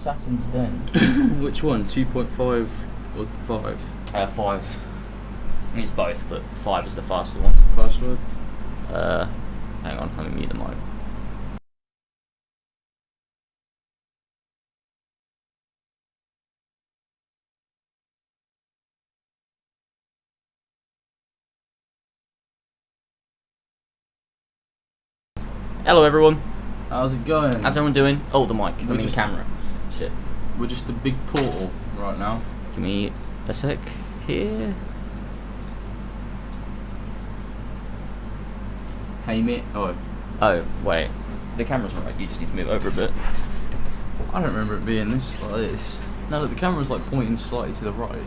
Assassin's Den? Which one? 2.5 or 5? 5. I mean, it's both, but 5 is the faster one. Password? Hang on, let me mute the mic. Hello everyone. How's it going? How's everyone doing? Oh, the mic. I mean the camera. Shit. We're just a big portal right now. Give me a sec here. Hey mate. Oh, wait. The camera's right. You just need to move over a bit. I don't remember it being this like this. No, look, the camera's like pointing slightly to the right.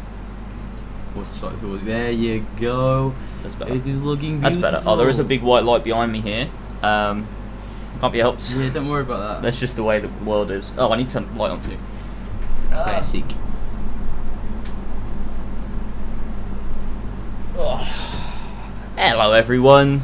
Or slightly towards. There you go. That's better. It is looking beautiful. That's better. Oh, there is a big white light behind me here. Can't be helped. Yeah, don't worry about that. That's just the way the world is. Oh, I need some light on too. Classic. Oh. Hello everyone.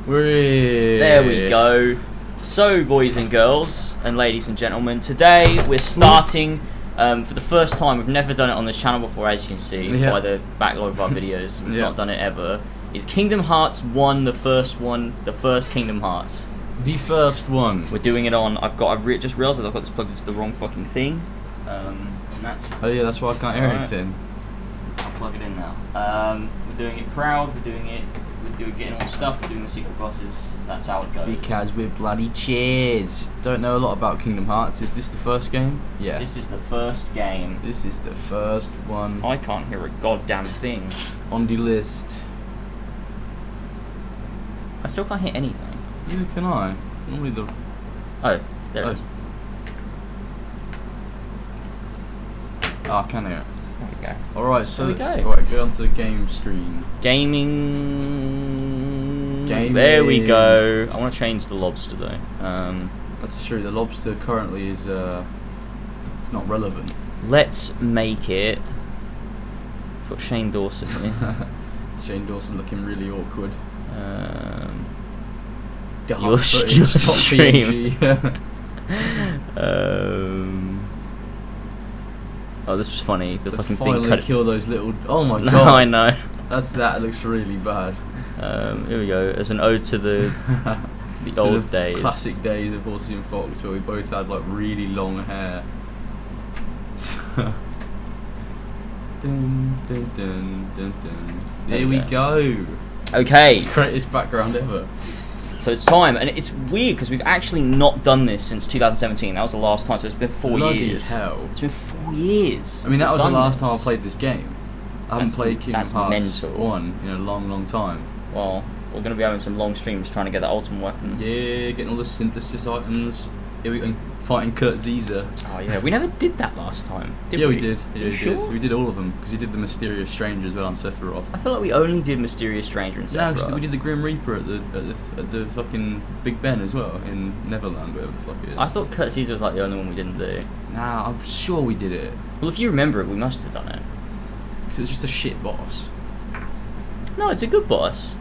We're here. There we go. So, boys and girls, and ladies and gentlemen, today we're starting for the first time. We've never done it on this channel before, as you can see by the backlog of our videos. We've not done it ever. Is Kingdom Hearts 1 the first one? The first Kingdom Hearts. The first one. We're doing it on. I've just realised that I've got this plugged into the wrong fucking thing. And that's. Oh yeah, that's why I can't hear anything. I'll plug it in now. We're doing it proud. We're doing it. We're getting all the stuff. We're doing the secret bosses. That's how it goes. Because we're bloody cheers. Don't know a lot about Kingdom Hearts. Is this the first game? Yeah. This is the first game. This is the first one. I can't hear a goddamn thing. On the list. I still can't hear anything. Neither can I. It's normally the. Oh, there it is. Oh, I can hear it. There we go. Alright, so there we go. Right, go onto the game screen. Gaming. There we go. I want to change the lobster though. That's true. The lobster currently is it's not relevant. Let's make it. Put Shane Dawson here. Shane Dawson looking really awkward. Your stream. Oh, this was funny. The fucking thing cut. Kill those little. Oh my god. No, I know. That looks really bad. Here we go. As an ode to the old days. Classic days of Horsey and Fox, where we both had like really long hair. Dun, dun, dun, dun, dun. There we go. Okay. It's the greatest background ever. So it's time, and it's weird because we've actually not done this since 2017. That was the last time, so it's been 4 years. Bloody hell. It's been 4 years. I mean, that was the last time I played this game. I haven't played Kingdom Hearts mental. 1 in a long, long time. Well, we're going to be having some long streams trying to get that ultimate weapon. Yeah, getting all the synthesis items. Here we go, fighting Kurt Caesar. Oh yeah, we never did that last time, did we? we? Yeah, we did. Yeah, sure? We did all of them, because we did the Mysterious Stranger as well on Sephiroth. I feel like we only did Mysterious Stranger and Sephiroth. No, we did the Grim Reaper at the fucking Big Ben as well, in Neverland, whatever the fuck it is. I thought Kurt Caesar was like the only one we didn't do. Nah, I'm sure we did it. Well, if you remember it, we must have done it. Because it was just a shit boss. No, it's a good boss.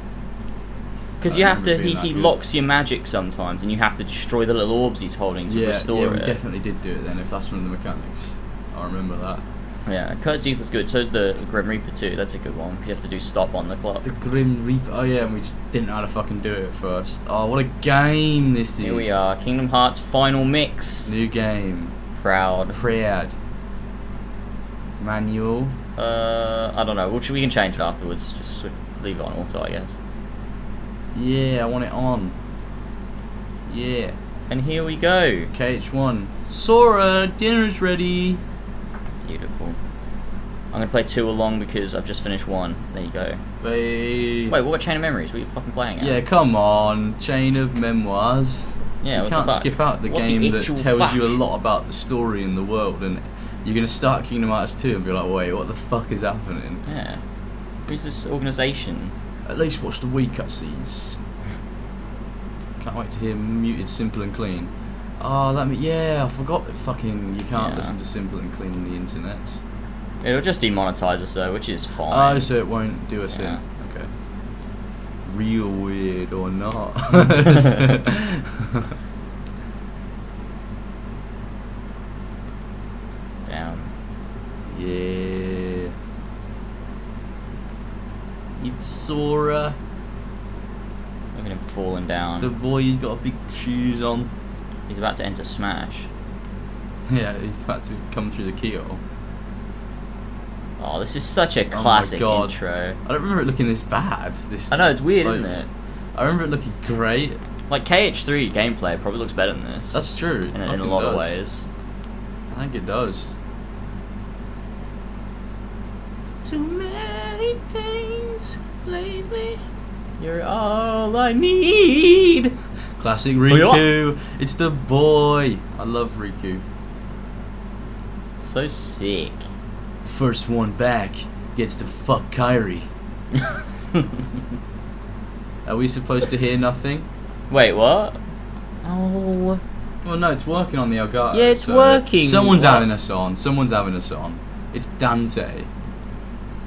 Because you have to, he locks your magic sometimes, and you have to destroy the little orbs he's holding to restore it. Yeah, we definitely did do it then, if that's one of the mechanics. I remember that. Yeah, Kurt Caesar's good, so's the Grim Reaper too, that's a good one. You have to do stop on the clock. The Grim Reaper, oh yeah, and we just didn't know how to fucking do it at first. Oh, what a game this is. Here we are, Kingdom Hearts Final Mix. New game. Proud. Manual. I don't know, we can change it afterwards, just leave it on also, I guess. Yeah, I want it on. Yeah. And here we go. KH1. Sora, dinner's ready. Beautiful. I'm going to play 2 along because I've just finished 1. There you go. Wait, what about Chain of Memories? What are you fucking playing at? Yeah, come on. Chain of Memoirs. Yeah, you can't skip out the game that tells you a lot about the story in the world, and you're going to start Kingdom Hearts 2 and be like, wait, what the fuck is happening? Yeah. Who's this organisation? At least watch the Wii cutscenes. Can't wait to hear muted Simple and Clean. Oh, I forgot that fucking you can't listen to Simple and Clean on the internet. It'll just demonetize us though, which is fine. Oh, so it won't do us in. Okay. Real weird or not. Yeah. It's Sora. Look at him falling down. The boy's got big shoes on. He's about to enter Smash. Yeah, he's about to come through the keyhole. Oh, this is such a classic intro. I don't remember it looking this bad. I know, it's weird, isn't it? I remember it looking great. Like, KH3 gameplay probably looks better than this. That's true. In a lot of ways. I think it does. Too many things lately. You're all I need. Classic Riku. It's the boy. I love Riku. So sick. First one back gets to fuck Kyrie. Are we supposed to hear nothing? Wait, what? Oh. Well, no, it's working on the Elgato. Yeah, it's working. Someone's having us on. Someone's having us on. It's Dante.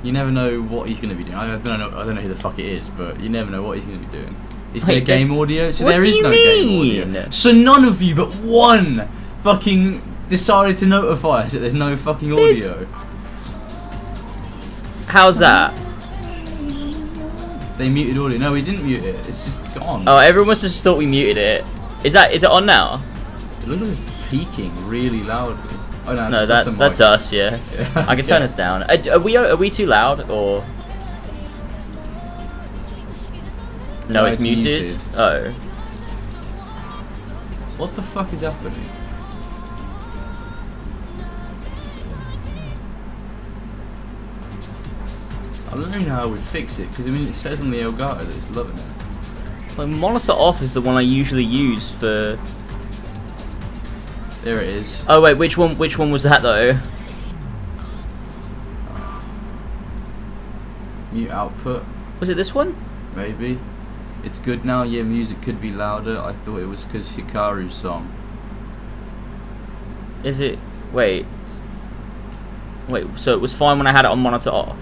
You never know what he's going to be doing. I don't know who the fuck it is, but you never know what he's going to be doing. Is there game audio? So there is no game audio. So none of you but one fucking decided to notify us that there's no fucking audio. How's that? They muted audio. No, we didn't mute it. It's just gone. Oh, everyone must have just thought we muted it. Is it on now? It looks like it's peaking really loudly. Oh no, no, that's us. Yeah. I can turn us down. Are we too loud or? No, it's muted. Oh. What the fuck is happening? I don't know how we fix it, because I mean it says on the Elgato that it's loving it. Like, monitor off is the one I usually use for. There it is. Oh wait, which one was that though? Mute output. Was it this one? Maybe. It's good now. Yeah, music could be louder. I thought it was because Hikaru's song. Is it? Wait, so it was fine when I had it on monitor off?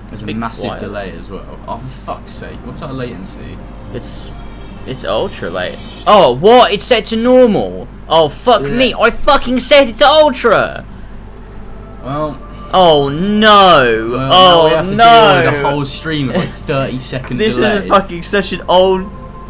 There's a massive delay as well. Oh, for fuck's sake. What's our latency? It's ultra late. Oh, what? It's set to normal. Oh, fuck me. I fucking set it to ultra. Well. Oh, no. Well, we have to deal with the whole stream of like 30-second delay. This is fucking such an old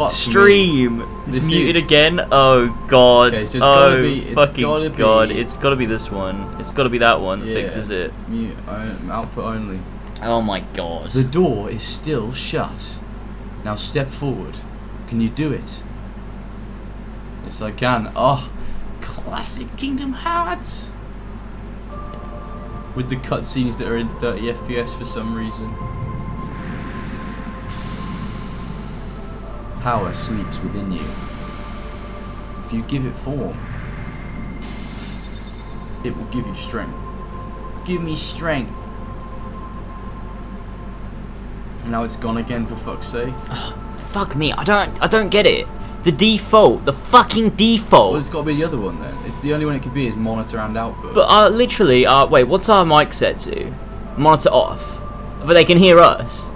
stream. It's muted again. Oh, God. Okay, so it's gotta be this one. It's gotta be that one that fixes it. Mute output only. Oh my God. The door is still shut. Now step forward. Can you do it? Yes, I can. Oh, classic Kingdom Hearts. With the cutscenes that are in 30 FPS for some reason. Power sleeps within you. If you give it form, it will give you strength. Give me strength. Now it's gone again, for fuck's sake. Oh, fuck me, I don't get it. The fucking default. Well, it's got to be the other one then. It's the only one it could be is monitor and output. But literally, wait, what's our mic set to? Monitor off. But they can hear us.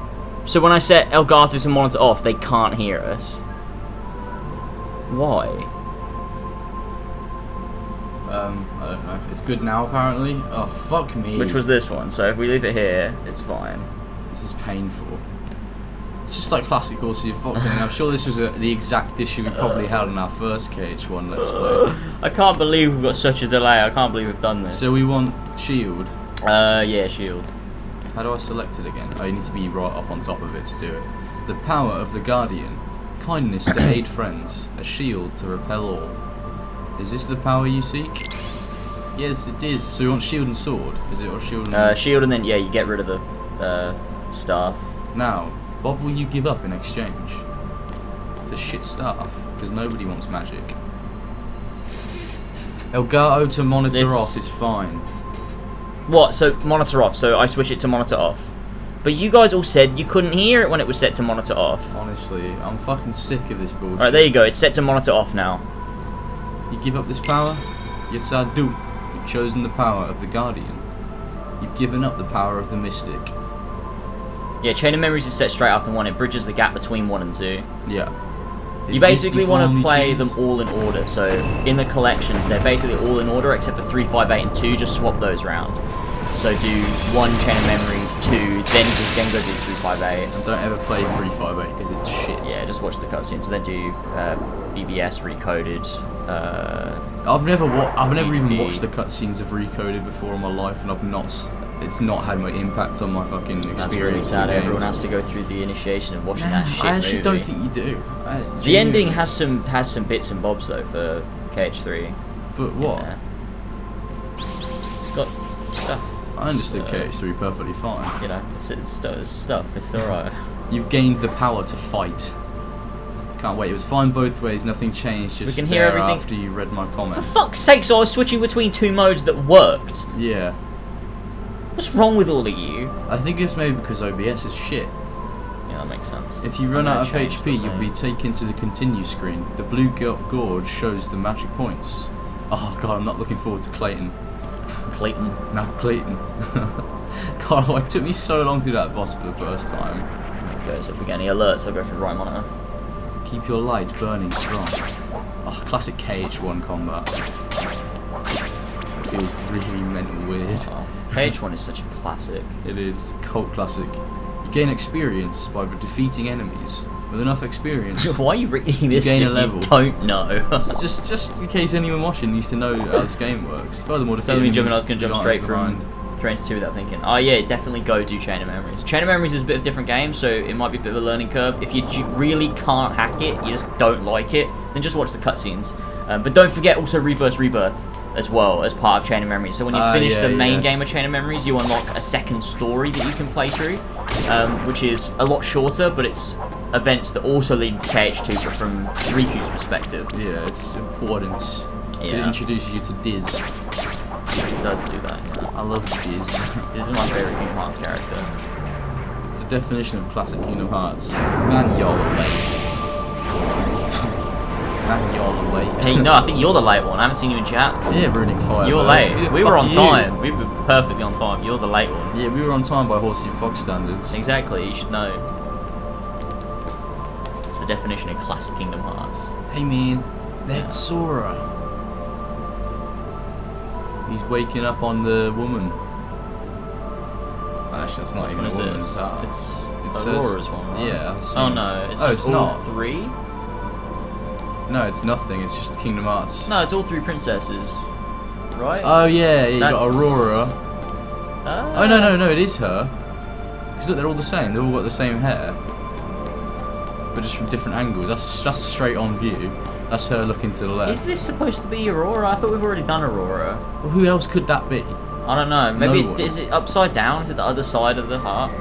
So when I set Elgato to monitor off, they can't hear us. Why? I don't know. It's good now apparently. Oh, fuck me. Which was this one, so if we leave it here, it's fine. This is painful. It's just like classic Olympus Fox. I mean, I'm sure this was the exact issue we probably had in our first KH1 Let's Play. I can't believe we've got such a delay. I can't believe we've done this. So we want shield. Yeah, shield. How do I select it again? Oh, you need to be right up on top of it to do it. The power of the Guardian. Kindness to aid friends. A shield to repel all. Is this the power you seek? Yes, it is. So we want shield and sword. Is it or shield and... shield and then, yeah, you get rid of the staff. Now, what will you give up in exchange? The shit staff, because nobody wants magic. Elgato to monitor off is fine. What? So monitor off, so I switch it to monitor off. But you guys all said you couldn't hear it when it was set to monitor off. Honestly, I'm fucking sick of this bullshit. Alright, there you go, it's set to monitor off now. You give up this power? Yes, I do. You've chosen the power of the Guardian. You've given up the power of the Mystic. Yeah, Chain of Memories is set straight after 1. It bridges the gap between 1 and 2. Yeah. You basically want to play them all in order. So in the collections, they're basically all in order except for 3, 5, 8, and 2. Just swap those around. So do 1 Chain of Memories, 2, then go do 3, 5, 8. And don't ever play 3, 5, 8 because it's shit. Yeah, just watch the cutscenes. So then do BBS Recoded. I've never even watched the cutscenes of Recoded before in my life, and it's not had my impact on my fucking experience. That's really sad. Everyone has to go through the initiation of watching that shit I actually movie. don't think you do. The ending has some bits and bobs though for KH3. But what? Yeah. It's got stuff. I understood KH3 perfectly fine. You know, it's stuff. It's alright. You've gained the power to fight. Can't wait. It was fine both ways. Nothing changed. Just we can hear everything after you read my comment. For fuck's sake! So I was switching between 2 modes that worked. Yeah. What's wrong with all of you? I think it's maybe because OBS is shit. Yeah, that makes sense. If you run out of HP, you'll be taken to the continue screen. The blue gorge shows the magic points. Oh god, I'm not looking forward to Clayton. Clayton. No, Clayton. God, it took me so long to do that boss for the first time. Okay, so if we get any alerts, they'll go for the right monitor. Keep your light burning strong. Oh, classic KH1 combat. It feels really mental weird. Oh, KH1 is such a classic. It is cult classic. You gain experience by defeating enemies. With enough experience, why are you reading this gain if a level. you don't know? just in case anyone watching needs to know how this game works. Furthermore, Tell me, Jim, I was going to jump straight from Train to 2 without thinking. Oh yeah, definitely go do Chain of Memories. Chain of Memories is a bit of a different game, so it might be a bit of a learning curve. If you really can't hack it, you just don't like it, then just watch the cutscenes. But don't forget also Reverse Rebirth as well as part of Chain of Memories. So when you finish the main game of Chain of Memories, you unlock a second story that you can play through, which is a lot shorter, but it's events that also lead into KH2, but from Riku's perspective. Yeah, it's important. Yeah. It introduces you to Diz. It does do that. Yeah. I love Diz. Diz is my favourite Kingdom Hearts character. It's the definition of classic Kingdom Hearts. Man, y'all are late. Man, y'all are late. Hey, no, I think you're the late one. I haven't seen you in chat. Yeah, ruining fire. You're late. Yeah, we were on you. time. We were perfectly on time. You're the late one. Yeah, we were on time by Horsey and Fox standards. Exactly, you should know. It's the definition of classic Kingdom Hearts. Hey man, that's Sora. He's waking up on the woman. Actually, that's not even a woman. It's Aurora's one, right? Yeah. Oh no, it's just all not. 3? No, it's nothing. It's just Kingdom Hearts. No, it's all 3 princesses. Right? Oh yeah, you got Aurora. Oh no, it is her. Because look, they're all the same. They've all got the same hair, but just from different angles. That's a straight on view. That's her looking to the left. Is this supposed to be Aurora? I thought we've already done Aurora. Well, who else could that be? I don't know. Maybe No one. Is it upside down? Is it the other side of the heart?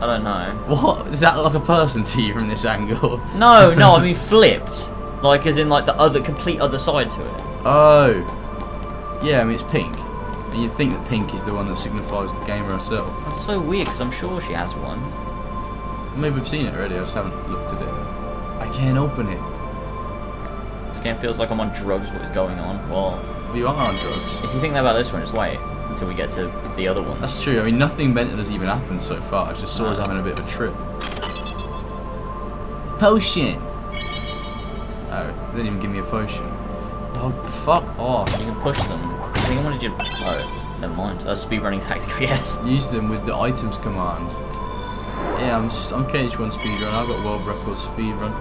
I don't know. What? Does that look like a person to you from this angle? No, I mean flipped. Like as in like the complete other side to it. Oh. Yeah, I mean it's pink. And you'd think that pink is the one that signifies the gamer herself. That's so weird because I'm sure she has one. Maybe we've seen it already, I just haven't looked at it. I can't open it. This game feels like I'm on drugs. What is going on? Well, You are on drugs. if you think about this one, just wait until we get to the other one. That's true. I mean, nothing mental has even happened so far. I just saw us having a bit of a trip. Potion. Oh, they didn't even give me a potion. Oh, fuck off. You can push them. I think I wanted you to... Oh, never mind. That's speedrunning tactic, I guess. Use them with the items command. Yeah, I'm KH1 speedrun. I've got world record speedrun.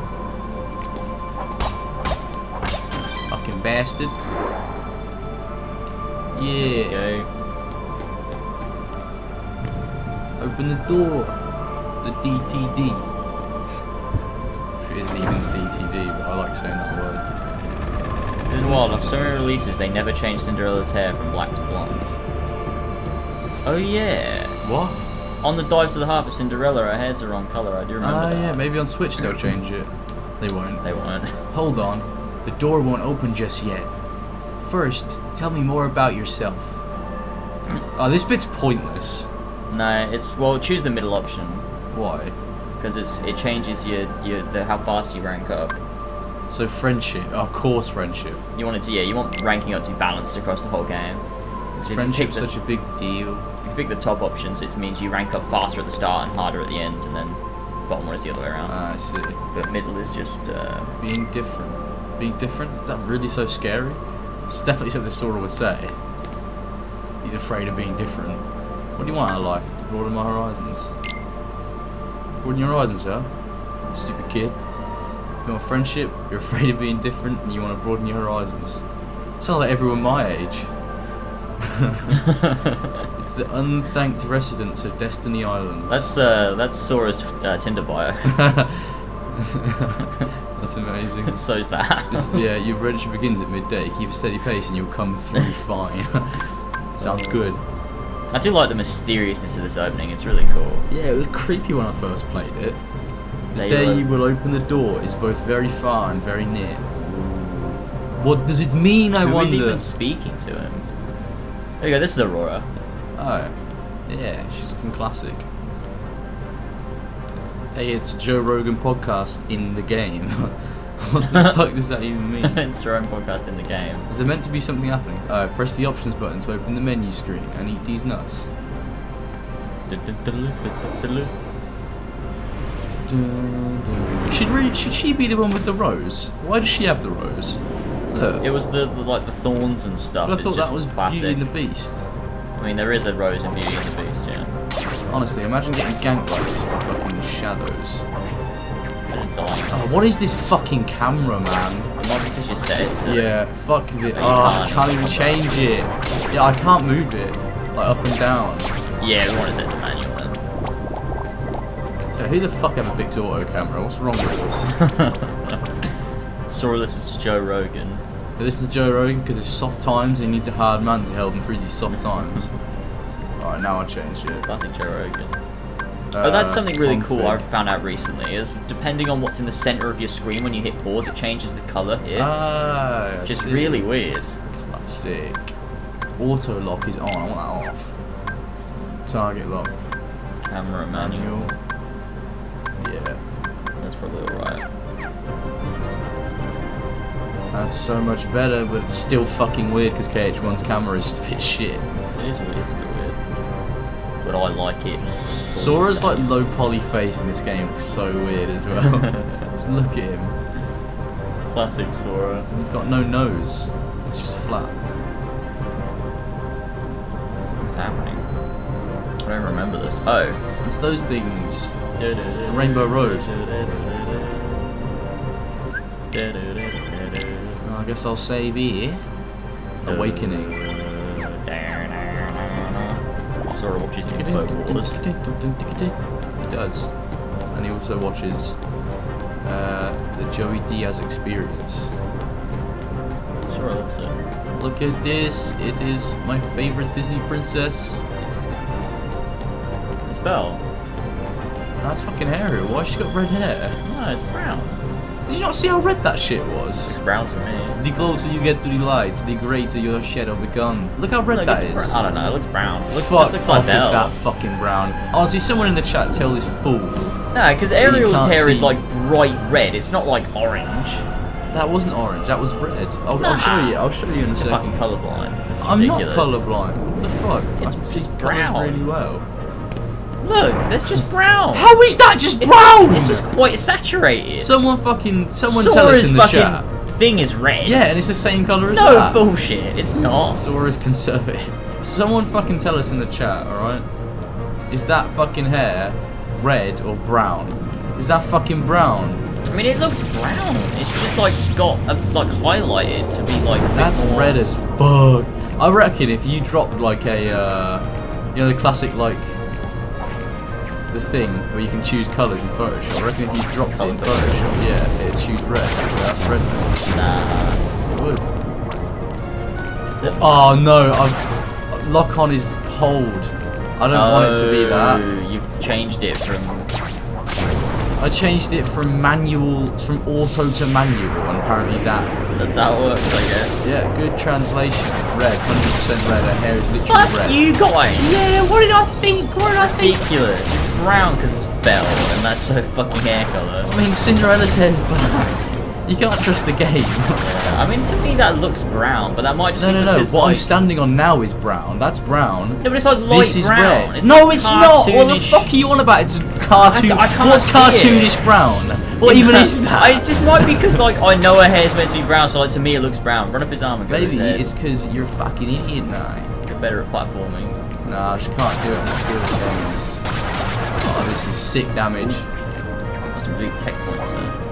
Fucking bastard. Yeah. Okay. Open the door. The DTD. If it isn't even the DTD, but I like saying that word. This is wild. On so many releases, they never changed Cinderella's hair from black to blonde. Oh yeah. What? On the dive to the heart for Cinderella, her hair's the wrong colour. I do remember that. Yeah, maybe on Switch they'll change it. They won't. They won't. Hold on. The door won't open just yet. First, tell me more about yourself. Oh, this bit's pointless. No, it's... Well, choose the middle option. Why? Because it changes how fast you rank up. So friendship. Oh, of course friendship. You want it to... Yeah, you want ranking up to be balanced across the whole game. Is friendship such a big deal? If you pick the top options, it means you rank up faster at the start and harder at the end, and then bottom one is the other way around. I see. But middle is just being different. Being different? Is that really so scary? It's definitely something Sora would say. He's afraid of being different. What do you want out of life? To broaden my horizons. Broaden your horizons, huh? Stupid kid. You want friendship? You're afraid of being different, and you want to broaden your horizons. Sounds like everyone my age. It's the unthanked residents of Destiny Islands. That's Sora's Tinder bio. That's amazing. So's that. Yeah, your registry begins at midday. Keep a steady pace and you'll come through fine. Sounds good. I do like the mysteriousness of this opening. It's really cool. Yeah, it was creepy when I first played it. The day you will open the door is both very far and very near. What does it mean, I wonder? Who is even speaking to him? There you go, this is Aurora. Oh, yeah, she's from Classic. Hey, it's Joe Rogan podcast in the game. What the fuck does that even mean? It's Joe Rogan podcast in the game. Is there meant to be something happening? Press the options button to open the menu screen and eat these nuts. Should she be the one with the rose? Why does she have the rose? Look. It was the like the thorns and stuff. But I thought that was classic. Beauty and the Beast. I mean, there is a rose in Beauty and the Beast, yeah. Honestly, imagine getting ganked like this by fucking shadows. Oh, what is this fucking camera, man? It might be because you set it to... Yeah, fuck it. I can't even change it. Yeah, I can't move it. Like, up and down. Yeah, we want to set it to manual then. So who the fuck ever picks auto camera? What's wrong with this? Sorry, this is Joe Rogan. This is Joe Rogan because it's soft times and he needs a hard man to help him through these soft times. Alright, now I changed it. Classic Joe Rogan. Oh, that's something really cool I found out recently, is depending on what's in the center of your screen when you hit pause, it changes the color here. Ah, which is really weird. Classic. Auto lock is on, I want that off. Target lock. Camera manual. Yeah. That's probably alright. That's so much better, but it's still fucking weird because KH1's camera is just a bit shit. It is weird, it's a bit weird. But I like it. Sora's like low poly face in this game looks so weird as well. Just look at him. Classic Sora. He's got no nose. It's just flat. What's happening? I don't remember this. Oh. It's those things. The Rainbow Road. I guess I'll say the Awakening. Sora watches Info Wars. He does. And he also watches the Joey Diaz Experience. Sora looks it. Look at this. It is my favorite Disney princess. It's Belle. That's fucking Ariel. Why has she got red hair? No, it's brown. Did you not see how red that shit was? It's brown to me. The closer you get to the light, the greater your shadow becomes. Look how red that is. I don't know, it looks brown. It looks, Fuck just looks like Belle. Is that fucking brown? Honestly, someone in the chat tell this fool. No, because Ariel's hair is like bright red. It's not like orange. That wasn't orange. That was red. I'll show you. I'll show you in a second. Fucking colourblind. This is I'm ridiculous. not colourblind. What the fuck? It's just brown. Really well. Look, that's just brown. How is that just brown? It's just quite saturated. Someone tell us in the chat. Thing is red. Yeah, and it's the same colour as that. that. No bullshit. It's not. Sora's conservative. Someone fucking tell us in the chat, alright? Is that fucking hair red or brown? Is that fucking brown? I mean, it looks brown. It's just like got like highlighted to be like. That's more red as fuck. I reckon if you dropped like a, you know, the classic like. The thing where you can choose colours in Photoshop. I reckon if you dropped it in Photoshop, yeah, it'd choose red. So that's red. Nah. It would. Oh no, lock on is hold. I don't want it to be that. You've changed it from... I changed it from auto to manual, and apparently That's how it works, I guess. Yeah, good translation. Red, 100% red. Her hair is literally Fuck red. you guys! Yeah, what did I think? Ridiculous. It's brown because it's Belle, and that's her fucking hair colour. I mean, Cinderella's hair's black. You can't trust the game. Yeah, I mean, to me that looks brown, but that might just be because What like, I'm standing on now is brown. That's brown. No, but it's like light this is brown. red. It's No, like it's not. What the cartoonish. fuck are you on about? It's a cartoon. I can't What's see cartoonish brown? What even is that? It just might be because like I know her hair's meant to be brown, so like to me it looks brown. Run up his arm and go to his Maybe head. it's because you're a fucking idiot now. You're better at platforming. Nah, I just can't do it. I'm not good at games. Oh, this is sick damage. Got some big tech points there.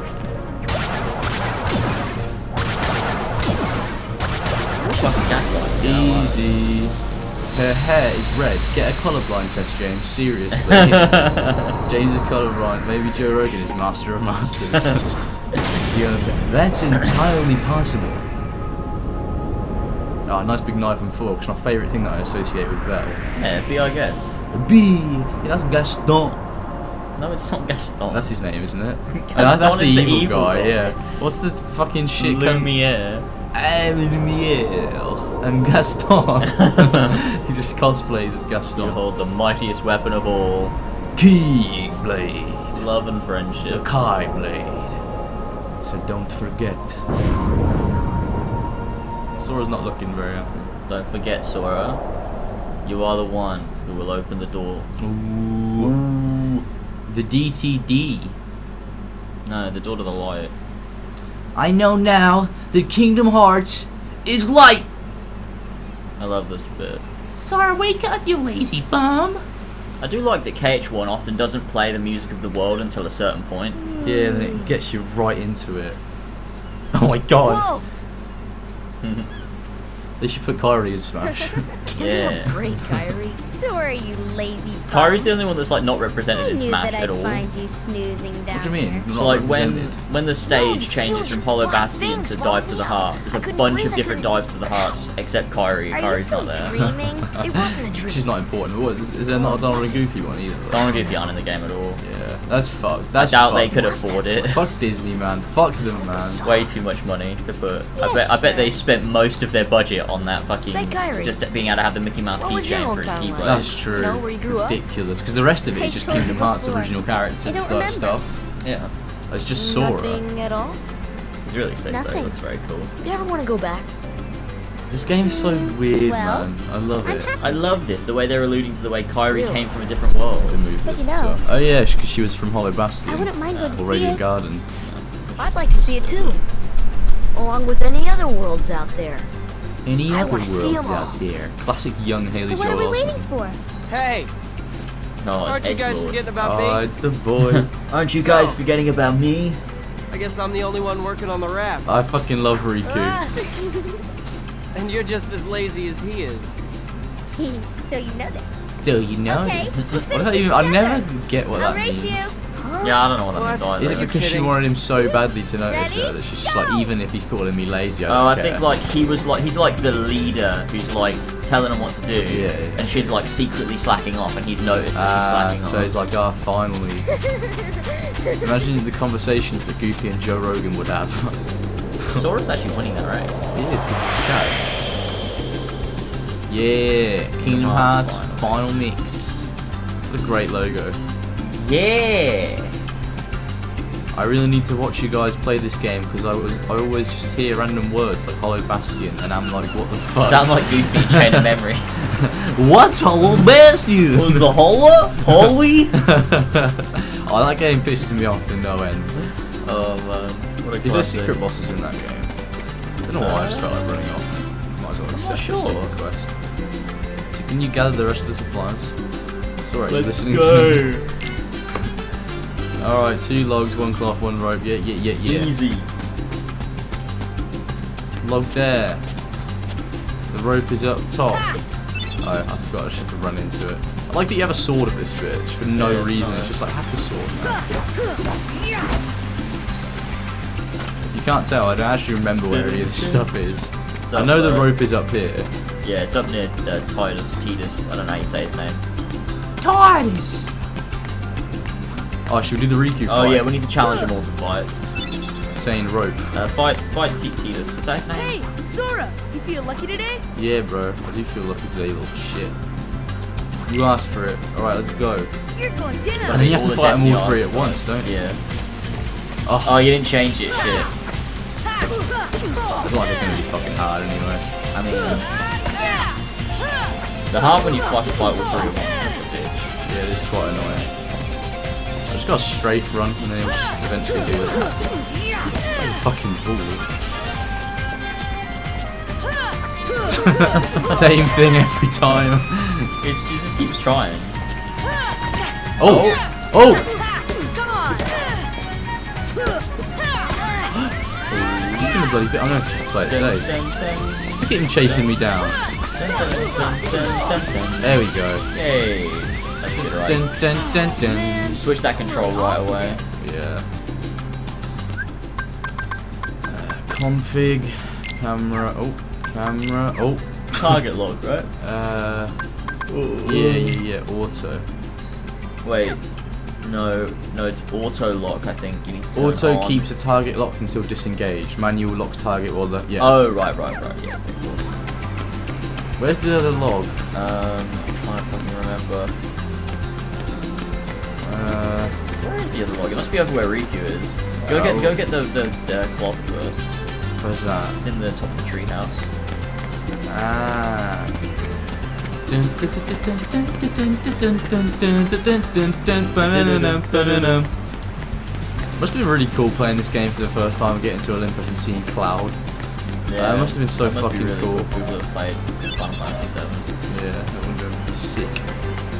Easy. Her hair is red. Get a colourblind test, James. Seriously. James is colourblind. Maybe Joe Rogan is master of masters. Yeah, that's entirely possible. Oh, nice big knife and fork. It's my favourite thing that I associate with that. Yeah, B, I guess. B. Yeah, that's Gaston. No, it's not Gaston. That's his name, isn't it? Gaston That's the is evil guy. Yeah. What's the fucking shit? Lumiere. I'm Lumiere. I'm Gaston. He just cosplays as You Gaston. hold the mightiest weapon of all. King blade. Love and The friendship. Kai blade. So don't forget. Sora's not looking very happy. Don't forget, Sora. You are the one who will open the door. Ooh. The DTD. No, the door to the light. I know now that Kingdom Hearts is light. I love this bit. Sora, wake up, you lazy bum. I do like that KH1 often doesn't play the music of the world until a certain point. Yeah, then it gets you right into it. Oh my god. Whoa! They should put Kairi in Smash. Give me Yeah. a break, Kyrie. Sorry, you lazy bum. Kairi's the only one that's like not I represented in knew Smash that at I'd all. find you snoozing down What do you mean? there. So like when Represented. the stage these changes huge from Hollow black Bastion things to swallowed Dive to me the up. Heart, I there's a couldn't bunch breathe, of I different couldn't- dives to the hearts, except Kairi. Are you Kairi's still not there. dreaming? It wasn't a dream. She's not important. What, is there not a Donald and Goofy one either? Don't give you on in the game at all. Yeah, that's fucked. I That's doubt they fucked. could afford it. Fuck Disney, man. Fuck them, man. Way too much money to put. Yeah, I bet they sure. spent most of their budget on that fucking Say, Kairi, just being able to have the Mickey Mouse what was your keychain for his hometown like? keyblade. That's true. You know where you grew up? Ridiculous. Because the rest of it I is just told you Kingdom Hearts before. original characters I don't and remember. stuff. Yeah, It's just Sora. Nothing at all? it's really sick though. It Nothing. looks very cool. You ever want to go back? This game's so weird, well, man. I love I'm it. happy. I love this. The way they're alluding to the way Kairi Really? came from a different world. The movies But you and know- stuff. Oh yeah, because she was from Hollow Bastion. I wouldn't mind going to Or see Radiant it. Garden. I'd like to see it too. Along with any other worlds out there. Any I other wanna see worlds 'em all. out there? Classic young Haley So what are Joel we Osment. waiting for? Hey, No, aren't you guys Edgelord. forgetting about Oh, me? it's the boy. Aren't you So- guys forgetting about me? I guess I'm the only one working on the raft, I fucking love Riku. Ah. and you're just as lazy as he is. So you know this. Still, you know. Okay, this. we'll What finish does that it even? I never together. get what I'll that race means. you. Yeah, I don't know what that What? means Is either. it because she kidding? wanted him so badly to notice Ready? her that she's just like, Go! even if he's calling me lazy, I Oh, don't I care. think like he's like the leader who's like telling him what to do, Yeah. and she's like secretly slacking off, and he's noticed that she's slacking so off. he's like, oh, finally. Imagine the conversations that Goofy and Joe Rogan would have. Sora's actually winning that race. He is good show. Yeah, Kingdom Hearts Final Mix. What a great logo. Yeah. I really need to watch you guys play this game because I always just hear random words like Hollow Bastion and I'm like, what the fuck? Sound like Goofy in Chain of Memories. What's Hollow Bastion? Was the Holla? Holy? Oh, that game pisses me off to no end. Oh man, what a Is there classic. secret bosses in that game? I don't know why I just felt like running off. Might as well accept sure. the solo quest. So can you gather the rest of the supplies? It's alright, you're Let's listening go. to me. Alright, 2 logs, 1 cloth, 1 rope. Yeah. Easy. Log there. The rope is up top. Oh, I forgot I just had to run into it. I like that you have a sword at this bit, just for no Yeah, it's reason. nice. It's just like, have the sword, man. If you can't tell, I don't actually remember where any of this stuff is. So, I know the rope is up here. Yeah, it's up near Titus. I don't know how you say his name. Titus! Oh, should we do the Riku fight? Oh yeah, we need to challenge them all to fights. Saying rope. Fight Titus. Was that his name? Hey, Sora! You feel lucky today? Yeah, bro. I do feel lucky today, you little shit. You asked for it. Alright, let's go. You're going I dinner! And then you have all to the fight them all Destiny 3 at arcs once, don't you? Yeah. Oh, Oh, you didn't change it, shit. It's like they're gonna be fucking hard anyway. I mean, the hard when you fight all three of them. That's a bitch. Yeah, this is quite annoying. I just got a strafe run and then he'll just eventually do it. Like a fucking fool. Same thing every time. She just keeps trying. Oh! Oh! He's gonna bloody bit. I'm gonna just play it safe. Look at him chasing me down. There we go. Yay! That's good, right? Dun, dun, dun, dun. Switch that control right away. Yeah. Config. Camera. Oh. Camera. Oh. Target lock, right? Yeah. Auto. Wait. No, it's auto lock. I think you need to turn Auto on. keeps a target locked until disengaged. Manual locks target while the Oh right. Yeah. Where's the other log? I'm trying to fucking remember. Where is the other log? It must be over where Riku is. Go get the cloth first. Where's that? It's in the top of the treehouse. Ah. Must have been really cool playing this game for the first time and getting to Olympus and seeing Cloud. Yeah, it must have been so fucking really cool. People that have played Final Fantasy 7. Yeah, that would have been sick.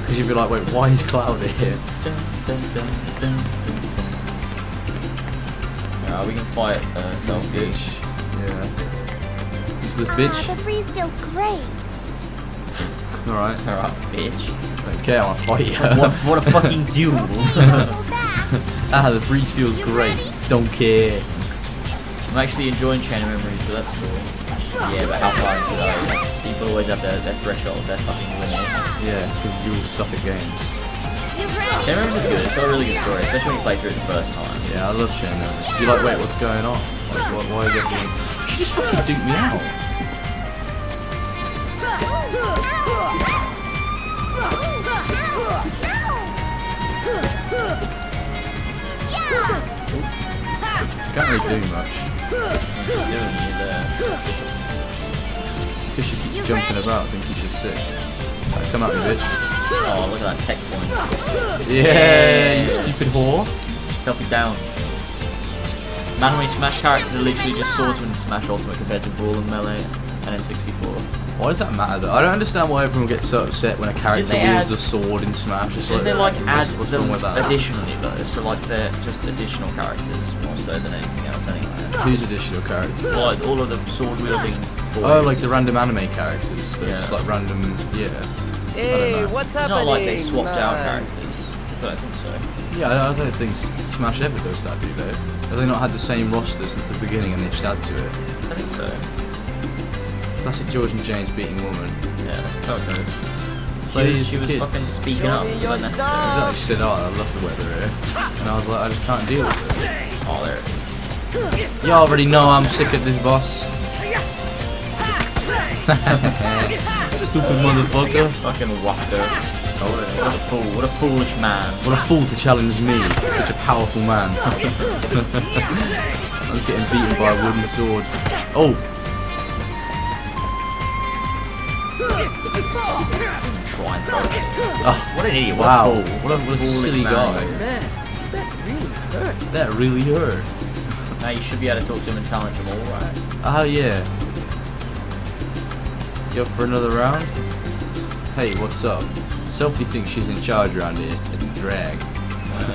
Because you'd be like, wait, why is Cloud here? We can fight Self-Bitch. Yeah. Who's this bitch? The breeze feels great. Alright. Alright, bitch. Don't care, I want to fight you. What a fucking duel. Ah, the breeze feels great. Don't care. I'm actually enjoying Chain of Memories, so that's cool. Yeah, but how far into that? People always have their threshold, their fucking limit. Yeah, because you all suck at games. Chain of Memories is good, it's got a really good story, especially when you play through it the first time. Yeah, I love Chain of Memories. You're like, wait, what's going on? Like, why is everyone... She just fucking duped me out. Can't really do much. What's doing you there? Because she keeps jumping about, I think she's just sick. Right, come at me, bitch. Oh, look at that tech point. Yeah, you stupid whore. Selfie down. Man, when you smash characters are literally just swords when you smash ultimate compared to Brawl and Melee and then 64. Why does that matter though? I don't understand why everyone gets so upset when a character wields a sword in Smash. It's Didn't they like add what's them wrong with that? additionally though? So like they're just additional characters more so than anything else anyway. Who's additional characters? Like all of the sword wielding boys. Oh, like the random anime characters. They're Yeah. just like random, yeah. Hey, what's It's happening? not like they swapped out characters. I don't think so. Yeah, I don't think Smash ever does that, do they? Have they not had the same roster since the beginning and they just add to it? I think so. Classic George and James beating woman. Yeah, that's how it goes. She was kids. fucking speaking Show up. me It your was unnecessary. stuff. She said, oh, I love the weather here. And I was like, I just can't deal with it. Oh, there it is. You already know I'm sick of this boss. Stupid motherfucker. Fucking wacko. Oh, what a fool. What a foolish man. What a fool to challenge me, such a powerful man. I was getting beaten by a wooden sword. Oh! Try and throw it. Oh, What an idiot. wow. What a fool. What a silly man. guy. That really hurt. Now you should be able to talk to him and challenge him all right. Oh, yeah. You up for another round? Hey, what's up? Sophie thinks she's in charge around here. It's a drag.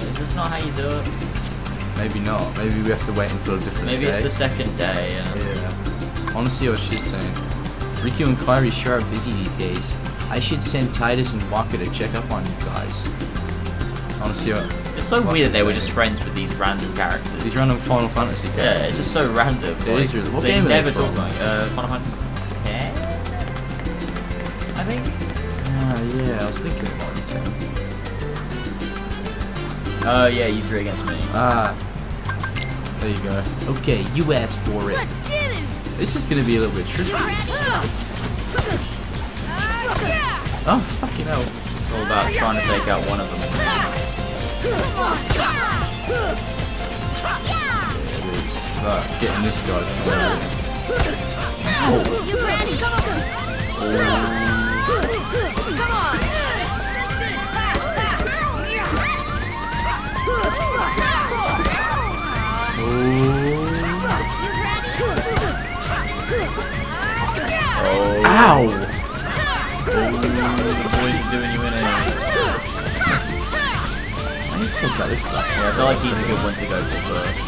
Is this not how you do it? Maybe not. Maybe we have to wait until a different Maybe day. it's the second day. Yeah. Honestly, what she's saying. Riku and Kairi sure are busy these days. I should send Titus and Waka to check up on you guys. Honestly, It's so weird that they were just friends with these random characters. these random Final Fantasy characters. Yeah, it's just so random. It is really. What they game are never they talk from? about Final Fantasy 10, I think. Ah, yeah, I was thinking about it. Yeah, you three against me. Ah. There you go. Okay, you asked for it. Let's get it! This is gonna be a little bit tricky. Oh, fucking hell. It's all about trying to take out one of them. Yeah, it is. about getting this guy to come over. You ready? Come on. Come on. Oh. Ow! The boys are doing you in it. I need to talk about this black. Yeah, I feel like he's a good one to go for first.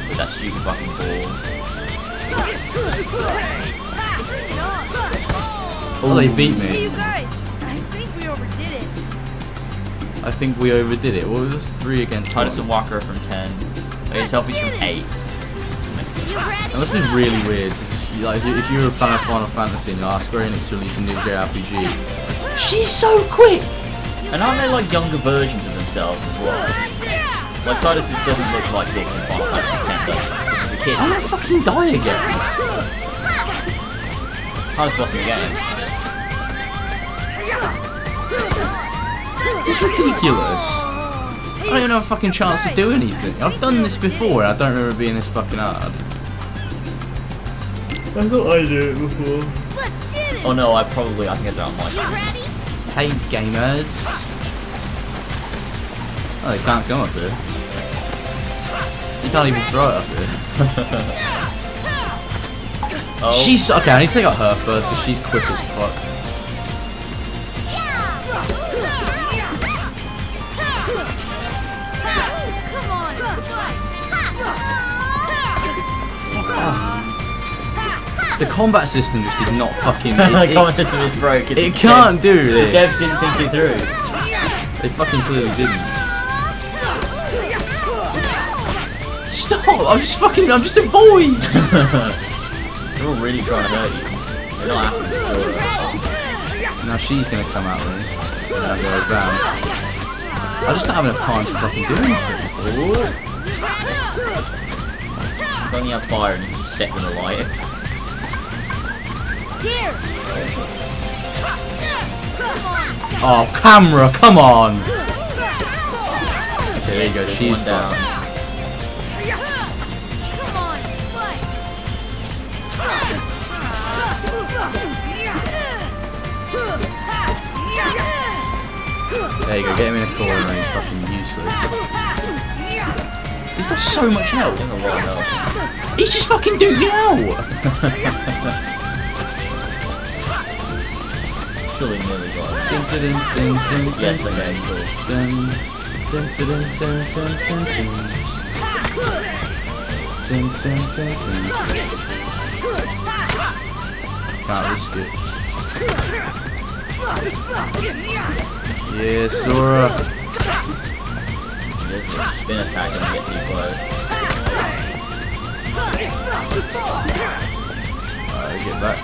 With that stupid fucking ball. Oh, they beat Hey, me. you guys. I think we overdid it. I think we overdid it. Well, it was 3 against 1. Titus and Walker from 10. Okay, selfies from 8. That must be really weird. To just, like, if you were a fan of Final Fantasy and you ask Square Enix to release a new JRPG. She's so quick! And aren't they like younger versions of themselves as well? Like Titus doesn't look like this in Final Fantasy 10, does he? He's a kid. I'm gonna fucking die again. Hardest boss in the game. It's ridiculous. I don't even have a fucking chance to do anything. I've done this before and I don't remember it being this fucking hard. I thought I did it before. Let's get it. Oh no, I think I don't like You it. ready? Hey gamers. Oh, they can't come up here. You can't even throw it up here. Oh. She's okay. I need to take out her first because she's quick as fuck. The combat system just is not fucking. The combat system is broken. It can't do The this. devs didn't think it through. They fucking clearly didn't. Stop! I'm just a boy! They're all really trying to hurt you. They're not happy to sort it. Now she's gonna come out with me. Now go down. I just don't have enough time to fucking do anything. If only you have fire and you can just set them alight. Here. Oh, camera, come on! Okay, there you go, There's she's one down. down. Come on. Fight. There you go, get him in a corner and he's fucking useless. He's got so much health. Give them a lot of health. He's just fucking doing me out! Surely nearly got it. Dun, dun, dun, dun, dun, Yes, dun, okay, cool. dun, dun, dun, dun, dun, dun, dun, dun. Dun, dun, dun, dun. Can't risk it. Yeah, Sora. Just spin attack when you get too close. Alright, get back.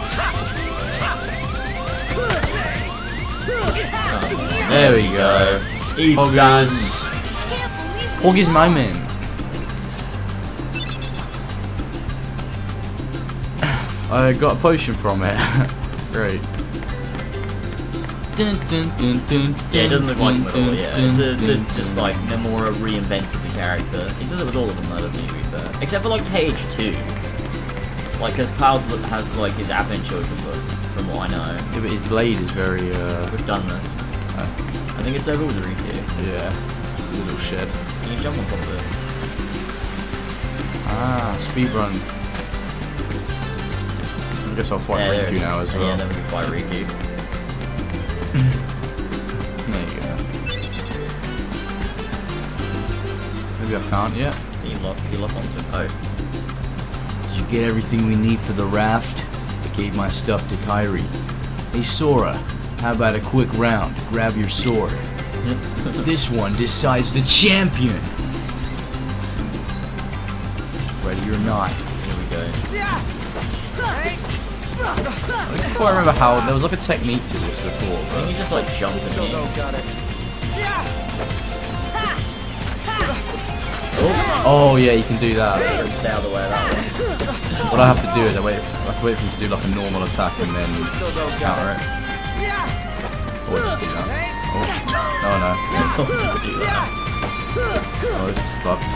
There we go. Poggers. Poggers my man. I got a potion from it. Great. Yeah, it doesn't look like him at all, yeah. It's just like Nomura reinvented the character. He does it with all of them though, doesn't he, to be fair? Except for like KH2. Like, because Cloud has like his advent children book, from what I know. Yeah, but his blade is very, We've done this. I think it's over with the Riku. yeah, little shed. Can you jump on top of it? Ah, speedrun. I guess I'll fight there Riku it now is. as well. Yeah, then we can fight Riku. There you go. Maybe I can't yet. You lock onto it. Oh. Did you get everything we need for the raft? I gave my stuff to Kairi. Hey Sora, how about a quick round? Grab your sword. This one decides the champion. Ready or not. Here we go. I can't remember how there was like a technique to this before. I think you just like jump in Still here. don't got it. Oh yeah, you can do that. Stay out of the way of that one. What I have to do is I have to wait for him to do like a normal attack and then Still don't got counter it. it. Or just do that. Oh no. Just do that. Oh, it's just fucked.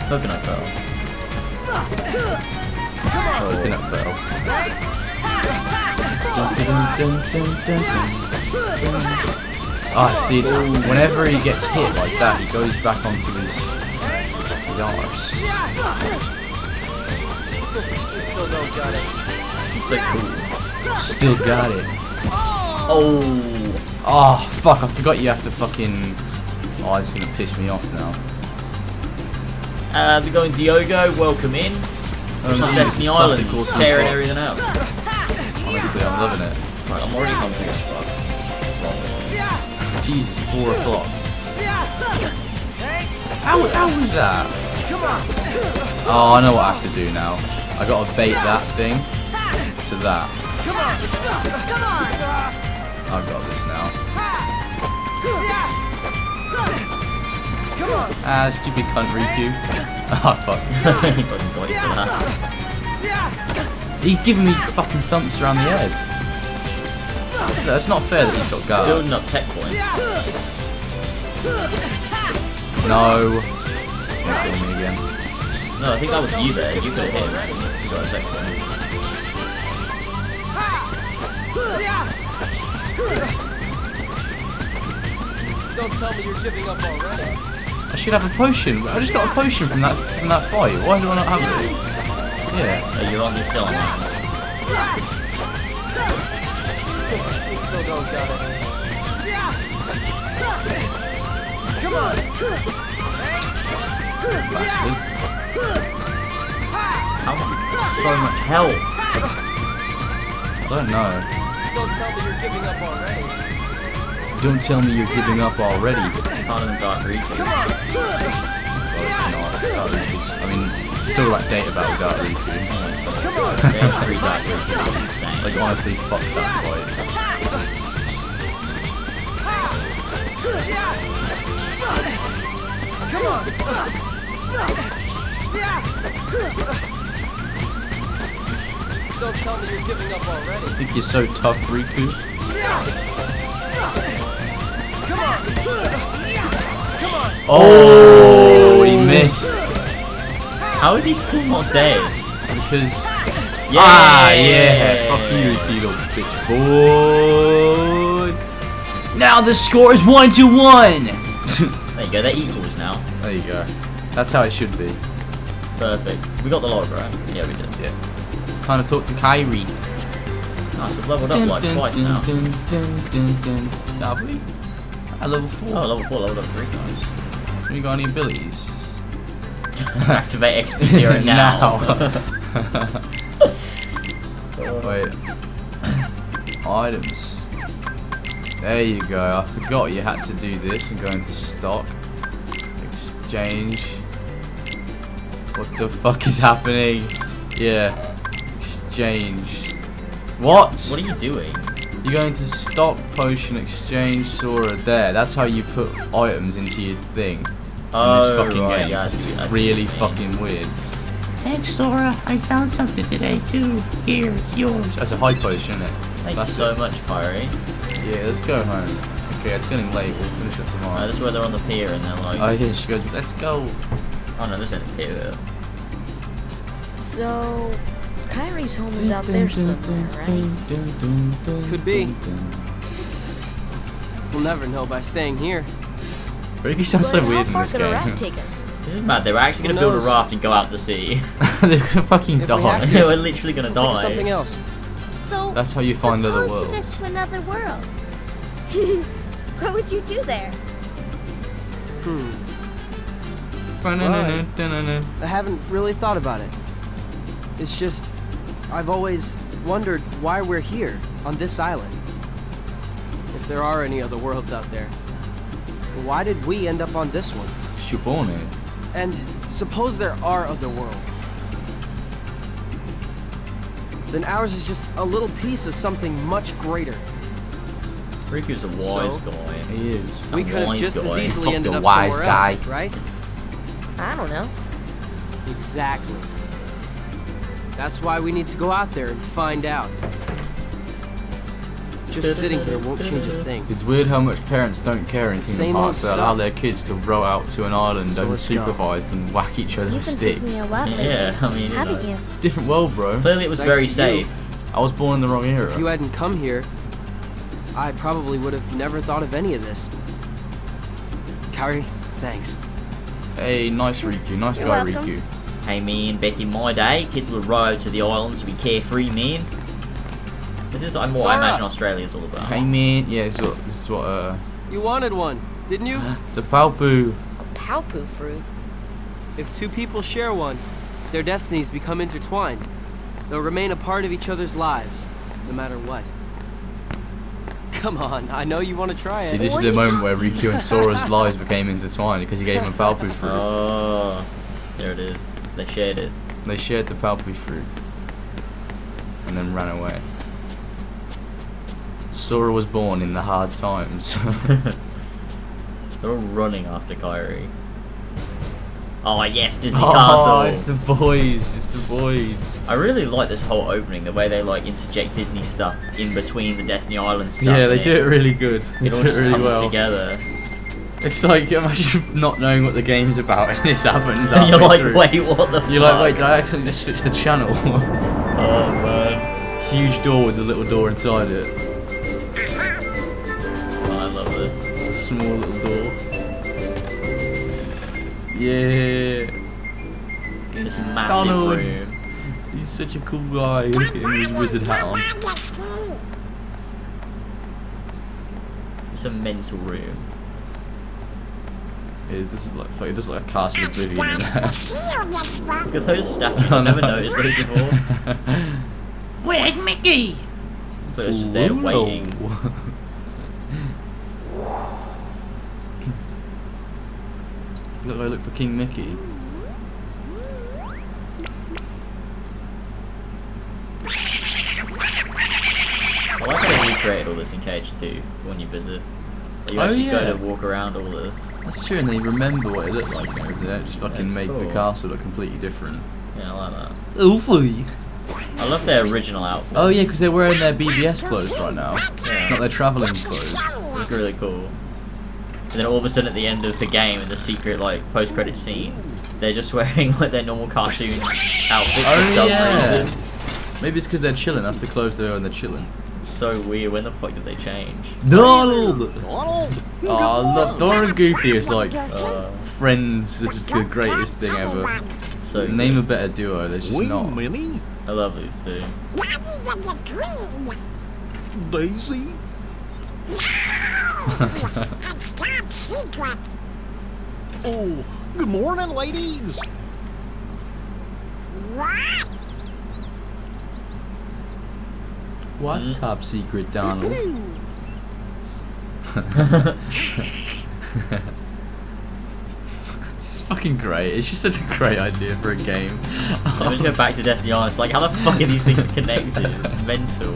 Coconut fell. Oh, looking at Phil. Oh, see, whenever he gets hit like that, he goes back onto his arse. You still don't got it. It's so cool. Still got it. Oh. Oh, fuck, I forgot you have to fucking... Oh, it's gonna piss me off now. How's it going, Diogo? Welcome in. Destiny Island, tearing everything out. Honestly, I'm loving it. Right, I'm already hungry as fuck. Jesus, 4 o'clock. How was that? Oh, I know what I have to do now. I gotta bait that thing to that. I've got this now. Ah, stupid cunt Riku. Oh, fuck. He fucking got you for that. He's giving me fucking thumps around the head. That's not fair that he's got guard. Building up tech points. No. He's gonna kill me again. No, I think that was you there. You could have hit him. You got a tech point. Don't tell me you're giving up already. I should have a potion. I just got a potion from that fight. Why do I not have it? Yeah. Oh, you're on your cell now. You still don't got it. Come on. Bastard. How so much health? I don't know. Don't tell me you're giving up already. Don't tell me you're giving up already. Harder than Dark Reach. Well, it's not. Dark Reach. I mean, talk about data battle Dark Reach. There's 3 Dark Reaches. Insane. Like, honestly, fuck that fight. Don't tell me you're giving up already. I think you're so tough, Riku. Oh, he missed. How is he still not dead? Because... Yeah. Ah, yeah. Fuck you, Riku, little bitch boy. Now the score is 1-1. There you go, they're equals now. There you go. That's how it should be. Perfect. We got the log, right? Yeah, we did. Yeah. Kind of talk to Kyrie. Nice, we've leveled up like twice now. Lovely. At level 4. Oh, level 4, leveled up 3 times. You got any abilities? Activate XP0 now. Wait. Items. There you go. I forgot you had to do this and go into stock. Exchange. What the fuck is happening? Yeah. Exchange. What? What are you doing? You go into stock, potion, exchange, Sora there. That's how you put items into your thing. In this fucking right, game. yeah, It's I see really what you mean. fucking weird. Thanks, Sora. I found something today, too. Here, it's yours. That's a high potion, isn't it? Thank That's you so it. much, Kyrie. Yeah, let's go home. Okay, it's getting late. We'll finish up tomorrow. That's where they're on the pier and they're like... Oh yeah, she goes, let's go. Oh no, there's no pier there. So, Kyrie's home is out there somewhere, right? Could be. We'll never know by staying here. Ricky sounds so But weird how in far this could a raft game. take us? This is mad, they were actually going to Who build a knows? raft and go out to sea. They're gonna fucking If we have die. to. They were literally going to Think of something die. else. So, That's how you find other suppose you worlds. get to another world. What would you do there? I haven't really thought about it. It's just, I've always wondered why we're here, on this island. If there are any other worlds out there. Why did we end up on this one? You're born it. And suppose there are other worlds. Then ours is just a little piece of something much greater. Riku's a wise So? guy. He is. We A could have wise just as guy. easily Fuck ended the up wise somewhere guy. else, right? I don't know. Exactly. That's why we need to go out there and find out. Just sitting here won't change a thing. It's weird how much parents don't care in It's the Kingdom same old Hearts. They allow stuff. their kids to row out to an island So let's go. unsupervised and whack each other You've with been picking sticks. me a lot lately. Yeah, I mean, you Haven't know. you? Different world, bro. Clearly it was Thanks very to safe. I was born in the wrong era. If you hadn't come here, I probably would have never thought of any of this. Kairi, thanks. Hey, nice Riku. Nice You're guy, welcome. Riku. Hey man, back in my day, kids would row out to the islands to be carefree, man. This is what I Sora. imagine Australia is all about. Hey, man. Yeah, this is what You wanted one, didn't you? it's a palpu. Palpu fruit. If two people share one, their destinies become intertwined. They'll remain a part of each other's lives, no matter what. Come on, I know you want to try See, it. this is the moment where Riku and Sora's lives became intertwined because he gave him a palpu fruit. Oh, there it is. They shared it. They shared the palpu fruit and then ran away. Sora was born in the hard times. They're all running after Kairi. Oh yes, Disney Oh, Castle. it's the boys. It's the boys. I really like this whole opening, the way they like interject Disney stuff in between the Destiny Island stuff. Yeah, they and do it really good. They It all do just really comes well. together. It's like, imagine not knowing what the game's about and this happens. And you're halfway like, through. wait, what the You're fuck? like, wait, did I accidentally just switch the channel? Oh man. Huge door with the little door inside it. Oh, I love this. A small little door. Yeah. This massive Donald. room. He's such a cool guy. Look at him with his wizard hat on. It's a mental room. It does look like, it does look like a castle of Oblivion in there. Look at those statues. I've never noticed those before. Where's Mickey? But it's just there waiting. Look for King Mickey. I like how they recreated all this in KH2 when you visit. You Oh, actually go yeah. to walk around all this. That's true, and they remember what it looked like and everything. They don't just fucking That's make the cool. castle look completely different. Yeah, I like that. Oofy! I love their original outfits. Oh yeah, because they're wearing their BBS clothes right now, Yeah. not their travelling clothes. It's really cool. And then all of a sudden at the end of the game, in the secret like post-credit scene, they're just wearing like their normal cartoon outfits for some reason. Maybe it's because they're chilling. That's the clothes they wear when they're chilling. It's so weird. When the fuck did they change? Donald! Oh, look, Dora and Goofy is like friends. They're just the greatest thing ever. It's so Name good. a better duo. They're just not. I love these two. Daisy? Oh, good morning, ladies. What's top secret, Donald? This is fucking great. It's just such a great idea for a game. Let me just go back to Destiny Island. It's like, how the fuck are these things connected? It's mental.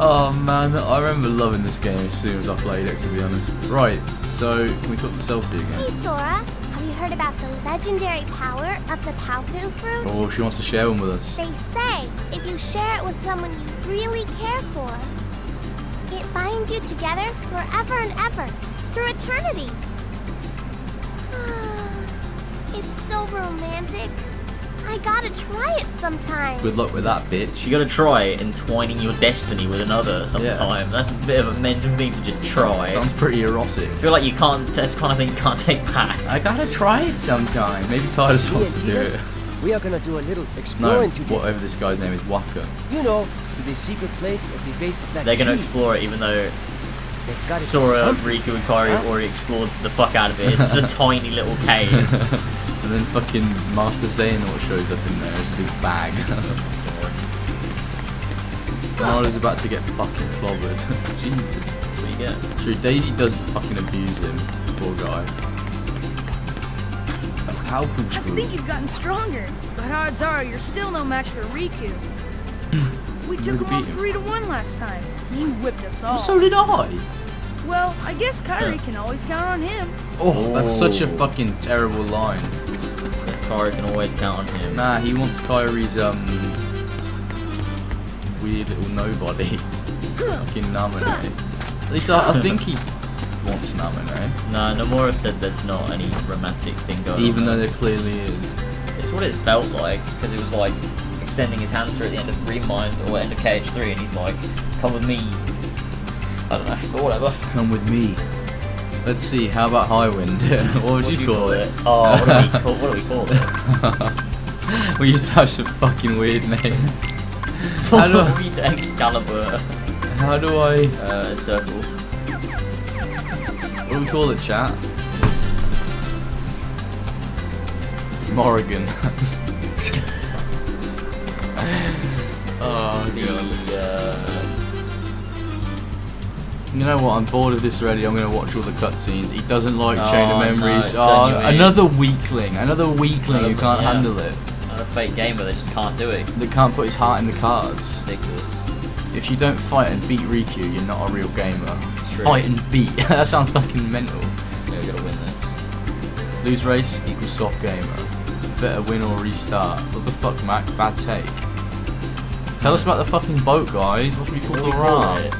Oh man, I remember loving this game as soon as I played it, to be honest. Right, so can we talk to Selfie Hey, again? Sora. Have you heard about the legendary power of the Palpu fruit? Oh, she wants to share one with us. They say if you share it with someone you really care for, it binds you together forever and ever, through eternity. It's so romantic. I gotta try it sometime. Good luck with that, bitch. You gotta try entwining your destiny with another sometime. That's a bit of a mental thing to just try. Sounds pretty erotic. I feel like you can't, that's the kind of thing you can't take back. I gotta try it sometime. Maybe Titus Me wants and to do Titus, it. we are gonna do a little No, exploring today. whatever this guy's name is, Waka. You know, to the secret place at the base of that They're gonna tree. explore it even though There's gotta be Sora, something. Riku and Kairi have Huh? already explored the fuck out of it. It's just a tiny little cave. And then fucking Master Xehanort shows up in there as a big bag. Nara's about to get fucking clobbered. Jesus. That's what you get. True, Daisy does fucking abuse him. Poor guy. How I fruit. think you've gotten stronger, but odds are you're still no match for Riku. We took Really him all beat him. 3-1 last time. He whipped us all. So did I. Well, I guess Kairi can always count on him. Oh, that's such a fucking terrible line. This Kairi can always count on him. Nah, he wants Kairi's weird little nobody. Fucking Namine. At least I think he wants Namine. No, Nomura said there's not any romantic thing going on. Even though there clearly is. It's what it felt like, because it was like extending his hand through at the end of Remind or end of KH3, and he's like, come with me. I don't know, but whatever. Come with me. Let's see, how about Highwind? What would you call it? Oh, what do we call it? We used to have some fucking weird names. How do I read Excalibur? How do I... Circle. What do we call it, chat? Morrigan. Oh, God. You know what? I'm bored of this already. I'm going to watch all the cutscenes. He doesn't like Chain of Memories. No, another weakling. Another weakling who can't handle it. Another fake gamer that just can't do it. That can't put his heart in the cards. Ridiculous. If you don't fight and beat Riku, you're not a real gamer. True. Fight and beat. That sounds fucking mental. Yeah, we gotta win this. Lose race equals soft gamer. Better win or restart. What the fuck, Mac? Bad take. Tell us about the fucking boat, guys. What should we call the raft?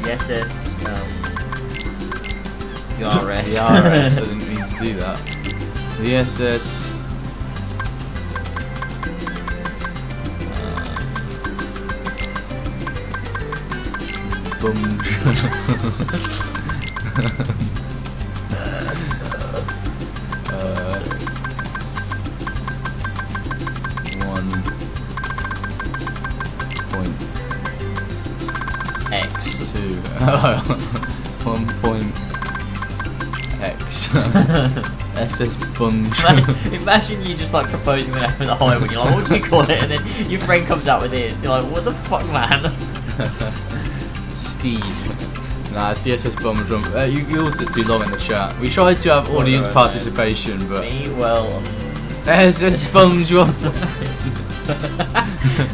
The SS, the RS. The RS, I didn't mean to do that. The SS. Boom. X. 1 point X. SS Bunge. Imagine you just like proposing with the highway, you're like, what do you call it? And then your friend comes out with it. You're like, what the fuck, man? Steed. Nah, it's the SS Bunge. You all took too long in the chat. We tried to have audience participation, but. Me? Well. SS Bunge.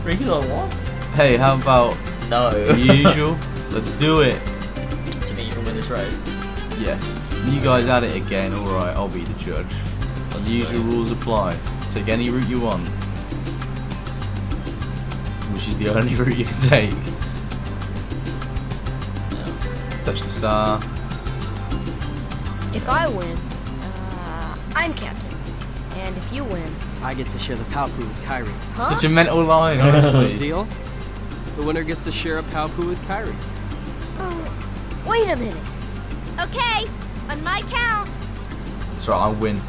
Ricky's like, what? Hey, how about. No. The usual? Let's do it. Do you think you can win this race? Yes. You guys at it again, alright, I'll be the judge. The usual rules apply. Take any route you want. Which is the only route you can take. Yeah. Touch the star. If I win, I'm captain. And if you win, I get to share the Palpu with Kyrie. huh? Such a mental line, honestly. Deal? The winner gets to share a Palpu with Kyrie. Wait a minute. Okay, on my count. That's right, I'll win.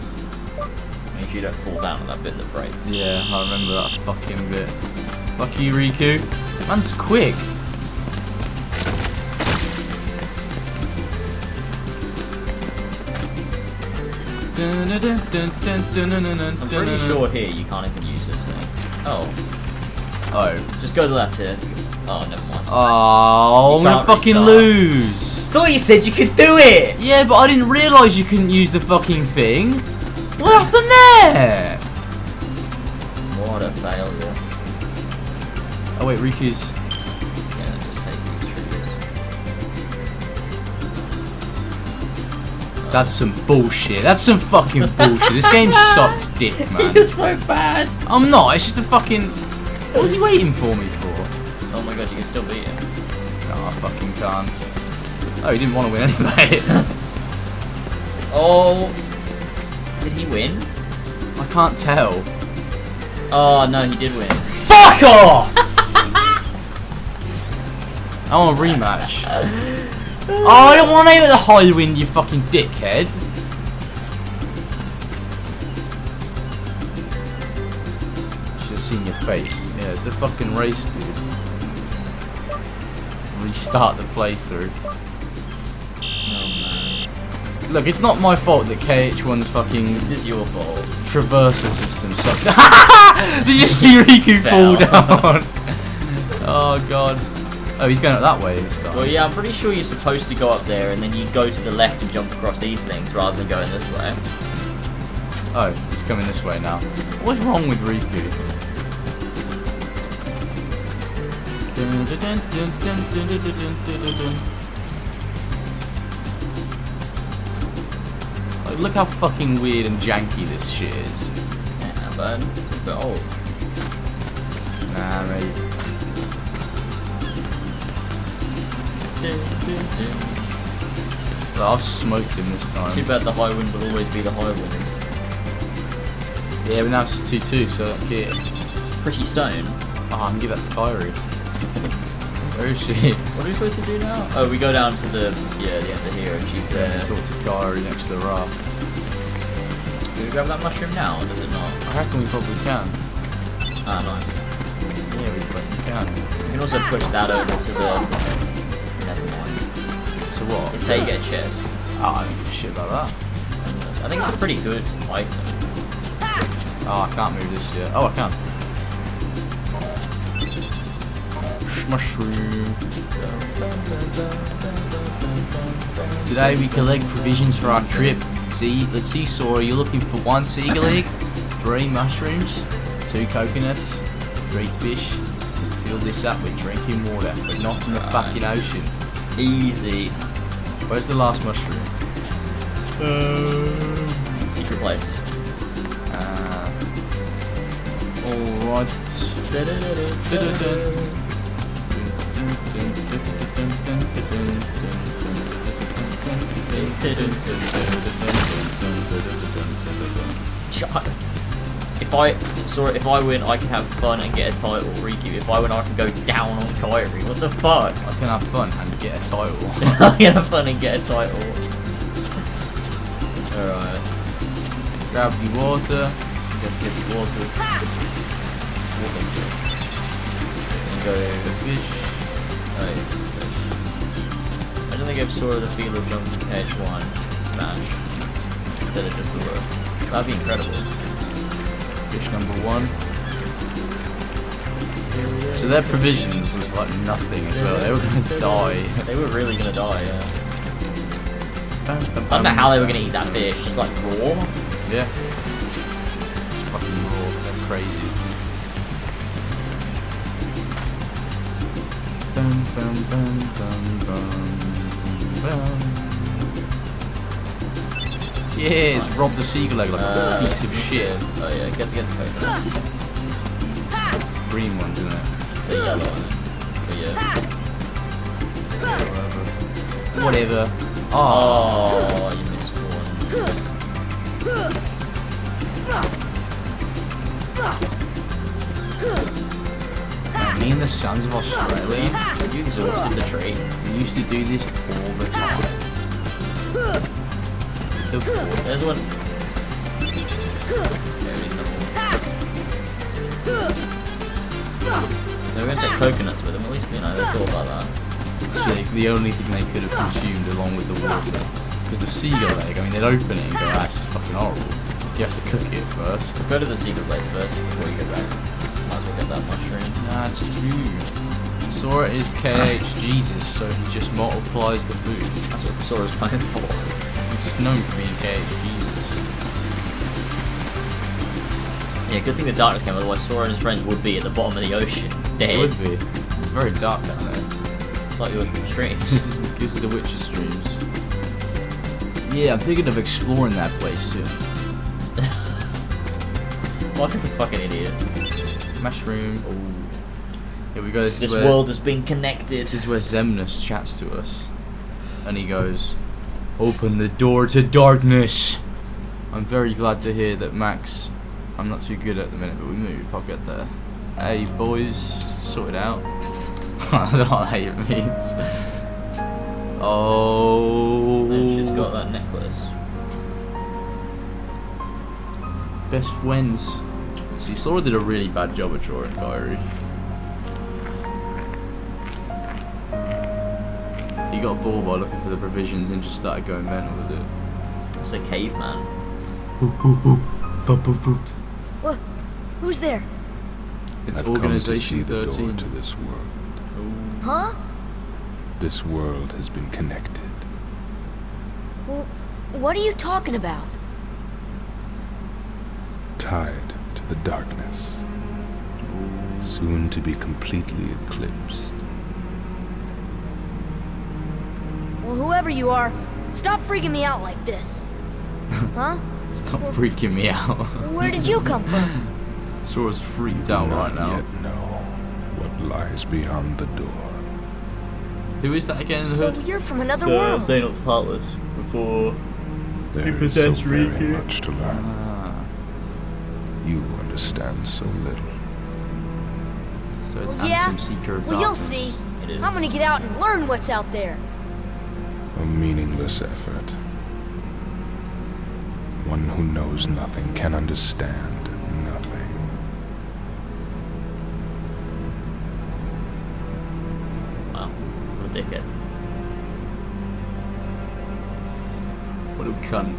Make sure you don't fall down on that bit that breaks. Yeah, I remember that fucking bit. Fuck you, Riku. Man's quick. I'm pretty sure here you can't even use this thing. Oh. Oh. Just go to the left here. Oh, never mind. Oh, I'm You gonna can't fucking restart. lose. Thought you said you could do it! Yeah, but I didn't realise you couldn't use the fucking thing. What happened there? What a failure. Oh wait, Riku's. Yeah, just take these triggers. That's some bullshit. That's some fucking bullshit. This game sucks dick, man. You're so bad! I'm not. It's just a fucking. What was he waiting for me for? Oh my god, you can still beat him. No, I fucking can't. Oh, he didn't want to win anyway. Oh. Did he win? I can't tell. Oh no, he did win. Fuck off! I want a rematch. Oh, I don't want to with the high wind, you fucking dickhead. Should have seen your face. Yeah, it's a fucking race, dude. Restart the playthrough. Oh man. Look, it's not my fault that KH1's fucking This is your fault. traversal system sucks. Did you see Riku fall down? Oh god. Oh, he's going up that way this time. Well, yeah, I'm pretty sure you're supposed to go up there and then you go to the left and jump across these things rather than going this way. Oh, he's coming this way now. What's wrong with Riku? Like, look how fucking weird and janky this shit is. Yeah, but it's a bit old. Nah, mate. Well, I've smoked him this time. Too bad the high wind will always be the high wind. Yeah, but now it's 2-2, so I don't care. Pretty stone. Oh, I can give that to Kyrie. Where is she? What are we supposed to do now? Oh, we go down to the end of here, and she's there. Talk to Kyrie next to the raft. Do we grab that mushroom now, or does it not? I reckon we probably can. Ah, nice. Yeah, we probably can. We can also push that over to the... Never mind. So what? It's how you get a chest. Oh, I don't give a shit about that. I think it's a pretty good item. Oh, I can't move this yet. Oh, I can. Mushroom. Today we collect provisions for our trip. See, let's see, Sora, you're looking for 1 seagull egg, 3 mushrooms, 2 coconuts, 3 fish. Fill this up with drinking water, but not from the fucking ocean. Easy. Where's the last mushroom? Secret place. Alright. If I win, I can have fun and get a title. Riku. If I win, I can go down on Kyrie. What the fuck? I can have fun and get a title. I can have fun and get a title. Alright. Grab the water. Get the water. Walk into it. And go Fish. oh, fish. I don't think I've Sora the feel of jumping KH1 Smash instead of just the rook. That'd be incredible. Fish number 1. So their provisions was like nothing as well. They were gonna die. They were really gonna die, yeah. I don't know how they were gonna eat that fish. Just like raw. Yeah. It's fucking raw. They're crazy. Bum, bum, bum, bum, bum, bum. Yeah, it's robbed the seagull egg like a piece of shit. Oh yeah, get the coconut. Green ones, isn't it? The yellow one. But yeah. Whatever. Oh, you missed Man, me and the Sons of Australia, You exhausted the tree. we used to do this all the time. There's one. There is number 1. They were going to take coconuts with them, at least, you know, they thought about that. It's the only thing they could have consumed along with the water. Because the seagull egg, I mean, they'd open it and go, ah, this is fucking horrible. You have to cook it first. Go to the secret place first before you go back. Might as well get that mushroom. That's true. Sora is KH Jesus, so he just multiplies the food. That's what Sora's going for. He's just known for being KH Jesus. Yeah, good thing the darkness came, otherwise Sora and his friends would be at the bottom of the ocean, dead. It would be. It's very dark down there. Like yours from streams. This is the Witcher streams. Yeah, I'm thinking of exploring that place soon. Mark is a fucking idiot. Mushroom. Oh. Here we go. This world has been connected. This is where Xemnas chats to us. And he goes, open the door to darkness. I'm very glad to hear that Max, I'm not too good at the minute, but we move. I'll get there. Hey boys, sort it out. I don't know what it means. Oh. And she's got that necklace. Best friends. See, Sora did a really bad job at drawing Kyrie. He got bored by looking for the provisions and just started going mental with it. It's a caveman. Bumper fruit. What? Who's there? It's I've come to see Organization the door 13. to this world. Huh? This world has been connected. Well, what are you talking about? Tied to the darkness. Soon to be completely eclipsed. Well, whoever you are, stop freaking me out like this. Huh? Stop freaking me out. Where did you come from? Sora's freaked You do out not right now. yet know what lies beyond the door. Who is that again in the So hood? you're from another world. Xehanort's heartless before There is so very much to learn. You understand so little. So it's Well, yeah. handsome seeker of Well, you'll darkness. see. It is. I'm gonna get out and learn what's out there. A meaningless effort. One who knows nothing can understand nothing. Wow, what a dickhead. What a cunt.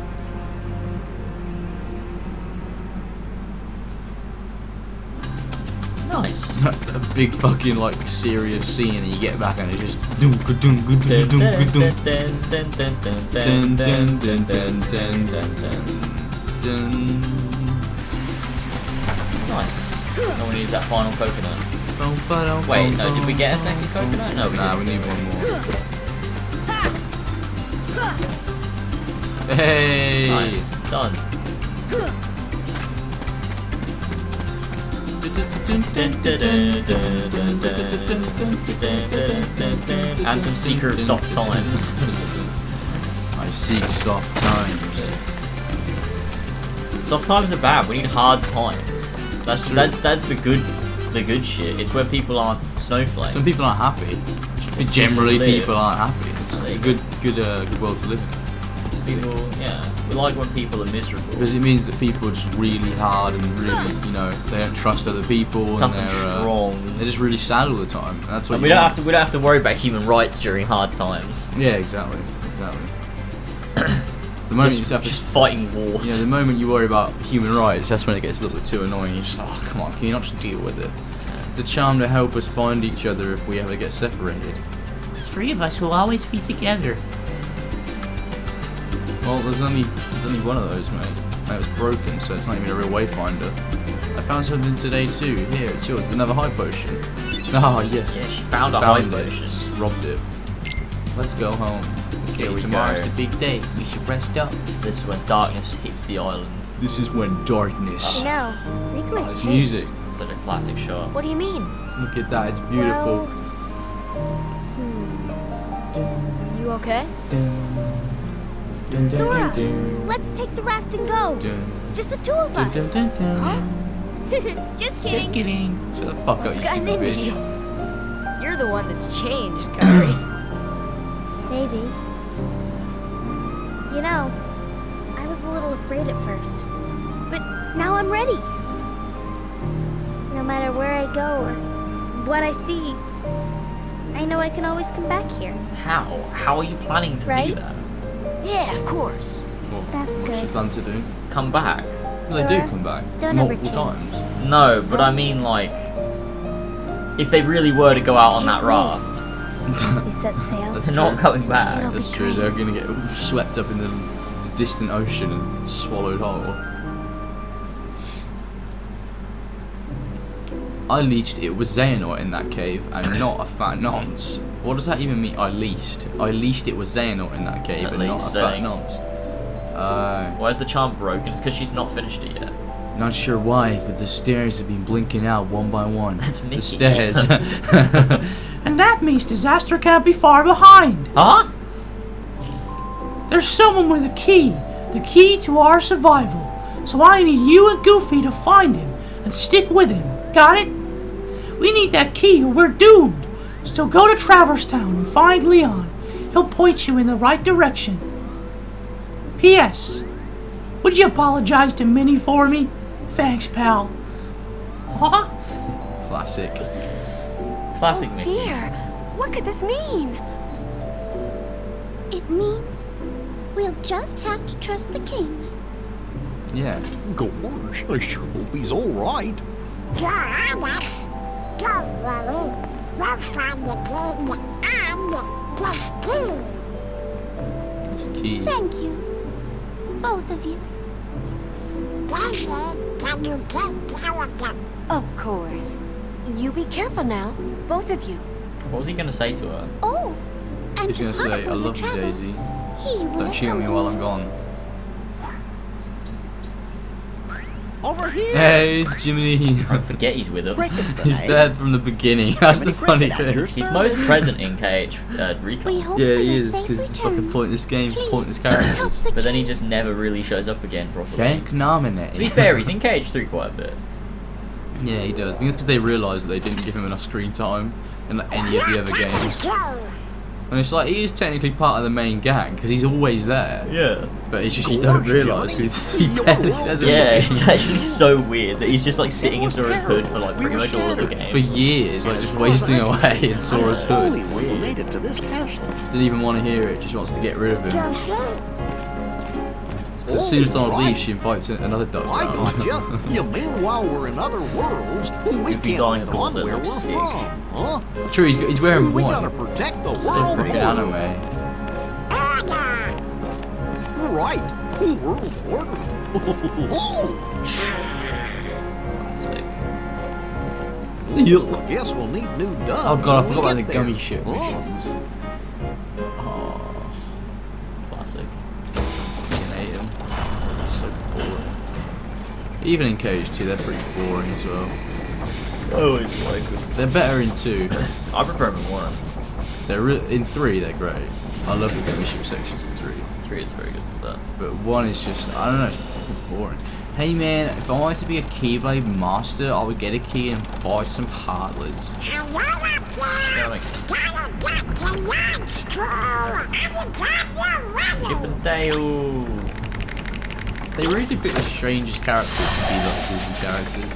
Nice. A big fucking like serious scene and you get back and it's just doom doom doom doom doom doom. Nice. No one needs that final coconut. Wait, no, did we get a second coconut? No, we Nah, didn't. we need one more. Hey! Nice. Done. And some seeker of soft times. I seek soft times. Soft times are bad. We need hard times. That's the good shit. It's where people aren't snowflakes. Some people aren't happy. Generally, live. people aren't happy. It's a good world to live in. People, yeah, we like when people are miserable. Because it means that people are just really hard and really, you know, they don't trust other people and Nothing strong. they're just really sad all the time. And that's what And you we don't want. have to worry about human rights during hard times. Yeah, exactly. The moment you just have to, Just fighting wars. you know, the moment you worry about human rights, that's when it gets a little bit too annoying. You're just, oh, come on, can you not just deal with it? It's a charm to help us find each other if we ever get separated. The three of us will always be together. Well, there's only one of those, mate. That was broken, so it's not even a real wayfinder. I found something today too. Here, it's yours. Another high potion. Oh yes. Yeah, she found a high Found it. potion. Robbed it. Let's go home. Here we Tomorrow's go. the big day. We should rest up. This is when darkness hits the island. This is when darkness. You know, Riku has It's changed. music. It's like a classic shot. What do you mean? Look at that. It's beautiful. You okay? Sora, let's take the raft and go. Just the two of us. Huh? Just kidding. Just kidding. Shut the fuck up, What's you gotten stupid into bitch. you? You're the one that's changed, Kyrie. Maybe. You know, I was a little afraid at first. But now I'm ready. No matter where I go or what I see, I know I can always come back here. How? How are you planning to do Right? that? Yeah, of course. Well, That's what's good. she plan to do? Come back? Well, they do Sora, come back don't ever multiple change. times. No, but I mean like, if they really were to go out on that raft, Once we set sail, That's they're not true. going back. It'll That's be true. great. They're gonna get swept up in the distant ocean and swallowed whole. I leased it was Xehanort in that cave and not a fat nonce. What does that even mean? I leased it was Xehanort in that cave At and not a least, fat nonce. Why is the charm broken? It's because she's not finished it yet. Not sure why, but the stairs have been blinking out one by one. That's the Mickey. stairs. And that means disaster can't be far behind. Huh? There's someone with a key. The key to our survival. So I need you and Goofy to find him and stick with him. Got it? We need that key or we're doomed. So go to Traverse Town and find Leon. He'll point you in the right direction. P.S. Would you apologize to Minnie for me? Thanks, pal. Huh? Classic. Classic Mickey. dear, what could this mean? It means we'll just have to trust the king. Yeah. Gosh, I sure hope he's all right. You're honest. Don't worry. We'll find the king and this key. This key. Thank you. Both of you. Daisy, can you take care of them? Of course. You be careful now, both of you. What was he gonna say to her? Oh, and He's to gonna say, chronicle I your love you, travels, Daisy. He will Don't cheat on me help while you. I'm gone. over here. Hey, it's Jiminy. I forget he's with him. He's there from the beginning. That's the funny thing. He's most present in KH Recon. Yeah, he is, because it's fucking pointless game, pointless characters. But then he just never really shows up again properly. Thank nominate. To be fair, he's in KH3 quite a bit. Yeah, he does. I think it's because they realised that they didn't give him enough screen time in like, any of the other games. And it's like, he is technically part of the main gang, because he's always there. Yeah. But it's just you don't realise, because he barely says it. Yeah, it's actually so weird that he's just like sitting in Sora's hood for like pretty much all of the games. For years, like just wasting away in Sora's hood. Made it to this castle. Didn't even want to hear it, just wants to get rid of him. As soon as Donald leaves, she invites another dog I down. gotcha. You mean while we're in other worlds, we If he's can't on be gone gauntlet, where we're looks sick. from, huh? True, he's wearing We one. gotta protect the So world. freaking anime. Right. World order. Yup. Guess we'll need new duds. Oh god, I when we forgot about the get gummy there. ship Huh? missions. Oh, Classic. fucking hate them. That's so boring. Even in KH2, they're pretty boring as well. I always like them. They're better in 2. I prefer them in 1. In 3, they're great. I love the gummy ship sections in 3. 3 is very good for that. But 1 is just, I don't know, it's fucking boring. Hey man, if I wanted to be a Keyblade master, I would get a key and fight some heartless. Yeah, that makes sense. Chip and Dale. They really do pick the strangest characters to be like Disney characters.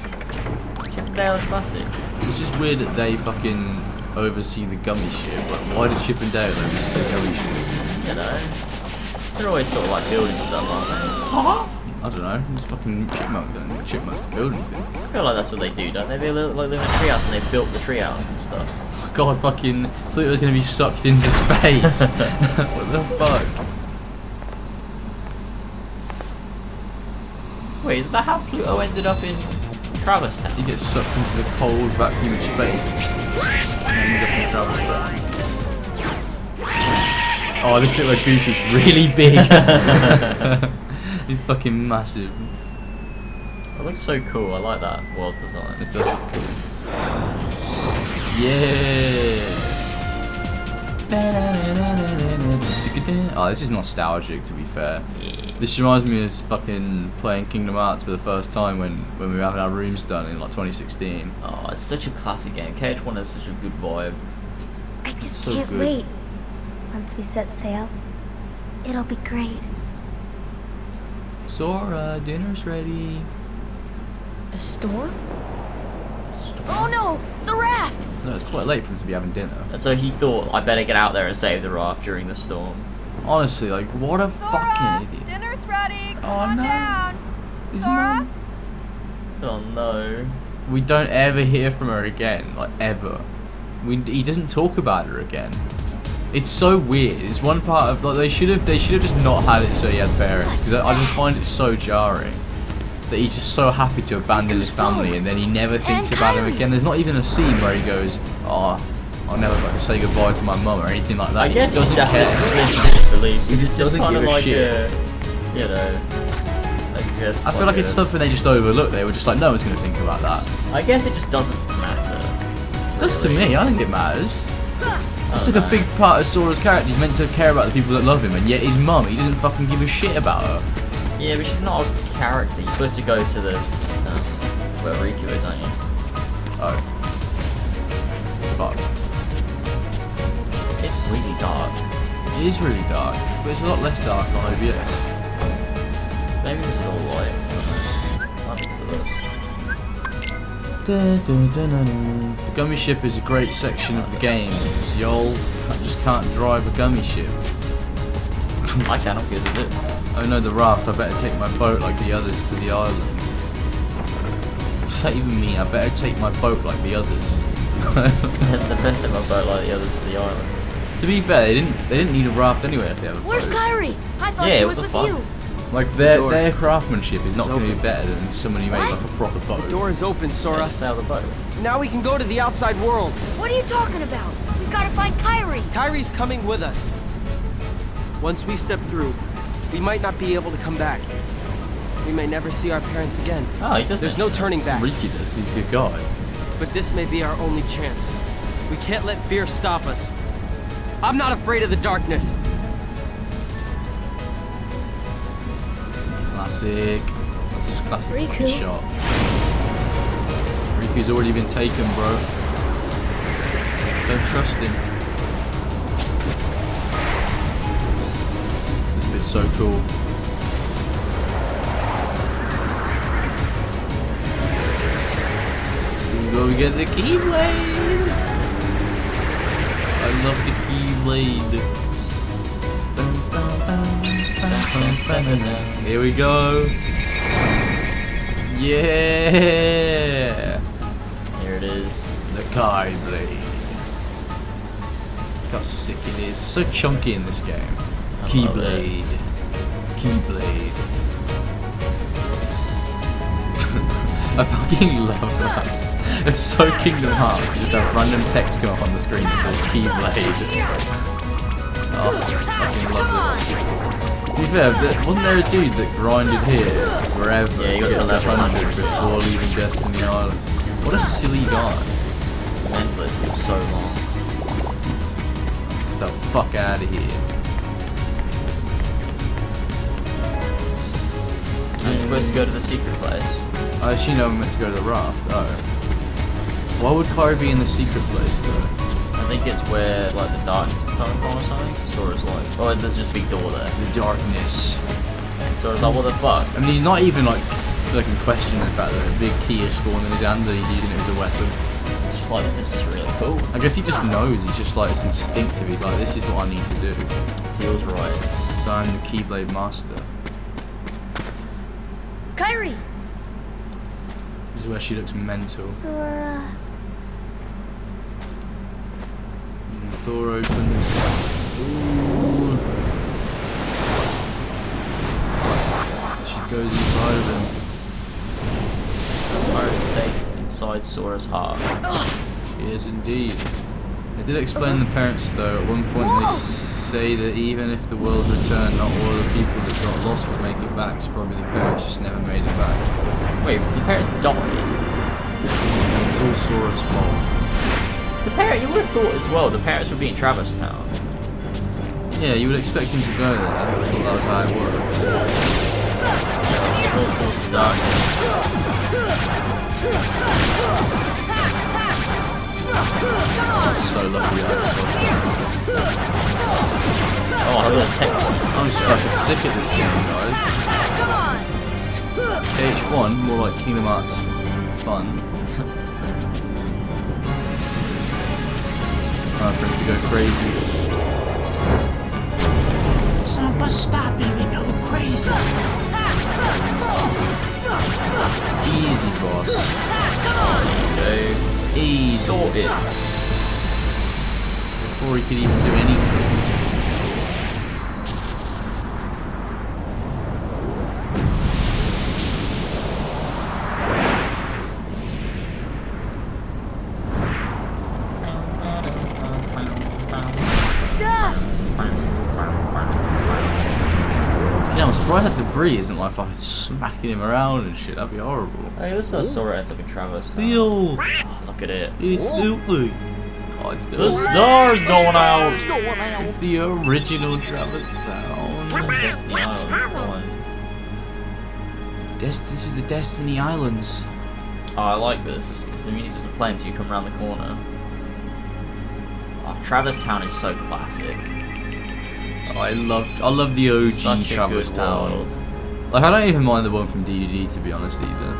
Chip and Dale is classic. It's just weird that they fucking oversee the gummy ship. Like, why did Chip and Dale oversee the gummy ship? You know. They're always sort of like building stuff, aren't they? I don't know, it's fucking Chipmunk then. Chipmunk's building things. I feel like that's what they do, don't they? They live in a treehouse and they built the treehouse and stuff. Oh god, fucking, I thought it was going to be sucked into space. What the fuck? Wait, is that how Pluto ended up in Travis Town? He gets sucked into the cold vacuum of space. And ends up in Travis Town. Oh, this bit where Goofy's really big. He's fucking massive. It looks so cool. I like that world design. It does look cool. Yeah. Oh, this is nostalgic, to be fair. Yeah. This reminds me of fucking playing Kingdom Hearts for the first time when we were having our rooms done in like 2016. Oh, it's such a classic game. KH1 has such a good vibe. I just So can't good. wait. Once we set sail, it'll be great. Sora, dinner's ready. A storm? Oh no! The raft! No, it's quite late for him to be having dinner. And so he thought, I better get out there and save the raft during the storm. Honestly, like, what a fucking idiot. Dinner's ready. Come Oh, on no. down. His Sora? mum. Oh no. We don't ever hear from her again, like, ever. He doesn't talk about her again. It's so weird. It's one part of, like, they should have just not had it so he had parents, because I just find it so jarring that he's just so happy to abandon his family and then he never thinks about him again. There's not even a scene where he goes, oh, I'll never say goodbye to my mum or anything like that. I guess he just doesn't care. believe He just doesn't kind give of a like shit. you know, I guess. I feel like it's something they just overlook. They were just like, no one's going to think about that. I guess it just doesn't matter. It does to me. I think it matters. It's like a big part of Sora's character. He's meant to care about the people that love him, and yet his mum, he doesn't fucking give a shit about her. Yeah, but she's not a character. You're supposed to go to the where Riku is, aren't you? Oh. Fuck. It's really dark. It is really dark, but it's a lot less dark on OBS. Maybe it's all light. I'll look for this. The gummy ship is a great section of the game. So y'all just can't drive a gummy ship. I cannot get to do. Oh no, the raft. I better take my boat like the others to the island. What's that even mean? I better take my boat like the others. The best of my boat like the others to the island. To be fair, they didn't need a raft anyway if they have a Where's boat. Kyrie? I thought Yeah, she what was the with fuck? you. Like their craftsmanship is not going to be open. better than someone who made like a proper boat. The door is open, Yeah, Sora. just sail the boat. Now we can go to the outside world. What are you talking about? We gotta find Kyrie. Kyrie's coming with us. Once we step through, we might not be able to come back. We may never see our parents again. Oh, he does. There's no turning back. Ricky does. He's a good guy. But this may be our only chance. We can't let fear stop us. I'm not afraid of the darkness. Classic. That's just classic Riku. shot. Riku's already been taken, bro. Don't trust him. This bit's so cool. Let's go get the Keyblade. I love the Keyblade. Here we go. Yeah. Here it is. The Keyblade. Look how sick it is. It's so chunky in this game. Keyblade. Keyblade. I fucking love that. It's so Kingdom Hearts. Just have random text come up on the screen that says Keyblade. Oh, I fucking love it. To be fair, wasn't there a dude that grinded here forever? Yeah, he got to level 100 before leaving Destiny Island. What a silly guy. Mentalist for so long. Get the fuck out of here. You're supposed to go to the secret place. I assume I'm meant to go to the raft. Oh. Why would Kyrie be in the secret place though? I think it's where like the darkness is coming from or something. Sora's like, oh, there's just a big door there. The darkness. Sora's like, what the fuck? I mean, he's not even like questioning the fact that a big key is spawned in his hand and he's using it as a weapon. It's just like, this is just really cool. I guess he just knows. He's just like, it's instinctive. He's like, this is what I need to do. Feels right. So I'm the Keyblade Master. Kyrie! This is where she looks mental. Sora. And the door opens. Ooh. She goes inside of him. Kyrie safe inside Sora's heart. She is indeed. They did explain the parents though. At one point they say that even if the world returned, not all of the people that got lost would make it back. So probably the parents just never made it back. Wait, the parents died? It's all Sora's fault. The parent, you would have thought as well, the parents would be in Travis Town. Yeah, you would expect him to go there. I thought that was how it worked. All forces of darkness. So lucky that. Oh, I got a text. I'm just fucking sick at this game, guys. KH1, more like Kingdom Hearts fun. Time for him to go crazy. Son, what's stopping me going crazy? Easy, boss. Okay. Easy. Sorted. Before he could even do anything. Yeah, I'm surprised that debris isn't like fucking smacking him around and shit. That'd be horrible. Hey, this is Sora ends up in Travis Town. Feel. Oh, look at it. It's filthy. Oh, it's The the stars going out. It's the original Travis Town. Destiny Island. This is the Destiny Islands. Oh, I like this because the music doesn't play until you come around the corner. Oh, Travis Town is so classic. Oh, I love the OG Such a Travis good Town. world. Like, I don't even mind the one from DDD, to be honest, either.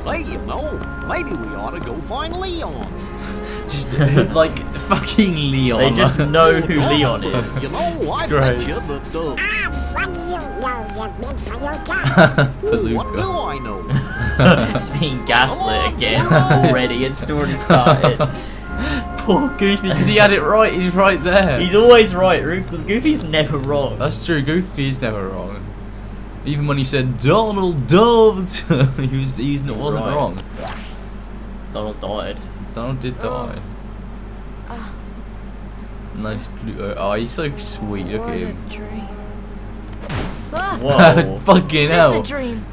Hey, you know, maybe we ought to go find Leon. Just like fucking Leon. They just know who Leon is. You know, I great. bet you that, What do you know, you big what do Palooka. I know? It's being gaslit again already. It's already started. Poor Goofy, because he had it right. He's right there. He's always right. Goofy's never wrong. That's true. Goofy is never wrong. Even when he said Donald Dove, he wasn't Right. wrong. Donald died. Donald did die. Nice Pluto. Oh, he's so sweet. Look at him. Ah! Whoa. Fucking This hell. isn't a dream.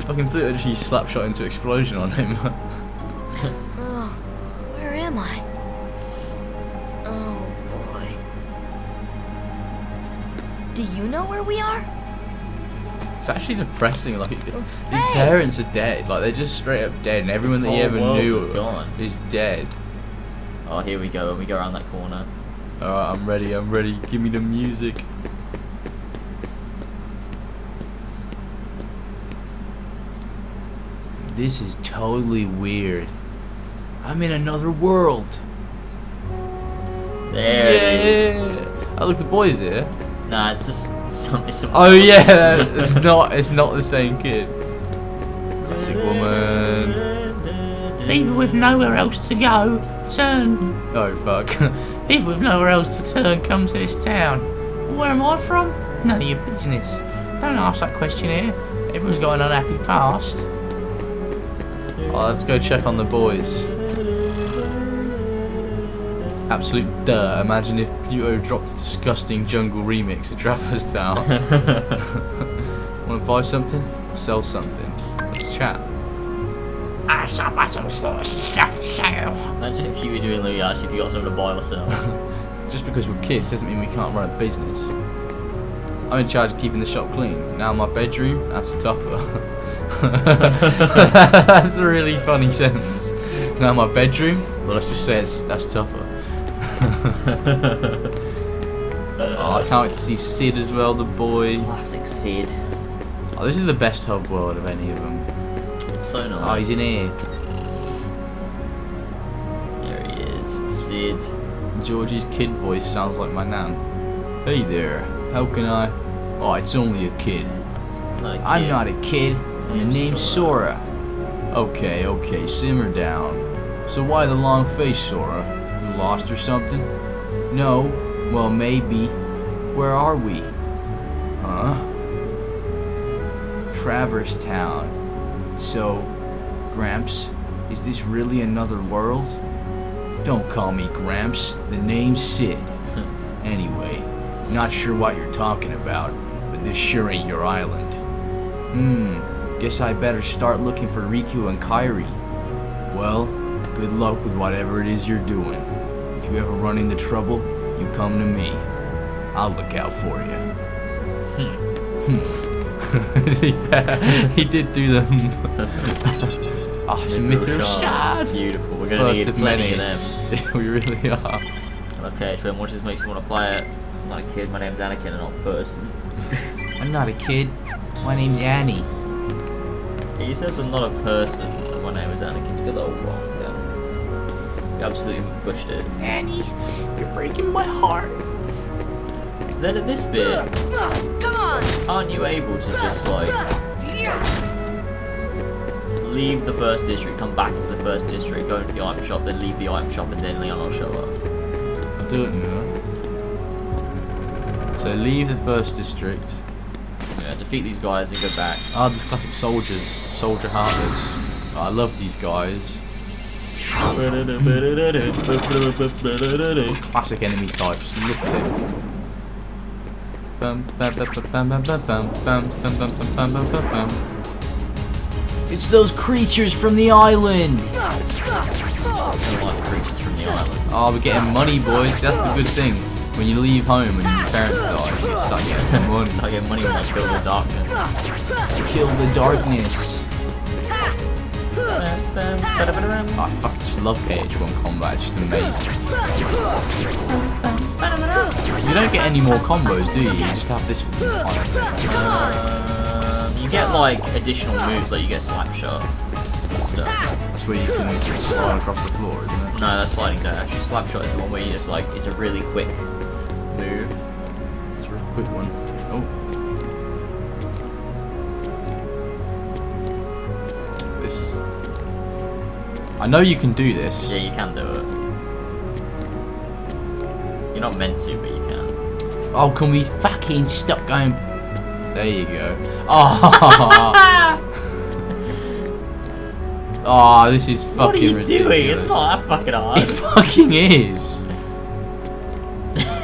Fucking Pluto actually slap shot into explosion on him. Ugh, where am I? Oh boy. Do you know where we are? It's actually depressing. Like his parents are dead. Like they're just straight up dead, and everyone that he ever knew is dead. Oh, here we go. We go around that corner. Alright, I'm ready. I'm ready. Give me the music. This is totally weird. I'm in another world. There it is. Oh look, the boy's here. Nah, it's just some. Oh yeah, it's not the same kid. Classic woman. People with nowhere else to go, turn. Oh fuck. People with nowhere else to turn come to this town. Where am I from? None of your business. Don't ask that question here. Everyone's got an unhappy past. Oh, let's go check on the boys. Absolute duh. Imagine if Pluto dropped a disgusting jungle remix of Traverse Town. Want to buy something? Sell something. Let's chat. I shall buy some stuff for sale. Imagine if you were doing Louis Ash if you got something to buy or sell. Just because we're kids doesn't mean we can't run a business. I'm in charge of keeping the shop clean. Now my bedroom, that's tougher. That's a really funny sentence. Now my bedroom, well let's just say that's tougher. Oh, I can't wait to see Sid as well, the boy. Classic Sid. Oh, this is the best hub world of any of them. It's so nice. Oh, he's in here. There he is. Sid. Georgie's kid voice sounds like my nan. Hey there, how can I? Oh, it's only a kid. I'm not a kid. The name's Sora. Okay, simmer down. So why the long face, Sora? You lost or something? No. Well, maybe. Where are we? Huh? Traverse Town. So, Gramps, is this really another world? Don't call me Gramps. The name's Sid. Anyway, not sure what you're talking about, but this sure ain't your island. Guess I better start looking for Riku and Kairi. Well, good luck with whatever it is you're doing. If you ever run into trouble, you come to me. I'll look out for you. He did do them. Oh, Mithril Shard. Beautiful. We're gonna need plenty of them. We really are. Okay, Trent, what just makes me want to play it? I'm not a kid. My name's Anakin, and not a person. I'm not a kid. My name's Annie. He says I'm not a person. My name is Anakin. You got that all wrong. Yeah. You absolutely pushed it. Annie, you're breaking my heart. Then at this bit, Come on! aren't you able to just like leave the first district, come back into the first district, go into the item shop, then leave the item shop, and then Leon will show up? I don't know. So leave the first district. Yeah, defeat these guys and go back. Ah, these classic soldiers, soldier heartless. Oh, I love these guys. Classic enemy types. Look at them. It's those creatures from the island. Oh, we're getting money, boys. That's the good thing. When you leave home and your parents die, you start getting money. I get money when I kill the darkness. Kill the darkness. Oh, I fucking just love KH1 combat. It's just amazing. You don't get any more combos, do you? You just have this. You get like additional moves, like you get slap shot and stuff. That's where you can slide across the floor, isn't it? No, that's sliding dash. Slap shot is the one where you just like, it's a really quick move. It's a really quick one. Oh. This is... I know you can do this. Yeah, you can do it. You're not meant to, but you can. Oh, can we fucking stop going? There you go. Oh, oh, this is fucking What are you ridiculous. doing? It's not that fucking hard. It fucking is.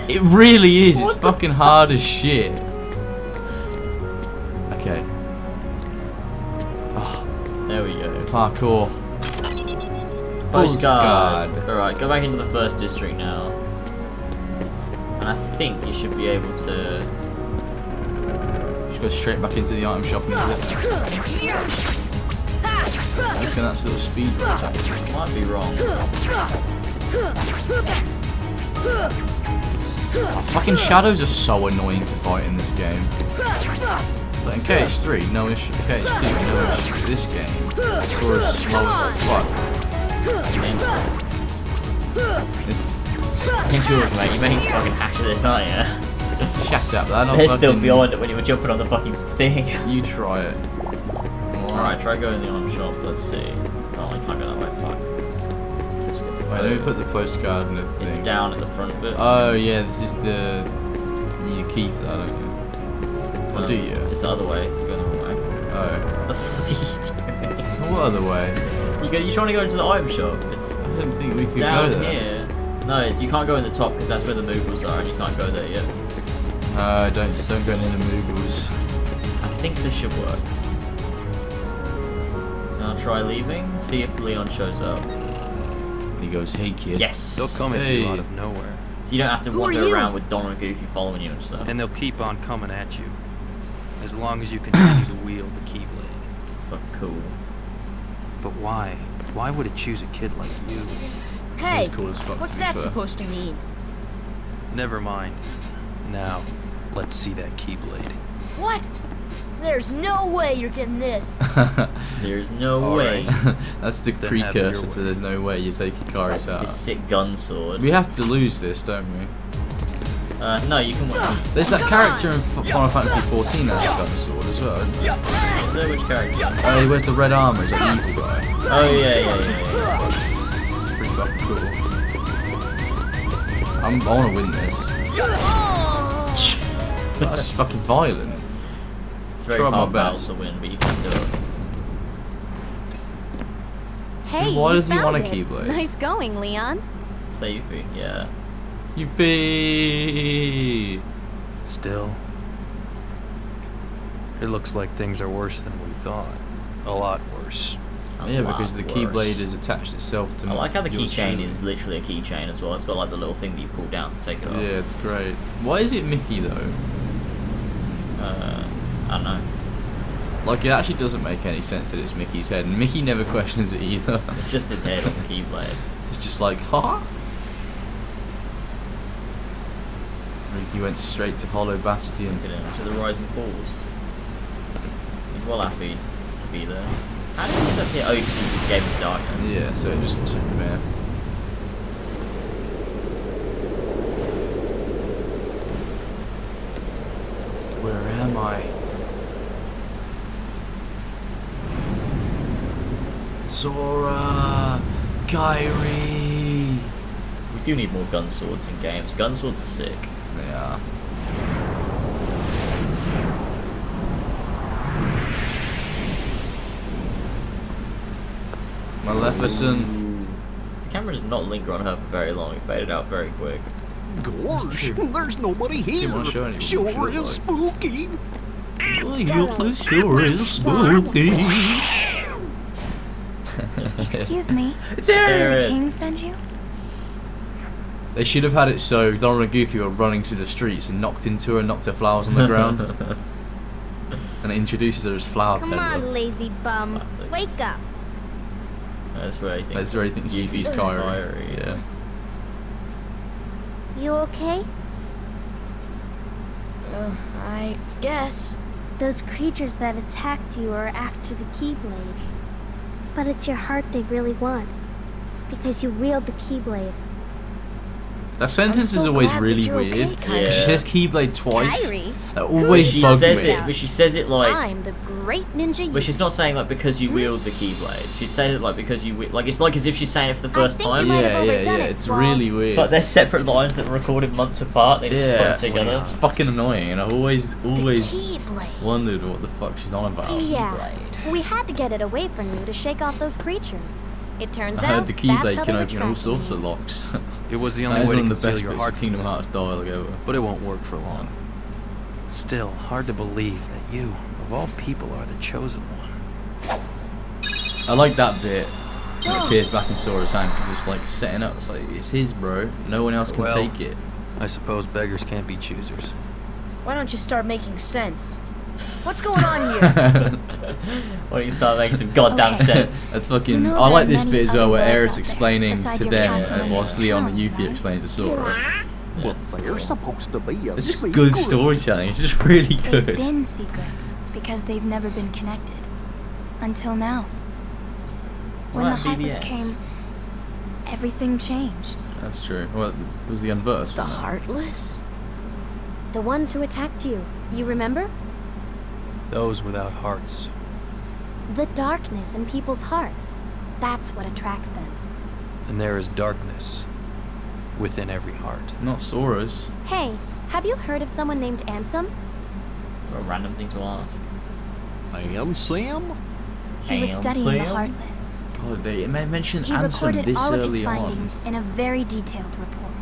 It really is. It's fucking hard as shit. Okay. Oh, There we go. parkour. Postcard. Alright, go back into the first district now. And I think you should be able to... Just go straight back into the item shop and visit it. Look at that sort of speed attack. Might be wrong. Oh, fucking shadows are so annoying to fight in this game. But in KH3, no issue. KH2, no issue. This game, it's sort of slow as fuck. It's... Endurance, mate. You making fucking hash of this, aren't you? Shut up, that. They're still beyond it when you were jumping on the fucking thing. You try it. Alright, try going in the item shop. Let's see. Oh, I can't go that way. Fuck. Wait, let me put the postcard in the thing. It's down at the front bit. Oh yeah, this is the... You need a key for that, don't you? Or do you? It's the other way. You go the other way. Oh. The fuck are you doing? What other way? You're trying to go into the item shop. It's I didn't think we could down go there. here. No, you can't go in the top because that's where the Moogles are and you can't go there yet. Don't go near the Moogles. I think this should work. Now try leaving. See if Leon shows up. He goes, hey kid. Yes. They'll come at you out of nowhere. So you don't have to wander around with Don and Goofy following you and stuff. And they'll keep on coming at you. As long as you continue to wield the Keyblade. It's fucking cool. But why? Why would it choose a kid like you? Hey, He's cool as fuck, what's to be that fair. supposed to mean? Never mind. Now, let's see that Keyblade. What? There's no way you're getting this. There's no All way. right. That's the Then have precursor your to way. there's no way you take Ikari's This out. sick gun sword. We have to lose this, don't we? No, you can win. There's that character in Final Fantasy XIV that has a gun sword as well, isn't there? I don't know which character. Oh, he wears the red armor, he's an evil guy. Oh yeah. It's pretty fucking cool. I want to win this. That's fucking violent. It's very Try my hard battles best. to win, but you can do it. Hey, Why you does he want found a it. Keyblade? Nice going, Leon. Say Yuffie, yeah. Yuffie! Still, it looks like things are worse than we thought. A lot worse. Yeah, because the worse. Keyblade is attached itself to I like how the your keychain suit. is literally a keychain as well. It's got like the little thing that you pull down to take it off. Yeah, it's great. Why is it Mickey though? I don't know. Like, it actually doesn't make any sense that it's Mickey's head, and Mickey never questions it either. It's just his head on the keyblade. It's just like, huh? Mickey went straight to Hollow Bastion. Look at him, to the Rising Falls. He's well happy to be there. How did he end up here? Oh, because he gave us darkness. Yeah, so it just took him there. Where am I? Zora! Kyrie! We do need more gun swords in games. Gun swords are sick. They are. Maleficent. The camera did not linger on her for very long. It faded out very quick. Gosh, there's nobody here. Didn't want to show anyone Sure what she is looked spooky. Heartless sure is spooky. Excuse me. It's Did Aaron. the king send you? They should have had it so Donald and Goofy were running through the streets and knocked into her and knocked her flowers on the ground. And it introduces her as Flower Come Peddler. on, lazy bum. Classic. Wake up. That's where I think. That's where he thinks Yuffie's Kyrie. Yeah. You okay? I guess. Those creatures that attacked you are after the Keyblade. But it's your heart they really want. Because you wield the Keyblade. That sentence so is always glad that really you're weird. okay, Kyrie. Because she says Keyblade twice. Kyrie? That always She bugged says me. it, but she says it like. I'm the great ninja you. But she's not saying like because you wield the keyblade. She's saying it like because you like it's like as if she's saying it for the first think you time. might Yeah, have yeah, overdone yeah. it, It's Swab. really weird. It's like they're separate lines that were recorded months apart. They just Yeah, put them together. it's fucking annoying, and I've always The Keyblade. wondered what the fuck she's on about. Yeah. We had to get it away from you to shake off those creatures. It turns I out heard the that's Keyblade how can they open were all tracking sorts you. of locks. It was the That only is way one to of the conceal best your bits heart of from Kingdom me. Hearts dialogue ever. But it won't work for long. Still, hard to believe that you, of all people, are the chosen one. I like that bit. When it appears back in Sora's hand because it's like setting up. It's like, it's his, bro. No one else can take it. I suppose beggars can't be choosers. Why don't you start making sense? What's going on here? Why don't you start making some goddamn sense? That's fucking. I like this bit as well where Aerith's explaining to them whilst Leon and Yuffie explain to Sora. Well, they're supposed to be a It's just secret. good storytelling. It's just really good. They've been secret because they've never been connected. Until now. When the Heartless came, everything changed. That's true. Well, it was the Unversed. The Heartless? The ones who attacked you, you remember? Those without hearts. The darkness in people's hearts. That's what attracts them. And there is darkness within every heart. Not Sora's. Hey, have you heard of someone named Ansem? A random thing to ask. Ansem? He was studying the Heartless. God, they mentioned He Ansem recorded this all of his early on. findings in a very detailed report.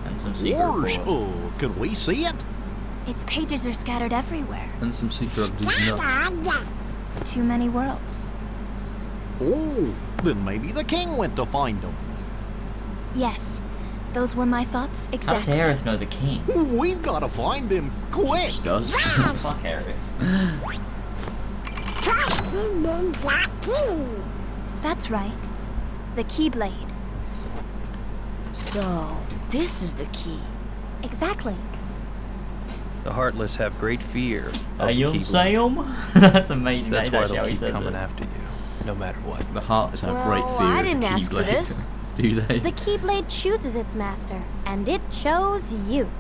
And some secret Wars? report. Could we see it? Its pages are scattered everywhere. And some secret of these nuts. Too many worlds. Oh, then maybe the king went to find them. Yes, those were my thoughts How does exactly. Aerith know the king? We've got to find him quick. She does. Fuck Aerith. Trust me, Ninja King. That's right. The Keyblade. So, this is the key. Exactly. The Heartless have great fear of the Ayum Keyblade. Sayum? That's amazing. That's That why is actually how they'll he keep says coming it. after you, no matter what. The Heartless have great Well, fear I of the didn't ask for Keyblade. this. Do they? The Keyblade chooses its master, and it chose you.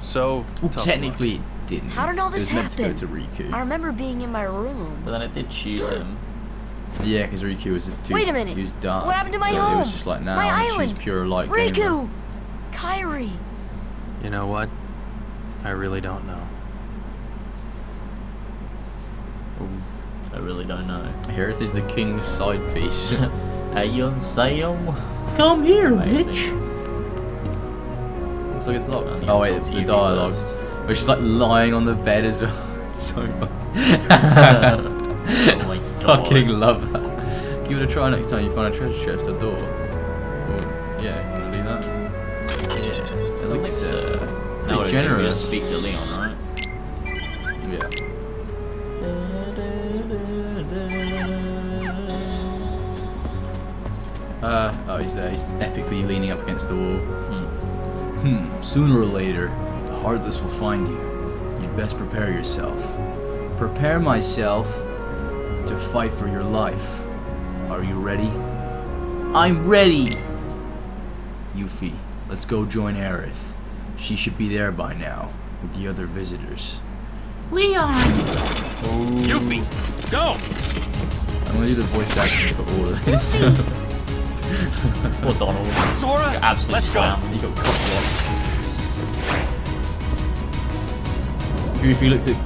So, Well, tough technically, it didn't. How did all this it was happen? meant to go to Riku. I remember being in my room. But then it did choose him. Yeah, because Riku was too. Wait a minute. He was dark. What happened to my so home? It was just like, now My I choose island? pure light. Riku! gamer. Kyrie! You know what? I really don't know. I really don't know. Aerith is the king's side piece. Ayum Sayum? Come here, Amazing. bitch. Looks like it's locked. I think Oh it's wait, up to the you dialogue. first. Where she's like lying on the bed as well. It's so funny. Oh my god. Fucking love that. Give it a try next time you find a treasure chest or door. Or, yeah, can I do that? Yeah, it looks Now pretty we generous. just speak to Leon, right? Yeah. Oh, he's there. He's epically leaning up against the wall. Sooner or later, the Heartless will find you. You'd best prepare yourself. Prepare myself to fight for your life. Are you ready? I'm ready! Yuffie, let's go join Aerith. She should be there by now, with the other visitors. Leon! Yuffie, go! I'm gonna do the voice acting for all of this. Poor Donald. Sora, You're absolutely let's go. slammed. You got cockblocked. Goofy looked at,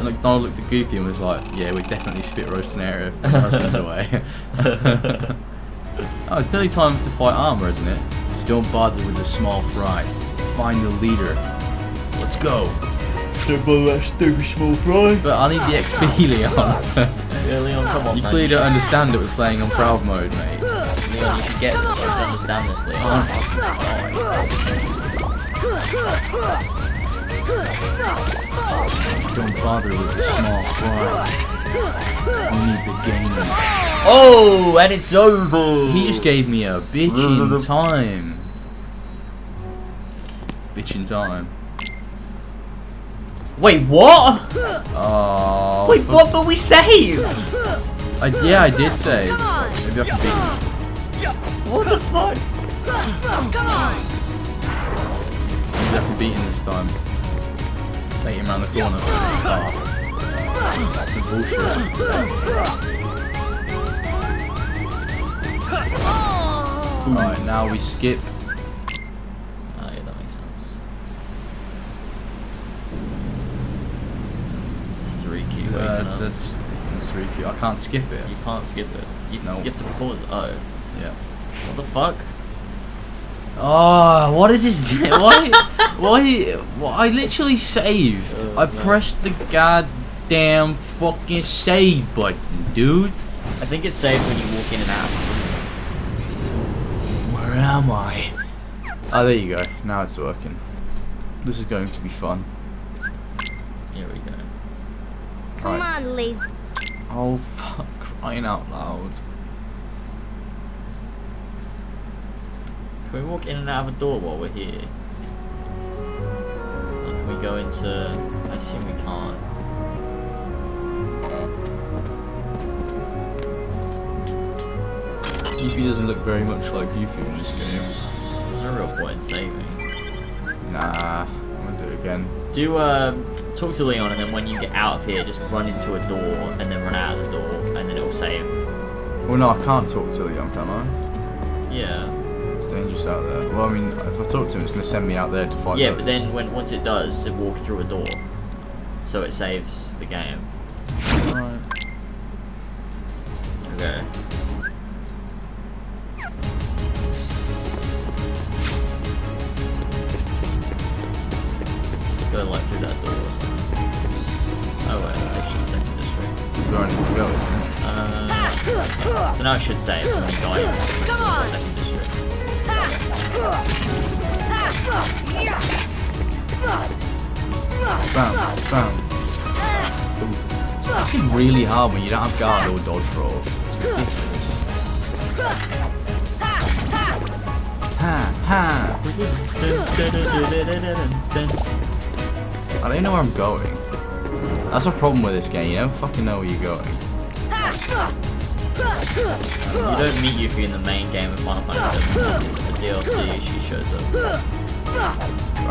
like Donald looked at Goofy and was like, "Yeah, we're definitely spit roasting Aerith from her husband's away." Oh, it's only time to fight armor, isn't it? Don't bother with the small fry. Find the leader. Let's go. Don't bother that stupid small fry. But I need the XP, Leon. Yeah, Leon, come on, You man. clearly don't understand it with playing on proud mode, mate. Leon, you should get this. I don't understand this, Leon. Don't bother with the small fry. You need the game. Oh, and it's over. He just gave me a bitchin' time. Bitchin' time. Wait, what? Oh. Wait, what? But we saved. Yeah, I did say. Maybe I can beat him. What the fuck? Come on! Maybe I can beat him this time. Take him around the corner. Oh. That's some bullshit. Alright, now we skip. Oh, yeah, that makes sense. Riku, That's Riku. I can't skip it. You can't skip it. You No. have to pause it. Oh. Yeah. What the fuck? Oh, what is this? Why? I literally saved. I pressed the goddamn fucking save button, dude. I think it saves when you walk in and out. Where am I? Oh, there you go. Now it's working. This is going to be fun. Here we go. Come on, Laze. Oh, fuck. Crying out loud. Can we walk in and out of a door while we're here? Or can we go into... I assume we can't. Yuffie doesn't look very much like Yuffie in this game. There's no real point in saving. Nah, I'm gonna do it again. Do talk to Leon, and then when you get out of here, just run into a door, and then run out of the door, and then it'll save. Well, no, I can't talk to Leon, can I? Yeah. It's dangerous out there. Well, I mean, if I talk to him, it's gonna send me out there to fight. Yeah, those. but then once it does, it walk through a door, so it saves the game. Right. Okay. Go like through that door or something. Oh wait, actually second district. Where I need to go, isn't it? So now it should save when you die in second district. Bam, bam. Ooh. It's fucking really hard when you don't have guard or dodge roll. It's ridiculous. Ha, ha. I don't know where I'm going. That's a problem with this game, you don't fucking know where you're going. You don't meet Yuffie in the main game of Final Fantasy VII. It's the DLC she shows up. I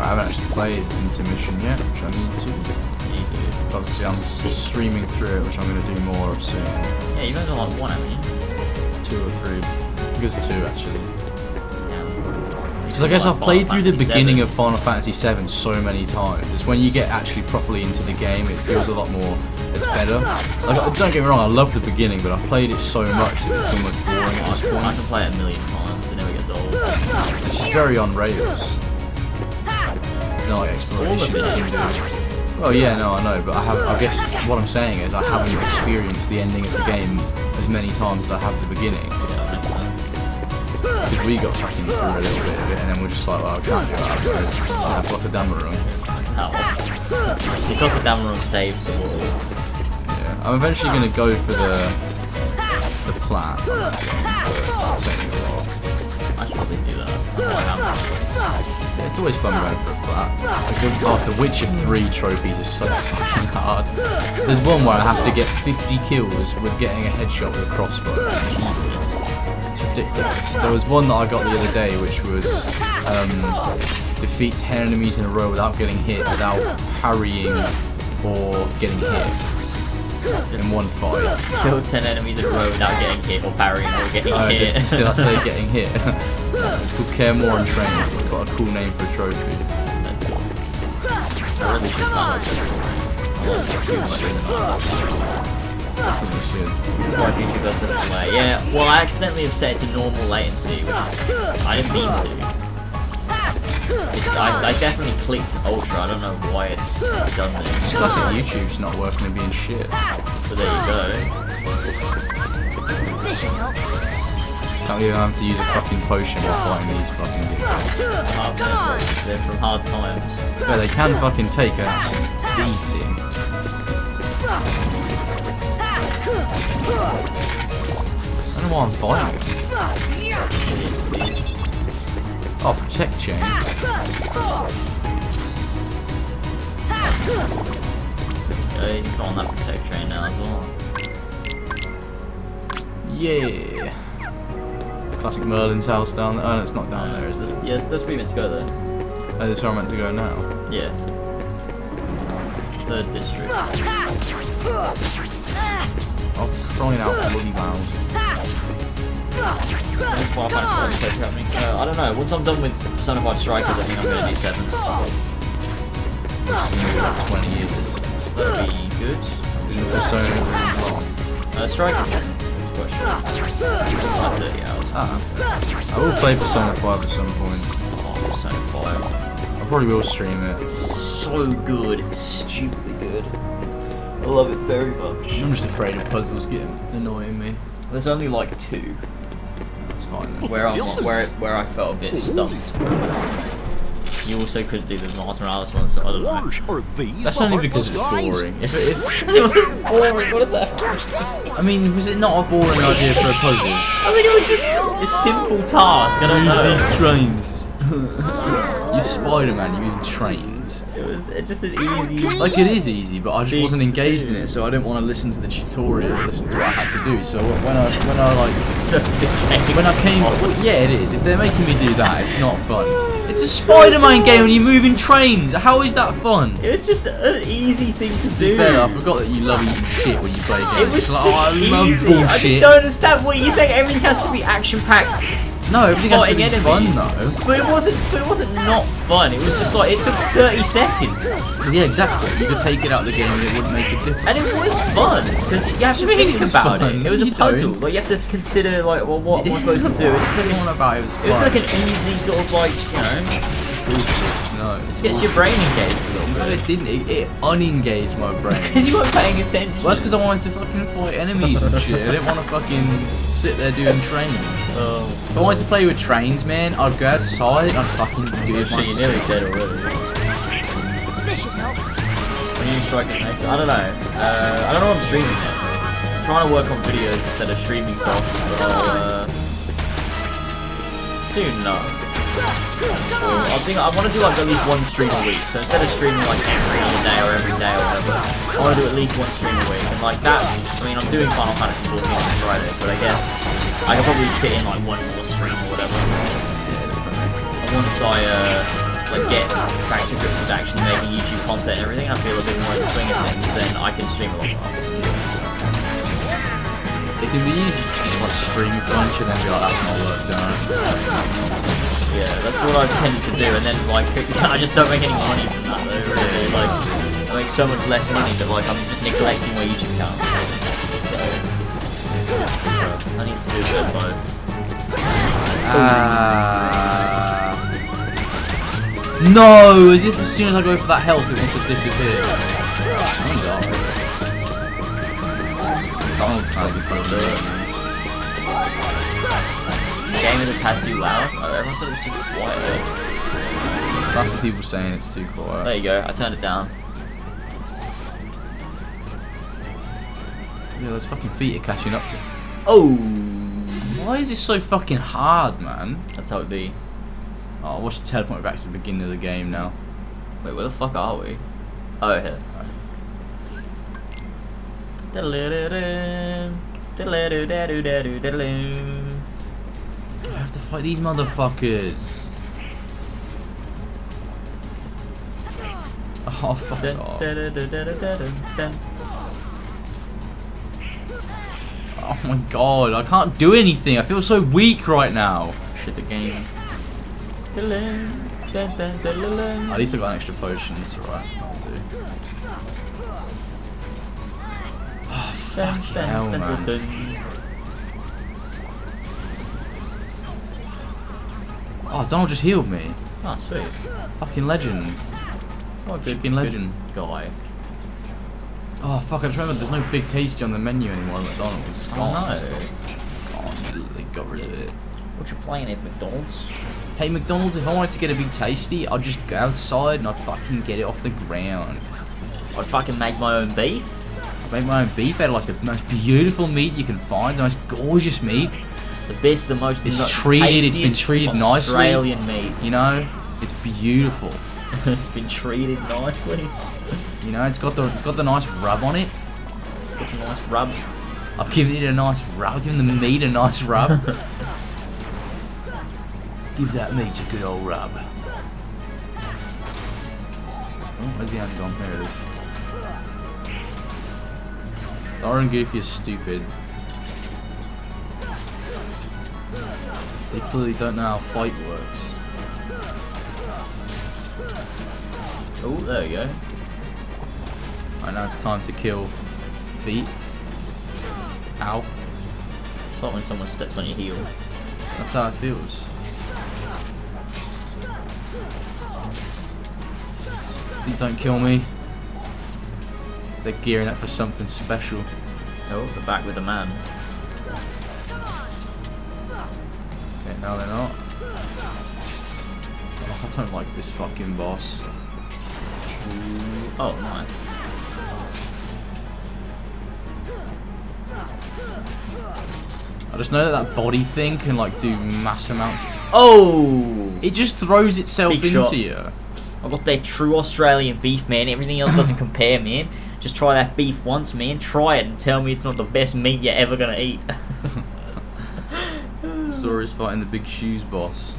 haven't actually played Intermission yet, which I need to. You do. Obviously I'm streaming through it, which I'm going to do more of soon. Yeah, you've only done like one, haven't you? 2 or 3. I think it's 2 actually. Yeah. Because I guess I've played through the beginning of Final Fantasy VII so many times. It's when you get actually properly into the game, it feels a lot more, it's better. Like, don't get me wrong, I love the beginning, but I've played it so much that it's almost boring at this point. I can play it a million times, it never gets old. It's just very on rails. It's not like exploration you can do. Well, yeah, no, I know, but I guess what I'm saying is I haven't experienced the ending of the game as many times as I have the beginning. Yeah, that makes sense. Because we got fucking through a little bit of it, and then we're just like, well, I can't do that. I've got the Damarung. Because the Damarung saves the world. Yeah, I'm eventually going to go for the plat. I should probably do that. Yeah, it's always fun going for a plat. The Witcher 3 trophies are so fucking hard. There's one where I have to get 50 kills with getting a headshot with a crossbow. It's ridiculous. There was one that I got the other day, which was defeat 10 enemies in a row without getting hit, without parrying or getting hit in one fight. Kill 10 enemies in a row without getting hit or parrying or getting hit. Did I say getting hit? It's called Care More and Training. It's got a cool name for a trophy. I really should find YouTube doesn't play. Yeah, well, I accidentally have set it to normal latency, which I didn't mean to. I definitely clicked Ultra. I don't know why it's done this. It's classic YouTube's not working and being shit. But there you go. This should help. Can't believe I have to use a fucking potion while fighting these fucking dickheads. Come on. They're from hard times. Yeah, they can fucking take an absolute beating. I don't know why I'm fighting. Oh, protect chain. Okay, you can go on that protect train now as well. Yeah. Classic Merlin's house down there. Oh, no, it's not down there, is it? Yes, that's where we meant to go there. Oh, this is where I'm meant to go now. Yeah. 3rd district. Oh, crying out bloody loud. I don't know. Once I'm done with Personified Strikers, I think I'm going to do 7. Like 20 years. That'd be good. Persona Strikers. question. Like 30 hours. I will play Persona 5 at some point. Oh, Persona 5. I probably will stream it. It's so good. It's stupidly good. I love it very much. I'm just afraid of puzzles getting annoying me. There's only like 2. That's fine then. Where I felt a bit stumped. You also couldn't do the Miles Morales one, so I don't know. That's only because it's boring. If boring, what is that? I mean, was it not a boring idea for a puzzle? I mean, it was just a simple task. I don't know. Use these trains. You Spider-Man, you use trains. It's just an easy. Like, it is easy, but I just wasn't engaged in it, so I didn't want to listen to the tutorial, listen to what I had to do. So when I like, just the game. When I came, well, yeah, it is. If they're making me do that, it's not fun. It's a Spider-Man game and you move in trains. How is that fun? It's just an easy thing to do. Fair, I forgot that you love eating shit when you play games. It was like, just I easy. love bullshit. I just don't understand what you're saying. Everything has to be action-packed. No, everything has to be enemies. fun though. But it wasn't not fun. It was just like it took 30 seconds. Yeah, exactly. You could take it out of the game and it wouldn't make a difference. And it was fun because you have to think about it. It was a puzzle. Like you have to consider like, well, what am I supposed to do? It's all about it. It was like an easy sort of like, you know. No, it gets your brain engaged a little bit. No, it didn't. It unengaged my brain. Because you weren't paying attention. Well, that's because I wanted to fucking fight enemies and shit. I didn't want to fucking sit there doing trains. If I wanted to play with trains, man, I'd go outside and I'd fucking do it myself. You're nearly dead already. This should help. When you strike it next, I don't know. I don't know what I'm streaming yet. I'm trying to work on videos instead of streaming stuff. But soon enough. I want to do like at least one stream a week. So instead of streaming like every other day or every day or whatever, I want to do at least one stream a week. And like that, I mean, I'm doing Final Fantasy 14 on Friday, but I guess I can probably fit in like one more stream or whatever. And once I like get back to grips with actually making YouTube content and everything, I feel a bit more in the swing of things, then I can stream a lot more. It can be easy to just like stream a bunch and then be like, that's not work done. Yeah, that's what I've tended to do, and then like I just don't make any money from that though, really. Like I make so much less money that like I'm just neglecting my YouTube account. So I need to do a bit of both. No, as if as soon as I go for that health it wants to disappear. I'm dying. Donald's trying to be Game of the tattoo loud? Oh, everyone said it was too quiet. That's what people saying, it's too quiet. There you go, I turned it down. Yeah, those fucking feet are catching up to. Oh! Why is this so fucking hard, man? That's how it be. Oh, watch the teleport back to the beginning of the game now. Wait, where the fuck are we? Oh, here. I have to fight these motherfuckers. Oh, fuck off. Oh my god, I can't do anything. I feel so weak right now. Shit, the game. At least I got an extra potion, it's alright. I'll do. Oh, fucking hell, man. Oh, Donald just healed me. Oh, sweet. Fucking legend. Oh, good, chicken legend. Guy. Oh, fuck, I just remember there's no Big Tasty on the menu anymore at McDonald's. It's gone. Oh, no. Oh, they got rid of it. What you playing at McDonald's? Hey, McDonald's, if I wanted to get a Big Tasty, I'd just go outside and I'd fucking get it off the ground. I'd fucking make my own beef? I'd make my own beef out of like the most beautiful meat you can find, the most gorgeous meat. The best, the most it's been treated nicely. Australian meat. You know, it's beautiful. It's been treated nicely. You know, it's got the nice rub on it. It's got the nice rub. I've given it a nice rub. I've given the meat a nice rub. Give that meat a good old rub. Oh, where's the anti-bomb? There it is. Dora and Goofy are stupid. They clearly don't know how fight works. Oh, there we go. Right, now it's time to kill feet. Ow. It's like when someone steps on your heel. That's how it feels. Please don't kill me. They're gearing up for something special. Oh, they're back with the man. Okay, no they're not. Oh, I don't like this fucking boss. Ooh. Oh, nice. I just know that body thing can like do mass amounts. Oh! It just throws itself Big into shot. you. I got that true Australian beef, man. Everything else doesn't compare, man. Just try that beef once, man. Try it and tell me it's not the best meat you're ever gonna eat. Saurus fighting the big shoes boss.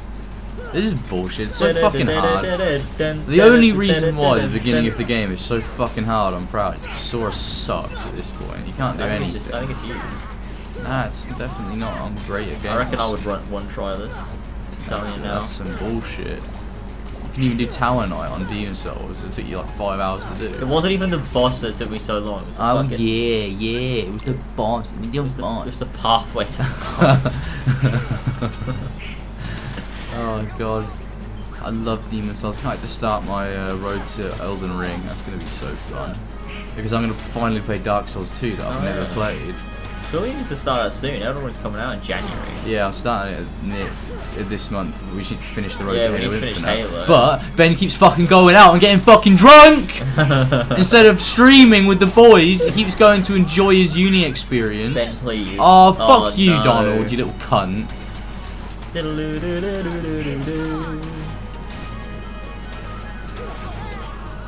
This is bullshit. It's so fucking hard. The only reason why the beginning of the game is so fucking hard, I'm proud, is because Saurus sucks at this point. You can't do anything. I think it's you. Nah, it's definitely not. I'm great at games. I reckon I would one try this. I'm telling you now. That's some bullshit. You can even do Talonite on Demon Souls. It took you like 5 hours to do. It wasn't even the boss that took me so long. It was the Oh fucking, yeah, it was the boss. It was the pathway to the boss. Oh god. I love Demon Souls. I can't wait to start my road to Elden Ring. That's going to be so fun. Because I'm going to finally play Dark Souls 2 that I've never played. So we need to start that soon. Elden Ring's coming out in January. Yeah, I'm starting it this month. We just need to finish the road to Halo. Yeah, we need to finish Halo. But Ben keeps fucking going out and getting fucking drunk! Instead of streaming with the boys, he keeps going to enjoy his uni experience. Ben, please. Oh, fuck you, no. Donald, you little cunt. I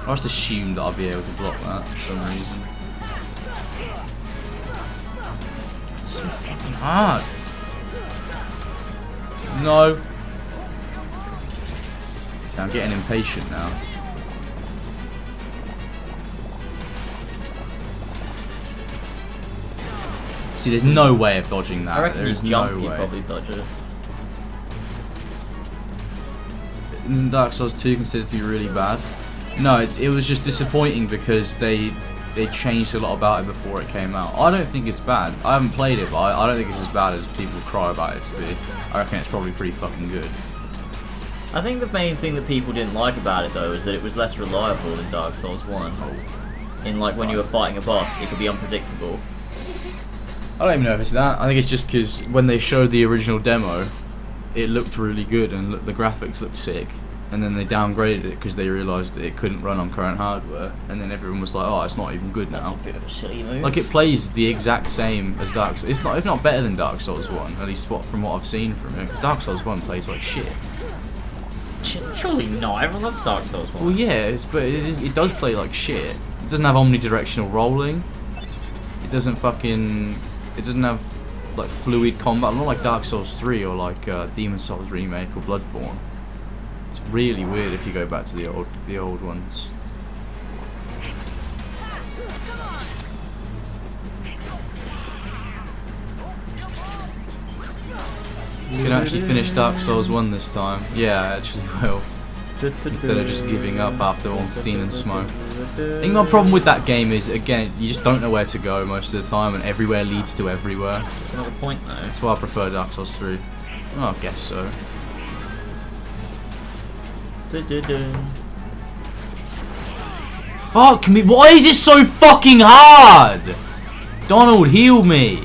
just assumed that I'd be able to block that for some reason. It's so fucking hard. No. See, I'm getting impatient now. See, there's no way of dodging that. I reckon There's you jump, no you way. probably dodge it. Isn't Dark Souls 2 considered to be really bad? No, it was just disappointing because they changed a lot about it before it came out. I don't think it's bad. I haven't played it, but I don't think it's as bad as people cry about it to be. I reckon it's probably pretty fucking good. I think the main thing that people didn't like about it though is that it was less reliable than Dark Souls 1. In like when you were fighting a boss, it could be unpredictable. I don't even know if it's that. I think it's just because when they showed the original demo, it looked really good and the graphics looked sick. And then they downgraded it because they realised that it couldn't run on current hardware. And then everyone was like, oh, it's not even good now. That's a bit of a silly move. Like, it plays the exact same as Dark Souls. It's not, if not better than Dark Souls 1, at least from what I've seen from it. Dark Souls 1 plays like shit. Surely not. Everyone loves Dark Souls 1. Well, yeah, but it does play like shit. It doesn't have omnidirectional rolling. It doesn't have like fluid combat. Not like Dark Souls 3 or like Demon Souls Remake or Bloodborne. It's really weird if you go back to the old ones. You can actually finish Dark Souls 1 this time. Yeah, I actually will. Instead of just giving up after Ornstein and Smoke. I think my problem with that game is, again, you just don't know where to go most of the time, and everywhere leads to everywhere. That's another point though. That's why I prefer Dark Souls 3. Oh, I guess so. Fuck me, why is this so fucking hard? Donald, heal me.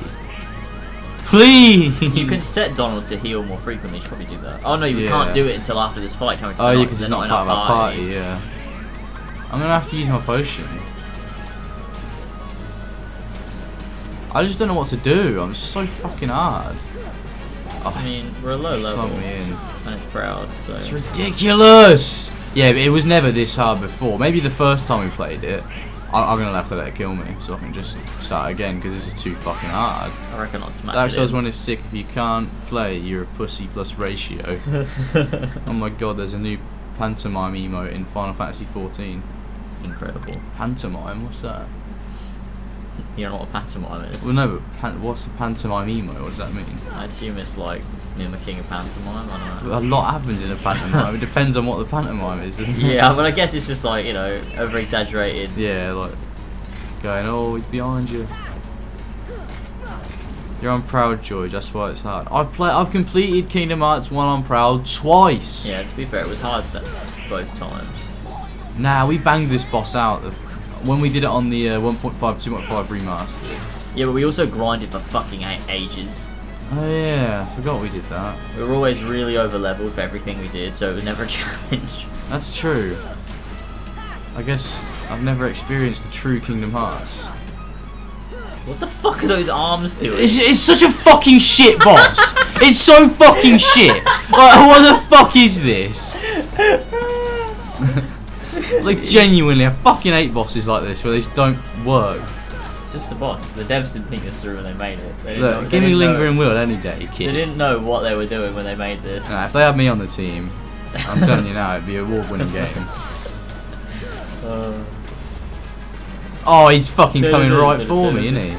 Please. You can set Donald to heal more frequently. You should probably do that. Oh no, you can't do it until after this fight. Can we? Oh yeah, because it's not part of our party. Yeah. I'm gonna have to use my potion. I just don't know what to do. I'm so fucking hard. Oh, I mean, we're a low level, me in. and it's proud. So it's ridiculous. Yeah, but it was never this hard before. Maybe the first time we played it. I'm gonna have to let it kill me, so I can just start again because this is too fucking hard. I reckon I'll smash Dark it Souls in. 1 is sick. If you can't play, you're a pussy plus ratio. Oh my god, there's a new pantomime emote in Final Fantasy 14. Incredible. Pantomime? What's that? You don't know what a pantomime is? Well, no, but what's a pantomime emote? What does that mean? I assume it's like mimicking a pantomime. I don't know. A lot happens in a pantomime. It depends on what the pantomime is, doesn't it? Yeah, but I guess it's just like, you know, over exaggerated. Yeah, like going, oh, he's behind you. You're on Proud, George. That's why it's hard. I've completed Kingdom Hearts 1 on Proud twice. Yeah, to be fair, it was hard both times. Nah, we banged this boss out when we did it on the 1.5, 2.5 remastered. Yeah, but we also grinded for fucking ages. Oh yeah, I forgot we did that. We were always really over leveled for everything we did, so it was never a challenge. That's true. I guess I've never experienced the true Kingdom Hearts. What the fuck are those arms doing? It's such a fucking shit boss. It's so fucking shit. Like, what the fuck is this? Like, genuinely, I fucking hate bosses like this where they just don't work. It's just a boss. The devs didn't think this through when they made it. Look, give me Lingering Will any day, kid. They didn't know what they were doing when they made this. Nah, if they had me on the team, I'm telling you now, it'd be a award-winning game. Oh, he's fucking coming right for me, isn't he?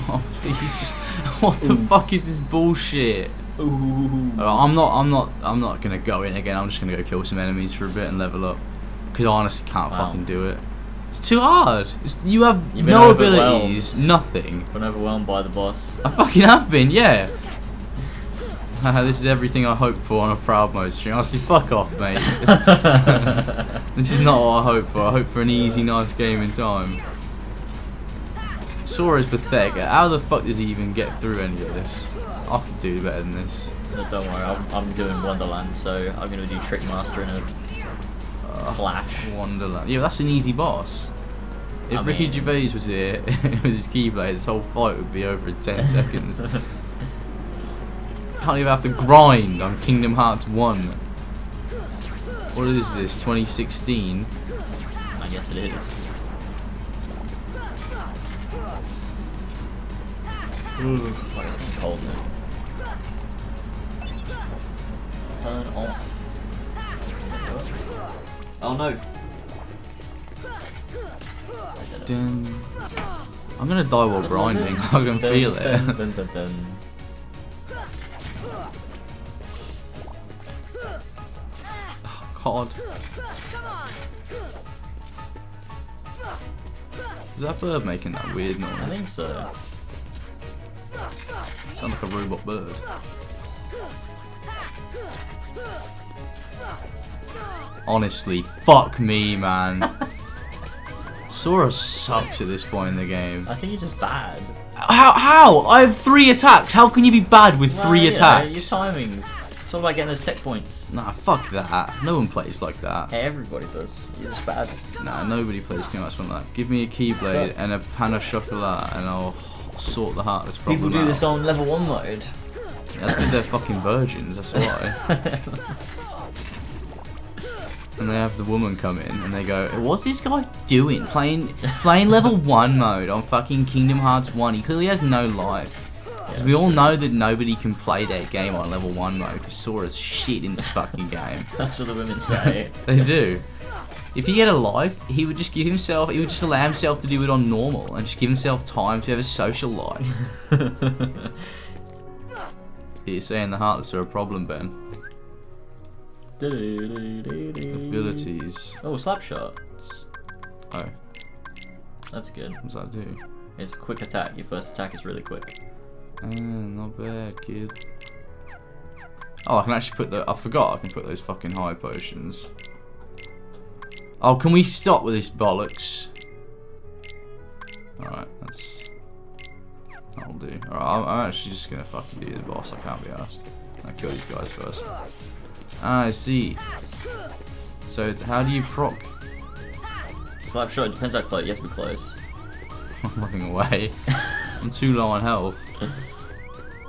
Oh, please, just what the fuck is this bullshit? I'm not gonna go in again. I'm just gonna go kill some enemies for a bit and level up, because I honestly can't fucking do it. It's too hard. You have no abilities, nothing. Been overwhelmed by the boss. I fucking have been, yeah. This is everything I hoped for on a Proud Mode stream. Honestly, fuck off, mate. This is not what I hoped for. I hoped for an easy, nice game in time. Sora's pathetic. How the fuck does he even get through any of this? I could do better than this. No, don't worry, I'm doing Wonderland, so I'm going to do Trick Master in a flash. Wonderland. Yeah, that's an easy boss. If Ricky Gervais was here with his Keyblade, this whole fight would be over in 10 seconds. Can't even have to grind on Kingdom Hearts 1. What is this, 2016? I guess it is. Ooh, it's getting cold now. Turn off. Oh no! I'm gonna die while grinding. I can feel it. God. Is that bird making that weird noise? I think so. Sounds like a robot bird. Honestly, fuck me, man. Sora sucks at this point in the game. I think you're just bad. How? I have 3 attacks. How can you be bad with 3 attacks? Your timings. It's all about getting those tech points. Nah, fuck that. No one plays like that. Hey, everybody does. You're just bad. Nah, nobody plays too much like that. Give me a Keyblade and a pan of chocolat and I'll sort the heartless problem People do out. this on level 1 mode. Yeah, that's because they're fucking virgins, that's why. And they have the woman come in and they go, what's this guy doing? Playing level 1 mode on fucking Kingdom Hearts 1. He clearly has no life. Because we all know that nobody can play that game on level 1 mode because Sora's shit in this fucking game. That's what the women say. They do. If he had a life, he would just allow himself to do it on normal and just give himself time to have a social life. You're saying the Heartless are a problem, Ben. Abilities. Oh, Slapshot. Oh. That's good. What does that do? It's quick attack. Your first attack is really quick. Not bad, kid. Oh, I can actually put I forgot I can put those fucking high potions. Oh, can we stop with this bollocks? Alright, that'll do. Alright, I'm actually just gonna fucking do the boss. I can't be asked. I'll kill these guys first. Ah, I see. So, how do you proc? Slapshot, it depends how close. You have to be close. I'm running away. I'm too low on health.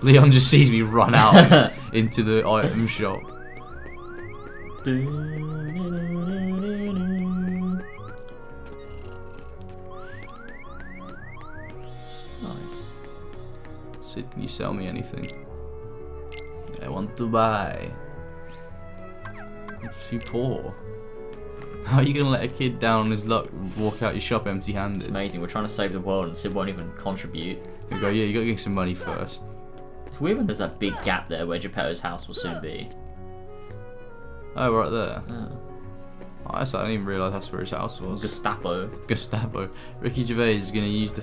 Leon just sees me run out into the item shop. Nice. Sid, can you sell me anything? I want to buy. I'm too poor. How are you gonna let a kid down on his luck walk out your shop empty-handed? It's amazing. We're trying to save the world and Sid won't even contribute. You go, yeah, you gotta get some money first. It's weird when there's that big gap there where Geppetto's house will soon be. Oh, right there. Oh. I didn't even realise that's where his house was. Gestapo. Ricky Gervais is going to use the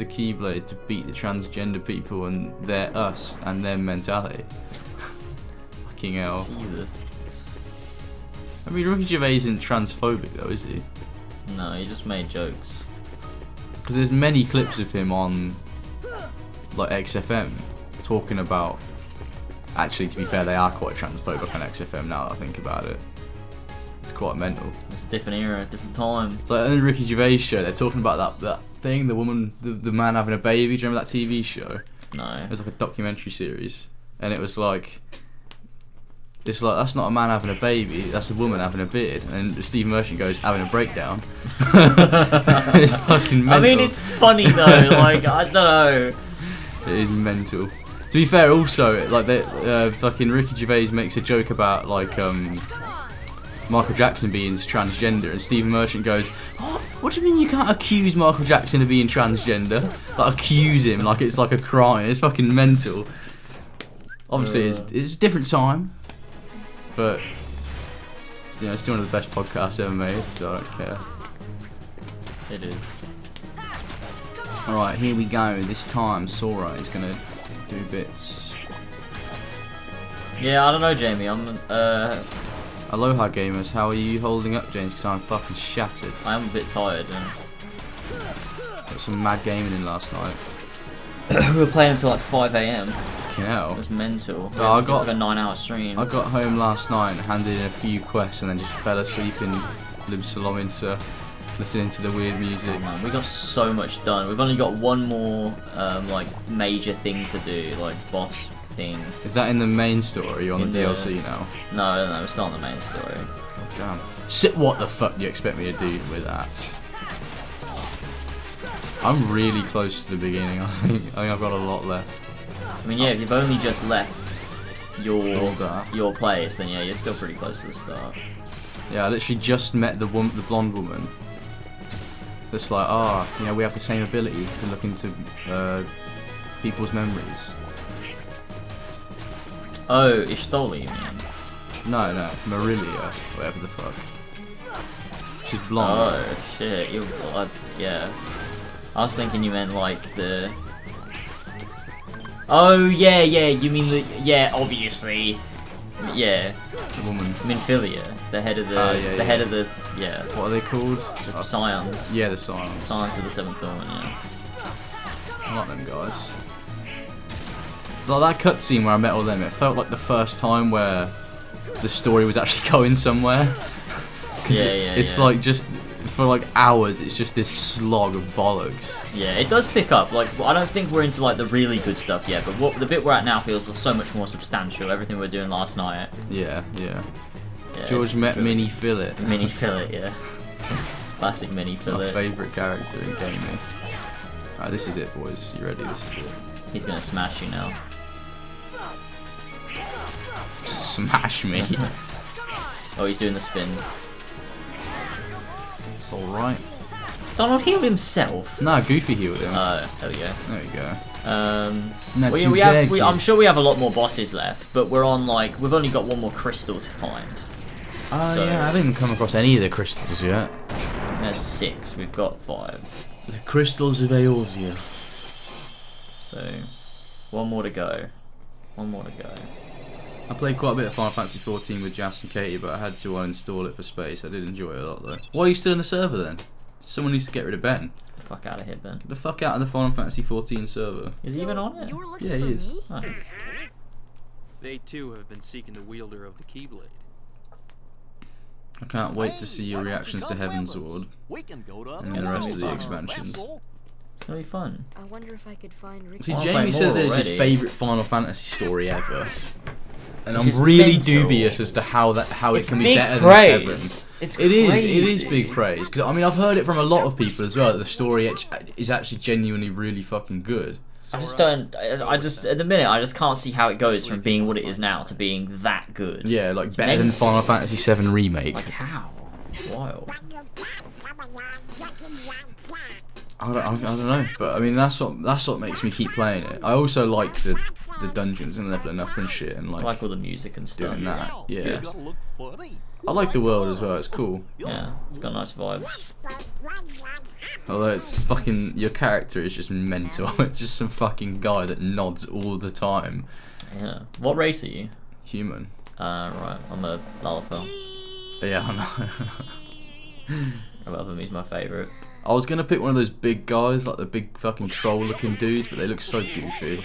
Keyblade to beat the transgender people and their us and their mentality. Fucking hell. Jesus. I mean, Ricky Gervais isn't transphobic though, is he? No, he just made jokes. Because there's many clips of him on like XFM talking about. Actually, to be fair, they are quite transphobic on XFM now that I think about it. It's quite mental. It's a different era, different time. It's like on the Ricky Gervais show, they're talking about that thing, the man having a baby. Do you remember that TV show? No. It was like a documentary series, and it was like, it's like, that's not a man having a baby, that's a woman having a beard. And Steve Merchant goes, having a breakdown. It's fucking mental. I mean, it's funny though. Like, I don't know. It is mental. To be fair, also, like, fucking Ricky Gervais makes a joke about like Michael Jackson being transgender, and Steve Merchant goes, "What do you mean you can't accuse Michael Jackson of being transgender? Like, accuse him like it's like a crime." It's fucking mental. Obviously, it's a different time, but you know, it's still one of the best podcasts ever made, so I don't care. It is. Alright, here we go. This time, Sora is gonna do bits. Yeah, I don't know, Jamie. I'm Aloha gamers, how are you holding up, James? Because I'm fucking shattered. I am a bit tired. Got some mad gaming in last night. We were playing until like 5 AM. Fucking hell. It was mental. So I got like a 9-hour stream. I got home last night and handed in a few quests and then just fell asleep in Lib Salom listening to the weird music. Oh, man, we got so much done. We've only got one more like major thing to do, like boss thing. Is that in the main story? Or are you on the DLC now? No, it's not in the main story. God damn. What the fuck do you expect me to do with that? I'm really close to the beginning, I think. I've got a lot left. I mean, yeah, if you've only just left your place, then yeah, you're still pretty close to the start. Yeah, I literally just met the blonde woman. That's like, you know, we have the same ability to look into people's memories. Oh, Ishtoli, you mean? No, Marilia, whatever the fuck. She's blonde. Oh shit, yeah. I was thinking you meant like the. Oh yeah, you mean the obviously, yeah. The woman. Minfilia, the head of the head of the What are they called? The Scions. Yeah, the Scions. Scions of the Seventh Dawn. Yeah. I like them guys. Like that cutscene where I met all them, it felt like the first time where the story was actually going somewhere. It's like just for like hours, it's just this slog of bollocks. Yeah, it does pick up. Like, I don't think we're into like the really good stuff yet, but the bit we're at now feels so much more substantial. Everything we're doing last night. Yeah. George met Mini Fillet. Mini Fillet, yeah. Classic Mini Fillet. My favourite character in gaming. Alright, this is it, boys. You ready? This is it. He's gonna smash you now. Just smash me. Oh, he's doing the spin. It's alright. Donald healed himself? No, Goofy healed him. Oh, there we go. There we go. I'm sure we have a lot more bosses left, but we're on like, we've only got one more crystal to find. Oh yeah, I haven't even come across any of the crystals yet. There's 6, we've got 5. The crystals of Eorzea. So, one more to go. I played quite a bit of Final Fantasy 14 with Jas and Katie, but I had to uninstall it for space. I did enjoy it a lot though. Why are you still in the server then? Someone needs to get rid of Ben. Get the fuck out of here, Ben. Get the fuck out of the Final Fantasy 14 server. Is he even on it? Yeah, he is. Oh. They too have been seeking the wielder of the Keyblade. I can't wait to see your reactions to Heavensward and the rest of the expansions. It's gonna be fun. I wonder if I could find Ricky. See, Jamie said that it's his favourite Final Fantasy story ever. And I'm Which is really mental. dubious as to how it can be big better praise. than 7. It's It crazy. is big praise. Because I mean, I've heard it from a lot of people as well that the story is actually genuinely really fucking good. I just don't. I just at the minute I just can't see how it goes from being what it is now to being that good. Yeah, like It's better than mental. Final Fantasy 7 remake. Like how? Wild. I don't know, but I mean that's what makes me keep playing it. I also like the dungeons and leveling up and shit and I like all the music and stuff. doing that. Yeah. I like the world as well. It's cool. Yeah, it's got nice vibes. Although it's fucking, your character is just mental. It's just some fucking guy that nods all the time. Yeah. What race are you? Human. Right. I'm a Lalafell. Yeah, I know. I love him. He's my favourite. I was gonna pick one of those big guys, like the big fucking troll-looking dudes, but they look so goofy.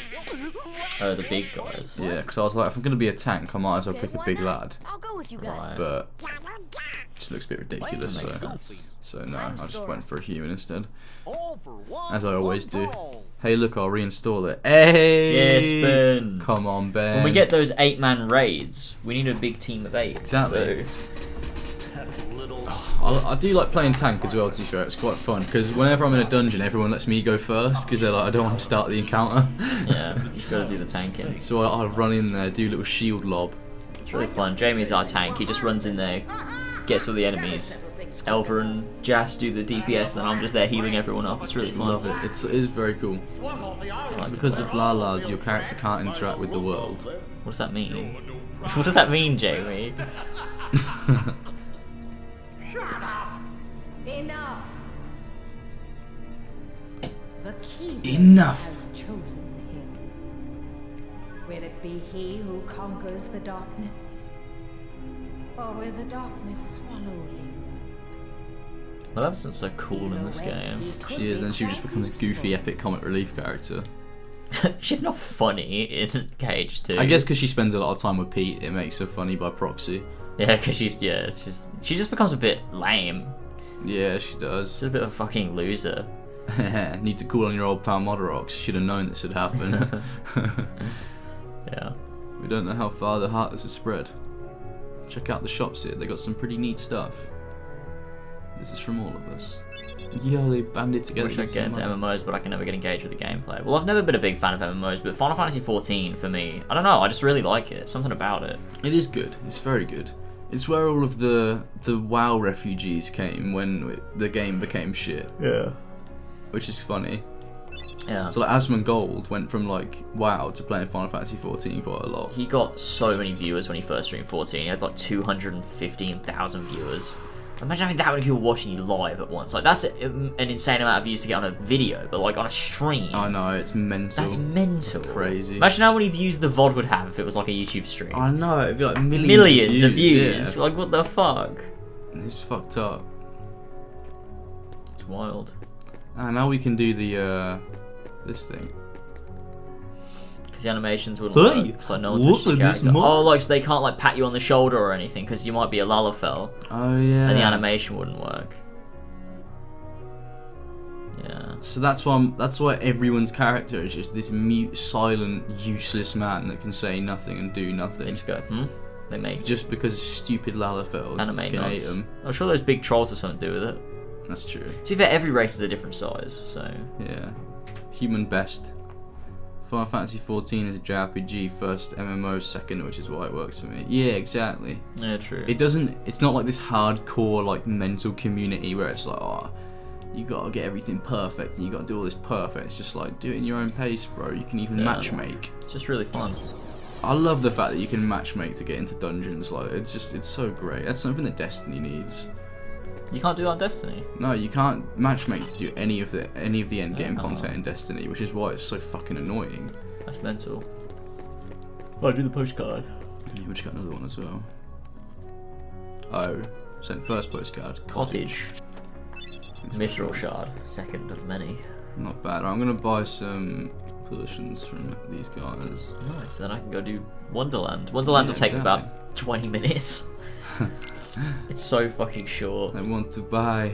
Oh, the big guys. Yeah, because I was like, if I'm gonna be a tank, I might as well pick a big lad. I'll go with you guys. But it just looks a bit ridiculous, so no, I just went for a human instead. As I always do. Hey, look, I'll reinstall it. Hey! Yes, Ben. Come on, Ben. When we get those 8-man raids, we need a big team of 8. Exactly. So. I do like playing tank as well, to be fair. It's quite fun, because whenever I'm in a dungeon, everyone lets me go first, because they're like, I don't want to start the encounter. Yeah, you just gotta do the tanking. So I'll run in there, do a little shield lob. It's really fun. Jamie's our tank. He just runs in there, gets all the enemies. Elva and Jas do the DPS, and I'm just there healing everyone up. It's really fun. Love it. It is very cool. Because of Lalas, your character can't interact with the world. What does that mean? What does that mean, Jamie? Enough. The king has chosen him. Will it be he who conquers the darkness? Or will the darkness swallow him? Maleficent's so cool in this game. She is, then she just becomes a goofy, epic comic relief character. She's not funny in Cage 2. I guess because she spends a lot of time with Pete, it makes her funny by proxy. Yeah, because she just becomes a bit lame. Yeah, she does. She's a bit of a fucking loser. Need to call on your old pal Modorox. Should have known this would happen. Yeah. We don't know how far the Heartless has spread. Check out the shops here. They got some pretty neat stuff. This is from all of us. Yo, they banded together. I wish I could get into MMOs, but I can never get engaged with the gameplay. Well, I've never been a big fan of MMOs, but Final Fantasy XIV, for me, I don't know, I just really like it. Something about it. It is good. It's very good. It's where all of the WoW refugees came when the game became shit. Yeah. Which is funny. Yeah. So like Asmongold went from like WoW to playing Final Fantasy XIV quite a lot. He got so many viewers when he first streamed 14. He had like 215,000 viewers. Imagine having that many people watching you live at once. Like, that's an insane amount of views to get on a video, but like on a stream. I know, it's mental. That's mental. It's crazy. Imagine how many views the VOD would have if it was like a YouTube stream. I know, it'd be like millions of views. Yeah. Like, what the fuck? It's fucked up. It's wild. Ah, now we can do the this thing. Because the animations wouldn't work. Because like, no one touched the character. Oh, like, so they can't like pat you on the shoulder or anything because you might be a Lalafell. Oh yeah. And the animation wouldn't work. Yeah. So that's why everyone's character is just this mute, silent, useless man that can say nothing and do nothing. They just go, They make just because stupid Lalafells anime can hate nods. them. I'm sure those big trolls have something to do with it. That's true. To be fair, every race is a different size, so yeah. Human best. Final Fantasy XIV is a JRPG, first MMO second, which is why it works for me. Yeah, exactly. Yeah, true. It's not like this hardcore like mental community where it's like, oh, you gotta get everything perfect and you gotta do all this perfect. It's just like, do it in your own pace, bro. You can even matchmake. It's just really fun. I love the fact that you can matchmake to get into dungeons. Like, it's so great. That's something that Destiny needs. You can't do that in Destiny. No, you can't matchmake to do any of the end game content in Destiny, which is why it's so fucking annoying. That's mental. Oh, do the postcard. Yeah, we just got another one as well. Oh, sent first postcard. Cottage. Mithril shard, second of many. Not bad. I'm gonna buy some potions from these guys. Nice. Then I can go do Wonderland. Wonderland will take me about 20 minutes. It's so fucking short. I want to buy.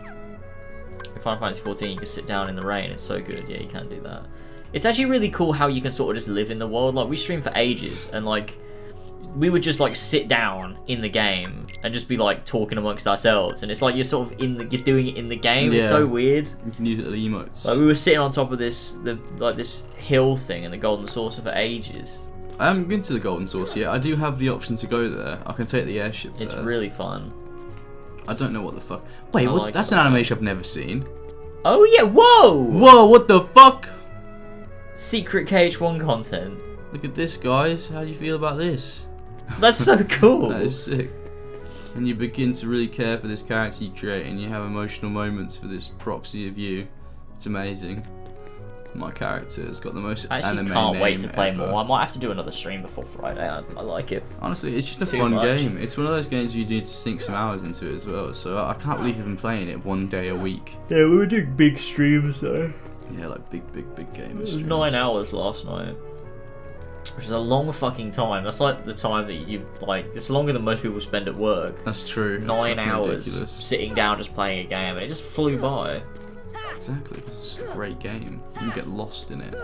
In Final Fantasy XIV, you can sit down in the rain. It's so good. Yeah, you can do that. It's actually really cool how you can sort of just live in the world. Like, we streamed for ages, and like, we would just like sit down in the game and just be like talking amongst ourselves, and it's like you're sort of you're doing it in the game. Yeah. It's so weird. You can use it as emotes. Like, we were sitting on top of this hill thing in the Golden Saucer for ages. I haven't been to the Golden Saucer yet. I do have the option to go there. I can take the airship there. It's really fun. I don't know what the fuck. Wait, what? That's an animation I've never seen. Oh yeah! Whoa! Whoa! What the fuck? Secret KH1 content. Look at this, guys. How do you feel about this? That's so cool. That is sick. And you begin to really care for this character you create, and you have emotional moments for this proxy of you. It's amazing. My character has got the most anime name. I can't wait to play ever. more. I might have to do another stream before Friday. I like it. Honestly, it's just a fun game. It's one of those games you need to sink some hours into it as well. So I can't believe you've been playing it 1 day a week. Yeah, we were doing big streams though. Yeah, like big gamers. It was streams. 9 hours last night. Which is a long fucking time. That's like the time that you, like, it's longer than most people spend at work. That's true. 9 hours ridiculous. sitting down just playing a game, and it just flew by. Exactly, it's a great game. You can get lost in it.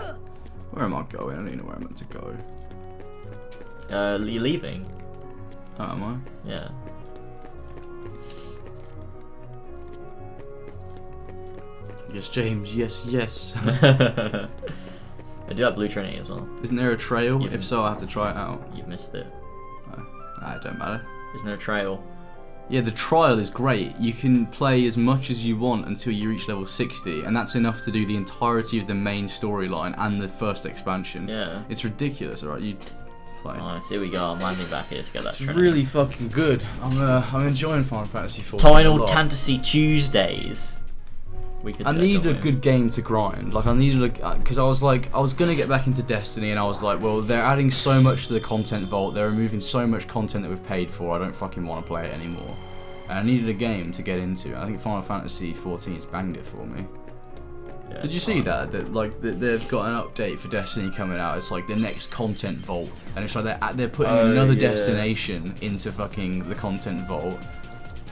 Where am I going? I don't even know where I'm meant to go. You're leaving. Oh, am I? Yeah. Yes, James, yes. I do have Blue Trinity as well. Isn't there a trail? If so, I have to try it out. You've missed it. It don't matter. Isn't there a trail? Yeah, the trial is great. You can play as much as you want until you reach level 60, and that's enough to do the entirety of the main storyline and the first expansion. Yeah. It's ridiculous, alright? You play. Nice, here we go. I'm landing back here to get that It's Trinity. really fucking good. I'm enjoying Final Fantasy XIV. Final Fantasy Tuesdays. I need a good game to grind. Like, I needed because I was gonna get back into Destiny, and I was like, well, they're adding so much to the content vault, they're removing so much content that we've paid for, I don't fucking want to play it anymore. And I needed a game to get into. I think Final Fantasy XIV's banged it for me. Yeah, did you see that they've got an update for Destiny coming out? It's like the next content vault, and it's like they're putting another destination into fucking the content vault.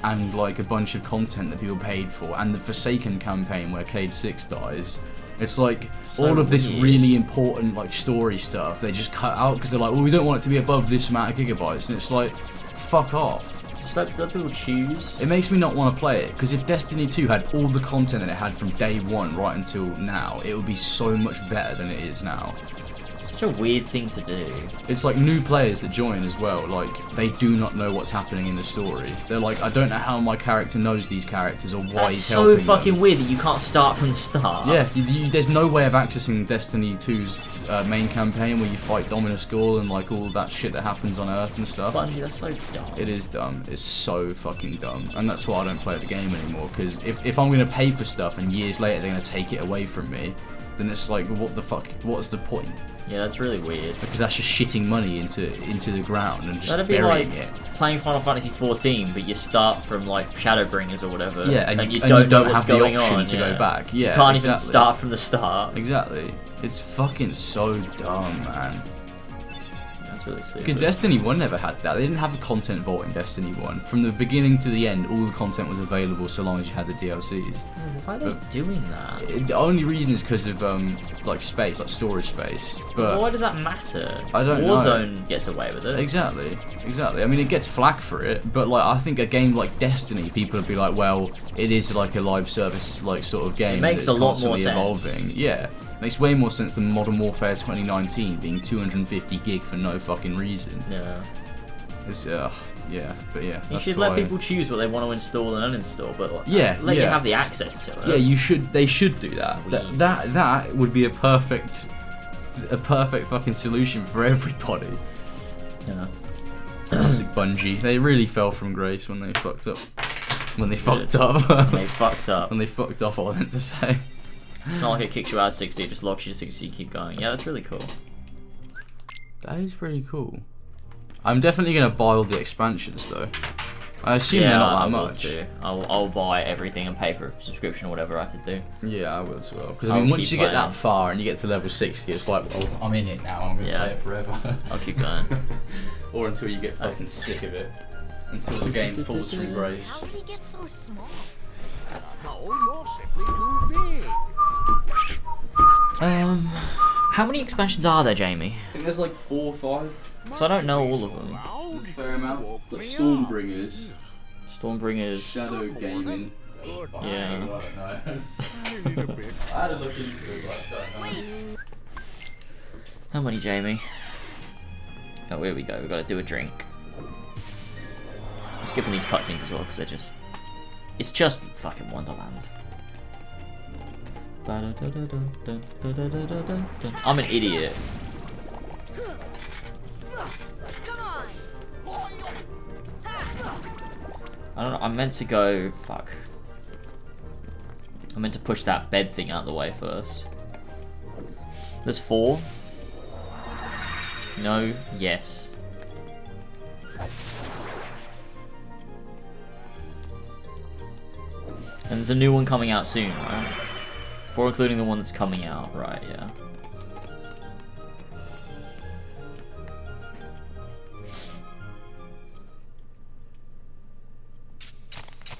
And like a bunch of content that people paid for, and the Forsaken campaign where Cade 6 dies. It's like all of this really important like story stuff they just cut out because they're like, well, we don't want it to be above this amount of gigabytes, and it's like, fuck off. Just let people choose. It makes me not want to play it, because if Destiny 2 had all the content that it had from day one right until now, it would be so much better than it is now. Such a weird thing to do. It's like new players that join as well, like they do not know what's happening in the story. They're like, I don't know how my character knows these characters or why he's helping them. That's so fucking weird that you can't start from the start. Yeah, there's no way of accessing Destiny 2's main campaign where you fight Dominus Ghoul and like all that shit that happens on Earth and stuff. Bungie, that's so dumb. It is dumb. It's so fucking dumb. And that's why I don't play the game anymore, because if I'm going to pay for stuff and years later they're going to take it away from me, then it's like, what the fuck? What's the point? Yeah, that's really weird. Because that's just shitting money into the ground and just That'd be burying like it. playing Final Fantasy XIV, but you start from like Shadowbringers or whatever. Yeah, and you don't know what's have the going option on to go back. Yeah, you can't even start from the start. Exactly. It's fucking so dumb, man. That's really stupid. Because Destiny 1 never had that. They didn't have the content vault in Destiny 1. From the beginning to the end, all the content was available so long as you had the DLCs. Why are they doing that? The only reason is because of like space, like storage space. But why does that matter? I don't know. Warzone gets away with it. Exactly. I mean, it gets flack for it, but like I think a game like Destiny, people would be like, well, it is like a live service like sort of game. It makes a lot more sense. Evolving. Yeah. Makes way more sense than Modern Warfare 2019 being 250 gig for no fucking reason. Yeah. It's yeah, but yeah. You should let people choose what they want to install and uninstall, but like, let you have the access to it. Yeah, you should. They should do that. That would be a perfect fucking solution for everybody. Yeah. Classic Bungie. They really fell from grace when they fucked up. When they fucked up. When they fucked up, all I meant to say. It's not like it kicks you out at 60, it just locks you to 60, you keep going. Yeah, that's really cool. That is pretty cool. I'm definitely going to buy all the expansions though. I assume they're not that much. I'll buy everything and pay for a subscription or whatever I have to do. Yeah, I will as well. Because I mean, once you get that far and you get to level 60, it's like, well, I'm in it now, I'm going to play it forever. I'll keep going. Or until you get fucking sick of it. Until the game falls from grace. How did he get so small? You're simply too big. How many expansions are there, Jamie? I think there's like 4 or 5. So I don't know all of them. A fair amount. Like Stormbringers. Shadow Gaming. Yeah. I had a look into it, but I don't know. How many, Jamie? Oh, here we go. We've got to do a drink. I'm skipping these cutscenes as well because they're just... It's just fucking Wonderland. I'm an idiot. I don't know. I meant to go. Fuck. I meant to push that bed thing out of the way first. There's 4. No. Yes. And there's a new one coming out soon, right? 4 including the one that's coming out, right? Yeah.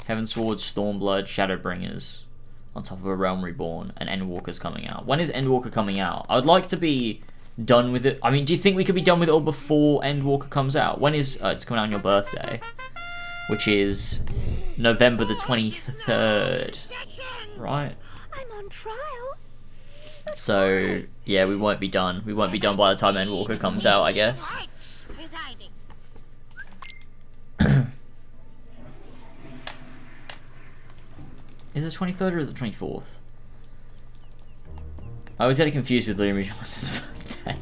Heavensward, Stormblood, Shadowbringers, on top of a Realm Reborn, and Endwalker's coming out. When is Endwalker coming out? I would like to be done with it. I mean, do you think we could be done with it all before Endwalker comes out? When is... it's coming out on your birthday, which is November the 23rd, right? I'm on trial. So, yeah, we won't be done. We won't be done by the time Endwalker comes out, I guess. Is it 23rd or is it 24th? I always get confused with Liam Rejoice's birthday.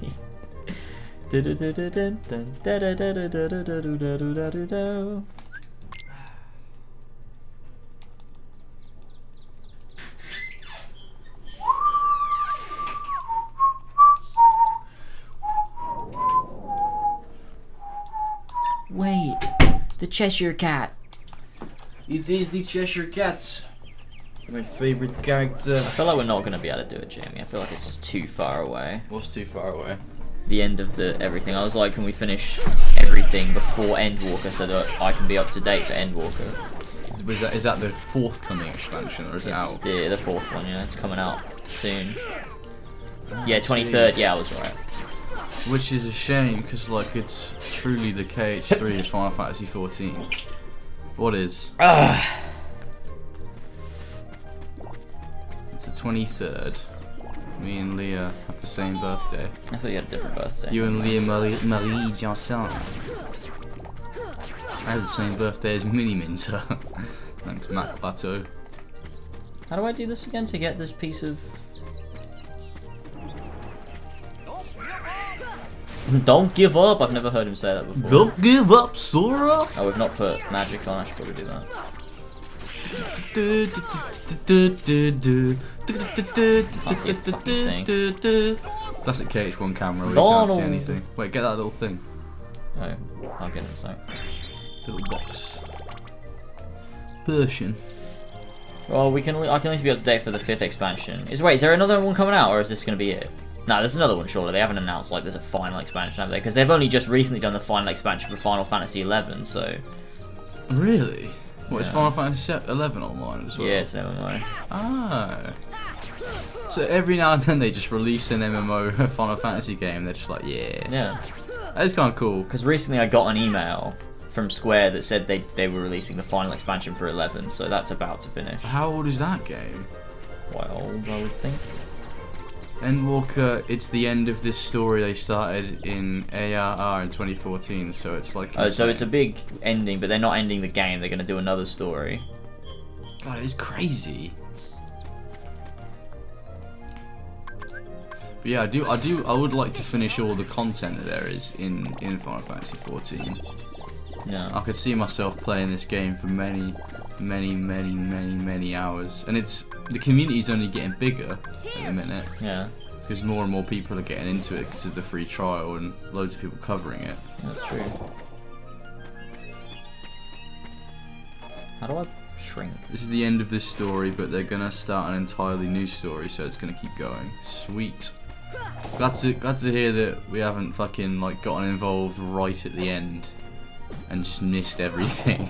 Wait, the Cheshire Cat. It is the Cheshire Cat. My favourite character. I feel like we're not going to be able to do it, Jamie. I feel like it's just too far away. What's too far away? The end of the everything. I was like, can we finish everything before Endwalker so that I can be up to date for Endwalker? Is that the forthcoming expansion, or is it out? The 4th one, yeah. It's coming out soon. Yeah, 23rd. Yeah, I was right. Which is a shame, because like it's truly the KH3 of Final Fantasy 14. What is? It's the 23rd. Me and Leah have the same birthday. I thought you had a different birthday. You and Leah Marie Janssen. I had the same birthday as Mini Minter. Thanks, Matt Plateau. How do I do this again to get this piece of... Don't give up! I've never heard him say that before. Don't give up, Sora! Oh, we've not put magic on. I should probably do that. That's a KH1 camera, we can't see anything. Wait, get that little thing. Oh, I'll get it in a sec. Little box. Persian. Well, I can at least be up to date for the 5th expansion. Is there another one coming out, or is this going to be it? No, there's another one, surely. They haven't announced, like, there's a final expansion, have they? Because they've only just recently done the final expansion for Final Fantasy XI, so... Really? What, is Final Fantasy XI online as well? Yeah, it's an MMO. Ah. So every now and then they just release an MMO Final Fantasy game, they're just like, yeah. Yeah. That is kind of cool. Because recently I got an email from Square that said they were releasing the final expansion for 11, so that's about to finish. How old is that game? Quite old, I would think. Endwalker, it's the end of this story they started in ARR in 2014, so it's like... Oh, so it's a big ending, but they're not ending the game, they're going to do another story. God, it's crazy. But yeah, I would like to finish all the content that there is in Final Fantasy 14. Yeah. I could see myself playing this game for many hours, and the community's only getting bigger at the minute. Yeah. Because more and more people are getting into it because of the free trial and loads of people covering it. That's true. How do I shrink? This is the end of this story, but they're gonna start an entirely new story, so it's gonna keep going. Sweet. Glad to hear that we haven't fucking like gotten involved right at the end and just missed everything.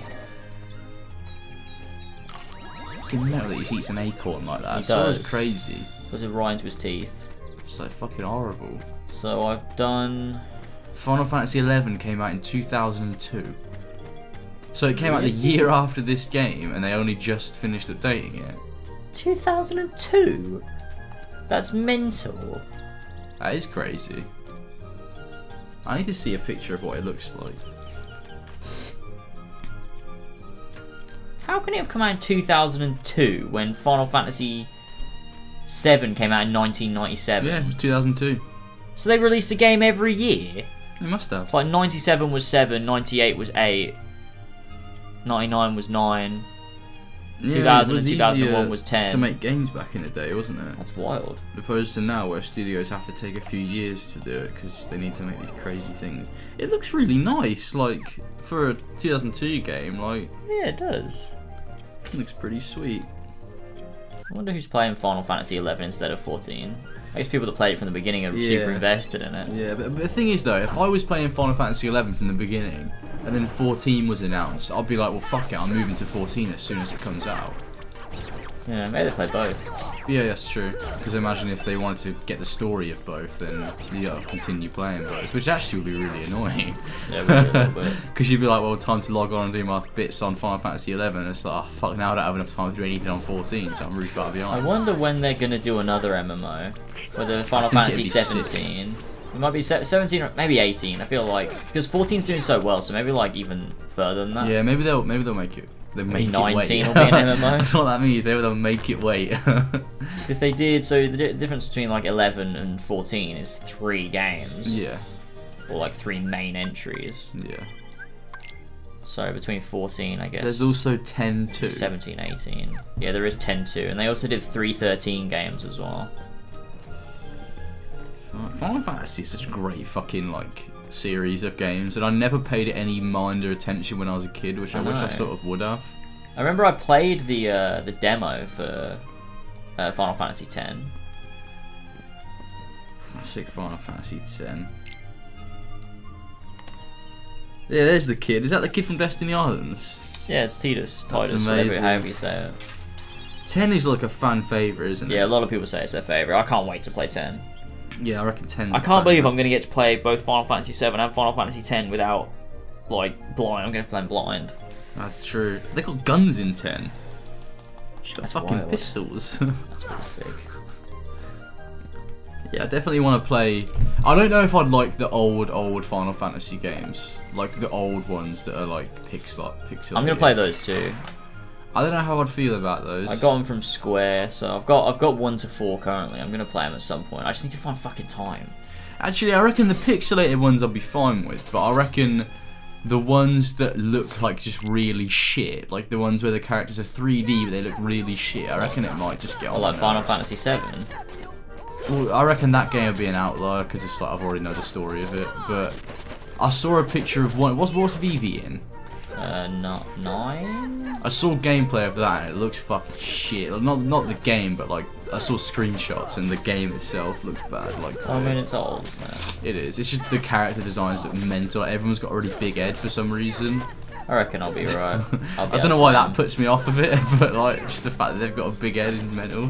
Fucking know that he eats an acorn like that. It's so crazy. Because it rhymes with teeth. It's like fucking horrible. So I've done... Final Fantasy XI came out in 2002. So it came out the year after this game, and they only just finished updating it. 2002? That's mental. That is crazy. I need to see a picture of what it looks like. How can it have come out in 2002 when Final Fantasy VII came out in 1997? Yeah, it was 2002. So they released a game every year? They must have. So like 97 was 7, 98 was 8. 99 was 9. Yeah, 2000 and 2001 was 10. To make games back in the day, wasn't it? That's wild. Opposed to now, where studios have to take a few years to do it because they need to make these crazy things. It looks really nice, like for a 2002 game. Like, yeah, it does. It looks pretty sweet. I wonder who's playing Final Fantasy 11 instead of 14. I guess people that played it from the beginning are super invested in it. Yeah, but the thing is though, if I was playing Final Fantasy 11 from the beginning, and then 14 was announced, I'd be like, well, fuck it, I'm moving to 14 as soon as it comes out. Yeah, maybe they play both. Yeah, that's true. Because imagine if they wanted to get the story of both, then you gotta continue playing both, which actually would be really annoying. Yeah, it would be a little bit. Because you'd be like, well, time to log on and do my bits on Final Fantasy 11, and it's like, oh, fuck, now I don't have enough time to do anything on 14, so I'm really far behind. I wonder when they're gonna do another MMO. Whether Final Fantasy 17. It might be 17 or maybe 18. I feel like because 14's doing so well, so maybe like even further than that. Yeah, maybe they'll make it. They make 19 it will be an MMO. That's what that means. Maybe they'll make it wait. If they did, so the difference between like 11 and 14 is 3 games. Yeah. Or like 3 main entries. Yeah. So between 14, I guess. There's also 10-2. 17, 18. Yeah, there is 10-2, and they also did 3 13 games as well. Final Fantasy is such a great fucking like series of games, and I never paid it any mind or attention when I was a kid, which I wish I sort of would have. I remember I played the demo for Final Fantasy X. Classic Final Fantasy X. Yeah, there's the kid. Is that the kid from Destiny Islands? Yeah, it's Titus, amazing. however you say it. 10 is like a fan favourite, isn't it? Yeah, a lot of people say it's their favourite. I can't wait to play 10. Yeah, I reckon 10. I can't believe I'm going to get to play both Final Fantasy 7 and Final Fantasy 10 without, like, blind. I'm going to play them blind. That's true. They got guns in 10. She's got That's fucking wild. pistols. That's pretty sick. Yeah, I definitely want to play. I don't know if I'd like the old Final Fantasy games, like the old ones that are like pixelated. I'm going to play those too. I don't know how I'd feel about those. I got them from Square, so I've got 1 to 4 currently. I'm gonna play them at some point. I just need to find fucking time. Actually, I reckon the pixelated ones I'll be fine with, but I reckon the ones that look like just really shit, like the ones where the characters are 3D but they look really shit, I reckon it might just get on. Like Final Fantasy 7. Well, I reckon that game would be an outlier because it's like I've already know the story of it. But I saw a picture of one. What's VV in? Not 9. I saw gameplay of that and it looks fucking shit. Not the game, but like I saw screenshots and the game itself looks bad. Like I mean, it's old, isn't it? It is. It's just the character designs look mental. Like, everyone's got a really big head for some reason. I reckon I'll be alright. I don't know why that puts me off of it, but like just the fact that they've got a big head is mental.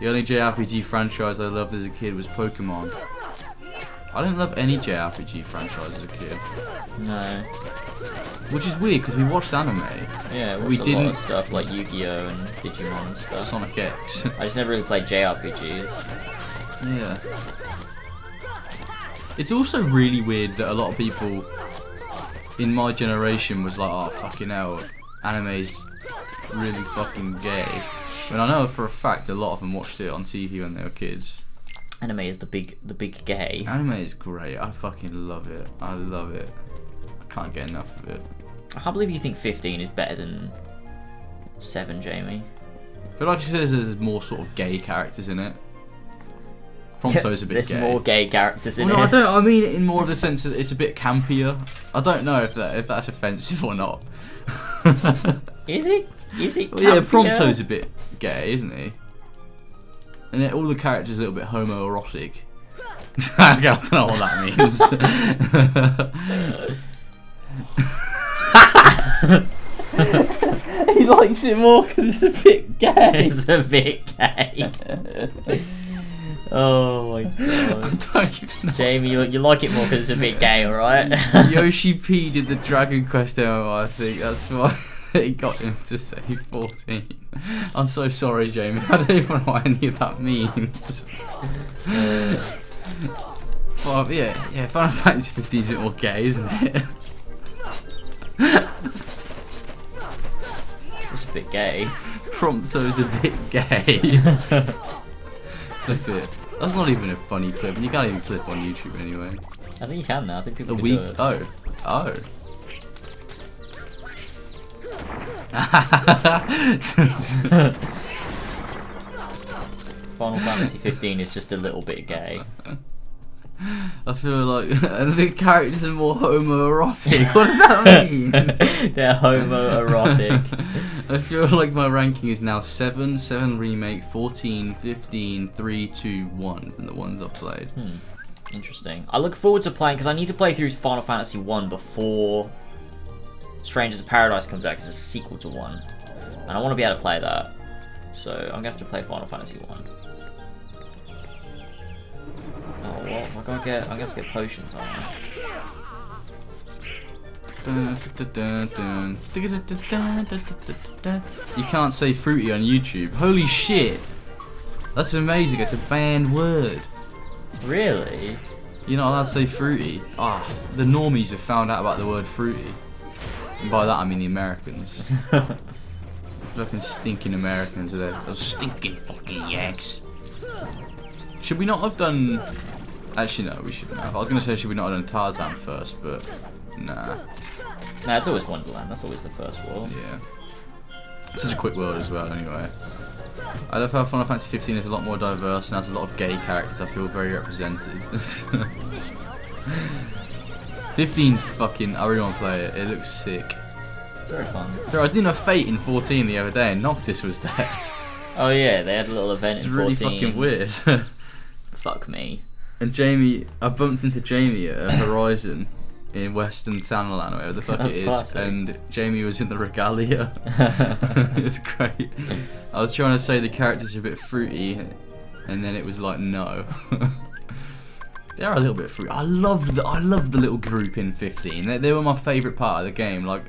The only JRPG franchise I loved as a kid was Pokemon. I didn't love any JRPG franchise as a kid. No. Which is weird because we watched anime. Yeah, we didn't. A lot of stuff like Yu-Gi-Oh and Digimon and stuff. Sonic X. I just never really played JRPGs. Yeah. It's also really weird that a lot of people in my generation was like, oh fucking hell, anime's really fucking gay. And I know for a fact a lot of them watched it on TV when they were kids. Anime is the big gay. Anime is great. I fucking love it. I love it. I can't get enough of it. I can't believe you think 15 is better than 7, Jamie. I feel like there's more sort of gay characters in it. Prompto's a bit There's gay. more gay characters in it. No, I mean it in more of the sense that it's a bit campier. I don't know if that's offensive or not. Is it? Is it? Well, yeah, Prompto's a bit gay, isn't he? And then all the characters are a little bit homoerotic. I don't know what that means. He likes it more because it's a bit gay. It's a bit gay. Oh my god. Jamie, you like it more because it's a bit gay, alright? Yoshi P did the Dragon Quest demo, I think. That's why he got him to say 14. I'm so sorry, Jamie. I don't even know what any of that means. Well, yeah, Final Fantasy 15 is a bit more gay, isn't it? It's a bit gay. Prompto's a bit gay. Look at it. That's not even a funny clip. You can't even clip on YouTube anyway. I think you can now. I think people can do it. Oh. Final Fantasy 15 is just a little bit gay. I feel like the characters are more homoerotic. What does that mean? They're homoerotic. I feel like my ranking is now 7 remake, 14, 15, 3, 2, 1 from the ones I've played. Interesting. I look forward to playing, because I need to play through Final Fantasy 1 before Strangers of Paradise comes out, because it's a sequel to 1. And I want to be able to play that. So I'm going to have to play Final Fantasy 1. Oh, what? I'm going to have to get potions, aren't I? You can't say fruity on YouTube. Holy shit! That's amazing. It's a banned word. Really? You're not allowed to say fruity. Ah, the normies have found out about the word fruity. And by that I mean the Americans. Fucking stinking Americans with those stinking fucking Yanks. Should we not have done... Actually, no, we shouldn't have. I was going to say, should we not have done Tarzan first, but... Nah. Nah, it's always Wonderland. That's always the first world. Yeah. It's such a quick world as well, anyway. I love how Final Fantasy 15 is a lot more diverse and has a lot of gay characters. I feel very represented. 15's fucking... I really want to play it. It looks sick. It's very fun. So I did a Fate in 14 the other day and Noctis was there. Oh yeah, they had a little event in 14. It's really fucking weird. Fuck me. And Jamie, I bumped into Jamie at Horizon in Western Thanalan, whatever the fuck it is, classic. and Jamie was in the regalia. It's great. I was trying to say the characters are a bit fruity, and then it was like, no. They are a little bit fruity. I love the little group in 15. They were my favourite part of the game. Like,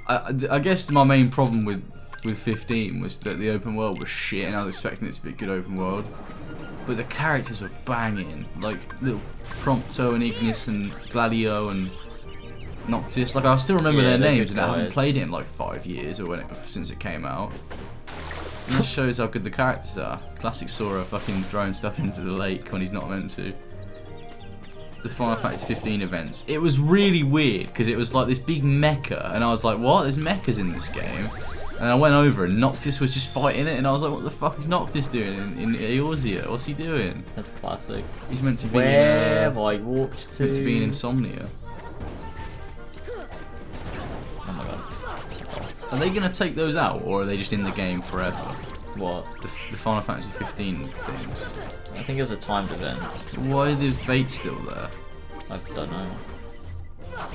I guess my main problem with 15 was that the open world was shit, and I was expecting it to be a good open world. But the characters were banging, like little Prompto and Ignis and Gladio and Noctis. Like I still remember their names, and I haven't played it in like 5 years or since it came out. And this shows how good the characters are. Classic Sora fucking throwing stuff into the lake when he's not meant to. The Final Fantasy 15 events. It was really weird because it was like this big mecha, and I was like, what? There's mechas in this game? And I went over and Noctis was just fighting it, and I was like, what the fuck is Noctis doing in Eorzea? What's he doing? That's classic. He's meant to be Where have I walked to? Meant to be in Insomnia. Oh my god. Are they going to take those out, or are they just in the game forever? What? The Final Fantasy 15 things. I think it was a timed event. Why are the Fates still there? I don't know.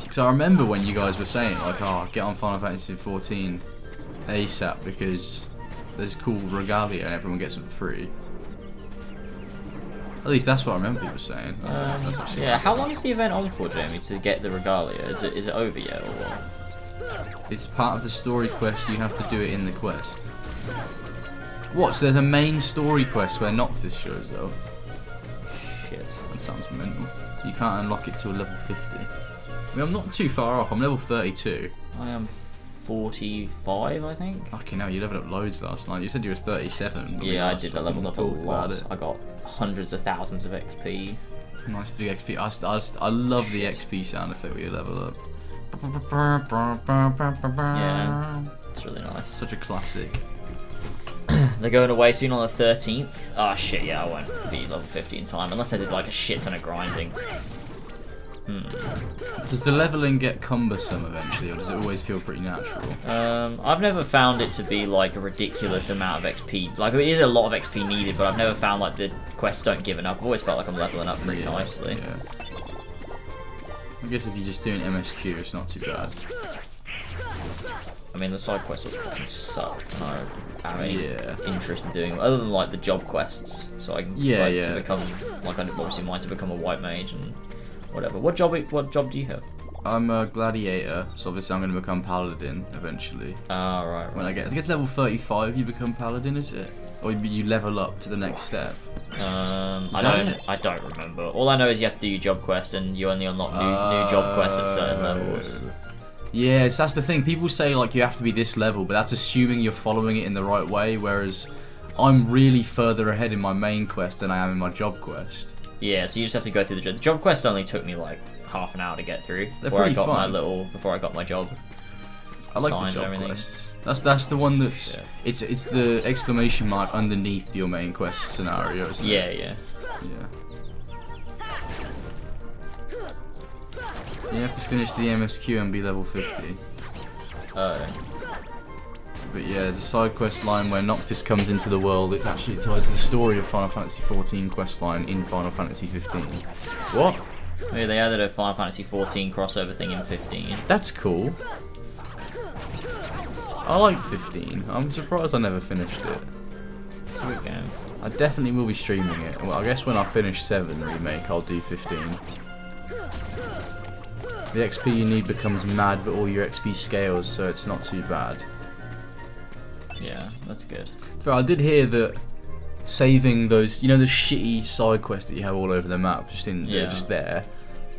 Because I remember when you guys were saying, like, oh, get on Final Fantasy 14 ASAP because there's cool regalia and everyone gets them free. At least that's what I remember people saying. Yeah, how long is the event on for, Jamie, to get the regalia? Is it over yet or what? It's part of the story quest, you have to do it in the quest. What, so there's a main story quest where Noctis shows up? Shit. That sounds mental. You can't unlock it till level 50. I mean, I'm not too far off, I'm level 32. I am 45, I think. Fucking hell, you leveled up loads last night. You said you were 37. Yeah, I did. I leveled up a lot. I got hundreds of thousands of XP. Nice big XP. I love the XP sound effect when you level up. Yeah, it's really nice. Such a classic. They're going away soon on the 13th. Ah, shit, yeah, I won't be level 50 in time. Unless I did like a shit ton of grinding. Does the leveling get cumbersome eventually, or does it always feel pretty natural? I've never found it to be like a ridiculous amount of XP. Like, it is a lot of XP needed, but I've never found like the quests don't give enough. I've always felt like I'm leveling up pretty nicely. Yeah. I guess if you're just doing MSQ, it's not too bad. I mean, the side quests all fucking suck. I have any interest in doing them, other than like the job quests. So I can to become, like, I obviously mine to become a white mage and whatever. What job do you have? I'm a gladiator, so obviously I'm going to become paladin eventually. Ah, right. When I think it's level 35, you become paladin, is it? Or you level up to the next step? I don't remember. All I know is you have to do your job quest, and you only unlock new job quests at certain levels. Yes, that's the thing. People say like you have to be this level, but that's assuming you're following it in the right way. Whereas I'm really further ahead in my main quest than I am in my job quest. Yeah, so you just have to go through the job quest. Only took me like half an hour to get through before I got my job. I like the job quests. That's the one that's it's the exclamation mark underneath your main quest scenario, isn't it? Yeah. You have to finish the MSQ and be level 50. But yeah, there's a side quest line where Noctis comes into the world. It's actually tied to the story of Final Fantasy XIV quest line in Final Fantasy 15. What? Oh, yeah, they added a Final Fantasy 14 crossover thing in 15. That's cool. I like 15. I'm surprised I never finished it. It's a good game. I definitely will be streaming it. Well, I guess when I finish 7 Remake, I'll do 15. The XP you need becomes mad, but all your XP scales, so it's not too bad. Yeah, that's good. But I did hear that saving those, you know, the shitty side quests that you have all over the map, just there.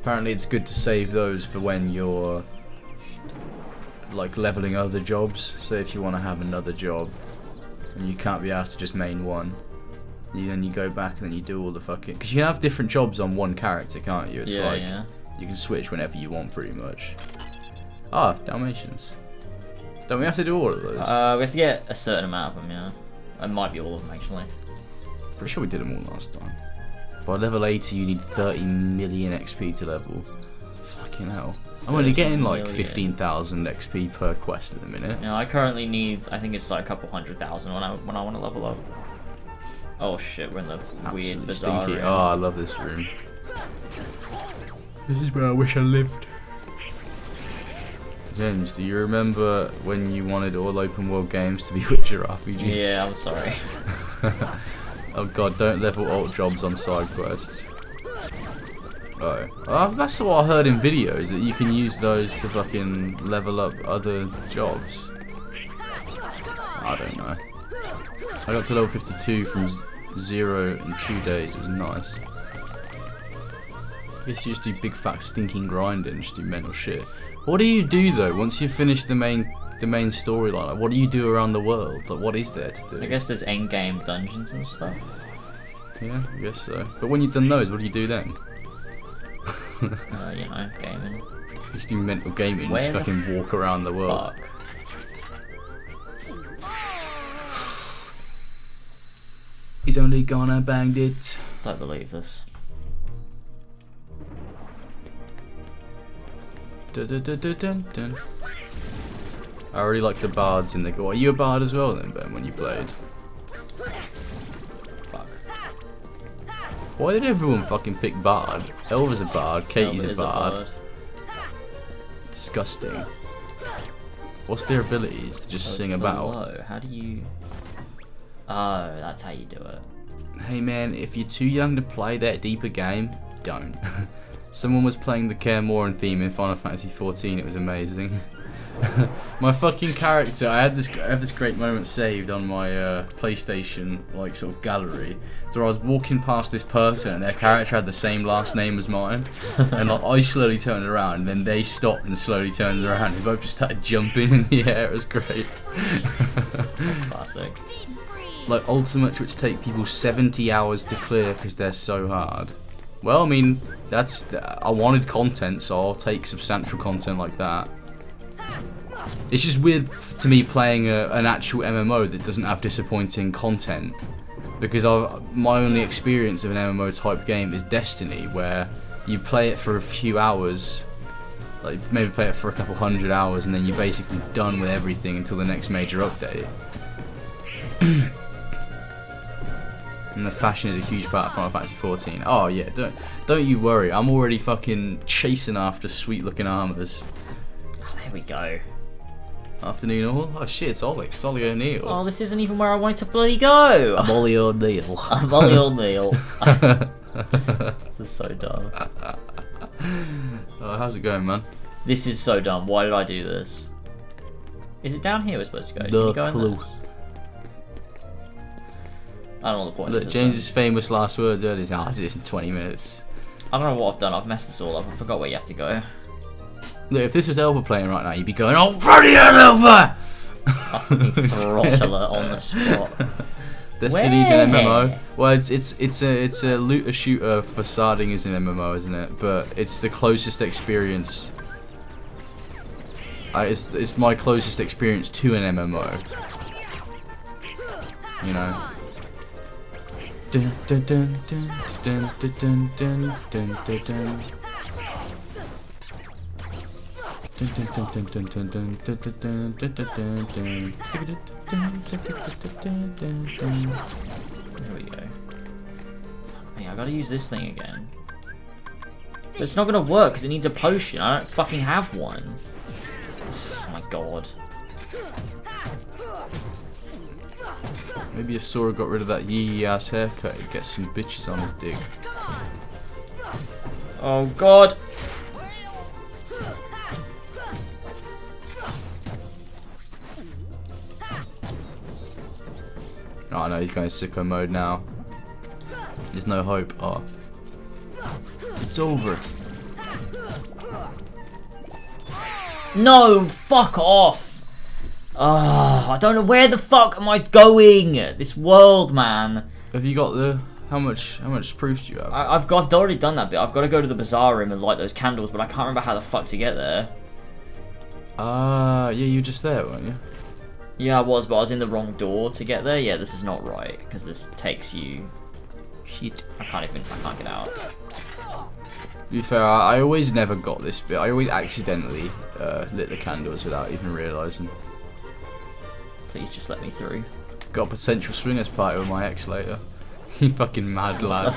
Apparently, it's good to save those for when you're like leveling other jobs. So if you want to have another job and you can't be asked to just main one, then you go back and then you do all the fucking. Because you can have different jobs on one character, can't you? It's you can switch whenever you want, pretty much. Ah, Dalmatians. Don't we have to do all of those? We have to get a certain amount of them, yeah. It might be all of them, actually. Pretty sure we did them all last time. By level 80, you need 30 million XP to level. Fucking hell. I'm only getting like 15,000 XP per quest at the minute. Yeah, I currently need, I think it's like a couple 100,000 when I want to level up. Oh shit, we're in the weird, bizarre room. Oh, I love this room. This is where I wish I lived. James, do you remember when you wanted all open world games to be Witcher RPGs? Yeah, I'm sorry. Oh god, don't level alt jobs on side quests. Oh, that's what I heard in videos, that you can use those to fucking level up other jobs. I don't know. I got to level 52 from 0 in 2 days, it was nice. I guess you just do big fat stinking grinding, just do mental shit. What do you do though, once you finish the main storyline? Like, what do you do around the world? Like, what is there to do? I guess there's end game dungeons and stuff. Yeah, I guess so. But when you've done those, what do you do then? You know, gaming. You just do mental gaming, just fucking walk around the world. Fuck. He's only gonna banged it. Don't believe this. Dun, dun, dun, dun, dun, dun. I really like the bards in the go. Are you a bard as well then, Ben, when you played? Fuck. Why did everyone fucking pick bard? Elva's a bard, Katie's a bard. Disgusting. What's their abilities to just sing about? How do you... Oh, that's how you do it. Hey man, if you're too young to play that deeper game, don't. Someone was playing the Kaer Morhen theme in Final Fantasy XIV, it was amazing. My fucking character, I have this great moment saved on my PlayStation, like, sort of gallery, where I was walking past this person and their character had the same last name as mine, and like, I slowly turned around and then they stopped and slowly turned around and they both just started jumping in the air. It was great. That's classic. Like ultimates which take people 70 hours to clear because they're so hard. Well, I mean, I wanted content, so I'll take substantial content like that. It's just weird to me playing an actual MMO that doesn't have disappointing content, because my only experience of an MMO type game is Destiny, where you play it for a few hours, like maybe play it for a couple 100 hours, and then you're basically done with everything until the next major update. And the fashion is a huge part of Final Fantasy XIV. Oh yeah, don't you worry. I'm already fucking chasing after sweet looking armors. Oh, there we go. Afternoon all. Oh shit, it's Ollie. It's Ollie O'Neill. Oh, this isn't even where I wanted to bloody go. I'm Ollie O'Neill. I'm Ollie O'Neill. This is so dumb. Oh, how's it going, man? This is so dumb. Why did I do this? Is it down here we're supposed to go? The clue. I don't know what the point Look, is. James's famous last words earlier is, I did this in 20 minutes. I don't know what I've done. I've messed this all up. I forgot where you have to go. Look, if this was Elva playing right now, you'd be going, "Oh, bloody hell, Elva!" I fucking throttle her on the spot. Destiny's an MMO. Well, it's a looter shooter. Facading is an MMO, isn't it? But it's the closest experience It's my closest experience to an MMO. You know. Dun, dun, dun, dun, dun, dun, dun, dun, dun, dun. There we go. Hey, I gotta use this thing again. But it's not gonna work because it needs a potion. I don't fucking have one. Oh my god. Maybe if Sora got rid of that yee ass haircut, he'd get some bitches on his dick. Oh god. Oh no, he's going sicko mode now. There's no hope. Oh. It's over. No, fuck off. I don't know where the fuck am I going. This world, man. Have you got the... How much proof do you have? I've already done that bit. I've got to go to the bazaar room and light those candles, but I can't remember how the fuck to get there. Yeah, you were just there, weren't you? Yeah, I was, but I was in the wrong door to get there. Yeah, this is not right, because this takes you... Shit. I can't get out. To be fair, I always never got this bit. I always accidentally lit the candles without even realising. Please just let me through. Got a potential swingers party with my ex later. You fucking mad lad.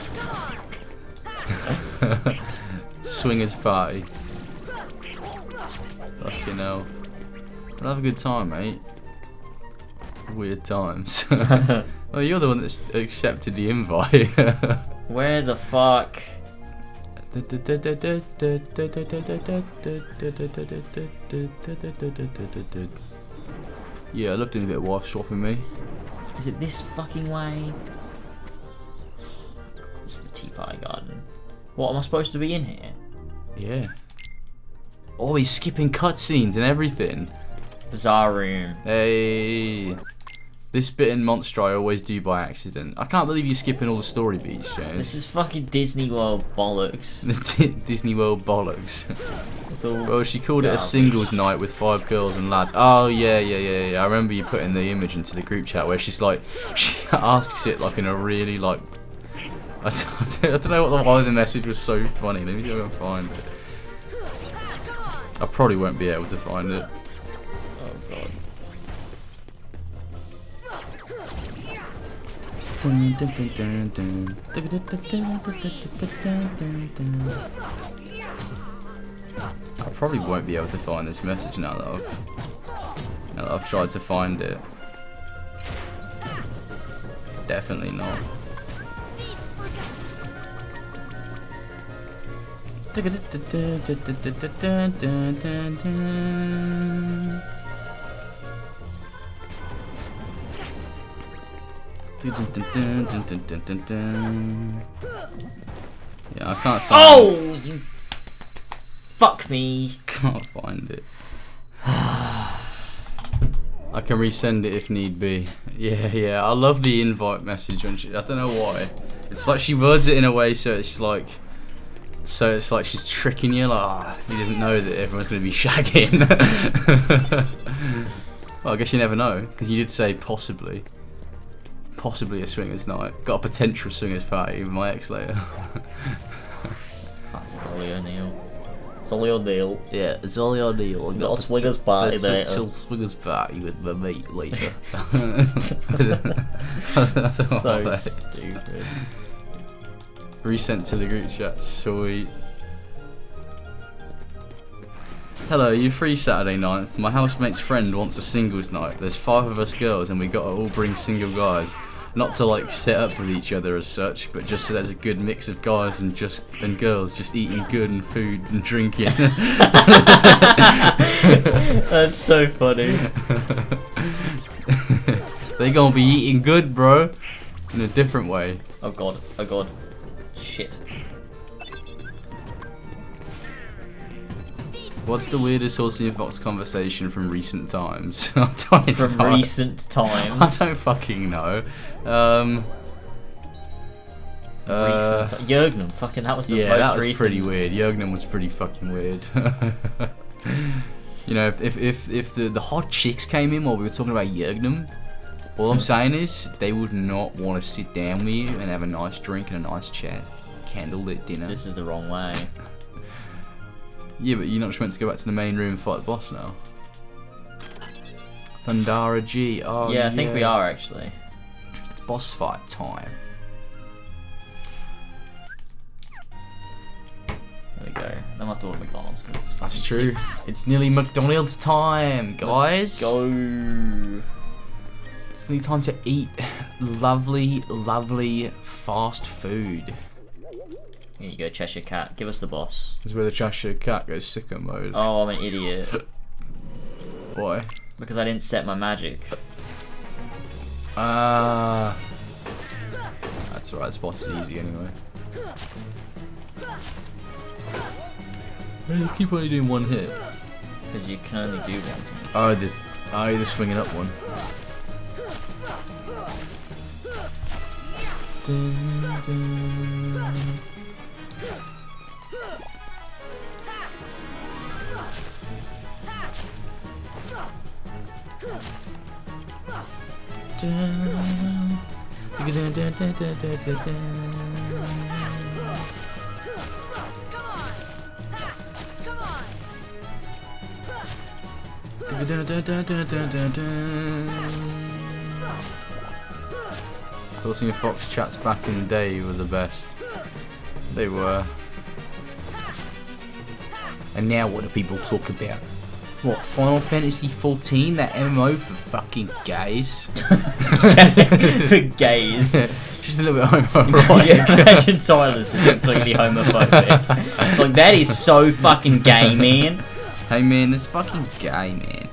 Swingers party. Fucking hell. We'll have a good time, mate. Weird times. Well, you're the one that's accepted the invite. Where the fuck? Yeah, I love doing a bit of wife swapping, me. Is it this fucking way? This is the tea party garden. What, am I supposed to be in here? Yeah. Oh, he's skipping cutscenes and everything. Bazaar room. Hey. This bit in Monster I always do by accident. I can't believe you're skipping all the story beats, James. This is fucking Disney World bollocks. Disney World bollocks. Well, well, she called it a singles night with 5 girls and lads. Oh, yeah. I remember you putting the image into the group chat where she's like, she asks it like in a really like... I don't know why the message was so funny. Let me go and find it. I probably won't be able to find it. Oh, God. I probably won't be able to find this message now that I've tried to find it. Definitely not. Yeah, I can't find it. You fuck me. Can't find it. I can resend it if need be. Yeah, I love the invite message when I don't know why. It's like she words it in a way so it's like she's tricking you, like, he doesn't know that everyone's going to be shagging. Well, I guess you never know, because you did say possibly a swingers night. Got a potential swingers party with my ex later. Classic Ollie O'Neill. It's Ollie O'Neill. Yeah, it's Ollie O'Neill. Got a swingers party there. Potential swingers party with my mate later. So stupid. Resent to the group chat. Sweet. Hello, you free Saturday night? My housemate's friend wants a singles night. There's 5 of us girls and we gotta all bring single guys. Not to like set up with each other as such, but just so there's a good mix of guys and girls just eating good and food and drinking. That's so funny. They gonna be eating good, bro. In a different way. Oh god. Shit. What's the weirdest LazerzZ Fox conversation from recent times? Recent times? I don't fucking know. Jurgnum, fucking that was the most that was recent. pretty weird. Jurgnum was pretty fucking weird. You know, if the hot chicks came in while we were talking about Jurgnum, all I'm saying is they would not want to sit down with you and have a nice drink and a nice chat. Candlelit dinner. This is the wrong way. Yeah, but you're not just meant to go back to the main room and fight the boss now. Thundara G. Oh yeah, I think we are actually. It's boss fight time. There we go. I'm not doing McDonald's because it's That's fucking true. 6. It's nearly McDonald's time, guys. Let's go. It's nearly time to eat lovely, lovely fast food. Here you go, Cheshire Cat. Give us the boss. This is where the Cheshire Cat goes sicko mode. Oh, I'm an idiot. Why? Because I didn't set my magic. That's alright, this boss is easy anyway. Why does it keep only doing one hit? Because you can only do one. Oh, the swinging up one. Dun, dun. Listening to Fox chats back in the day were the best. They were. And now what do people talk about? What, Final Fantasy 14? That MMO for fucking gays? For gays. Just a little bit homophobic. Yeah, Imagine Tyler's just completely homophobic. It's like, that is so fucking gay, man. Hey man, that's fucking gay, man.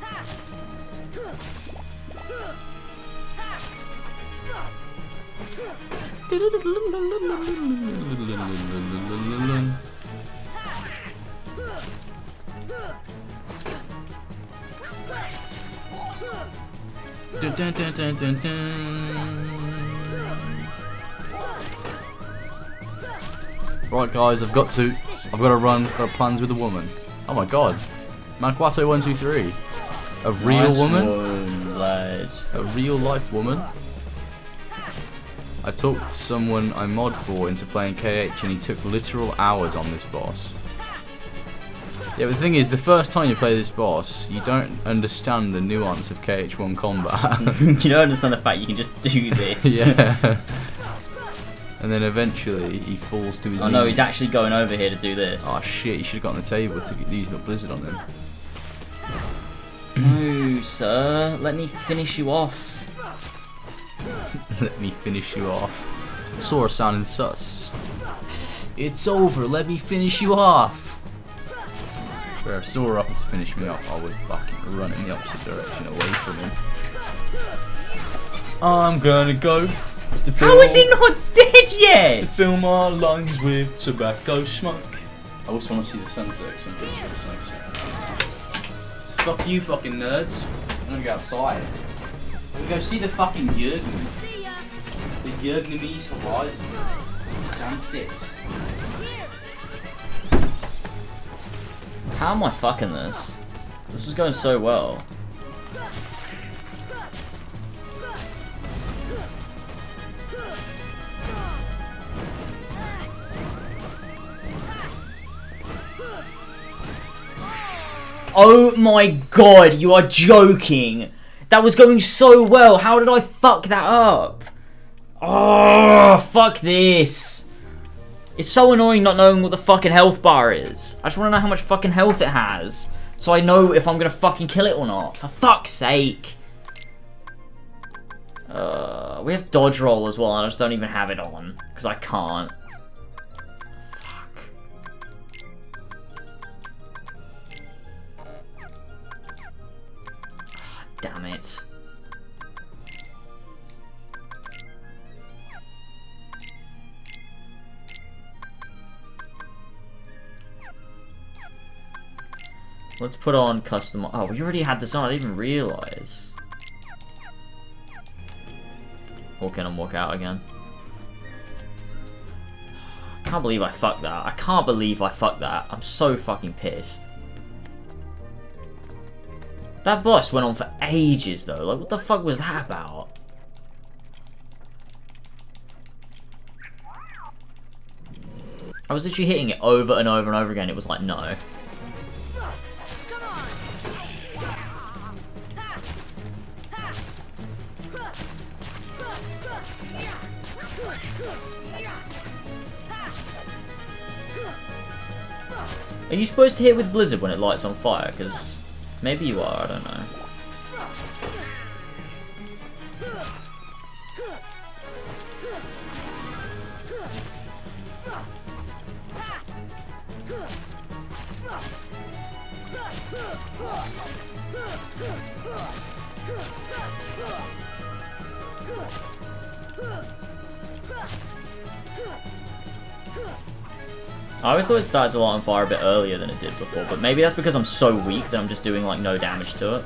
Dun, dun, dun, dun, dun. Right guys, I've got to run, got plans with a woman. Oh my god. Makwato 123. A real Nice woman? one, lad. A real life woman? I talked someone I mod for into playing KH and he took literal hours on this boss. Yeah, but the thing is, the first time you play this boss, you don't understand the nuance of KH1 combat. You don't understand the fact you can just do this. Yeah. And then eventually he falls to his knees. Oh no, he's actually going over here to do this. Oh shit, you should have got on the table to use the blizzard on him. No, sir. Let me finish you off. Let me finish you off. Sora sounding sus. It's over, let me finish you off. Where if Sora offered to finish me off, I would fucking run in the opposite direction away from him. I'm gonna go to fill, How is he not dead yet? to fill my lungs with tobacco smoke. I also want to see the sunset because I'm pretty sure it's nice. So fuck you fucking nerds. I'm gonna go outside. I'm gonna go see the fucking Jurgen. The Jurgenese horizon. Sunsets. How am I fucking this? This was going so well. Oh my god, you are joking! That was going so well, how did I fuck that up? Oh, fuck this! It's so annoying not knowing what the fucking health bar is. I just want to know how much fucking health it has, so I know if I'm gonna fucking kill it or not. For fuck's sake! We have dodge roll as well, and I just don't even have it on, because I can't. Damn it. Let's put on custom. Oh, we already had this on. I didn't even realize. Walk in and walk out again. I can't believe I fucked that. I can't believe I fucked that. I'm so fucking pissed. That boss went on for ages though. Like, what the fuck was that about? I was literally hitting it over and over and over again. It was like, no. Are you supposed to hit with Blizzard when it lights on fire? Because maybe you are, I don't know. I always thought it started to light on fire a bit earlier than it did before, but maybe that's because I'm so weak that I'm just doing like no damage to it.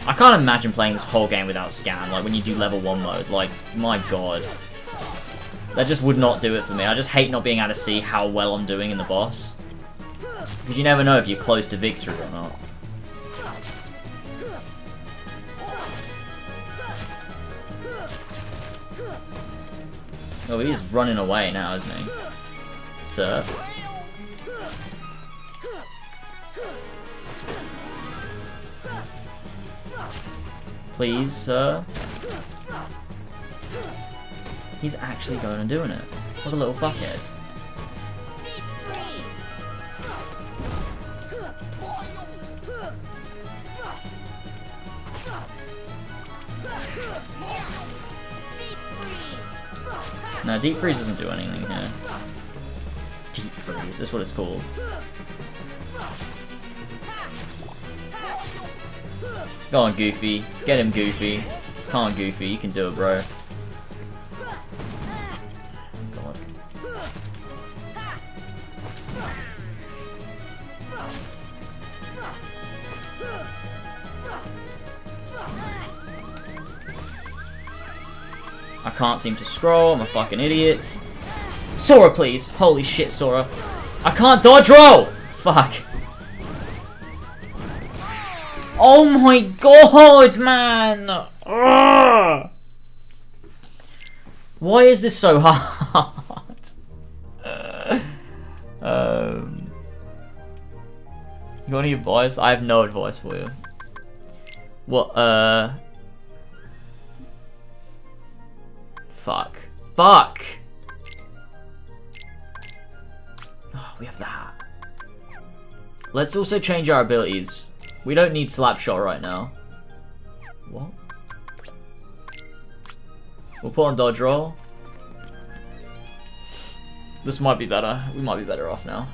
I can't imagine playing this whole game without scan, like when you do level 1 mode, like, my god. That just would not do it for me. I just hate not being able to see how well I'm doing in the boss. Because you never know if you're close to victory or not. Oh, he's running away now, isn't he? Sir. Please, sir. He's actually going and doing it. What a little fuckhead. No, deep freeze doesn't do anything here. Deep freeze, that's what it's called. Go on, Goofy. Get him, Goofy. Come on, Goofy. You can do it, bro. God. I can't seem to scroll. I'm a fucking idiot. Sora, please. Holy shit, Sora. I can't dodge roll! Fuck. Oh my god, man! Ugh. Why is this so hard? You got any advice? I have no advice for you. What, Fuck. Fuck! Oh, we have that. Let's also change our abilities. We don't need Slapshot right now. What? We'll put on Dodge Roll. This might be better. We might be better off now.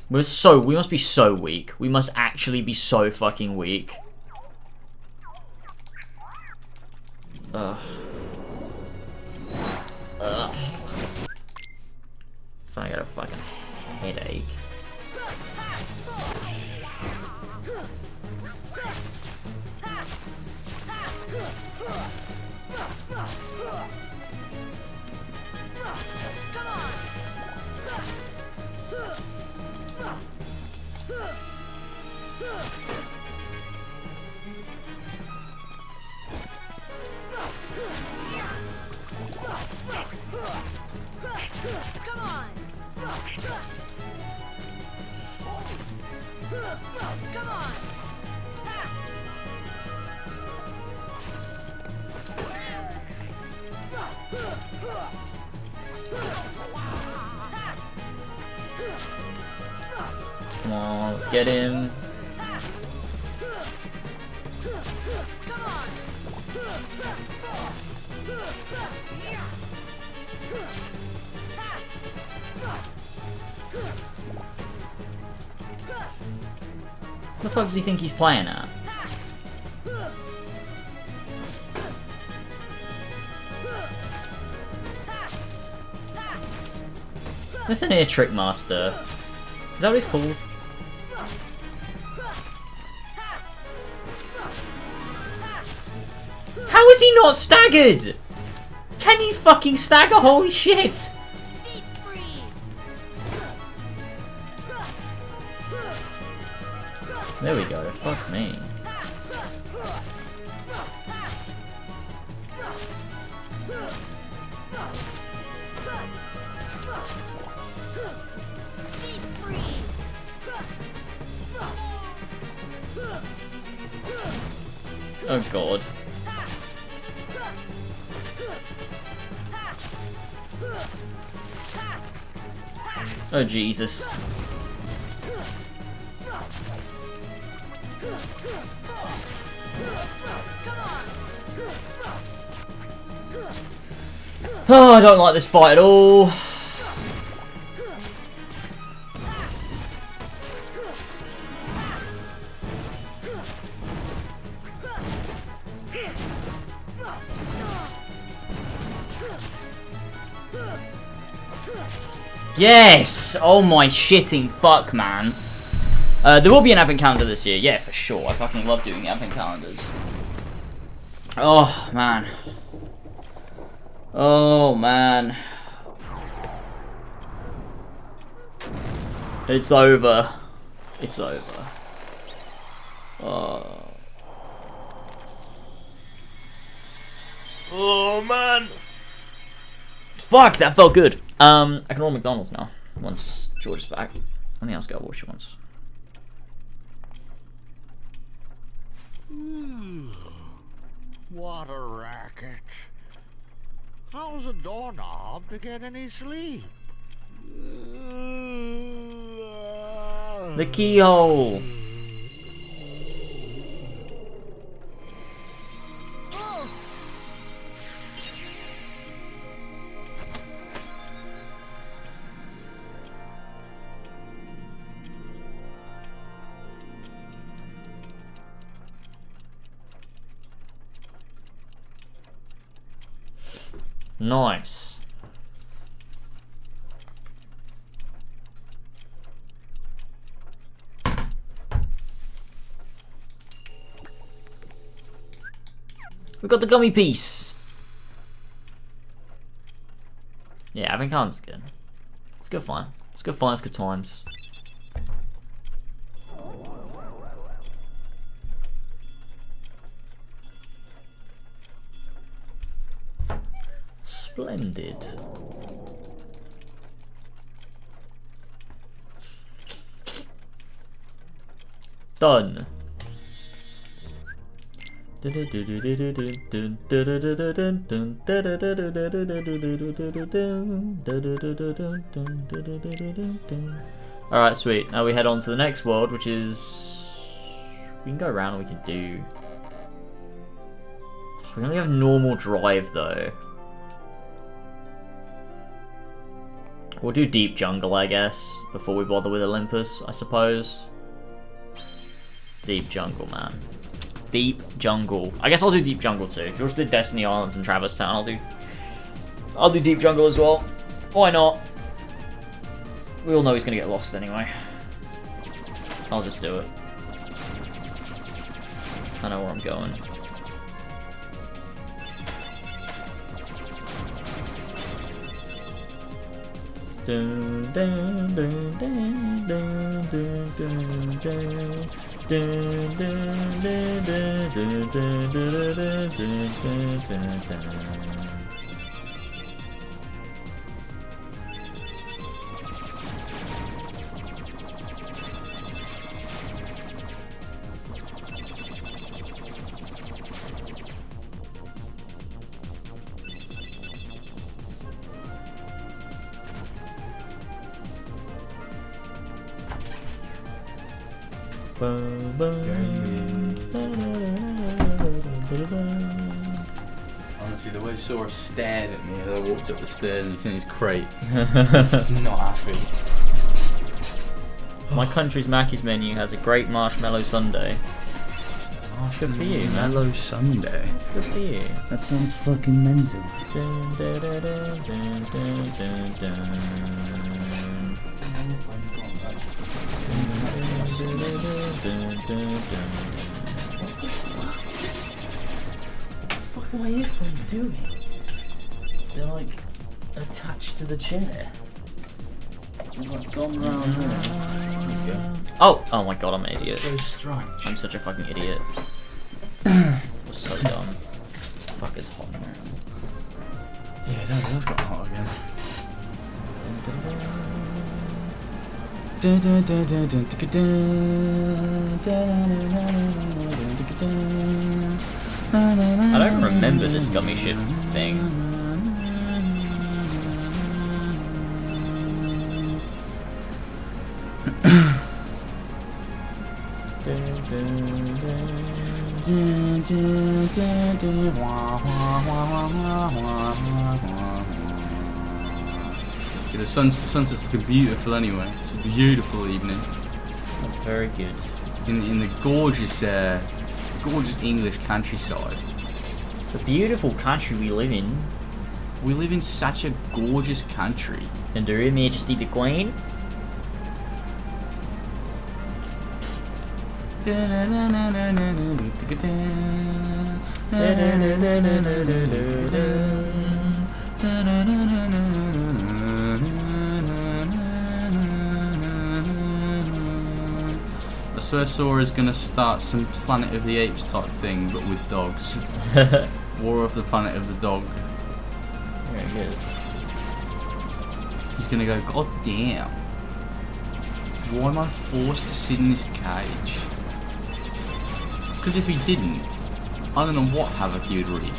We must be so weak. We must actually be so fucking weak. Ugh. Ugh. So I got a fucking headache. Come on, let's get him. What the fuck does he think he's playing at? Listen here, Trickmaster. Is that what he's called? How is he not staggered? Can you fucking stagger? Holy shit! There we go. Fuck me. Oh god. Oh Jesus. Oh, I don't like this fight at all. Yes! Oh my shitting fuck, man. There will be an advent calendar this year, yeah, for sure. I fucking love doing advent calendars. Oh, man. Oh, man. It's over. It's over. Oh. Oh, man. Fuck, that felt good. I can order McDonald's now, once George is back. Let me ask her what she wants. What a racket. How's a doorknob to get any sleep? The keyhole. Nice. We got the gummy piece. Yeah, having cards is good. It's good fun. It's good fun. It's good times. Splendid. Done. Alright, sweet. Now we head on to the next world, which is... We can go around and we can do... We only have normal drive though. We'll do deep jungle, I guess, before we bother with Olympus, I suppose. Deep jungle, man. Deep jungle. I guess I'll do deep jungle too. George did Destiny Islands and Traverse Town. I'll do deep jungle as well. Why not? We all know he's gonna get lost anyway. I'll just do it. I know where I'm going. Dun, dun, dun, dun, dun, dun, dun, dun. Dun, dun, dun, dun, dun, dun, dun, dun, dun, dun. Honestly, the way Sora stared at me as I walked up the stairs and he's in his crate, he's just not happy. My country's Mackey's menu has a great marshmallow sundae. Oh, it's good for you, man. Marshmallow sundae. It's good for you. That sounds fucking mental. Dun, dun, dun, dun, dun, dun, dun, dun. fuck are my earphones doing? They're like attached to the chair. They've like gone round there. Oh my god, I'm an idiot. That's so strange. I'm such a fucking idiot. I'm so dumb. Fuck, it's hot now. Yeah, no, that's got hot again. I don't remember this gummy ship thing. The sunset's looking beautiful anyway. It's a beautiful evening. That's very good. In the gorgeous English countryside. The beautiful country we live in. We live in such a gorgeous country. Under Her Majesty the Queen. I swear Sora's gonna start some Planet of the Apes type thing, but with dogs. War of the Planet of the Dog. There he is. He's gonna go, God damn. Why am I forced to sit in this cage? It's because if he didn't, I don't know what havoc he would wreak.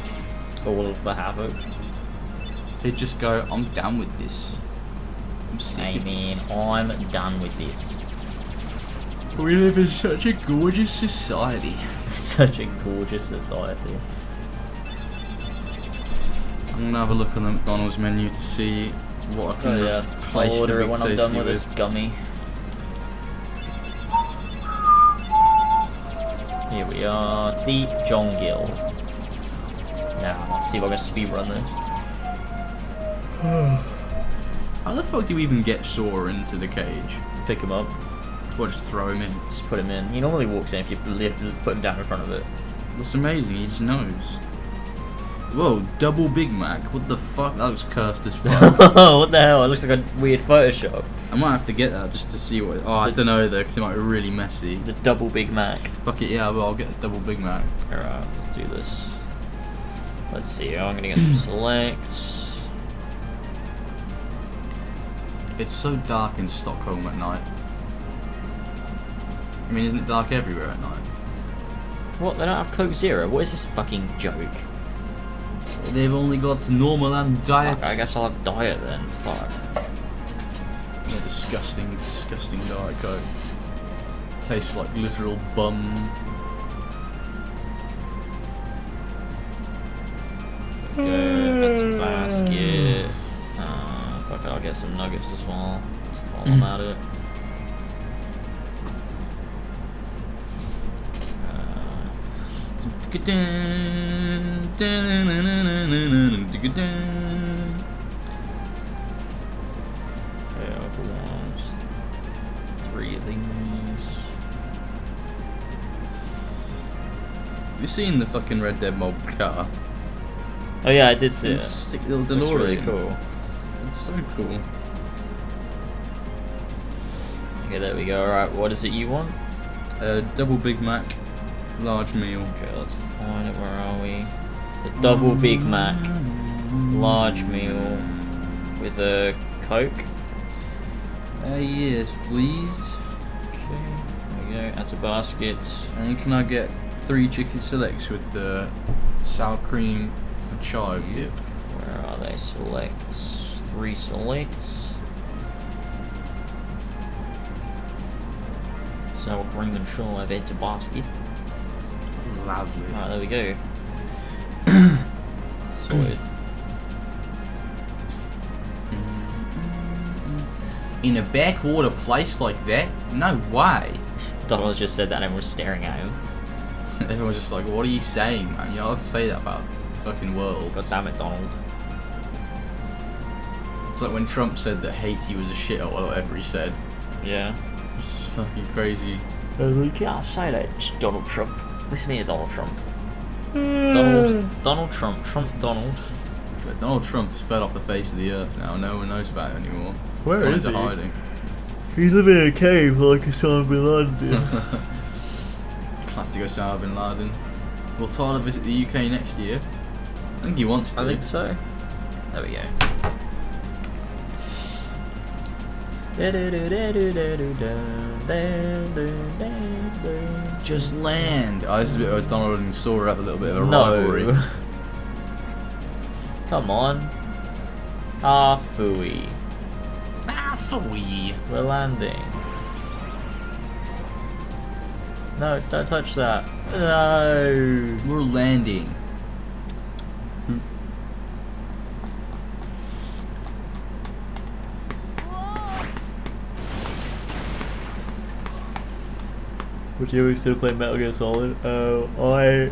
All of the havoc. He'd just go, I'm done with this. I'm sick of this. I'm done with this. We live in such a gorgeous society. Such a gorgeous society. I'm gonna have a look on the McDonald's menu to see what I can replace I'll order the it Big when I'm Tasty done with this gummy. Here we are, the Jongill. Now, let's see if I can speedrun this. How the fuck do you even get Sora into the cage? Pick him up. Or just throw him in? Just put him in. He normally walks in if you put him down in front of it. That's amazing, he just knows. Whoa, double Big Mac. What the fuck? That looks cursed as fuck. What the hell? It looks like a weird Photoshop. I might have to get that just to see what... Oh, I don't know though, because it might be really messy. The double Big Mac. Fuck it, yeah, well, I'll get a double Big Mac. Alright, let's do this. Let's see, I'm gonna get some selects. It's so dark in Stockholm at night. I mean, isn't it dark everywhere at night? What? They don't have Coke Zero? What is this fucking joke? They've only got normal and diet. Fuck, I guess I'll have diet then. Fuck. Yeah, disgusting, disgusting Diet Coke. Tastes like literal bum. Go, that's basket. Fuck it, I'll get some nuggets as well while I'm at it. Okay, I'll want 3 of these. Have you seen the fucking Red Dead mob car? Oh yeah, I did see it. Stick little Looks DeLorean. really cool. It's so cool. Okay, there we go. Alright, what is it you want? Double Big Mac, large meal. Okay, let's find it. Where are we? The double Big Mac, large meal with a Coke. Yes, please. Okay, there we go. That's a basket. And can I get 3 chicken selects with the sour cream and chive dip? Where are they? Selects. 3 selects. Sour cream and chive. Add to basket. Lovely. Alright, there we go. Sorted. In a backwater place like that? No way. Donald just said that and we're staring at him. Everyone's just like, what are you saying, man? You don't have to say that about the fucking world. God damn it, Donald. It's like when Trump said that Haiti was a shit or whatever he said. Yeah. It's fucking crazy. You can't say that, Donald Trump. Listen here, Donald Trump. Donald Trump. Donald. But Donald Trump's fell off the face of the earth now. No one knows about it anymore. Where He's is gone he? into hiding. He's living in a cave like Osama bin Laden. Classic Osama bin Laden. Will Tyler visit the UK next year? I think he wants to. I think so. There we go. Just land. Oh, this is a bit of a Donald and Sora have a little bit of a rivalry. Come on. Ah, phooey. Ah, phooey. We're landing. No, don't touch that. No. We're landing. Would you ever still play Metal Gear Solid? I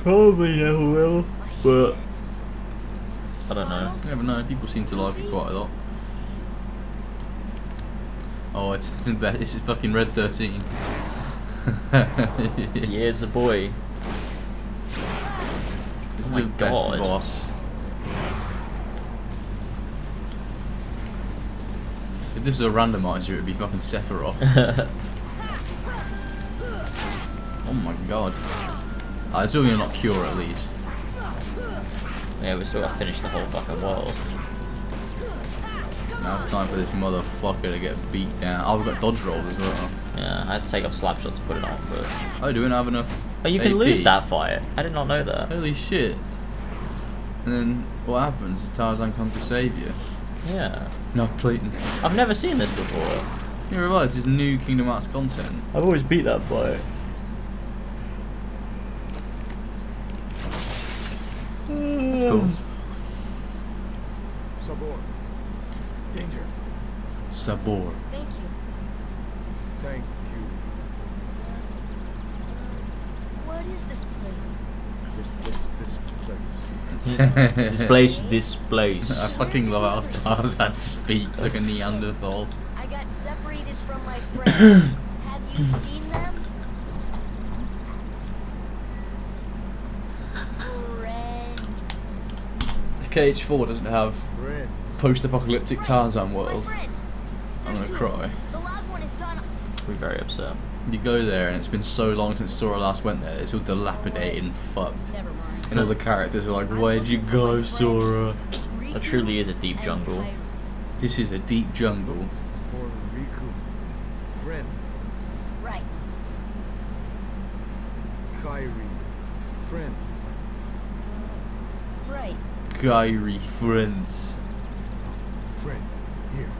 probably never will, but I don't know. You never know. People seem to like it quite a lot. Oh, it's the best. This is fucking Red 13. Yeah, it's a boy. This Oh is my the best God. boss. If this was a randomizer, it would be fucking Sephiroth. Oh my god. It's really not Cure at least. Yeah, we still gotta finish the whole fucking world. Now it's time for this motherfucker to get beat down. Oh, we've got dodge rolls as well. Yeah, I had to take off Slapshot to put it on, but... Oh, do we not have enough? Oh, you can AP? lose that fight. I did not know that. Holy shit. And then what happens is Tarzan comes to save you. Yeah. No, Clayton. I've never seen this before. You realise this is new Kingdom Hearts content. I've always beat that fight. That's cool. Sabor. Danger. Sabor. Thank you. Thank you. What is this place? This place. This place. I fucking love how Tarzan speaks like a Neanderthal. I got separated from my friends. Have you seen them? Friends. If KH4 doesn't have post-apocalyptic Tarzan world, I'm gonna cry. The loud one is done. We're very upset. You go there and it's been so long since Sora last went there, it's all dilapidated and fucked. Never mind. And all the characters are like, where'd you go, Sora? It truly is a deep jungle. This is a deep jungle. For Riku. Friends. Right. Kairi. Friends. Right. Kairi friends. Friend. Here.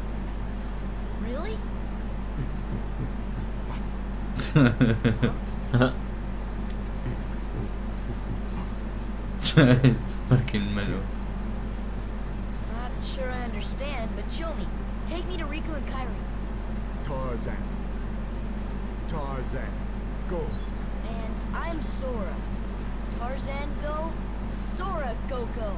Really? It's fucking mental. Not sure I understand, but show me. Take me to Riku and Kairi. Tarzan. Tarzan. Go. And I'm Sora. Tarzan go, Sora go go.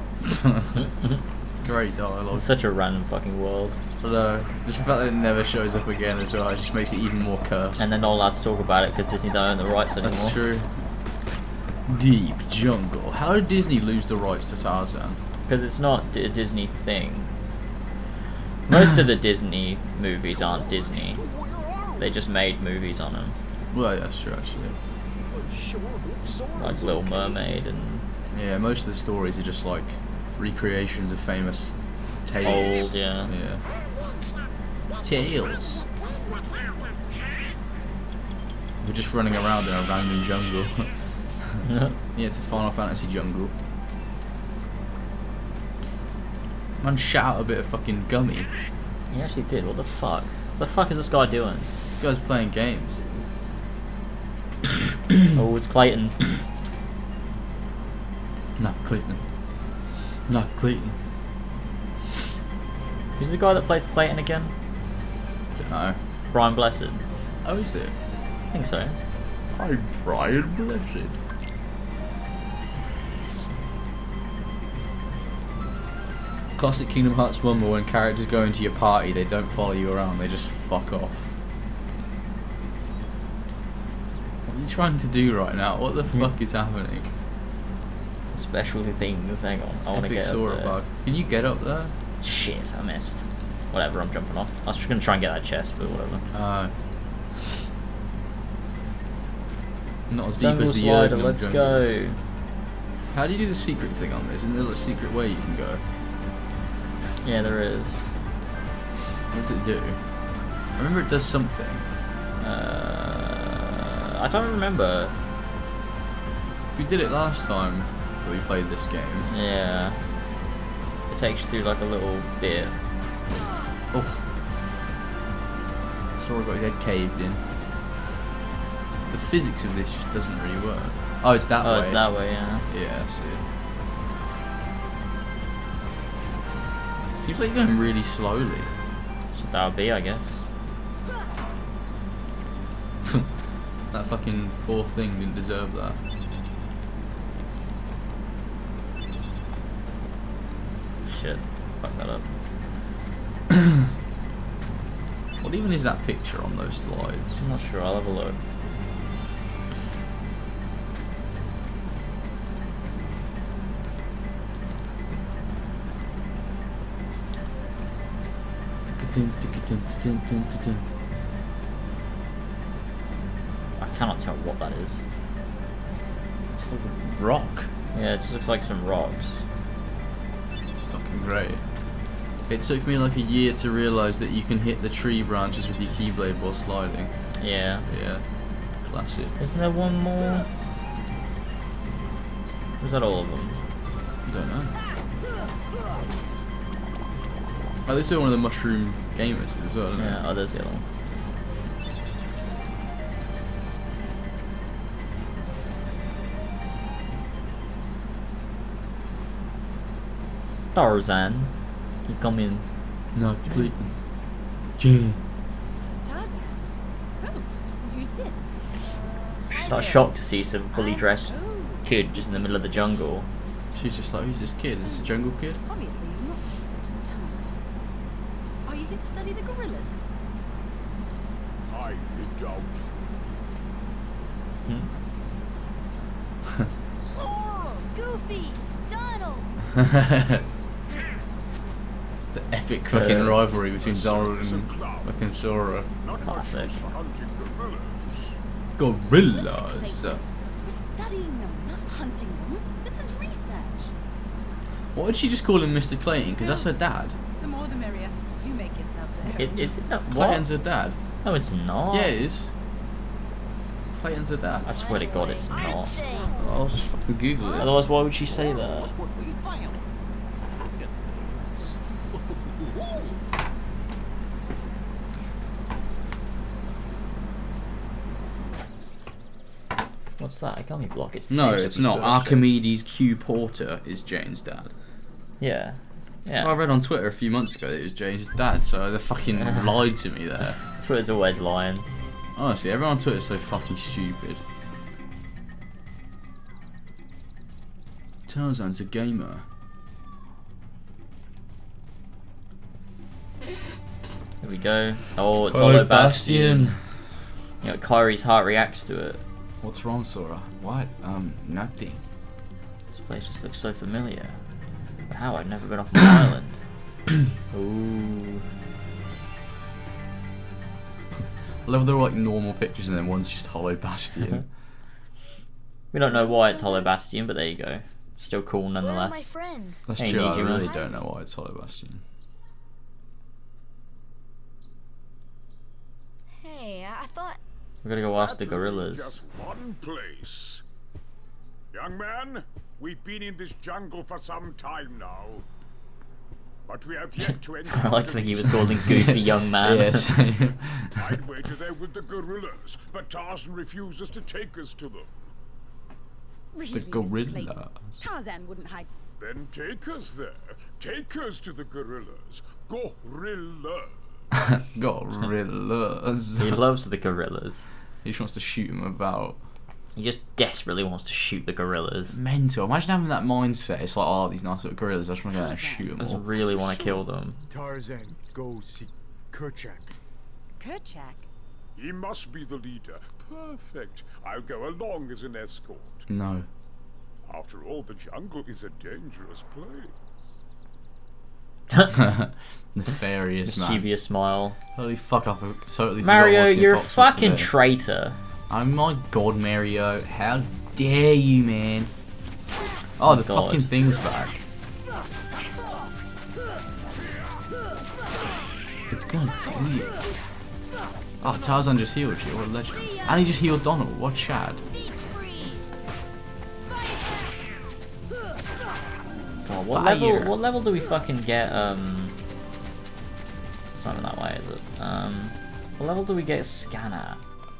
Great dialogue. It's such a random fucking world. Although, just the fact that it never shows up again as well, it just makes it even more cursed. And they're not allowed to talk about it because Disney don't own the rights anymore. That's true. Deep jungle. How did Disney lose the rights to Tarzan? Because it's not a Disney thing. Most of the Disney movies aren't Disney. They just made movies on them. Well, yeah, that's true actually. Like Little Mermaid and... Yeah, most of the stories are just like recreations of famous tales. Old, yeah. Yeah. Tales. We're just running around in a random jungle. Yeah, it's a Final Fantasy jungle. Man, shout a bit of fucking gummy. He actually did. What the fuck? What the fuck is this guy doing? This guy's playing games. Oh, it's Clayton. Not Clayton. Not Clayton. Who's the guy that plays Clayton again? Don't know. Brian Blessed. Oh, is it? I think so. I'm Brian Blessed. Classic Kingdom Hearts 1 where when characters go into your party, they don't follow you around, they just fuck off. What are you trying to do right now? What the fuck is happening? Special things. Hang on, I want to get up there. Can you get up there? Shit, I missed. Whatever, I'm jumping off. I was just gonna try and get that chest, but whatever. Not as Jungle deep as the slider, let's go. How do you do the secret thing on this? Isn't there a secret way you can go? Yeah, there is. What does it do? I remember it does something. I don't remember. We did it last time that we played this game. Yeah. It takes you through like a little bit. Oh. Sora got his head caved in. The physics of this just doesn't really work. Oh, it's that way. Oh, it's that way, yeah. Yeah, I see. Seems like you're going really slowly. So that would be, I guess. That fucking poor thing didn't deserve that. Shit. Fuck that up. What even is that picture on those slides? I'm not sure, I'll have a look. I cannot tell what that is. It's like a rock. Yeah, it just looks like some rocks. Fucking great. It took me like a year to realise that you can hit the tree branches with your keyblade while sliding. Yeah. Yeah. Classic. Isn't there one more? Or is that all of them? I don't know. Oh, this is one of the mushroom gamers as well, isn't it? Yeah, oh, there's the other one. Tarzan, you come in. Not bleeding. Jane. Tarzan? Oh, who's this? She's not shocked to see some fully dressed kid just in the middle of the jungle. She's just like, who's this kid? Is this a jungle kid? Obviously, you're not related to Tarzan. Are you here to study the gorillas? I don't. Sora, Goofy, Donald. The epic fucking rivalry between Donald and fucking Sora. Classic. Gorillas. We're studying them, not hunting them. This is research. Why did she just call him Mr. Clayton? Because that's her dad. The more the merrier. Do make yourselves at home. Is it not? Clayton's her dad. No, it's not. Yeah, it is. Clayton's her dad. I swear to God, it's not. I'll just fucking Google it. Otherwise, why would she say that? What's that? I can't be block. It's no, it's not. Archimedes Q Porter is Jane's dad. Yeah. Yeah. Well, I read on Twitter a few months ago that it was Jane's dad, so they fucking lied to me there. Twitter's always lying. Honestly, everyone on Twitter is so fucking stupid. Tarzan's a gamer. Here we go. Oh, it's Hollow Bastion. You know, Kyrie's heart reacts to it. What's wrong, Sora? What? Nothing. This place just looks so familiar. But how? I've never been off my island. Ooh. I love they're like normal pictures and then one's just Hollow Bastion. We don't know why it's Hollow Bastion, but there you go. Still cool nonetheless. Where are my friends? That's hey, true, I you, really don't know why it's Hollow Bastion. Hey, I thought... We're gonna go ask the gorillas. Just one place. Young man, we've been in this jungle for some time now. But we have yet to enter. I like to think he was calling Goofy young man. Yes. I'd wager they're with the gorillas, but Tarzan refuses to take us to them. Really, The Mr. Clayton, gorillas. Tarzan wouldn't hide. Then take us there. Take us to the gorillas. Gorillas. Gorillas. He loves the gorillas. He just wants to shoot them about. He just desperately wants to shoot the gorillas. Mental. Imagine having that mindset. It's like, oh, these nice little gorillas. I just want to go out and shoot them I just all. really want to kill them. Tarzan, go see Kerchak. Kerchak? He must be the leader. Perfect. I'll go along as an escort. No. After all, the jungle is a dangerous place. Nefarious man. Mischievous smile. Holy fuck, I totally Mario, forgot you're a Fox was fucking today. traitor. Oh my god, Mario. How dare you, man. Oh, the God. fucking thing's back. It's gonna do you. Oh, Tarzan just healed you. What a legend. And he just healed Donald. What Chad? Oh, what level do we fucking get, it's not even that way, is it? What level do we get Scan at?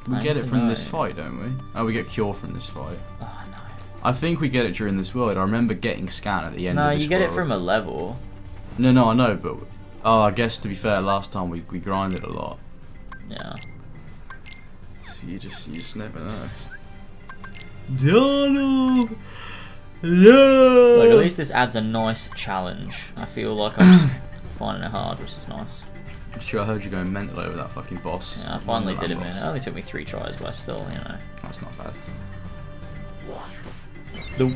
We get it from this fight, don't we? Oh, we get Cure from this fight. Oh, no. I think we get it during this world. I remember getting Scan at the end of this No, you get world. it from a level. No, I know, but... Oh, I guess to be fair, last time we grinded a lot. Yeah. So you just never know. Donald! Yeah! Like, at least this adds a nice challenge. I feel like I'm just finding it hard, which is nice. Sure, I heard you going mental over that fucking boss. Yeah, I finally did it, man. It only took me 3 tries, but still, you know. That's not bad. Nope.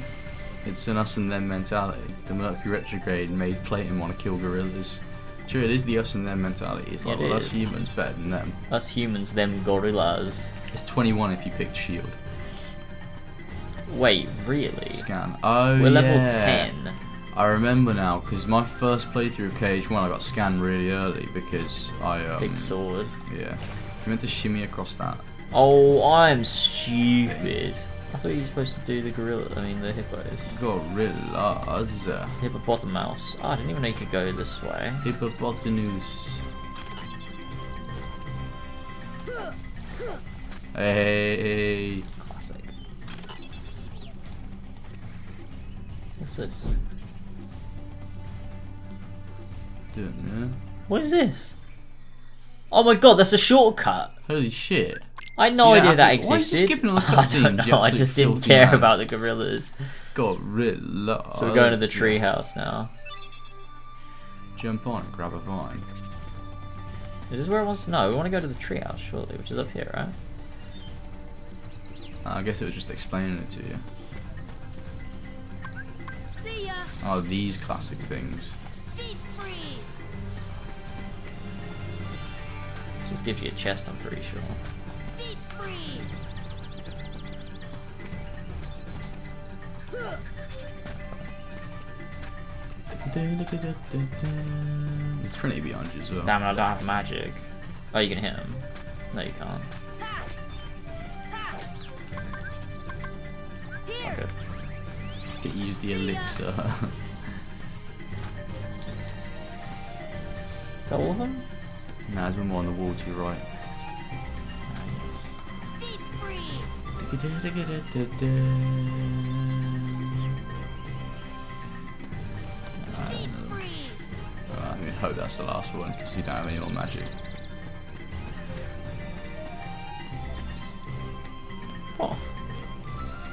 It's an us and them mentality. The Mercury retrograde made Clayton want to kill gorillas. Sure, it is the us and them mentality. It's like, well, us humans better than them. Us humans, them gorillas. It's 21 if you picked shield. Wait, really? Scan. Oh, we're level yeah. 10. I remember now, because my first playthrough of KH1, I got scanned really early because I Big sword. Yeah. You meant to shimmy across that. Oh, I'm stupid. I thought you were supposed to do the gorilla. I mean, the hippos. Gorillas. Hippopotamus. Oh, I didn't even know you could go this way. Hippopotamus. Hey. Classic. What's this? Don't know. What is this? Oh my god, that's a shortcut. Holy shit. I had no idea that Why are you existed. skipping all the I don't cutscenes, know, I just didn't care man. about the gorillas. Gorillas. So we're going to the treehouse now. Jump on and grab a vine. Is this where it wants to know? We want to go to the treehouse, surely, which is up here, right? I guess it was just explaining it to you. See ya. Oh, these classic things. Deep freeze. Just gives you a chest, I'm pretty sure. Deep freeze. There's Trinity behind you as well. Damn it, I don't have magic. Oh, you can hit him. No, you can't. Okay. Get use the elixir. Is that all of them? Nah, there's one more on the wall to your right. I mean, hope that's the last one because you don't have any more magic. Oh.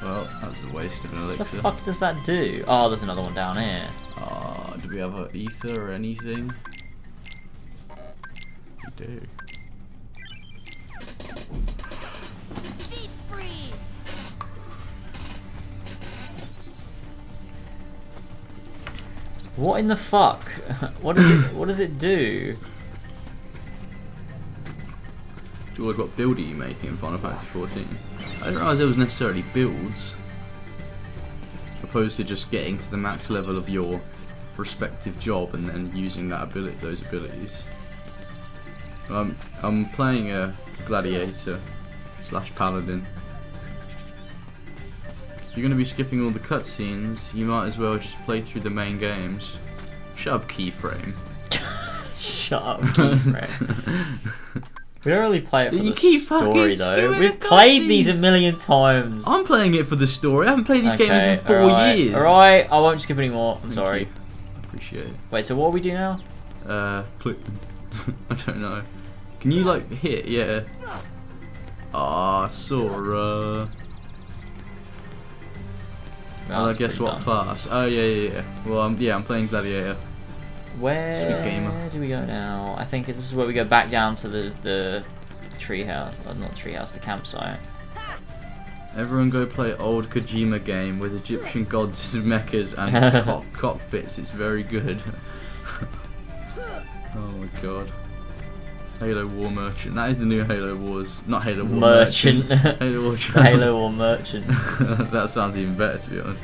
Well, that was a waste of an elixir. What the fuck does that do? Oh, there's another one down here. Do we have an ether or anything? We do. What in the fuck? What does it do? George, what build are you making in Final Fantasy 14? I didn't realise there was necessarily builds, opposed to just getting to the max level of your respective job and then using that those abilities. I'm playing a gladiator / paladin. If you're going to be skipping all the cutscenes, you might as well just play through the main games. Shut up, keyframe. Shut up, keyframe. We don't really play it for You the keep story fucking though. skipping We've the played these a cutscenes. million times. I'm playing it for the story. I haven't played these games in 4 years. Alright, I won't skip anymore. I'm sorry. You. Appreciate it. Wait, so what do we do now? Click. I don't know. Can you like hit? Yeah. Ah, Sora. Well, I guess what class? Oh yeah. Well, I'm playing gladiator. Where Sweet gamer. do we go now? I think this is where we go back down to the treehouse. Oh, not treehouse, the campsite. Everyone go play old Kojima game with Egyptian gods as mechas and cockpits. It's very good. Oh my god. Halo War Merchant. That is the new Halo Wars. Not Halo War Merchant. Halo War Halo War Merchant. That sounds even better, to be honest.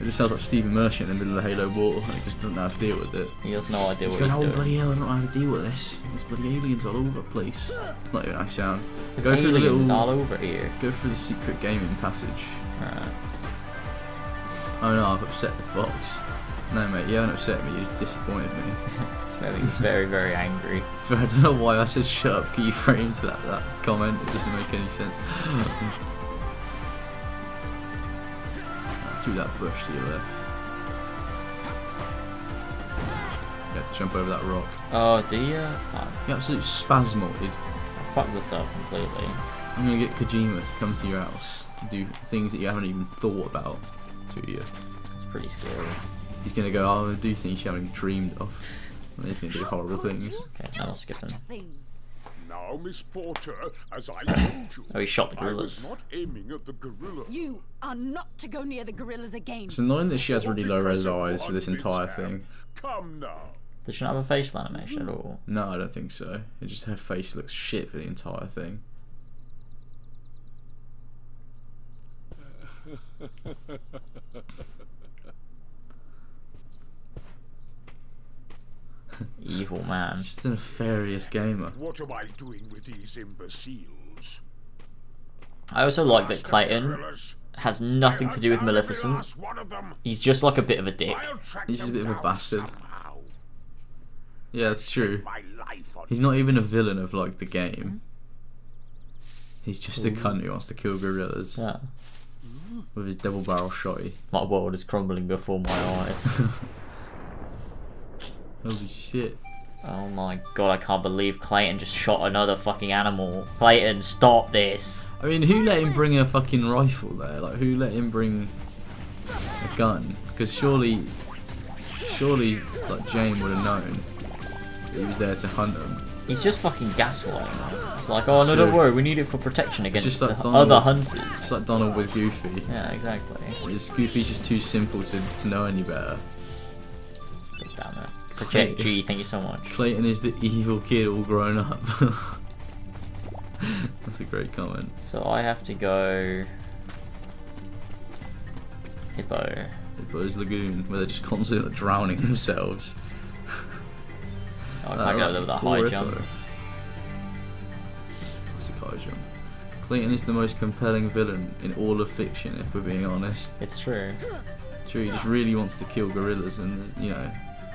It just sounds like Stephen Merchant in the middle of the Halo War. He just doesn't know how to deal with it. He has no idea He's what he's going, doing. oh bloody hell, I don't know how to deal with this. There's bloody aliens all over the place. It's not even how it sounds. Go through the little... all over here. Go through the secret gaming passage. Alright. Oh no, I've upset the fox. No mate, you haven't upset me, you disappointed me. He's very, very angry. I don't know why I said shut up keyframe to that comment, it doesn't make any sense. Through that bush to your left. You have to jump over that rock. Oh, do you? You absolute spasmoid. I fucked this up completely. I'm gonna get Kojima to come to your house and do things that you haven't even thought about to you. It's pretty scary. He's gonna go, oh, I'll do things you haven't even dreamed of. And he's gonna do horrible things. Okay, now I'll skip him. Now, Miss Porter, as I told you, oh, he shot the gorillas. I was not aiming at the gorilla. You are not to go near the gorillas again. It's annoying that she has really low res eyes for this entire thing. Come now. Does she not have a facial animation at all? No, I don't think so. It just her face looks shit for the entire thing. Evil man. She's a nefarious gamer. What am I doing with these imbeciles? I also like that Clayton has nothing to do with Maleficent. He's just like a bit of a dick. He's just a bit of a bastard. Yeah, that's true. He's not even a villain of like the game. He's just a cunt who wants to kill gorillas. Yeah. With his double barrel shotty. My world is crumbling before my eyes. Holy shit. Oh my god, I can't believe Clayton just shot another fucking animal. Clayton, stop this. I mean, who let him bring a fucking rifle there? Like, who let him bring a gun? Because surely, like, Jane would have known that he was there to hunt him. He's just fucking gaslighting them. It's like, oh no, don't worry, we need it for protection against just like the other hunters. It's like Donald with Goofy. Yeah, exactly. Goofy's just too simple to know any better. God damn it. Project G, thank you so much. Clayton is the evil kid all grown up. That's a great comment. So I have to go... Hippo. Hippo's Lagoon, where they're just constantly drowning themselves. Oh, I can't get over that high jump. That's a high jump. Clayton is the most compelling villain in all of fiction, if we're being honest. It's true. True, he just really wants to kill gorillas, and, you know,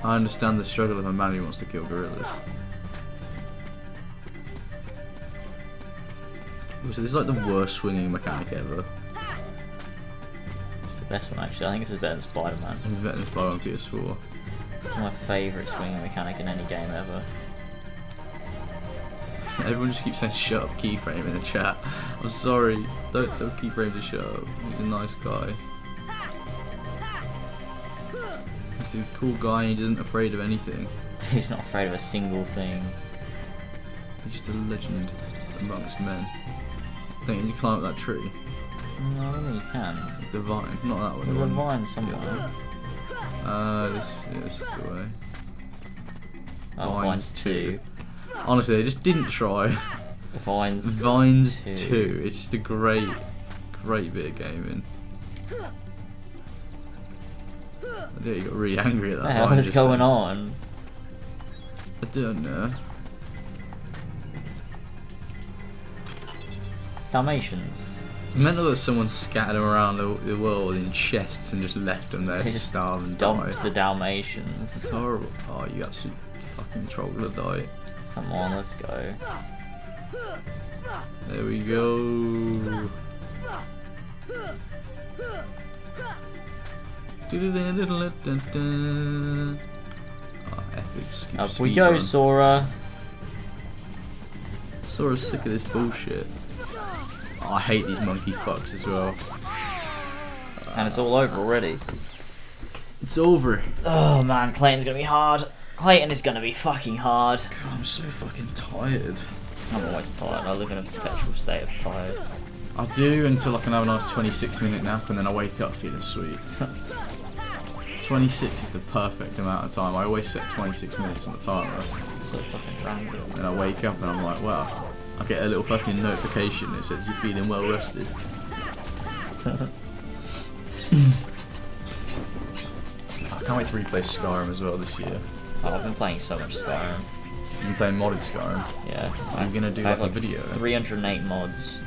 I understand the struggle of a man who wants to kill gorillas. So this is like the worst swinging mechanic ever. It's the best one actually. I think this is better than Spider-Man. It's better than Spider-Man PS4. It's my favourite swinging mechanic in any game ever. Everyone just keeps saying shut up keyframe in the chat. I'm sorry, don't tell keyframe to shut up. He's a nice guy. He's a cool guy and he isn't afraid of anything. He's not afraid of a single thing. He's just a legend amongst men. Don't you need to climb up that tree? No, I don't think you can. The vine, not that one. There's a vine somewhere. This is the way. Oh, Vines 2. Honestly, they just didn't try. Vines 2. It's just a great bit of gaming. Yeah, you got really angry at that. What the hell is going on? I don't know. Dalmatians. It's mental that someone scattered them around the world in chests and just left them there to starve and die. Dumped the Dalmatians. It's horrible. Oh, you absolute fucking troglodyte. Come on, let's go. There we go. Oh, epic. Up we go, Sora. Sora's sick of this bullshit. Oh, I hate these monkey fucks as well. And it's all over already. It's over. Oh man, Clayton's gonna be hard. Clayton is gonna be fucking hard. God, I'm so fucking tired. I'm always tired. I live in a perpetual state of tired. I do until I can have a nice 26-minute nap and then I wake up feeling sweet. 26 is the perfect amount of time. I always set 26 minutes on the timer. So fucking random. And I wake up and I'm like, wow. I get a little fucking notification that says you're feeling well rested. I can't wait to replay Skyrim as well this year. Oh, I've been playing so much Skyrim. You've been playing modded Skyrim? Yeah. I'm gonna do like a video. 308 mods.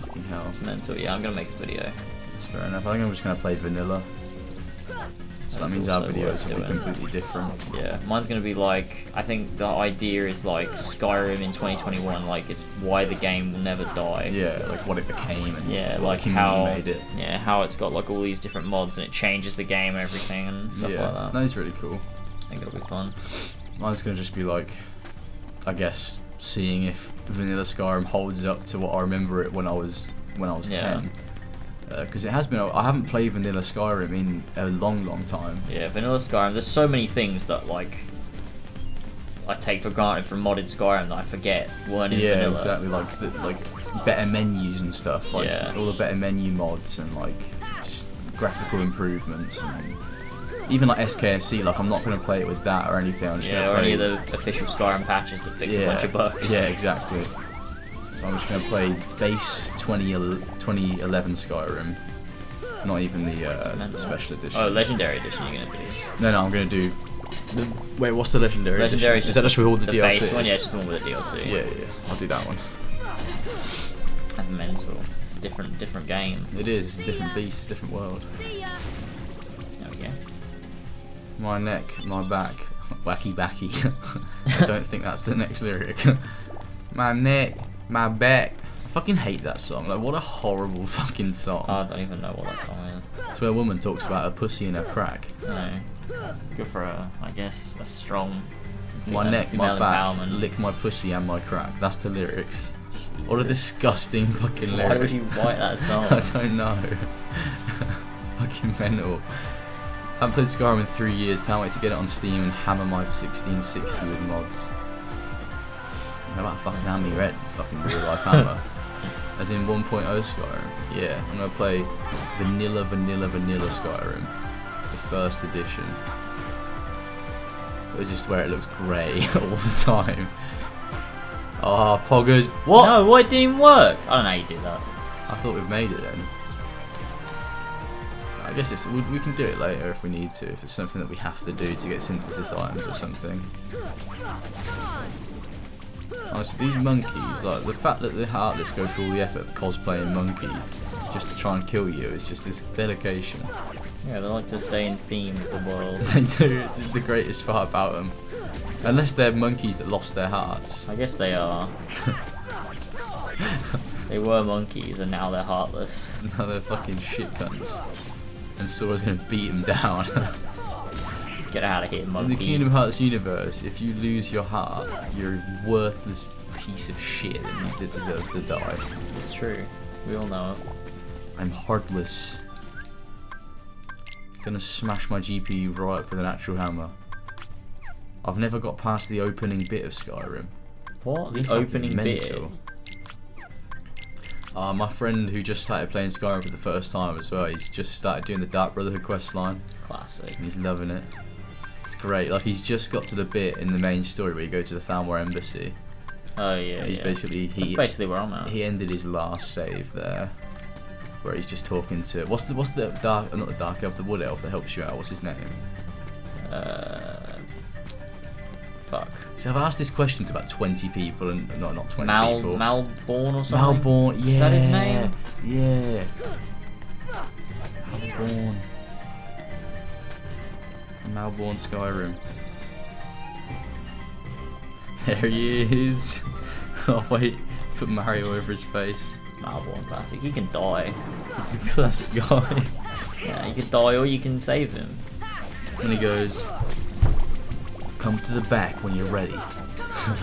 Fucking hell. It's mental. Yeah, I'm gonna make a video. That's fair enough. I think I'm just gonna play vanilla. So that means our videos will be completely different. Yeah, mine's gonna be like, I think the idea is like Skyrim in 2021, like it's why the game will never die. Yeah, like what it became and yeah, like how made it. Yeah, how it's got like all these different mods and it changes the game and everything and stuff like that. That is really cool. I think it'll be fun. Mine's gonna just be like, I guess, seeing if vanilla Skyrim holds up to what I remember it when I was 10. Because it has been, I haven't played vanilla Skyrim in a long time. Yeah, vanilla Skyrim, there's so many things that like I take for granted from modded Skyrim that I forget weren't in vanilla. Yeah, exactly, like better menus and stuff, like all the better menu mods and like just graphical improvements and even like SKSC, like I'm not going to play it with that or anything. I'm just or any of the official Skyrim patches that fix a bunch of bugs. Yeah, exactly. So I'm just going to play base 2011 Skyrim, not even the special edition. Oh, Legendary Edition you're going to do? No, I'm going to do... Wait, what's the Legendary Edition? Is that just with all the DLC? Base one? Yeah, it's just the one with the DLC. Yeah, I'll do that one. That's mental. Different game. It is, a different beast, different world. There we go. My neck, my back, wacky backy. I don't think that's the next lyric. My neck, my back. I fucking hate that song. Like, what a horrible fucking song. I don't even know what that song is. It's where a woman talks about her pussy and her crack. No. Good for her, I guess. A strong my neck, my back, empowerment. lick my pussy and my crack. That's the lyrics. What a disgusting fucking lyric. Why would you write that song? I don't know. It's fucking mental. I haven't played Skyrim in 3 years. Can't wait to get it on Steam and hammer my 1660 with mods. How about fucking hammer your head? Fucking real life hammer. As in 1.0 Skyrim. Yeah, I'm gonna play vanilla Skyrim, the first edition. It's just where it looks grey all the time. Oh, poggers! What? No, it didn't work. I don't know how you do that. I thought we'd made it then. I guess we can do it later if we need to, if it's something that we have to do to get synthesis items or something. Oh, so these monkeys, like the fact that the Heartless go through all the effort of cosplaying monkey just to try and kill you is just this dedication. Yeah, they like to stay in theme with the world. They do, it's just the greatest part about them. Unless they're monkeys that lost their hearts. I guess they are. They were monkeys and now they're heartless. Now they're fucking shit cunts. And Sora's gonna beat them down. Get out of here, monkey. In the Kingdom Hearts universe, if you lose your heart, you're a worthless piece of shit and you deserve to die. It's true. We all know it. I'm heartless. Gonna smash my GPU right up with an actual hammer. I've never got past the opening bit of Skyrim. What? The opening bit? My friend who just started playing Skyrim for the first time as well, he's just started doing the Dark Brotherhood quest line. Classic. And he's loving it. It's great. Like, he's just got to the bit in the main story where you go to the Thalmor Embassy. Oh yeah. He's basically That's basically where I'm at. He ended his last save there, where he's just talking to what's the dark, not the dark elf, the wood elf that helps you out. What's his name? Fuck. So I've asked this question to about 20 people, and not 20 people. Malborn or something? Malborn, yeah. Is that his name? Yeah. Malborn. Malborn Skyrim. There he is. Oh wait, let's put Mario over his face. Malborn classic. He can die. He's a classic guy. Yeah, you can die or you can save him. And he goes, "Come to the back when you're ready." Yeah,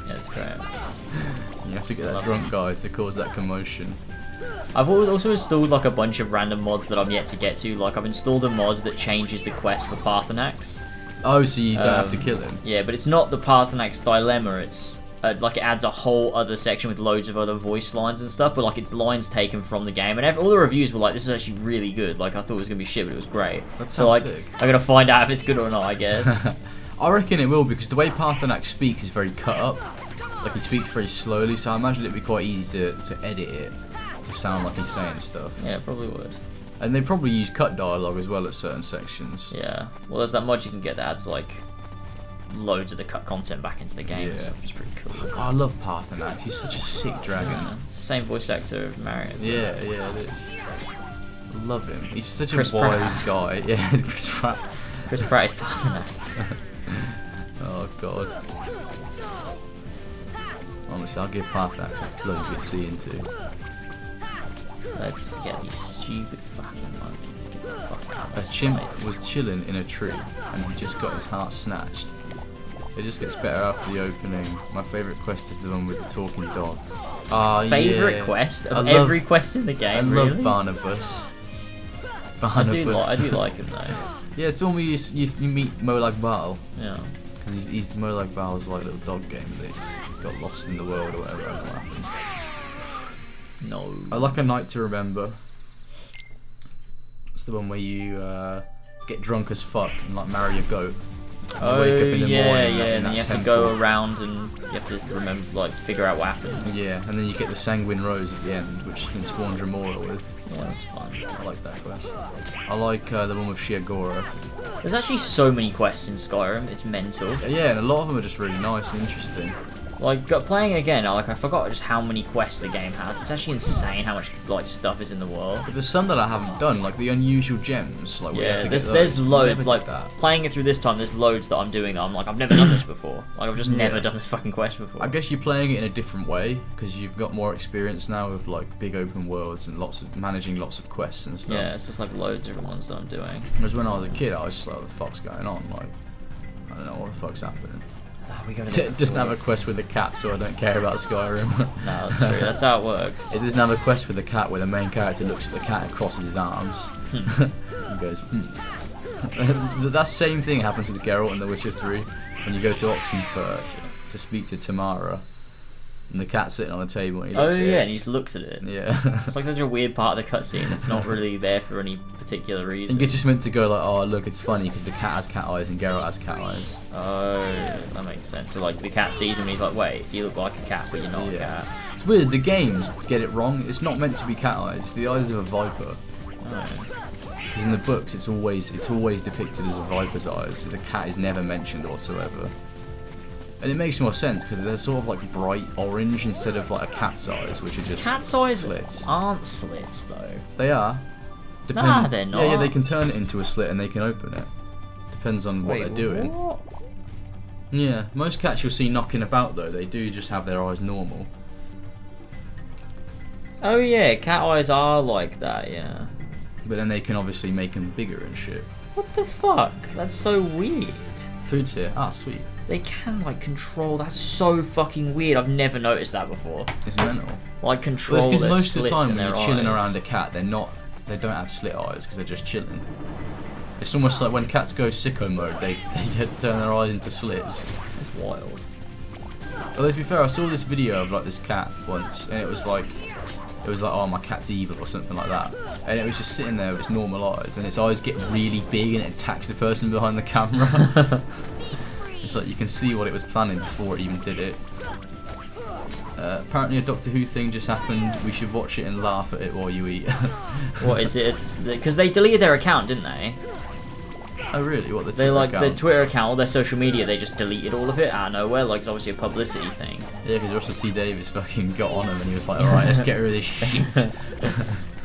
that's great. You have to get that drunk guy to cause that commotion. I've also installed like a bunch of random mods that I'm yet to get to. Like I've installed a mod that changes the quest for Parthenax. Oh, so you don't have to kill him? Yeah, but it's not the Parthenax dilemma. like it adds a whole other section with loads of other voice lines and stuff, but like it's lines taken from the game, and all the reviews were like, this is actually really good. Like I thought it was gonna be shit, but it was great. So like, sick. I'm gonna find out if it's good or not, I guess. I reckon it will, because the way Parthenax speaks is very cut up. Like he speaks very slowly, so I imagine it'd be quite easy to edit it to sound like he's saying stuff. Yeah, it probably would. And they probably use cut dialogue as well at certain sections. Yeah. Well, there's that mod you can get that adds like loads of the cut content back into the game and stuff. It's pretty cool. Oh, I love Parthenax. He's such a sick dragon. Yeah. Same voice actor of Mario. Yeah, it is. I love him. He's such Chris a wise Pratt. guy. Yeah, Chris Pratt. Chris Pratt is Parthenax. Oh god. Honestly, I'll give Parthenax a bloody good C into. Let's get these stupid fucking monkeys. Get the fuck out. A chimp was chilling in a tree and he just got his heart snatched. It just gets better after the opening. My favourite quest is the one with the talking dog. Favourite quest of every quest in the game. I love Barnabas. I do like him though. Yeah, it's the one where you meet Molag Bal. Yeah. Because he's Molag Bal's like little dog game that got lost in the world or whatever happened. No. I like A Night to Remember. It's the one where you get drunk as fuck and like marry a goat. Oh wake up in the morning and then you have to go around and you have to remember, like, figure out what happened. Yeah, and then you get the Sanguine Rose at the end, which you can spawn Dremora with. Yeah, that's fun. I like that quest. I like the one with Shiagora. There's actually so many quests in Skyrim, it's mental. Yeah, and a lot of them are just really nice and interesting. Like, playing again, I forgot just how many quests the game has. It's actually insane how much like stuff is in the world. But there's some that I haven't done, like the unusual gems. Like yeah, there's loads. Like playing it through this time, there's loads that I'm doing that I'm like, I've never done this before. Like I've just never done this fucking quest before. I guess you're playing it in a different way because you've got more experience now with like big open worlds and managing lots of quests and stuff. Yeah, it's just like loads of ones that I'm doing. Whereas when I was a kid, I was just like, what the fuck's going on? Like, I don't know what the fuck's happening. Doesn't have a quest with a cat, so I don't care about Skyrim. No, that's true. That's how it works. It doesn't have a quest with a cat where the main character looks at the cat and crosses his arms. And goes, That same thing happens with Geralt in The Witcher 3 when you go to Oxenfurt to speak to Tamara. And the cat's sitting on a table and he looks at it. And he just looks at it. Yeah. It's like such a weird part of the cutscene. It's not really there for any particular reason. And it's just meant to go like, oh look, it's funny because the cat has cat eyes and Geralt has cat eyes. Oh, that makes sense. So like the cat sees him and he's like, wait, you look like a cat but you're not a cat. It's weird, the games get it wrong. It's not meant to be cat eyes, it's the eyes of a viper. Because in the books it's always depicted as a viper's eyes. So the cat is never mentioned whatsoever. And it makes more sense because they're sort of like bright orange instead of like a cat's eyes, which are just cat's eyes slits. Aren't slits though. They are. Nah, they're not. Yeah, they can turn it into a slit and they can open it. Depends on what they're doing. What? Yeah, most cats you'll see knocking about though, they do just have their eyes normal. Oh yeah, cat eyes are like that, yeah. But then they can obviously make them bigger and shit. What the fuck? That's so weird. Food's here. Ah, sweet. They can like control. That's so fucking weird. I've never noticed that before. It's mental. Like control. Well, their most of the slits time in when their you're chilling eyes. around a cat, they don't have slit eyes because they're just chilling. It's almost like when cats go sicko mode, they turn their eyes into slits. It's wild. Although to be fair, I saw this video of like this cat once, and it was like, oh my cat's evil or something like that, and it was just sitting there with its normal eyes, and its eyes get really big and it attacks the person behind the camera. It's like you can see what it was planning before it even did it. Apparently a Doctor Who thing just happened. We should watch it and laugh at it while you eat. What is it? Because they deleted their account, didn't they? Oh really? What, the Twitter account? Their Twitter account, all their social media, they just deleted all of it out of nowhere. Like it's obviously a publicity thing. Yeah, because Russell T Davies fucking got on him and he was like, alright, let's get rid of this shit.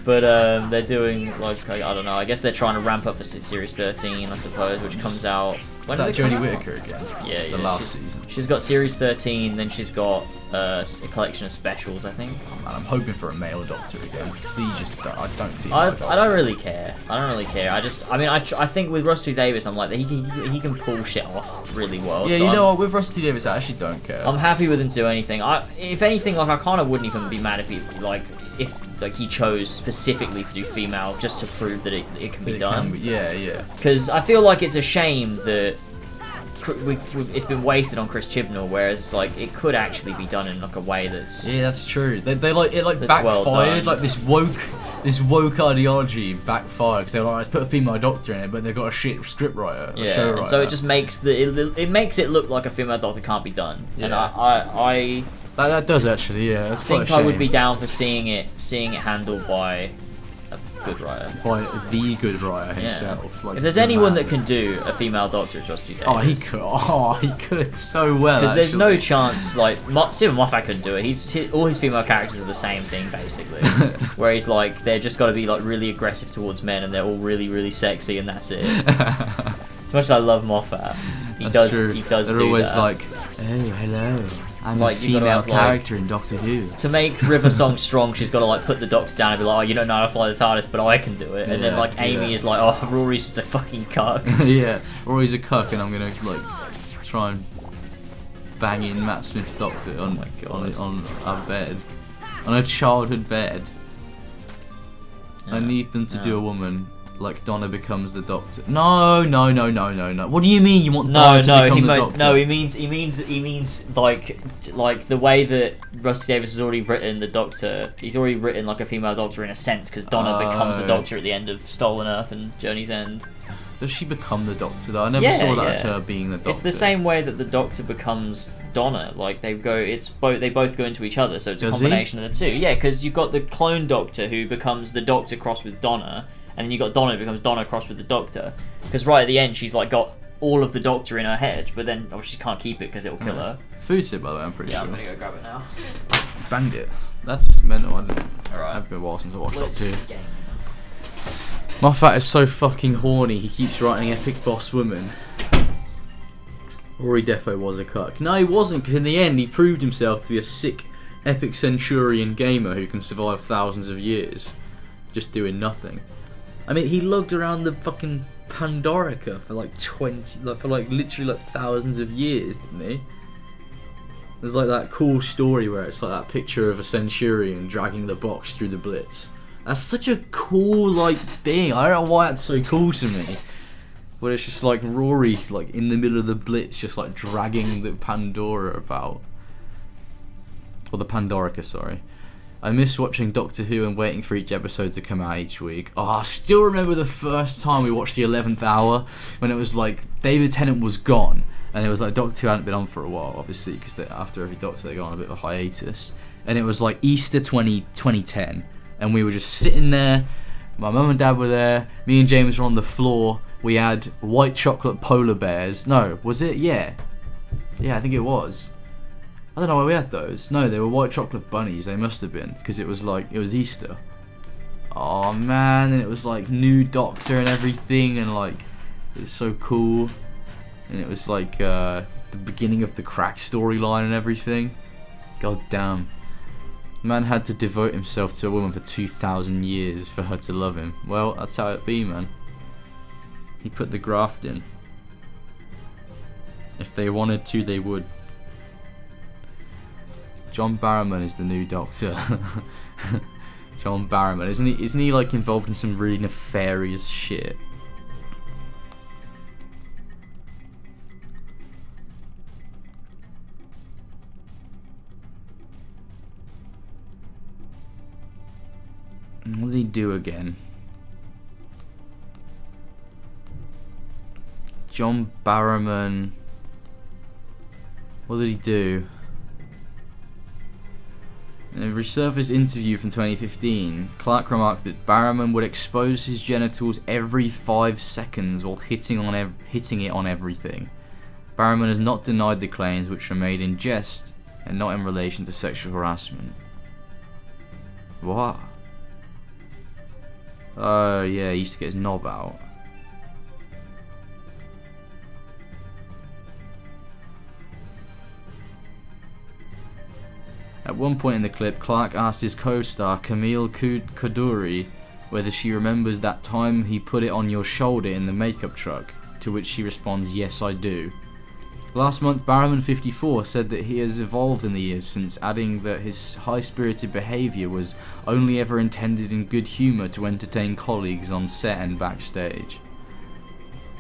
But they're doing like, I don't know, I guess they're trying to ramp up for Series 13, I suppose, which comes out... Is that Jodie Whittaker again? Yeah, the last season. She's got Series 13, then she's got a collection of specials, I think. Oh, man, I'm hoping for a male Doctor again. Please just, I don't think I don't really care. I don't really care. I think with Russell T Davies, I'm like, he can pull shit off really well. Yeah, so you know what, with Russell T Davies, I actually don't care. I'm happy with him to do anything. If anything, like, I kind of wouldn't even be mad if he chose specifically to do female just to prove that it can be done. Yeah. Because I feel like it's a shame that it's been wasted on Chris Chibnall, whereas like it could actually be done in like a way that's that's true. They like it like backfired, like this woke ideology backfired because they're like, let's put a female doctor in it, but they've got a shit scriptwriter, show writer. And so it just makes it makes it look like a female doctor can't be done, and that does actually, I think I would be down for seeing it handled by a good writer. By the good writer himself. Like, if there's anyone that can do a female doctor, it's Rusty Davies. He could so well. Because there's no chance, like, Stephen Moffat couldn't do it. All his female characters are the same thing, basically. Where he's like, they're just got to be like really aggressive towards men, and they're all really, really sexy, and that's it. As much as I love Moffat, he does do that. They're always like, oh, hello. I'm like, a female character in Doctor Who. To make River Song strong, she's got to like put the Doctor down and be like, oh, you don't know how to fly the TARDIS, but I can do it. And then like Amy is like, oh, Rory's just a fucking cuck. Yeah, Rory's a cuck, and I'm gonna like try and bang in Matt Smith's Doctor on a bed, on a childhood bed. I need them to do a woman. Like Donna becomes the Doctor. No. What do you mean you want Donna to become the Doctor? No, he means like the way that Rusty Davies has already written the Doctor. He's already written like a female Doctor in a sense, because Donna becomes the Doctor at the end of Stolen Earth and Journey's End. Does she become the Doctor though? I never saw that as her being the Doctor. It's the same way that the Doctor becomes Donna. Like they both go into each other, so it's a combination of the two. Yeah, because you've got the clone Doctor who becomes the Doctor crossed with Donna. And then you got Donna who becomes Donna crossed with the Doctor. Because right at the end, she's like got all of the Doctor in her head, but then obviously she can't keep it because it'll kill her. Food's here, by the way, I'm pretty sure. Yeah, I'm gonna go grab it now. Banged it. That's mental. Alright. It's been a while since I watched that too. Moffat is so fucking horny, he keeps writing Epic Boss Woman. Rory defo was a cuck. No, he wasn't, because in the end, he proved himself to be a sick, epic Centurion gamer who can survive thousands of years just doing nothing. I mean, he lugged around the fucking Pandorica for like literally like thousands of years, didn't he? There's like that cool story where it's like that picture of a Centurion dragging the box through the Blitz. That's such a cool like thing. I don't know why it's so cool to me. But it's just like Rory like in the middle of the Blitz, just like dragging the Pandora about. Or the Pandorica, sorry. I miss watching Doctor Who and waiting for each episode to come out each week. Oh, I still remember the first time we watched the 11th hour when it was like David Tennant was gone, and it was like Doctor Who hadn't been on for a while, obviously, because after every Doctor they go on a bit of a hiatus. And it was like Easter 2010, and we were just sitting there. My mum and dad were there. Me and James were on the floor. We had white chocolate polar bears. No, was it? Yeah, I think it was. I don't know why we had those. No, they were white chocolate bunnies. They must have been, because it was Easter. Oh man, and it was like new Doctor and everything, and like it was so cool. And it was like the beginning of the Crack storyline and everything. God damn. Man had to devote himself to a woman for 2,000 years for her to love him. Well, that's how it be, man. He put the graft in. If they wanted to, they would. John Barrowman is the new Doctor. John Barrowman, isn't he like involved in some really nefarious shit? What did he do again? John Barrowman. What did he do? In a resurfaced interview from 2015, Clark remarked that Barrowman would expose his genitals every 5 seconds while hitting it on everything. Barrowman has not denied the claims, which are made in jest and not in relation to sexual harassment. What? Oh yeah, he used to get his knob out. At one point in the clip, Clark asked his co-star Camille Kaduri whether she remembers that time he put it on your shoulder in the makeup truck, to which she responds, "Yes, I do." Last month, Barrowman 54 said that he has evolved in the years since, adding that his high-spirited behaviour was only ever intended in good humour to entertain colleagues on set and backstage.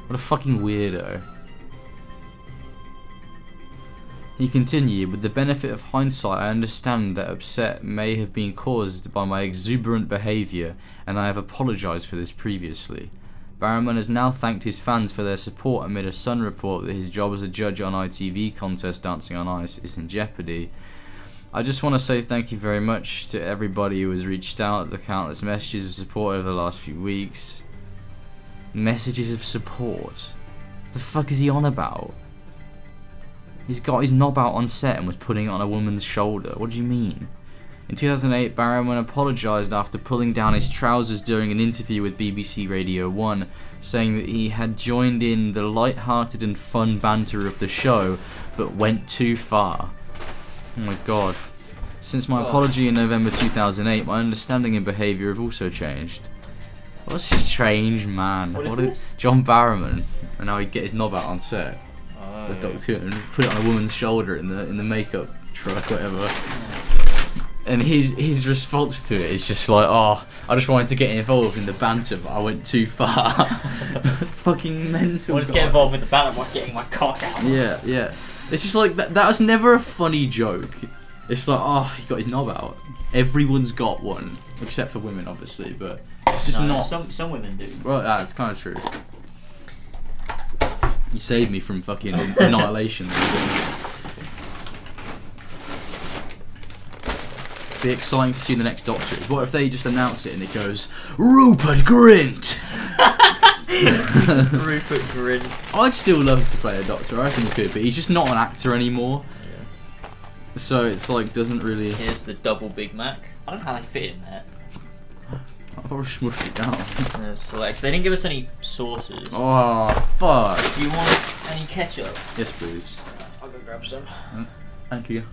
What a fucking weirdo. He continued, with the benefit of hindsight, I understand that upset may have been caused by my exuberant behaviour, and I have apologised for this previously. Barrowman has now thanked his fans for their support amid a Sun report that his job as a judge on ITV contest Dancing on Ice is in jeopardy. I just want to say thank you very much to everybody who has reached out, the countless messages of support over the last few weeks. Messages of support? The fuck is he on about? He's got his knob out on set and was putting it on a woman's shoulder. What do you mean? In 2008, Barrowman apologised after pulling down his trousers during an interview with BBC Radio 1, saying that he had joined in the light-hearted and fun banter of the show, but went too far. Oh my god. Since my apology in November 2008, my understanding and behaviour have also changed. What a strange man. What is this? John Barrowman. And now he'd get his knob out on set. The doctor, and put it on a woman's shoulder in the makeup truck, whatever. And his response to it is just like, oh, I just wanted to get involved in the banter, but I went too far. Fucking mental. I wanted to get involved with the banter by getting my cock out. Yeah. It's just like, that was never a funny joke. It's like, oh, he got his knob out. Everyone's got one, except for women, obviously, but it's just not. Some women do. Well, that's kind of true. You saved me from fucking annihilation. Be exciting to see the next Doctor. What if they just announce it and it goes, Rupert Grint? Rupert Grint. I'd still love to play a Doctor, I reckon he could, but he's just not an actor anymore. Yeah. So it's like, doesn't really... Here's the double Big Mac. I don't know how they fit in there. I've already smushed it down. Select. They didn't give us any sauces. Oh, fuck. Do you want any ketchup? Yes, please. I'll go grab some. Thank you.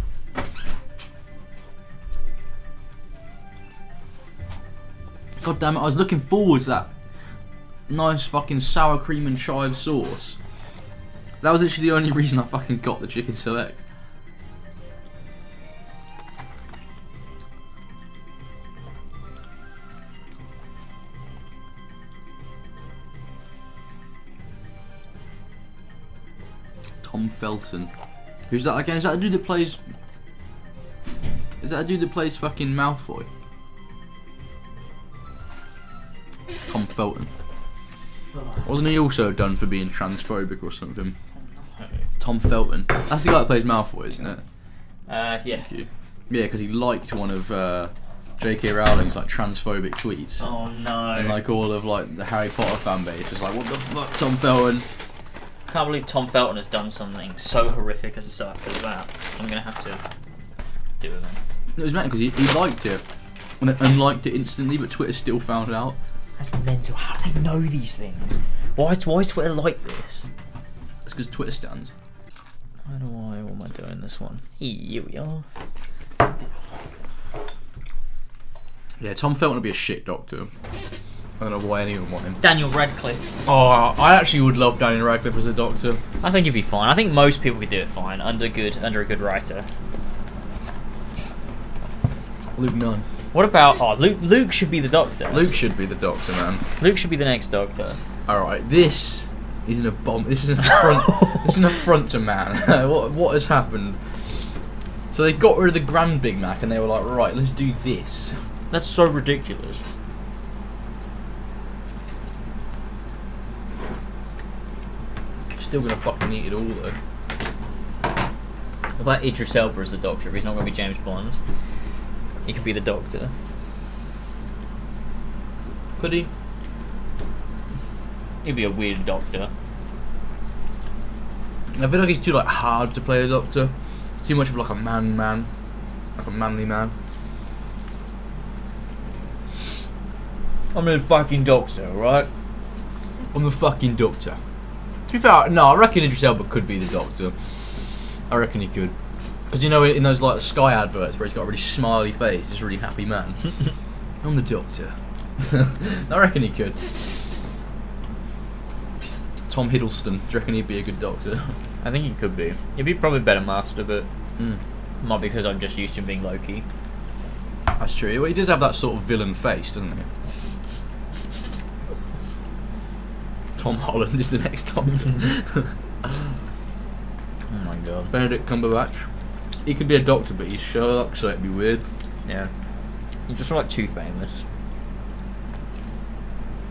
God damn it, I was looking forward to that nice fucking sour cream and chive sauce. That was literally the only reason I fucking got the chicken select. Tom Felton. Who's that again? Is that the dude that plays... Is that the dude that plays fucking Malfoy? Tom Felton. Wasn't he also done for being transphobic or something? Tom Felton. That's the guy that plays Malfoy, isn't it? Yeah. Thank you. Yeah, because he liked one of J.K. Rowling's like transphobic tweets. Oh no. And like all of like the Harry Potter fan base was like, what the fuck, Tom Felton? I can't believe Tom Felton has done something so horrific as that. I'm gonna have to do it then. It was meant because he liked it and then unliked it instantly, but Twitter still found out. That's mental. How do they know these things? Why is Twitter like this? It's because Twitter stands. I don't know why am I doing this one. Here we are. Yeah, Tom Felton would be a shit Doctor. I don't know why anyone want him. Daniel Radcliffe. Oh, I actually would love Daniel Radcliffe as a Doctor. I think he'd be fine. I think most people could do it fine under a good writer. Luke Nunn. What about Luke should be the Doctor. Luke should be the Doctor, man. Luke should be the next Doctor. Alright, this is an affront. This is an affront to man. what has happened? So they got rid of the Grand Big Mac and they were like, right, let's do this. That's so ridiculous. Still gonna fucking eat it all though. What about Idris Elba as the Doctor? If he's not gonna be James Bond, he could be the Doctor. Could he? He'd be a weird Doctor. I feel like he's too like hard to play a Doctor. Too much of like a man, like a manly man. I'm the fucking Doctor, right? I'm the fucking Doctor. To be fair, no, I reckon Idris Elba could be the Doctor. I reckon he could. Because you know in those like Sky adverts where he's got a really smiley face, he's a really happy man. I'm the Doctor. I reckon he could. Tom Hiddleston, do you reckon he'd be a good Doctor? I think he could be. He'd be probably a better Master, but not because I'm just used to him being Loki. That's true. Well, he does have that sort of villain face, doesn't he? Tom Holland is the next Doctor. Oh my god. Benedict Cumberbatch. He could be a doctor, but he's Sherlock, so it'd be weird. Yeah. He's just like too famous.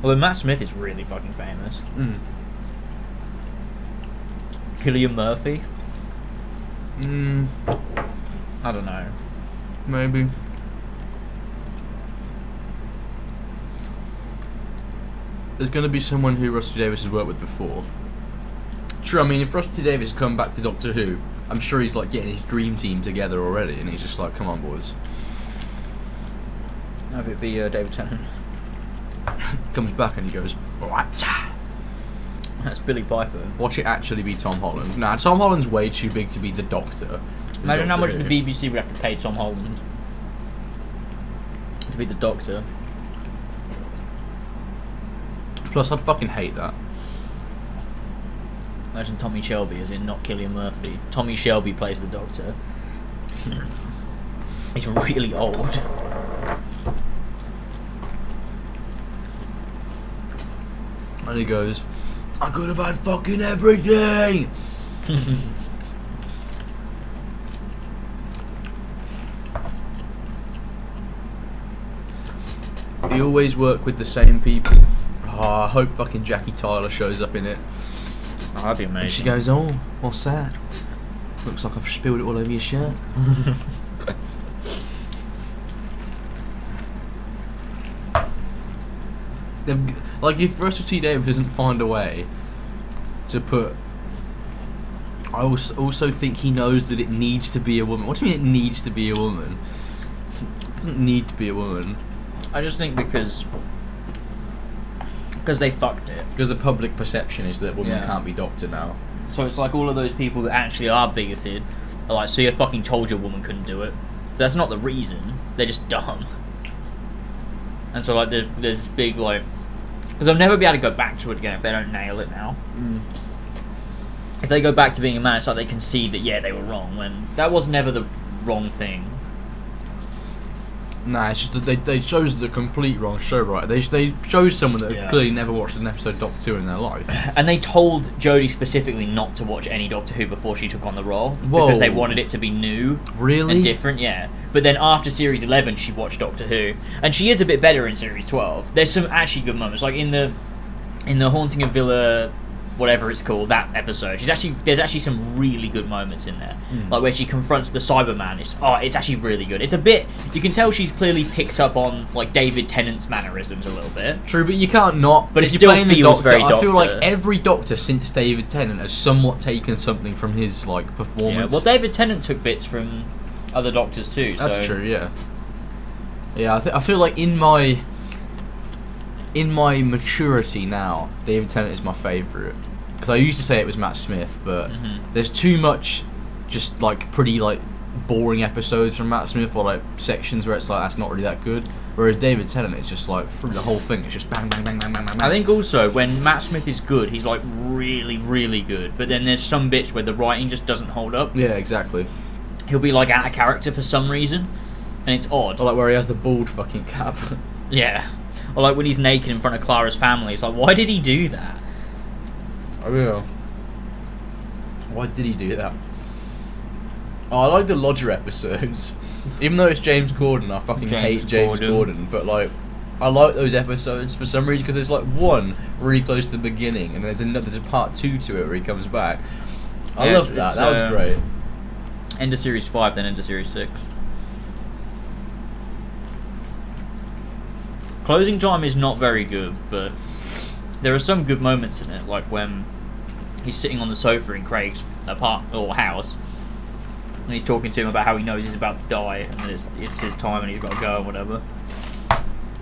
Although Matt Smith is really fucking famous. Cillian Murphy? I don't know. Maybe. There's going to be someone who Rusty Davies has worked with before. True, I mean, if Rusty Davies has come back to Doctor Who, I'm sure he's like getting his dream team together already, and he's just like, come on, boys. Have it be David Tennant. Comes back and he goes, what? That's Billy Piper. Watch it actually be Tom Holland. Nah, Tom Holland's way too big to be the Doctor. Imagine how much the BBC would have to pay Tom Holland to be the Doctor. Plus, I'd fucking hate that. Imagine Tommy Shelby, as in not Cillian Murphy. Tommy Shelby plays the Doctor. He's really old. And he goes, I could have had fucking everything! He always work with the same people. Oh, I hope fucking Jackie Tyler shows up in it. Oh, that'd be amazing. And she goes, oh, what's that? Looks like I've spilled it all over your shirt. Like, if Russell T Davies doesn't find a way to put... I also think he knows that it needs to be a woman. What do you mean it needs to be a woman? It doesn't need to be a woman. I just think because they fucked it. Because the public perception is that women can't be Doctor now. So it's like all of those people that actually are bigoted are like, so you fucking told your woman couldn't do it. That's not the reason. They're just dumb. And so like there's this big like... Because they'll never be able to go back to it again if they don't nail it now. If they go back to being a man, it's like they can see that, yeah, they were wrong, when that was never the wrong thing. Nah, it's just that they chose the complete wrong show, right? They chose someone that clearly never watched an episode of Doctor Who in their life. And they told Jodie specifically not to watch any Doctor Who before she took on the role. Whoa. Because they wanted it to be new. Really? And different, yeah. But then after Series 11, she watched Doctor Who. And she is a bit better in Series 12. There's some actually good moments. Like in the Haunting of Villa... whatever it's called, that episode. There's actually some really good moments in there. Like where she confronts the Cyberman. It's actually really good. It's a bit, you can tell she's clearly picked up on like David Tennant's mannerisms a little bit. True, but you can't not. But it still feels very Doctor. I feel like every Doctor since David Tennant has somewhat taken something from his like performance. Yeah, well, David Tennant took bits from other Doctors too. That's true, yeah. Yeah, I feel like in my maturity now, David Tennant is my favourite. Because I used to say it was Matt Smith, but there's too much just like pretty like boring episodes from Matt Smith, or like sections where it's like that's not really that good. Whereas David Tennant, it's just like through the whole thing, it's just bang bang bang bang bang bang. I think also when Matt Smith is good, he's like really really good. But then there's some bits where the writing just doesn't hold up. Yeah, exactly. He'll be like out of character for some reason, and it's odd. Or like where he has the bald fucking cap. Yeah. Or like when he's naked in front of Clara's family. It's like, why did he do that? Oh yeah. Why did he do that? Oh, I like the Lodger episodes. Even though it's James Corden, I fucking hate James Corden. But like, I like those episodes for some reason because there's like one really close to the beginning, and there's a part 2 to it where he comes back. I love that. That was great. End of Series 5, then into Series 6. Closing Time is not very good, but there are some good moments in it, like when he's sitting on the sofa in Craig's house, and he's talking to him about how he knows he's about to die, and it's his time and he's got to go and whatever.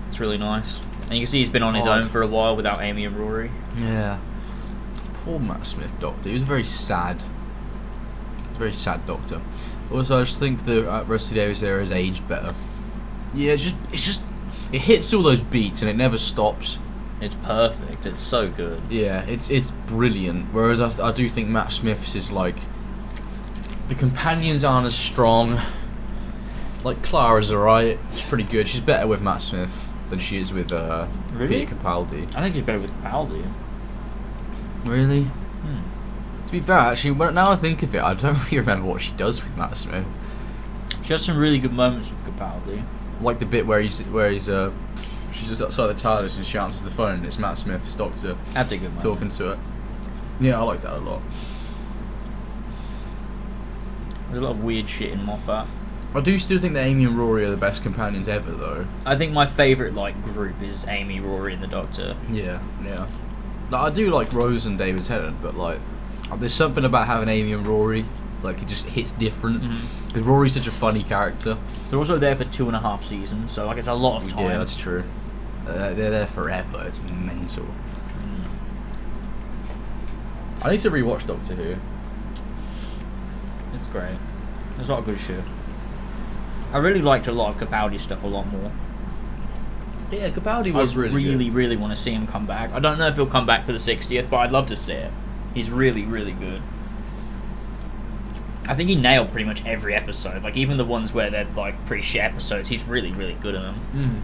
It's really nice. And you can see he's been on his own for a while without Amy and Rory. Yeah. Poor Matt Smith Doctor. He was very sad. Doctor. Also, I just think that Rusty Davies there has aged better. Yeah, it hits all those beats and it never stops. It's perfect. It's so good. Yeah, it's brilliant. Whereas I do think Matt Smith's is like, the companions aren't as strong. Like Clara's alright. She's pretty good. She's better with Matt Smith than she is with Peter Capaldi. I think she's better with Capaldi. Really? To be fair, actually, now I think of it, I don't really remember what she does with Matt Smith. She has some really good moments with Capaldi. Like the bit where she's just outside the TARDIS and she answers the phone and it's Matt Smith's doctor. That's a good moment. Talking to her. Yeah, I like that a lot. There's a lot of weird shit in Moffat. I do still think that Amy and Rory are the best companions ever, though. I think my favourite like group is Amy, Rory, and the Doctor. Yeah. Like, I do like Rose and David Tennant, but like, there's something about having Amy and Rory, like it just hits different. Because Rory's such a funny character. They're also there for 2.5 seasons, so like it's a lot of time. Yeah, that's true. They're there forever. It's mental. I need to rewatch Doctor Who. It's great. There's a lot of good shit. I really liked a lot of Capaldi stuff a lot more. Yeah, Capaldi was really good. Want to see him come back. I don't know if he'll come back for the 60th, but I'd love to see it. He's really good. I think he nailed pretty much every episode. Like, even the ones where they're, like, pretty shit episodes, he's really good at them.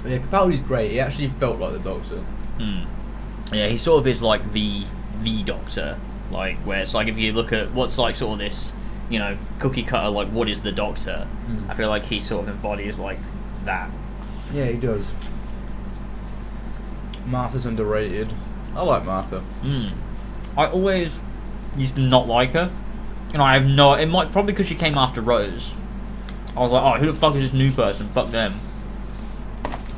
Yeah, Capaldi's great. He actually felt like the Doctor. Yeah, he sort of is, like, the Doctor. Like, where it's like, if you look at what's, like, sort of this, you know, cookie cutter, like, what is the Doctor? I feel like he sort of embodies, like, that. Yeah, he does. Martha's underrated. I like Martha. I always used to not like her. And I have no... It might... Probably because she came after Rose. I was like, oh, who the fuck is this new person? Fuck them.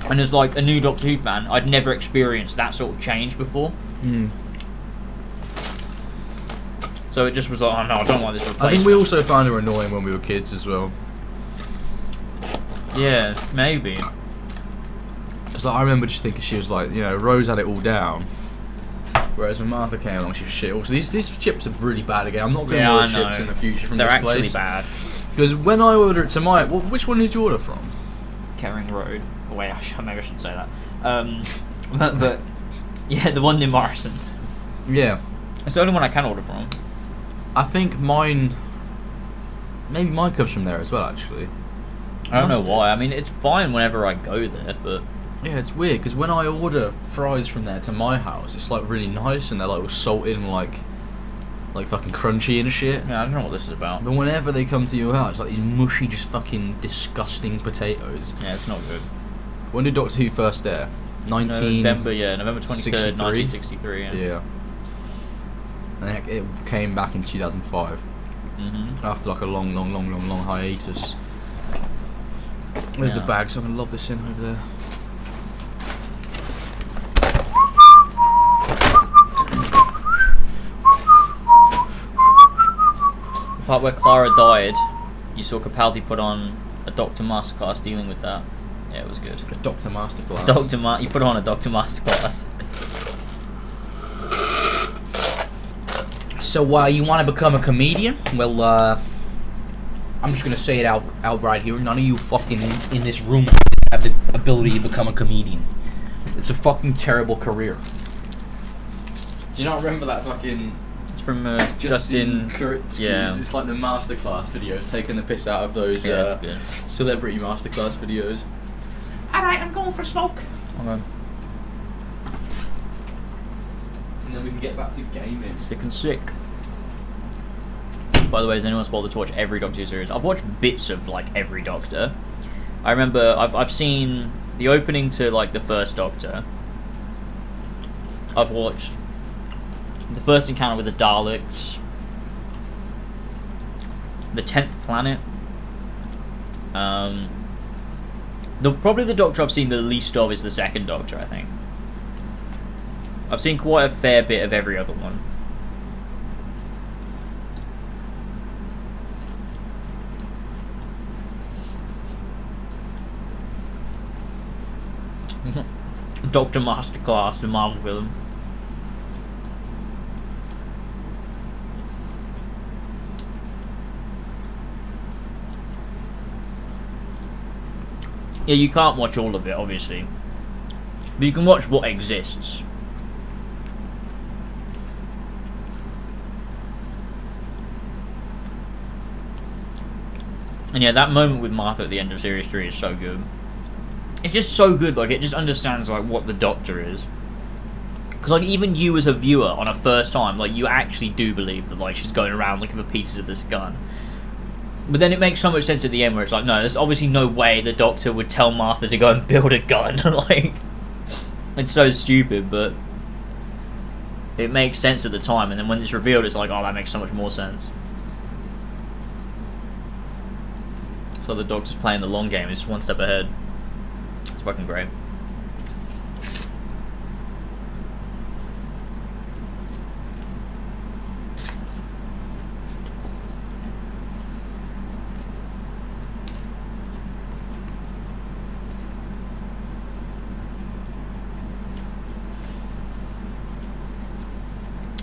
And as, like, a new Doctor Who fan, I'd never experienced that sort of change before. So it just was like, oh no, I don't like this replacement. I think we also found her annoying when we were kids as well. Yeah, maybe. Because like, I remember just thinking she was like, you know, Rose had it all down. Whereas when Martha came along, she was shit. Also, these chips are really bad again. I'm not going to order chips in the future from this place. They're actually bad. Because when I order it to my... Well, which one did you order from? Kering Road. Oh, wait, maybe I shouldn't say that. But yeah, the one near Morrison's. Yeah. It's the only one I can order from. I think mine... Maybe mine comes from there as well, actually. I don't know why. I mean, it's fine whenever I go there, but... Yeah, it's weird, because when I order fries from there to my house, it's, like, really nice, and they're, like, all salted and, like fucking crunchy and shit. Yeah, I don't know what this is about. But whenever they come to your house, it's like these mushy, just fucking disgusting potatoes. Yeah, it's not good. When did Doctor Who first air? November 23rd, 1963. Yeah. And it came back in 2005. After, like, a long hiatus. Where's the bag? So I'm going to lob this in over there. The part where Clara died, you saw Capaldi put on a Doctor Masterclass dealing with that. Yeah, it was good. A Doctor Masterclass? You put on a Doctor Masterclass. So, you want to become a comedian? Well, I'm just going to say it out right here. None of you fucking in this room have the ability to become a comedian. It's a fucking terrible career. Do you not remember that fucking... It's from Justin Kurtz. Yeah. It's like the masterclass videos, taking the piss out of those celebrity masterclass videos. Alright, I'm going for a smoke. Okay. And then we can get back to gaming. Sick and sick. By the way, has anyone bothered to watch every Doctor Who series? I've watched bits of like every Doctor. I remember I've seen the opening to like the first Doctor. I've watched the first encounter with the Daleks, the 10th Planet. Probably the Doctor I've seen the least of is the second Doctor, I think. I've seen quite a fair bit of every other one. Doctor Masterclass, the Marvel film. Yeah, you can't watch all of it, obviously. But you can watch what exists. And yeah, that moment with Martha at the end of Series 3 is so good. It's just so good, like, it just understands, like, what the Doctor is. Because, like, even you as a viewer on a first time, like, you actually do believe that, like, she's going around looking for pieces of this gun. But then it makes so much sense at the end where it's like, no, there's obviously no way the Doctor would tell Martha to go and build a gun. Like, it's so stupid, but it makes sense at the time. And then when it's revealed, it's like, oh, that makes so much more sense. So the Doctor's playing the long game. He's one step ahead. It's fucking great.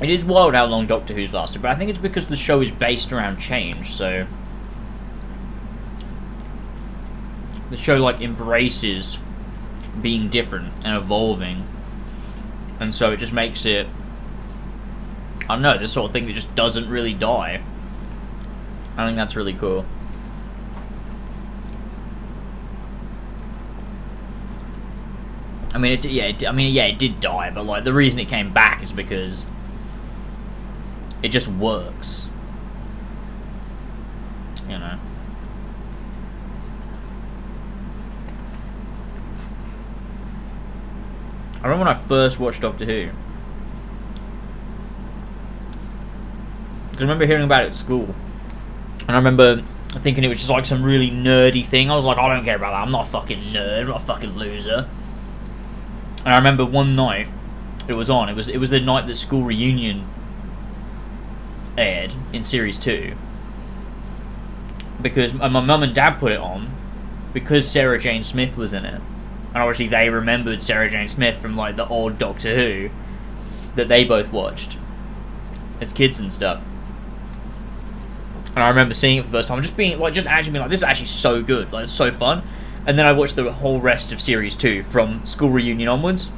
It is wild how long Doctor Who's lasted, but I think it's because the show is based around change, so the show, like, embraces being different and evolving, and so it just makes it, I don't know, this sort of thing that just doesn't really die. I think that's really cool. I mean, it did die, but, like, the reason it came back is because it just works, you know. I remember when I first watched Doctor Who. I remember hearing about it at school, and I remember thinking it was just like some really nerdy thing. I was like, I don't care about that. I'm not a fucking nerd. I'm not a fucking loser. And I remember one night it was on. It was the night that School Reunion aired in series 2, because my mum and dad put it on because Sarah Jane Smith was in it, and obviously they remembered Sarah Jane Smith from, like, the old Doctor Who that they both watched as kids and stuff. And I remember seeing it for the first time, just actually being like, this is actually so good, like, it's so fun. And then I watched the whole rest of series 2 from School Reunion onwards.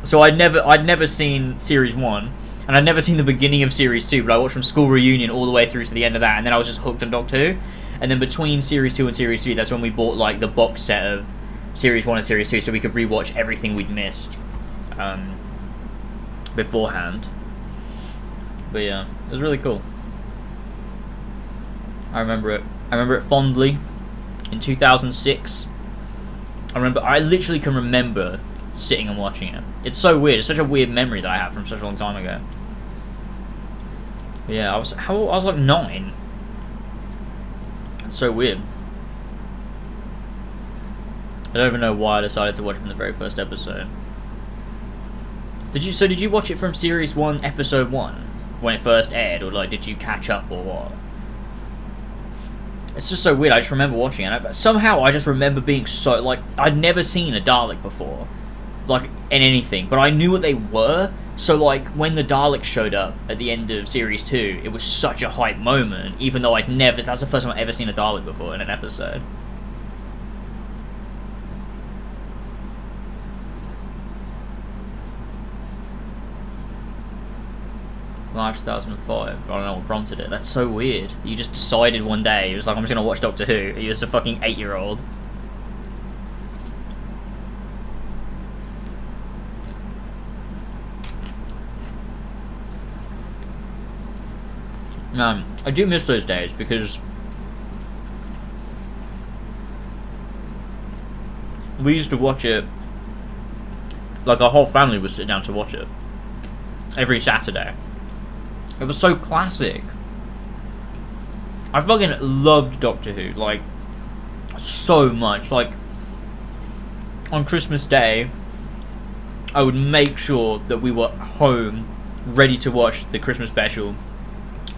So I'd never seen series 1. And I'd never seen the beginning of Series 2, but I watched from School Reunion all the way through to the end of that, and then I was just hooked on Doctor Who. And then between Series 2 and Series 3, that's when we bought, like, the box set of Series 1 and Series 2, so we could rewatch everything we'd missed beforehand. But yeah, it was really cool. I remember it fondly. In 2006, I literally can remember sitting and watching it. It's so weird. It's such a weird memory that I have from such a long time ago. But yeah, I was like 9. It's so weird. I don't even know why I decided to watch it from the very first episode. Did you watch it from series 1, episode 1 when it first aired, or, like, did you catch up or what? It's just so weird. I just remember watching it. Somehow I just remember being so, like, I'd never seen a Dalek before, like, in anything, but I knew what they were. So, like, when the Daleks showed up at the end of series 2, it was such a hype moment, even though that's the first time I'd ever seen a Dalek before in an episode. March 2005. I don't know what prompted it. That's so weird. You just decided one day, it was like, I'm just gonna watch Doctor Who. You're just a fucking 8-year-old. Man, I do miss those days because we used to watch it, like, our whole family would sit down to watch it every Saturday. It was so classic. I fucking loved Doctor Who, like, so much. Like, on Christmas Day, I would make sure that we were home, ready to watch the Christmas special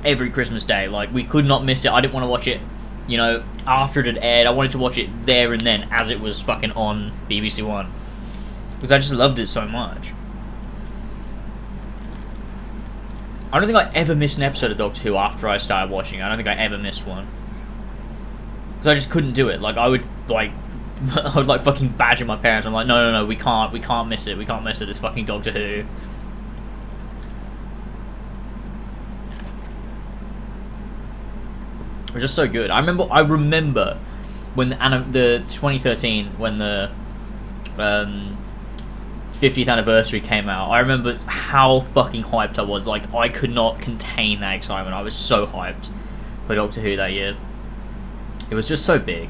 every Christmas Day. Like, we could not miss it. I didn't want to watch it, you know, after it had aired. I wanted to watch it there and then, as it was fucking on BBC One, because I just loved it so much. I don't think I ever missed an episode of Doctor Who after I started watching it. I don't think I ever missed one, because I just couldn't do it. Like, I would fucking badger my parents. I'm like, no, we can't miss it. We can't miss it. It's fucking Doctor Who. It was just so good. I remember when the 2013, when the 50th anniversary came out, I remember how fucking hyped I was. Like, I could not contain that excitement. I was so hyped for Doctor Who that year. It was just so big.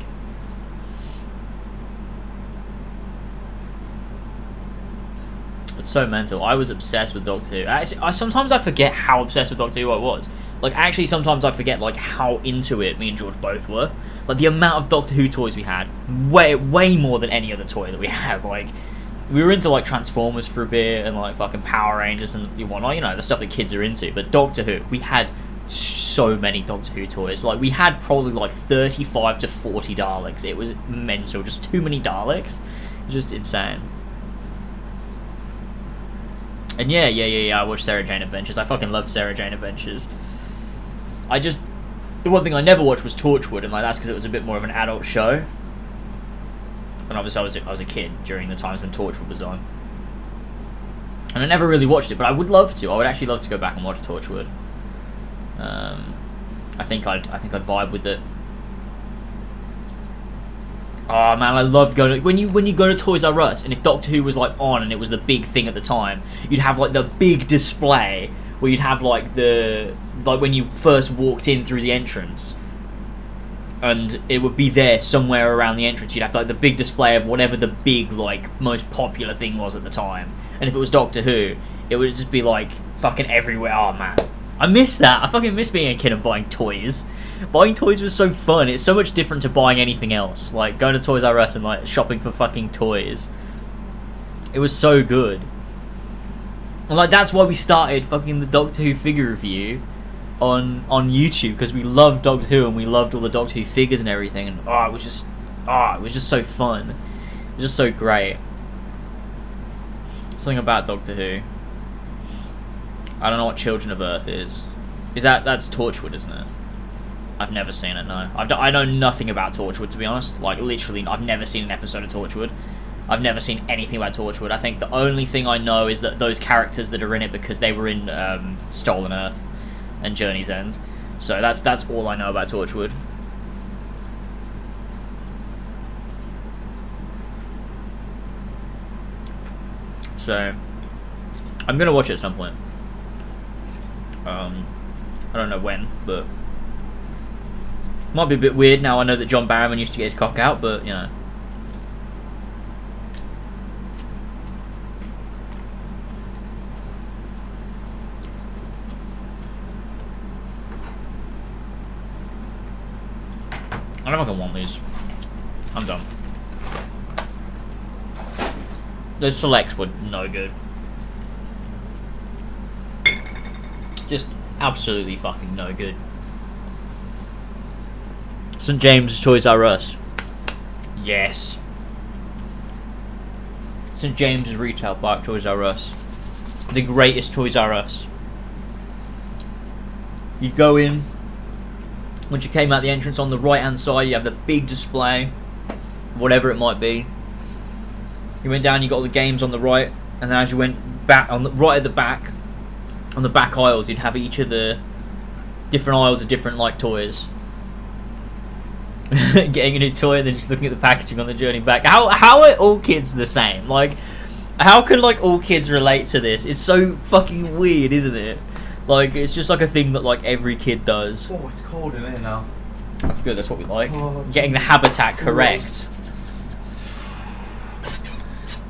It's so mental. I was obsessed with Doctor Who. Actually, sometimes I forget how obsessed with Doctor Who I was. Like, actually, sometimes I forget, like, how into it me and George both were. Like, the amount of Doctor Who toys we had, way more than any other toy that we had. Like, we were into, like, Transformers for a bit, and, like, fucking Power Rangers and whatnot, you know, the stuff that kids are into. But Doctor Who, we had so many Doctor Who toys. Like, we had probably, like, 35 to 40 Daleks. It was mental. Just too many Daleks. Just insane. And yeah, I watched Sarah Jane Adventures. I fucking loved Sarah Jane Adventures. The one thing I never watched was Torchwood, and like that's because it was a bit more of an adult show. And obviously I was a kid during the times when Torchwood was on. And I never really watched it, but I would love to. I would actually love to go back and watch Torchwood. I think I'd vibe with it. Oh man, I love going to, when you go to Toys R Us, and if Doctor Who was like on and it was the big thing at the time, you'd have like the big display where you'd have like when you first walked in through the entrance, and it would be there somewhere around the entrance. You'd have like the big display of whatever the big like most popular thing was at the time, and if it was Doctor Who, it would just be like fucking everywhere. Oh man, I miss that. I fucking miss being a kid and buying toys. Buying toys was so fun. It's so much different to buying anything else. Like going to Toys R Us and like shopping for fucking toys. It was so good. And like that's why we started fucking the Doctor Who figure review on YouTube, because we loved Doctor Who and we loved all the Doctor Who figures and everything. And it was just so fun. It was just so great. Something about Doctor Who. I don't know what Children of Earth is. That's Torchwood, isn't it? I've never seen it, no. I know nothing about Torchwood, to be honest. Like, literally, I've never seen an episode of Torchwood. I've never seen anything about Torchwood. I think the only thing I know is that those characters that are in it because they were in Stolen Earth and Journey's End. So that's all I know about Torchwood. So, I'm going to watch it at some point. I don't know when, but might be a bit weird now I know that John Barrowman used to get his cock out, but you know. I don't fucking want these. I'm done. Those selects were no good. Just absolutely fucking no good. St. James's Toys R Us. Yes. St. James's Retail Park Toys R Us. The greatest Toys R Us. You go in. Once you came out the entrance, on the right hand side you have the big display. Whatever it might be. You went down, you got all the games on the right. And then as you went back, right at the back, on the back aisles, you'd have each of the different aisles of different like toys. Getting a new toy and then just looking at the packaging on the journey back. How are all kids the same? Like, how can like all kids relate to this? It's so fucking weird, isn't it? Like, it's just like a thing that like every kid does. Oh, it's cold in here now. That's good. That's what we like. Getting the habitat correct.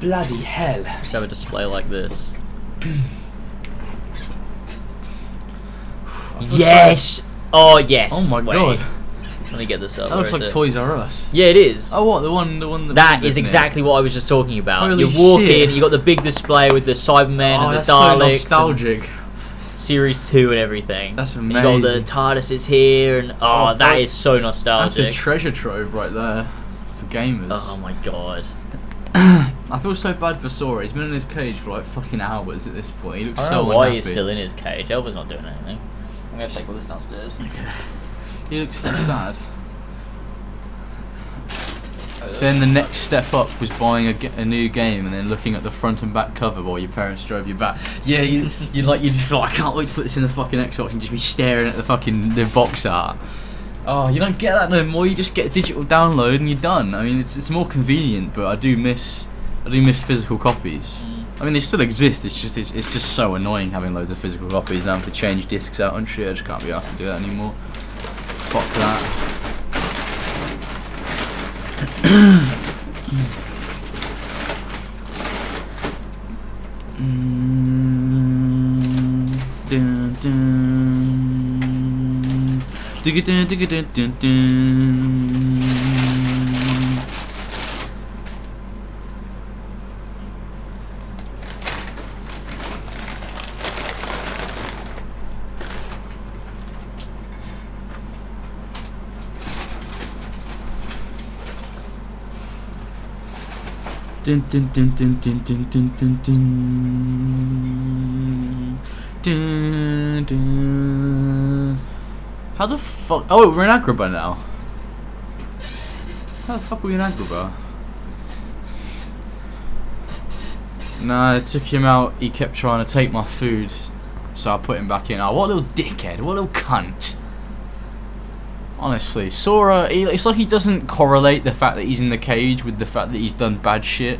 Bloody hell! Just have a display like this. Yes! Oh, yes! Oh my god. Let me get this up. That looks like Toys R Us. Yeah, it is. Oh, what? The one that is exactly what I was just talking about. Holy you walk shit. in, you got the big display with the Cybermen and the that's Daleks. So nostalgic. Series 2 and everything. That's amazing. You got the TARDIS here, and that is so nostalgic. That's a treasure trove right there for gamers. Oh my god. I feel so bad for Sora. He's been in his cage for like fucking hours at this point. He looks so unhappy. I don't know why he's still in his cage. Elva's not doing anything. I'm gonna take all this downstairs. Okay. He looks so sad. Then the next step up was buying a new game and then looking at the front and back cover while your parents drove you back. Yeah, you'd feel like, I can't wait to put this in the fucking Xbox and just be staring at the box art. Oh, you don't get that no more. You just get a digital download and you're done. I mean, it's more convenient, but I do miss physical copies. I mean, they still exist. It's just so annoying having loads of physical copies and having to change discs out and shit. I just can't be asked to do that anymore. Fuck that. Dun dun dun dun dun dun dun dun dun dun dun. How the fuck? Oh, we're in Agrabah now. How the fuck are we in Agrabah? Nah, I took him out. He kept trying to take my food, so I put him back in. Oh, what a little dickhead! What a little cunt! Honestly, Sora, it's like he doesn't correlate the fact that he's in the cage with the fact that he's done bad shit.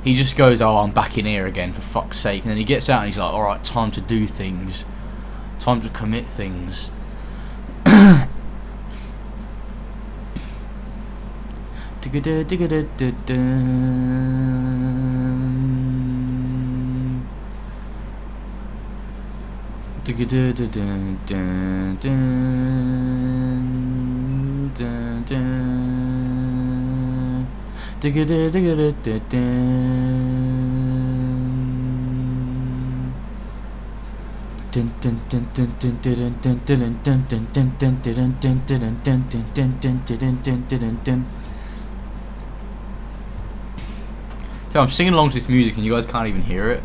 He just goes, oh, I'm back in here again, for fuck's sake. And then he gets out and he's like, alright, time to do things. Time to commit things. So I'm singing along to this music and you guys can't even hear it.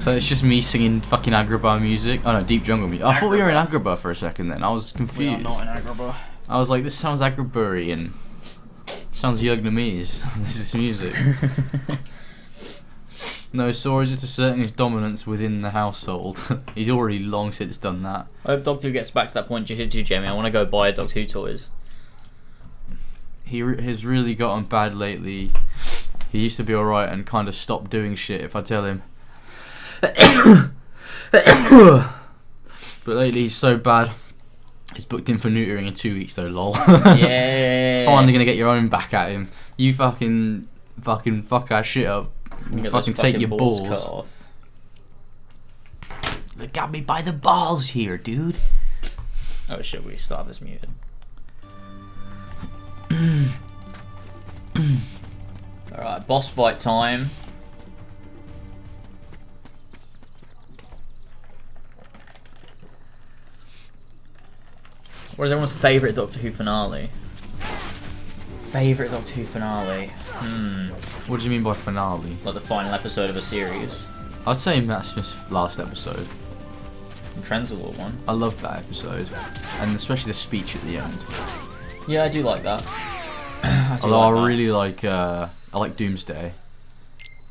So it's just me singing fucking Agrabah music. Oh no, Deep Jungle music. I thought we were in Agrabah for a second then. I was confused. We are not in Agrabah. I was like, this sounds Agrabah-y. Sounds Vietnamese. This is music. No, Sora just asserting his dominance within the household. He's already long since done that. I hope Doctor Who gets back to that point. Jamie, I want to go buy Doctor Who toys. He has really gotten bad lately. He used to be alright and kind of stopped doing shit if I tell him. But lately he's so bad. He's booked in for neutering in 2 weeks though, lol. Yeah. Finally gonna get your own back at him. You fucking fuck our shit up. You fucking take your balls. Cut off. They got me by the balls here, dude. Oh shit, we still have this muted. Alright, boss fight time. What is everyone's favourite Doctor Who finale? Favourite Doctor Who finale? What do you mean by finale? Like the final episode of a series. I'd say Matt Smith's last episode. The Trenzalore one. I loved that episode. And especially the speech at the end. Yeah, I do like that. Although I really like I like Doomsday.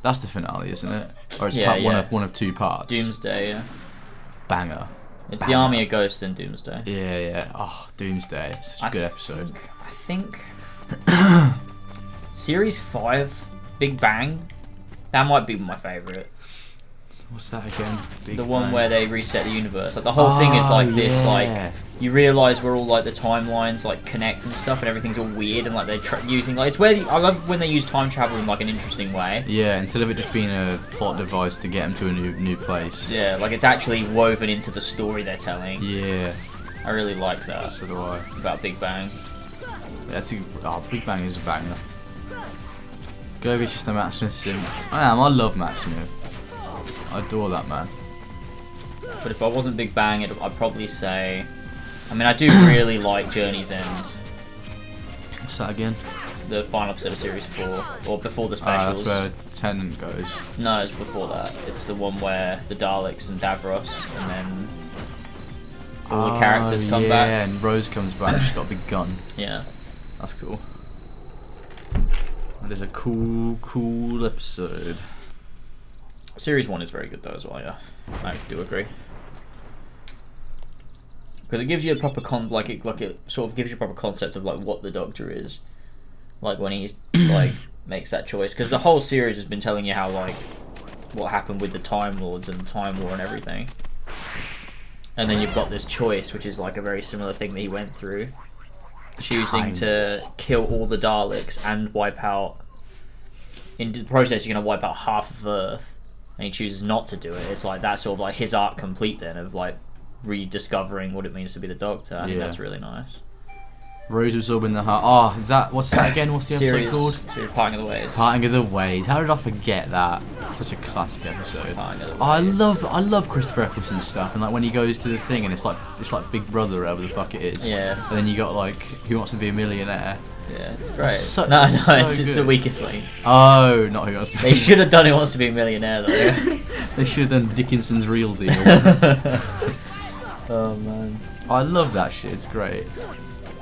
That's the finale, isn't it? Or it's one of two parts. Doomsday, yeah. Banger. It's the Army of Ghosts and Doomsday. Yeah, yeah. Oh, Doomsday. Such a good episode. I think Series 5, Big Bang, that might be my favourite. What's that again? The one where they reset the universe. Like the whole thing is like this, like you realise where all like the timelines like connect and stuff, and everything's all weird, and like they're using like it's where I love when they use time travel in like an interesting way. Yeah, instead of it just being a plot device to get them to a new place. Yeah, like it's actually woven into the story they're telling. Yeah, I really like that. So do I. About Big Bang. Yeah, Big Bang is a banger. Gobi's just a Matt Smith sim. I love Matt Smith. I adore that man. But if I wasn't Big Bang, I'd probably say... I mean, I do really like Journey's End. What's that again? The final episode of Series 4. Or before the specials. That's where Tennant goes. No, it's before that. It's the one where the Daleks and Davros, and then... all the characters come back. Yeah, and Rose comes back. She's got a big gun. Yeah. That's cool. That is a cool episode. Series 1 is very good though as well, yeah. I do agree. Because it gives you a proper it sort of gives you a proper concept of like what the Doctor is. Like when he's like makes that choice, because the whole series has been telling you how, like, what happened with the Time Lords and the Time War and everything. And then you've got this choice, which is like a very similar thing that he went through. Choosing to kill all the Daleks and wipe out... In the process, you're going to wipe out half of Earth. And he chooses not to do it. It's like, that's sort of like his arc complete then, of like rediscovering what it means to be the Doctor. I think that's really nice. Rose absorbing the heart. Oh, is that, what's that again? What's the episode called? Series Parting of the Ways. Parting of the Ways. How did I forget that? It's such a classic episode. Oh, I love Christopher Eccleston's stuff, and like when he goes to the thing and it's like Big Brother, whatever the fuck it is. Yeah. And then you got like Who Wants to Be a Millionaire. Yeah, it's great. It's the weakest link. Oh, not Who Wants to Be. They should have done Who Wants to Be a Millionaire though. They should have done Dickinson's Real Deal. Oh man. I love that shit. It's great.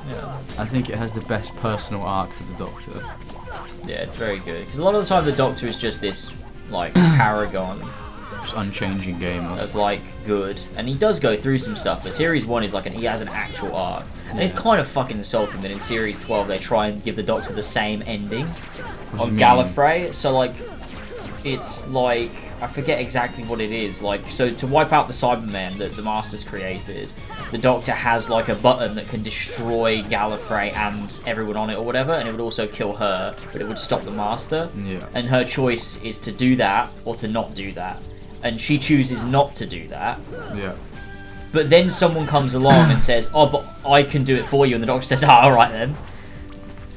Yeah. I think it has the best personal arc for the Doctor. Yeah, it's very good. Because a lot of the time the Doctor is just this, like, paragon. Just unchanging gamer. Of, like, good. And he does go through some stuff, but Series 1 is like, he has an actual arc. And it's kind of fucking insulting that in Series 12 they try and give the Doctor the same ending on Gallifrey. So, like, it's like... I forget exactly what it is. Like, so to wipe out the Cybermen that the Masters created, the Doctor has like a button that can destroy Gallifrey and everyone on it or whatever, and it would also kill her, but it would stop the Master. Yeah. And her choice is to do that or to not do that, and she chooses not to do that. Yeah. But then someone comes along and says, "Oh, but I can do it for you," and the Doctor says, "Ah, all right then."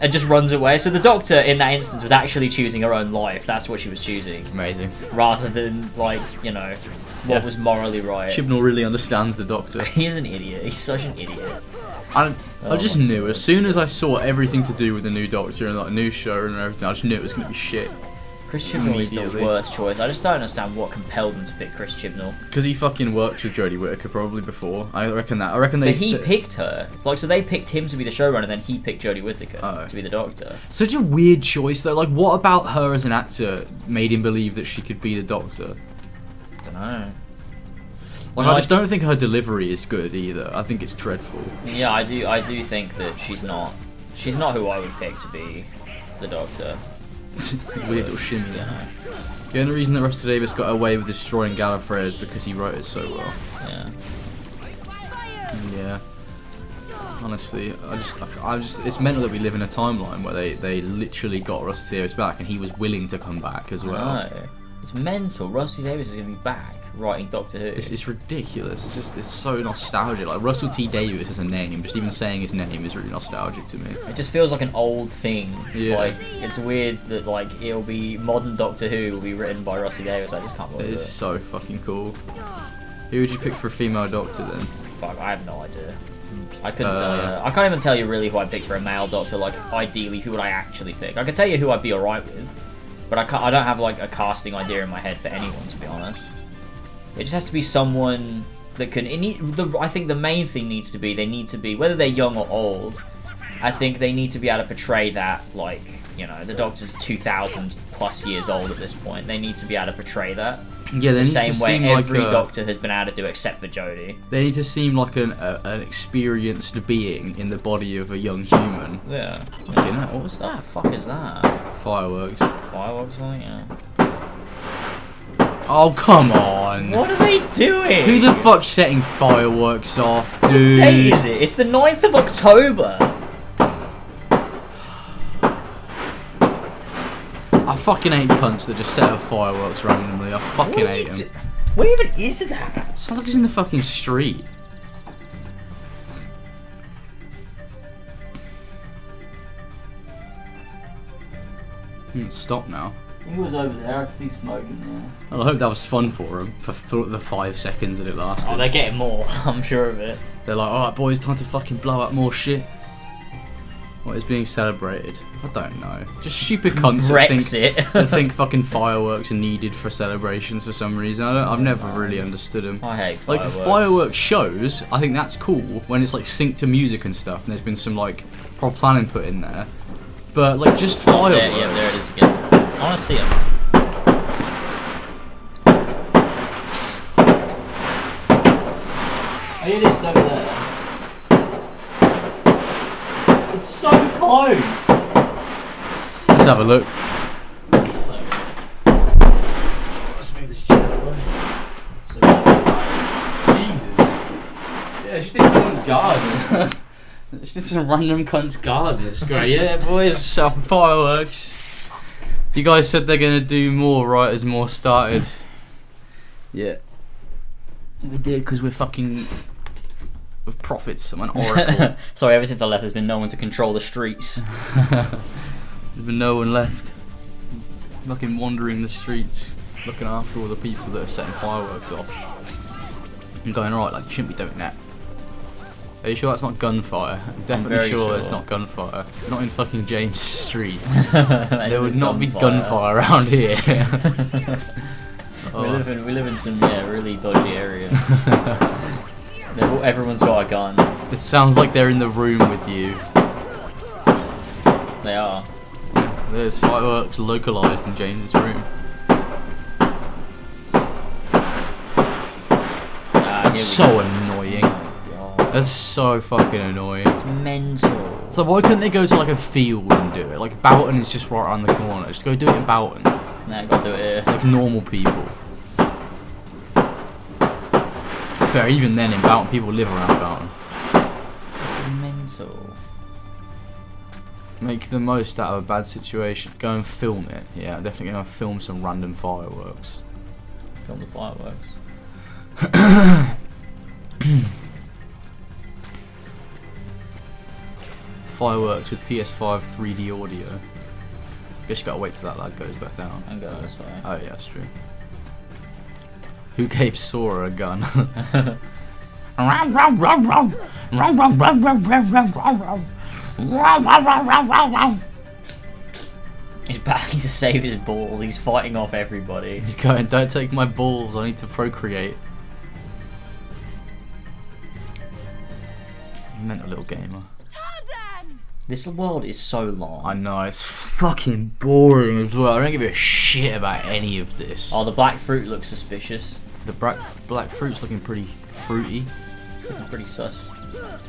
And just runs away. So the Doctor, in that instance, was actually choosing her own life. That's what she was choosing. Amazing. Rather than, like, you know, what was morally right. Chibnall really understands the Doctor. He is an idiot. He's such an idiot. I just knew, as soon as I saw everything to do with the new Doctor and like new show and everything, I just knew it was going to be shit. Chris Chibnall is the worst choice. I just don't understand what compelled them to pick Chris Chibnall. Because he fucking worked with Jodie Whittaker probably before. I reckon they... But he picked her. Like, so they picked him to be the showrunner, then he picked Jodie Whittaker to be the Doctor. Such a weird choice though. Like, what about her as an actor made him believe that she could be the Doctor? I don't know. Like, I just don't think her delivery is good either. I think it's dreadful. Yeah, I do think that she's not who I would pick to be the Doctor. Weird little shimmy there. The only reason that Rusty Davies got away with destroying Gallifrey is because he wrote it so well. Yeah. Yeah. Honestly, I just it's mental that we live in a timeline where they literally got Rusty Davies back and he was willing to come back as well. I know. It's mental. Rusty Davies is going to be back writing Doctor Who. It's ridiculous. It's so nostalgic. Like, Russell T Davies as a name, just even saying his name is really nostalgic to me. It just feels like an old thing. Yeah. Like, it's weird that, like, it'll be modern Doctor Who will be written by Rusty Davies. I just can't believe it. It is so fucking cool. Who would you pick for a female Doctor then? Fuck, I have no idea. I couldn't tell you. I can't even tell you really who I'd pick for a male Doctor. Like, ideally, who would I actually pick? I could tell you who I'd be alright with, but I don't have, like, a casting idea in my head for anyone, to be honest. It just has to be someone that can... I think the main thing needs to be, they need to be, whether they're young or old, I think they need to be able to portray that, like, you know, the Doctor's 2,000 plus years old at this point. They need to be able to portray that. Yeah, they the need same to way seem every like Doctor has been able to do except for Jodie. They need to seem like an experienced being in the body of a young human. Yeah. Okay, no, what was that? What the fuck is that? Fireworks. Fireworks, I think, yeah. Oh, come on. What are they doing? Who the fuck's setting fireworks off, dude? What date is it? It's the 9th of October. I fucking hate cunts that just set off fireworks randomly. I fucking hate them. Where even is that? Sounds like it's in the fucking street. Stop now. He was over there, I could see smoke in there. Well, I hope that was fun for him, for the 5 seconds that it lasted. Oh, they're getting more, I'm sure of it. They're like, alright boys, time to fucking blow up more shit. What is being celebrated? I don't know. Just stupid cunts that think fucking fireworks are needed for celebrations for some reason. I've never really understood them. I hate fireworks. Like, fireworks shows, I think that's cool when it's like synced to music and stuff, and there's been some like proper planning put in there. But like, just fireworks. Yeah, there it is again. I want to see them. Oh, it is over there. It's so close. Let's have a look. garden. It's just some random cunt's garden. It's great. Yeah, boys, some fireworks. You guys said they're gonna do more, right? As more started. Yeah. We did because we're fucking with prophets. I'm an oracle. Sorry, ever since I left, there's been no one to control the streets. There's been no one left. Fucking wandering the streets, looking after all the people that are setting fireworks off. I'm going, right, like, you shouldn't be doing that. Are you sure that's not gunfire? I'm definitely sure it's not gunfire. Not in fucking James Street. There would not be gunfire around here. We live in some really dodgy area. Everyone's got a gun. It sounds like they're in the room with you. They are. There's fireworks localized in James's room. That's so annoying. That's so fucking annoying. It's mental. So why couldn't they go to like a field and do it? Like Boughton is just right around the corner. Just go do it in Boughton. No, you gotta do it here. Like normal people. Fair, even then in Boughton, people live around Boughton. It's mental. Make the most out of a bad situation. Go and film it. Yeah, I'm definitely gonna film some random fireworks. Film the fireworks. Fireworks with PS5 3D audio. Guess you gotta wait till that lad goes back down. And go this way. Oh yeah, that's true. Who gave Sora a gun? He's back to save his balls. He's fighting off everybody. He's going, don't take my balls. I need to procreate. Mental little gamer. Tarzan! This world is so long. I know, it's fucking boring as well. I don't give a shit about any of this. Oh, the black fruit looks suspicious. The black fruit's looking pretty fruity. It's looking pretty sus.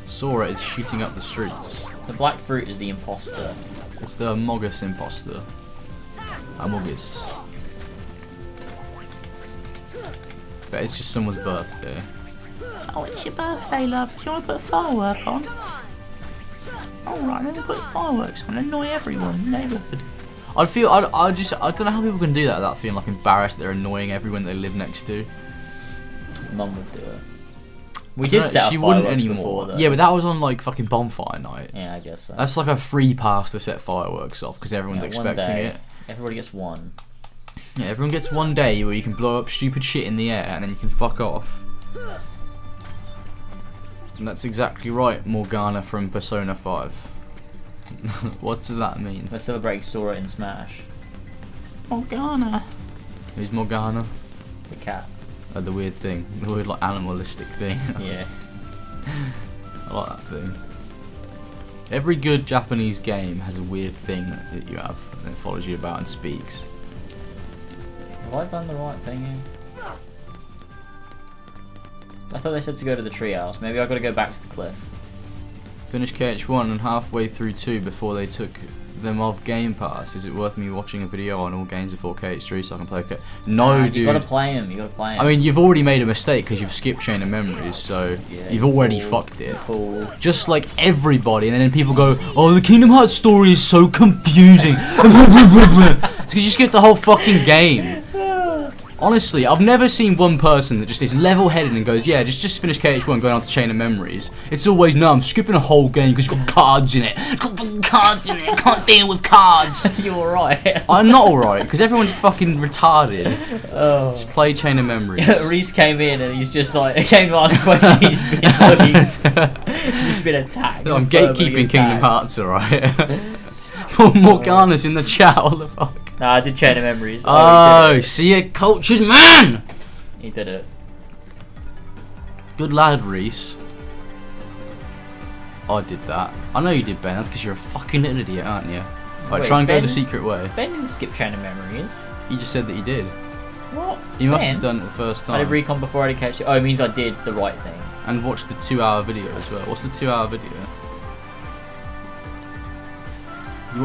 Sora is shooting up the streets. The black fruit is the imposter. It's the Amogus imposter. Amogus. But it's just someone's birthday. Oh, it's your birthday, love. Do you want to put a firework on? Alright, then we'll put fireworks on and annoy everyone in the neighbourhood. I don't know how people can do that without feeling like embarrassed that they're annoying everyone they live next to. Mum would do it. We did set up she wouldn't fireworks anymore. before, though. Yeah, but that was on like fucking bonfire night. Yeah, I guess so. That's like a free pass to set fireworks off because everyone's expecting it. Everybody gets one. Yeah, everyone gets one day where you can blow up stupid shit in the air and then you can fuck off. And that's exactly right, Morgana from Persona 5. What does that mean? We're celebrating Sora in Smash. Morgana. Who's Morgana? The cat. Oh, the weird thing. The weird, like, animalistic thing. Yeah. I like that thing. Every good Japanese game has a weird thing that you have and it follows you about and speaks. Have I done the right thing here? I thought they said to go to the treehouse. Maybe I've got to go back to the cliff. Finish KH1 and halfway through 2 before they took them off Game Pass. Is it worth me watching a video on all games before KH3 so I can play it? No, dude. You gotta play them. You gotta play them. I mean, you've already made a mistake because you've skipped Chain of Memories, so yeah, you've already fucked it. Fool. Just like everybody, and then people go, "Oh, the Kingdom Hearts story is so confusing." It's because you skipped the whole fucking game. Honestly, I've never seen one person that just is level-headed and goes, yeah, just finish KH1 going on to Chain of Memories. It's always, no, I'm skipping a whole game because it's got cards in it. It's got fucking cards in it. I can't deal with cards. You're alright. I'm not alright because everyone's fucking retarded. Oh. Just play Chain of Memories. Reese came in and he's just like, he came to ask a question, he's been attacked. No, I'm gatekeeping Kingdom Hearts, alright? Morgana's in the chat, what the fuck? No, I did Chain of Memories. Oh, see a cultured man! He did it. Good lad, Reese. I did that. I know you did, Ben. That's because you're a fucking little idiot, aren't you? Right, try and go the secret way. Ben didn't skip Chain of Memories. He just said that he did. What? You must have done it the first time. I did recon before I did catch it. Oh, it means I did the right thing. And watched the 2-hour video as well. What's the 2-hour video?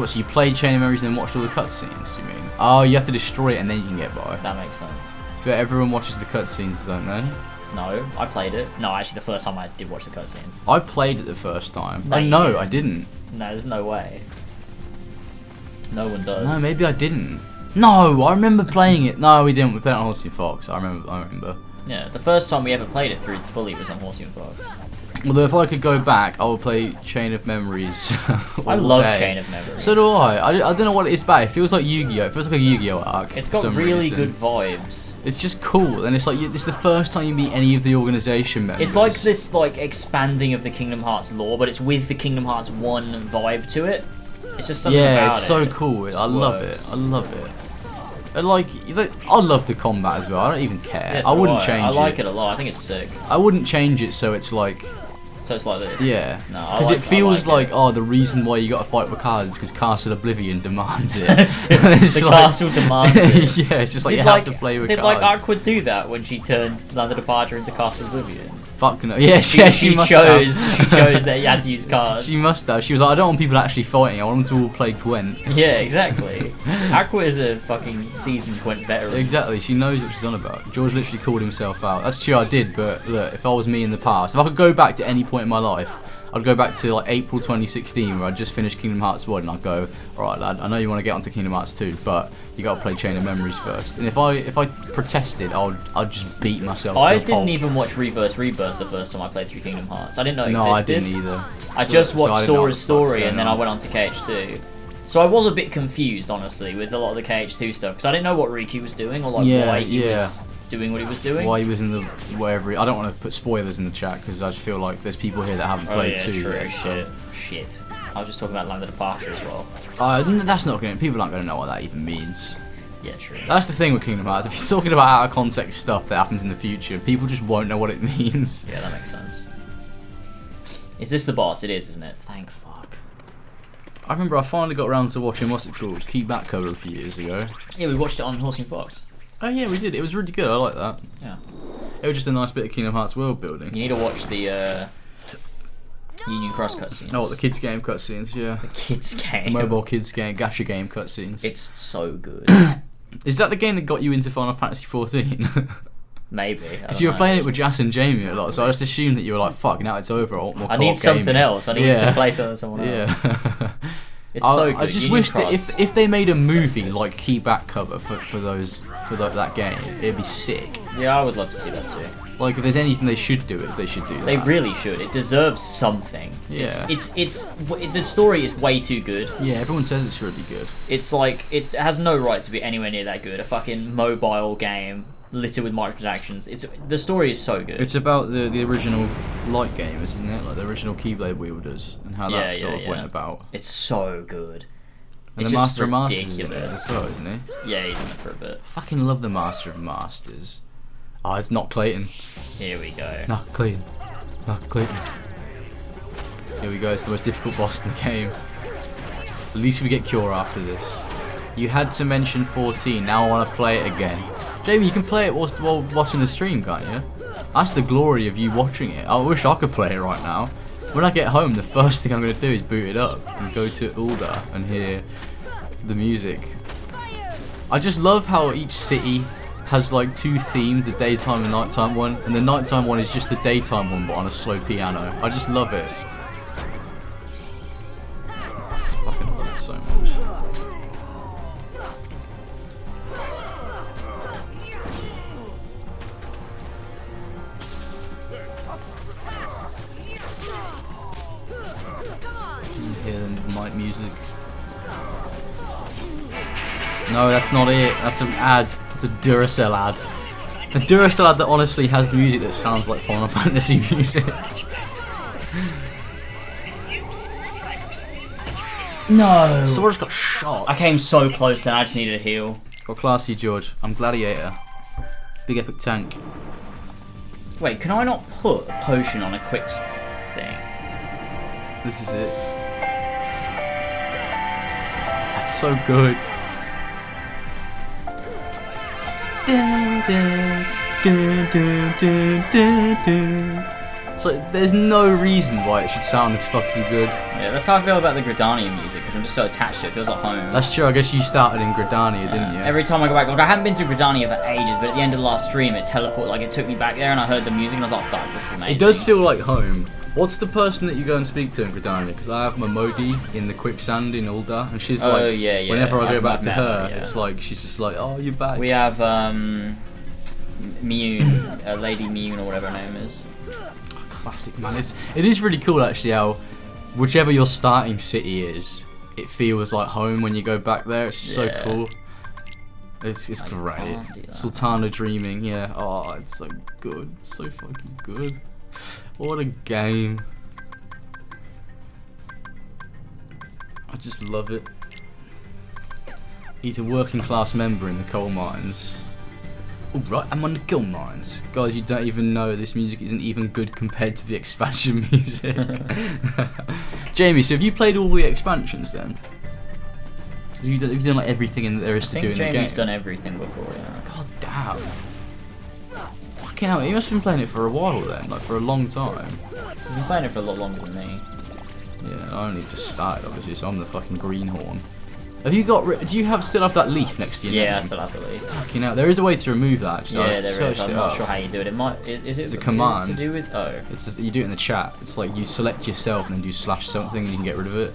So you played Chain of Memories and then watched all the cutscenes, you mean? Oh, you have to destroy it and then you can get by. That makes sense. But everyone watches the cutscenes, don't they? No, I played it. No, actually, the first time I did watch the cutscenes. I played it the first time. No, no, I didn't. No, there's no way. No one does. No, maybe I didn't. No, I remember playing it. No, we didn't. We played it on Horsey and Fox. I remember. Yeah, the first time we ever played it through fully was on Horsey and Fox. Although if I could go back, I would play Chain of Memories. I love Chain of Memories. So do I. I don't know what it is about. It feels like Yu-Gi-Oh. It feels like a Yu-Gi-Oh arc. It's got really good vibes. It's just cool, and it's like it's the first time you meet any of the organization members. It's like this expanding of the Kingdom Hearts lore, but it's with the Kingdom Hearts 1 vibe to it. It's just something about it. Yeah, it's so cool. I love it. I love it. And like, I love the combat as well. I don't even care. Yeah, I wouldn't change it. I like it a lot. I think it's sick. I wouldn't change it so it's like. So it's like this. Yeah. No, because it feels like oh, the reason why you got to fight with cards is because Castle Oblivion demands it. The castle demands it. Yeah, it's just like you have to play with cards. Did like Aqua do that when she turned Land of Departure into Castle Oblivion? Fuck no. Yeah, she must chose. have. She chose that you had to use cards. She must have. She was like, I don't want people actually fighting. I want them to all play Gwent. Yeah, exactly. Aqua is a fucking seasoned Gwent veteran. Exactly. She knows what she's on about. George literally called himself out. That's true. I did. But look, if I was me in the past, if I could go back to any point in my life, I'd go back to like April 2016 where I just finished Kingdom Hearts 1 and I'd go, alright lad, I know you want to get onto Kingdom Hearts 2, but you gotta play Chain of Memories first. And if I protested, I'd just beat myself. I didn't even watch Reverse Rebirth the first time I played through Kingdom Hearts. I didn't know it existed. No, I didn't either. I just watched Sora's story and then I went on to KH2. So I was a bit confused, honestly, with a lot of the KH2 stuff, because I didn't know what Riku was doing or like why he was doing what he was doing. Why he was in the wherever. I don't want to put spoilers in the chat because I just feel like there's people here that haven't played too yet. Shit. I was just talking about Land of Departure as well. That's not going. People aren't going to know what that even means. Yeah, true. That's the thing with Kingdom Hearts. If you're talking about out of context stuff that happens in the future, people just won't know what it means. Yeah, that makes sense. Is this the boss? It is, isn't it? Thank fuck. I remember I finally got around to watching what's it called, Keep Back cover a few years ago. Yeah, we watched it on Horsey and Fox. Oh yeah, we did. It was really good. I like that. Yeah. It was just a nice bit of Kingdom Hearts world building. You need to watch the Union Cross cutscenes. Oh, the kids game cutscenes, yeah. The kids game. Mobile kids game, gacha game cutscenes. It's so good. Is that the game that got you into Final Fantasy 14? Maybe. Because you were playing it with Jas and Jamie a lot, so I just assumed that you were like, fuck, now it's over. I need something else. I need to play someone else. Yeah. It's so good. I just wish that if they made a movie like Key Back cover for that game, it'd be sick. Yeah, I would love to see that too. Like if there's anything they should do, they should do that. They really should. It deserves something. Yeah. It's the story is way too good. Yeah, everyone says it's really good. It's like it has no right to be anywhere near that good. A fucking mobile game littered with microtransactions. The story is so good. It's about the original light game, isn't it? Like the original Keyblade wielders and how that sort of went about. It's so good. And it's the Master of ridiculous. Masters is in it as well, isn't he? Yeah, he's in it for a bit. Fucking love the Master of Masters. Oh, it's not Clayton. Here we go. No, Clayton. No, Clayton. Here we go, it's the most difficult boss in the game. At least we get Cure after this. You had to mention 14, now I want to play it again. Jamie, you can play it while watching the stream, can't you? That's the glory of you watching it. I wish I could play it right now. When I get home, the first thing I'm going to do is boot it up and go to Ulda and hear the music. I just love how each city has like two themes, the daytime and nighttime one, and the nighttime one is just the daytime one but on a slow piano. I just love it. I fucking love it so much. Hear the mic music. No, that's not it. That's an ad. It's a Duracell ad. A Duracell ad that honestly has music that sounds like Final Fantasy music. No! Sora's got shot. I came so close then, I just needed a heal. Got classy, George. I'm Gladiator. Big epic tank. Wait, can I not put a potion on a quick thing? This is it. That's so good. It's like, there's no reason why it should sound this fucking good. Yeah, that's how I feel about the Gridania music, because I'm just so attached to it. It feels like home. That's true, I guess you started in Gridania, didn't you? Every time I go back, like I haven't been to Gridania for ages, but at the end of the last stream, it took me back there, and I heard the music, and I was like, fuck, this is amazing. It does feel like home. What's the person that you go and speak to in Gridania? Because I have Momodi in the quicksand in Ulda, and she's like, whenever I go back to her, it's like, she's just like, oh, you're back. We have, Miyun, Lady Miyun, or whatever her name is. Classic, man. It is really cool, actually, how whichever your starting city is, it feels like home when you go back there. It's just so cool. It's great. Sultana Dreaming, yeah. Oh, it's so good. It's so fucking good. What a game. I just love it. He's a working class member in the coal mines. Alright, I'm on the coal mines. Guys, you don't even know this music isn't even good compared to the expansion music. Jamie, so have you played all the expansions then? You've done like everything there is to do in the game. I think Jamie's done everything before, yeah. God damn. Fucking hell, he must have been playing it for a while then, like for a long time. He's been playing it for a lot longer than me. Yeah, I only just started obviously, so I'm the fucking greenhorn. Have you got? Do you still have that leaf next to your name? Yeah, I still have the leaf. Fucking hell, there is a way to remove that. Actually. Yeah, there is. I'm not sure how you do it. It might. It's a command. To do with? Oh. It's just, you do it in the chat. It's like you select yourself and then do / something and you can get rid of it.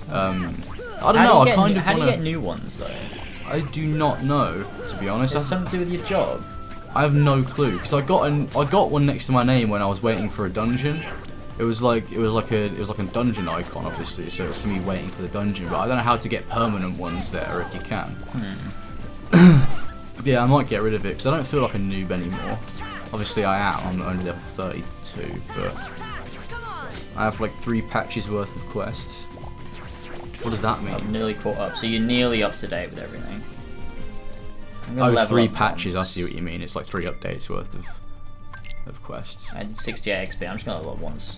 I don't know. I kind of How do you get new ones though? I do not know, to be honest. Has something to do with your job? I have no clue because I got one next to my name when I was waiting for a dungeon. It was like a dungeon icon, obviously, so it's for me waiting for the dungeon. But I don't know how to get permanent ones there if you can. Yeah, I might get rid of it because I don't feel like a noob anymore. Obviously, I am. I'm only level 32, but I have like 3 patches worth of quests. What does that mean? I'm nearly caught up. So you're nearly up to date with everything. Oh, 3 patches. I see what you mean. It's like 3 updates worth of quests. I did 68 XP. I'm just gonna level once.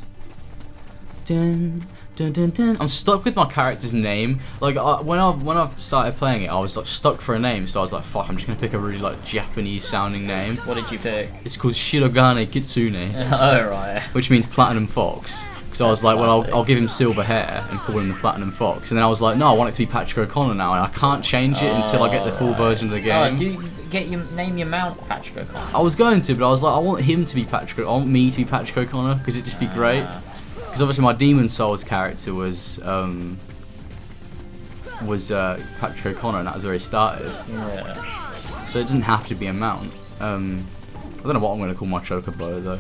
Dun, dun, dun, dun. I'm stuck with my character's name. Like when I've started playing it, I was like stuck for a name, so I was like, fuck, I'm just gonna pick a really like Japanese sounding name. What did you pick? It's called Shirogane Kitsune. Oh right. Which means Platinum Fox. So I was like, well, I'll give him silver hair and call him the Platinum Fox. And then I was like, no, I want it to be Patrick O'Connor now, and I can't change it until I get the full version of the game. Oh, do you name your mount Patrick O'Connor? I was going to, but I was like, I want him to be Patrick. I want me to be Patrick O'Connor because it'd just be great. Because obviously my Demon Souls character was Patrick O'Connor, and that was where he started. Yeah. So it doesn't have to be a mount. I don't know what I'm going to call my Chocobo though.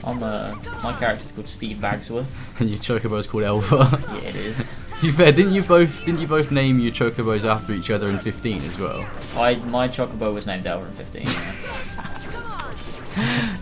My character's called Steve Bagsworth. And your Chocobo's called Elva. Yeah, it is. To be fair, didn't you both name your Chocobos after each other in 15 as well? My Chocobo was named Elva in 15.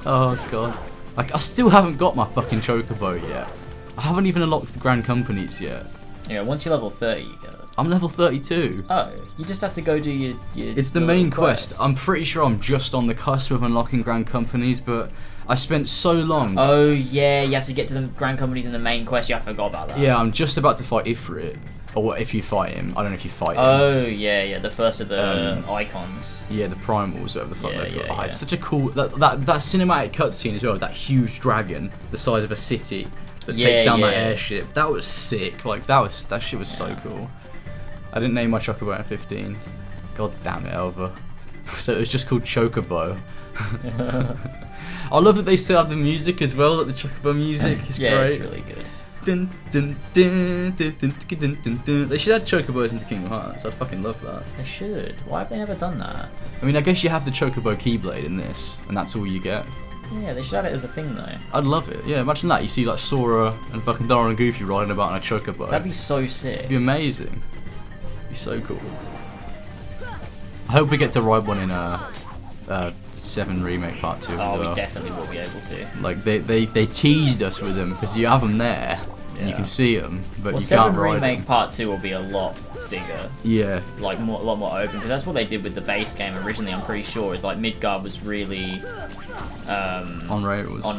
Oh god. I still haven't got my fucking Chocobo yet. I haven't even unlocked the Grand Companies yet. Yeah, once you're level 30 you get it. I'm level 32. Oh, you just have to go do your It's the main quest. I'm pretty sure I'm just on the cusp of unlocking Grand Companies, but I spent so long. Oh yeah, you have to get to the Grand Companies in the main quest. Yeah, I forgot about that. Yeah, I'm just about to fight Ifrit. Or if you fight him. I don't know if you fight him. Oh yeah, the first of the icons. Yeah, the primals, whatever the fuck they're called. Yeah. It's such a cool that cinematic cutscene as well. That huge dragon, the size of a city, that takes down that airship. That was sick. Like that shit was so cool. I didn't name my Chocobo in 15. God damn it, Elva. So it was just called Chocobo. I love that they still have the music as well. That the Chocobo music is great. Yeah, it's really good. Dun, dun, dun, dun, dun, dun, dun, dun. They should add Chocobos into Kingdom Hearts. I'd fucking love that. They should. Why have they never done that? I mean, I guess you have the Chocobo Keyblade in this, and that's all you get. Yeah, they should have it as a thing though. I'd love it. Yeah, imagine that. You see like Sora and fucking Dora and Goofy riding about on a Chocobo. That'd be so sick. It'd be amazing. It'd be so cool. I hope we get to ride one in 7 Remake Part 2. Oh, we definitely will be able to. Like they teased us with them because you have them there. And you can see them, but you can't ride them. 7 Remake Part 2 will be a lot bigger. Yeah. Like a lot more open, because that's what they did with the base game originally. I'm pretty sure is like Midgard was really on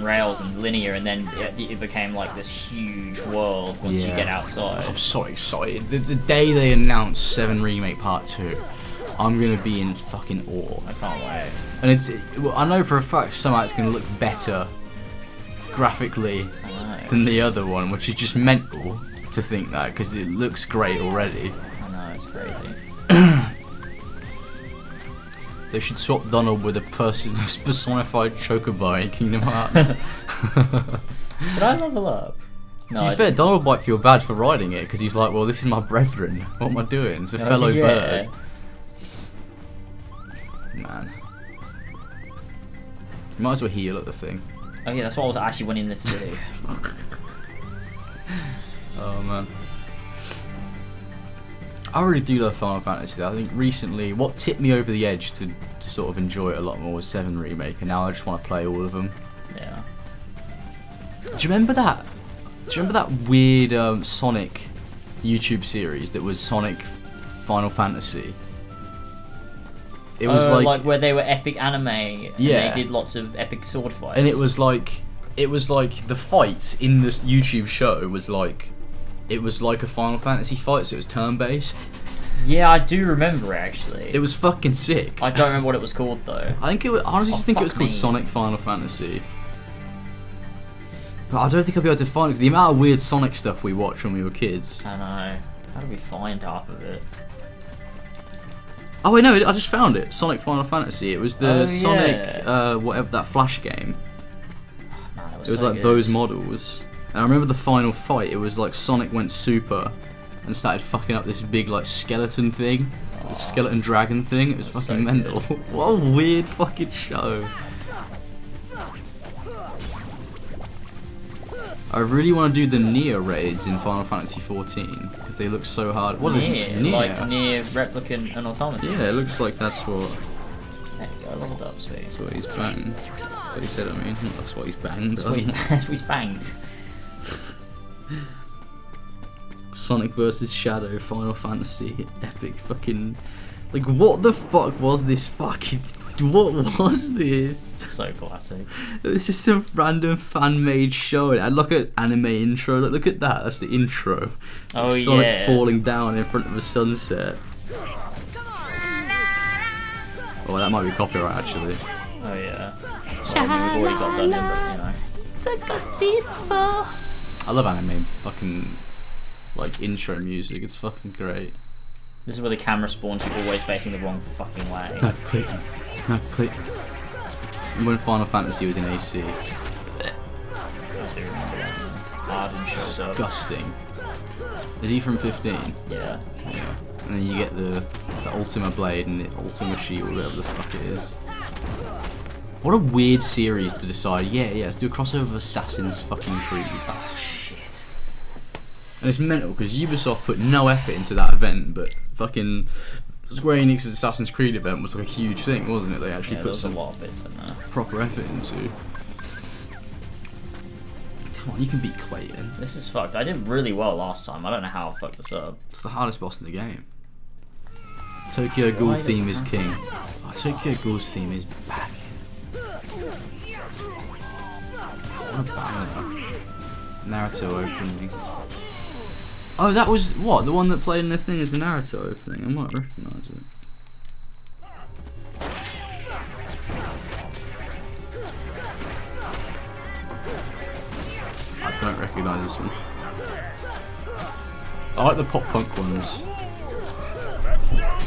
rails and linear, and then it became like this huge world once you get outside. I'm so excited. The day they announced 7 Remake Part 2, I'm gonna be in fucking awe. I can't wait. And I know for a fact somehow it's gonna look better graphically than the other one, which is just mental to think that, because it looks great already. I know, it's crazy. They should swap Donald with a personified chocobo in Kingdom Hearts. Did I level up? No, to be fair, Donald might feel bad for riding it, because he's like, well, this is my brethren. What am I doing? It's a fellow bird. Man. You might as well heal at the thing. Oh yeah, that's what I was actually winning this to do. Oh man. I really do love Final Fantasy. I think recently, what tipped me over the edge to sort of enjoy it a lot more was 7 Remake, and now I just want to play all of them. Yeah. Do you remember that? Do you remember that weird Sonic YouTube series that was Sonic Final Fantasy? It was like where they were epic anime, and they did lots of epic sword fights. And it was like the fights in this YouTube show was like, it was like a Final Fantasy fight, so it was turn-based. Yeah, I do remember it actually. It was fucking sick. I don't remember what it was called though. I think it was, honestly think it was called Sonic Final Fantasy. But I don't think I'll be able to find it, because the amount of weird Sonic stuff we watched when we were kids. I know. How do we find half of it? Oh wait, no, I just found it. Sonic Final Fantasy. It was the Sonic, whatever, that Flash game. Man, it was so like good. Those models. And I remember the final fight. It was like Sonic went super and started fucking up this big like skeleton thing, the skeleton dragon thing. It was fucking so mental. What a weird fucking show. I really want to do the Nier raids in Final Fantasy 14 because they look so hard. What is Nier? Like Nier, Replicant, and Automata. Yeah, it looks like that's what. There you go, leveled up, sweet. That's what he's banged. That's what he said. I mean, that's what he's banged. That's what he's banged. Sonic vs Shadow, Final Fantasy, epic fucking. Like, what the fuck was this fucking? What was this? So classic. It's just some random fan-made show. And look at anime intro. Look at that. That's the intro. Oh Sonic yeah. falling down in front of a sunset. Oh, that might be copyright actually. Oh yeah. Well, I mean, we've already got done in, but you know. I love anime fucking like intro music. It's fucking great. This is where the camera spawns you always facing the wrong fucking way. No, click. No, click. When Final Fantasy was in AC. I do remember that. Hard and disgusting. Is he from 15? Yeah. Yeah. And then you get the Ultima Blade and the Ultima Shield, whatever the fuck it is. What a weird series to decide, yeah, let's do a crossover of Assassin's fucking Creed. Oh, shit. And it's mental, because Ubisoft put no effort into that event, but fucking Square Enix's Assassin's Creed event was like a huge thing, wasn't it? They actually put some a lot of bits in there. Proper effort into. Come on, you can beat Clayton. This is fucked. I did really well last time. I don't know how I fucked this up. It's the hardest boss in the game. Tokyo Ghoul theme is king. Oh, Tokyo Ghoul's theme is back. What a banger. Naruto opening. Oh, that was what? The one that played in the thing is the Naruto opening. I might recognise it. I don't recognise this one. I like the pop punk ones.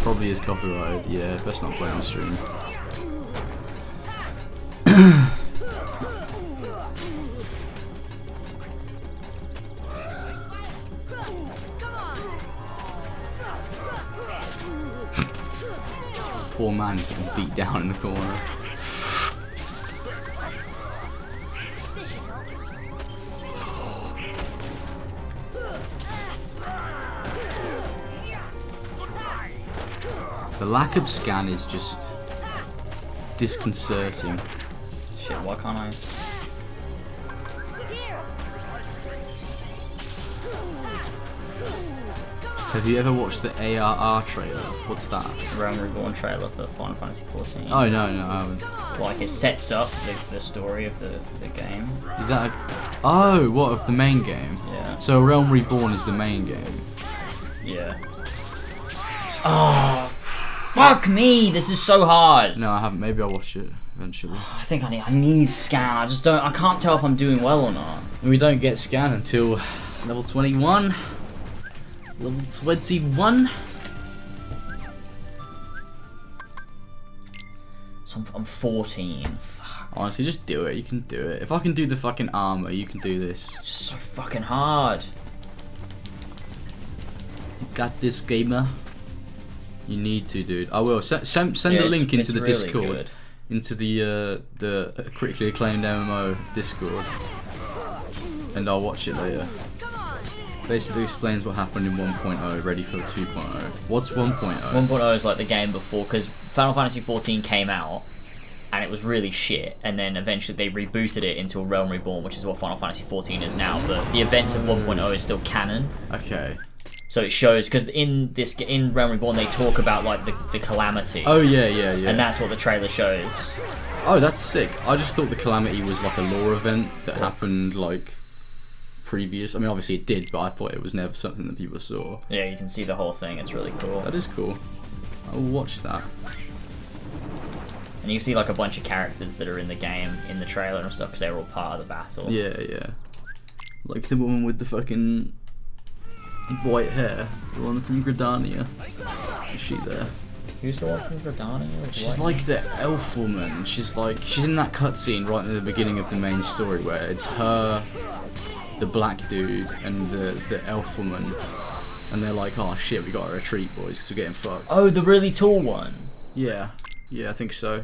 Probably is copyrighted. Yeah, best not play on stream. Poor man getting beat down in the corner. The lack of scan is just it's disconcerting. Shit, why can't I? Have you ever watched the ARR trailer? What's that? Realm Reborn trailer for Final Fantasy 14. Oh no, I haven't. Like it sets up the story of the game. Is that oh, what, of the main game? Yeah. So Realm Reborn is the main game? Yeah. Oh, Fuck me, this is so hard. No, I haven't. Maybe I'll watch it eventually. I think I need scan. I just don't. I can't tell if I'm doing well or not. We don't get scan until level 21. Level 21. So I'm 14. Fuck. Honestly, just do it. You can do it. If I can do the fucking armor, you can do this. It's just so fucking hard. You got this, gamer. You need to, dude. I will. Send the link into the really Discord. Good. Into the critically acclaimed MMO Discord. And I'll watch it later. Basically explains what happened in 1.0, ready for 2.0. What's 1.0? 1.0 is like the game before, because Final Fantasy 14 came out, and it was really shit, and then eventually they rebooted it into a Realm Reborn, which is what Final Fantasy 14 is now, but the events of 1.0 is still canon. Okay. So it shows, because in Realm Reborn they talk about like the calamity. Oh yeah. And that's what the trailer shows. Oh, that's sick. I just thought the calamity was like a lore event that happened like previous. I mean, obviously it did, but I thought it was never something that people saw. Yeah, you can see the whole thing. It's really cool. That is cool. I'll watch that. And you see like a bunch of characters that are in the game in the trailer and stuff because they were all part of the battle. Yeah. Like the woman with the fucking white hair, the one from Gridania. Is she there? Who's the one from Gridania? She's like the elf woman. She's in that cutscene right at the beginning of the main story where it's her, the black dude, and the elf woman, and they're like, oh shit, we gotta retreat, boys, because we're getting fucked. Oh, the really tall one. Yeah, I think so.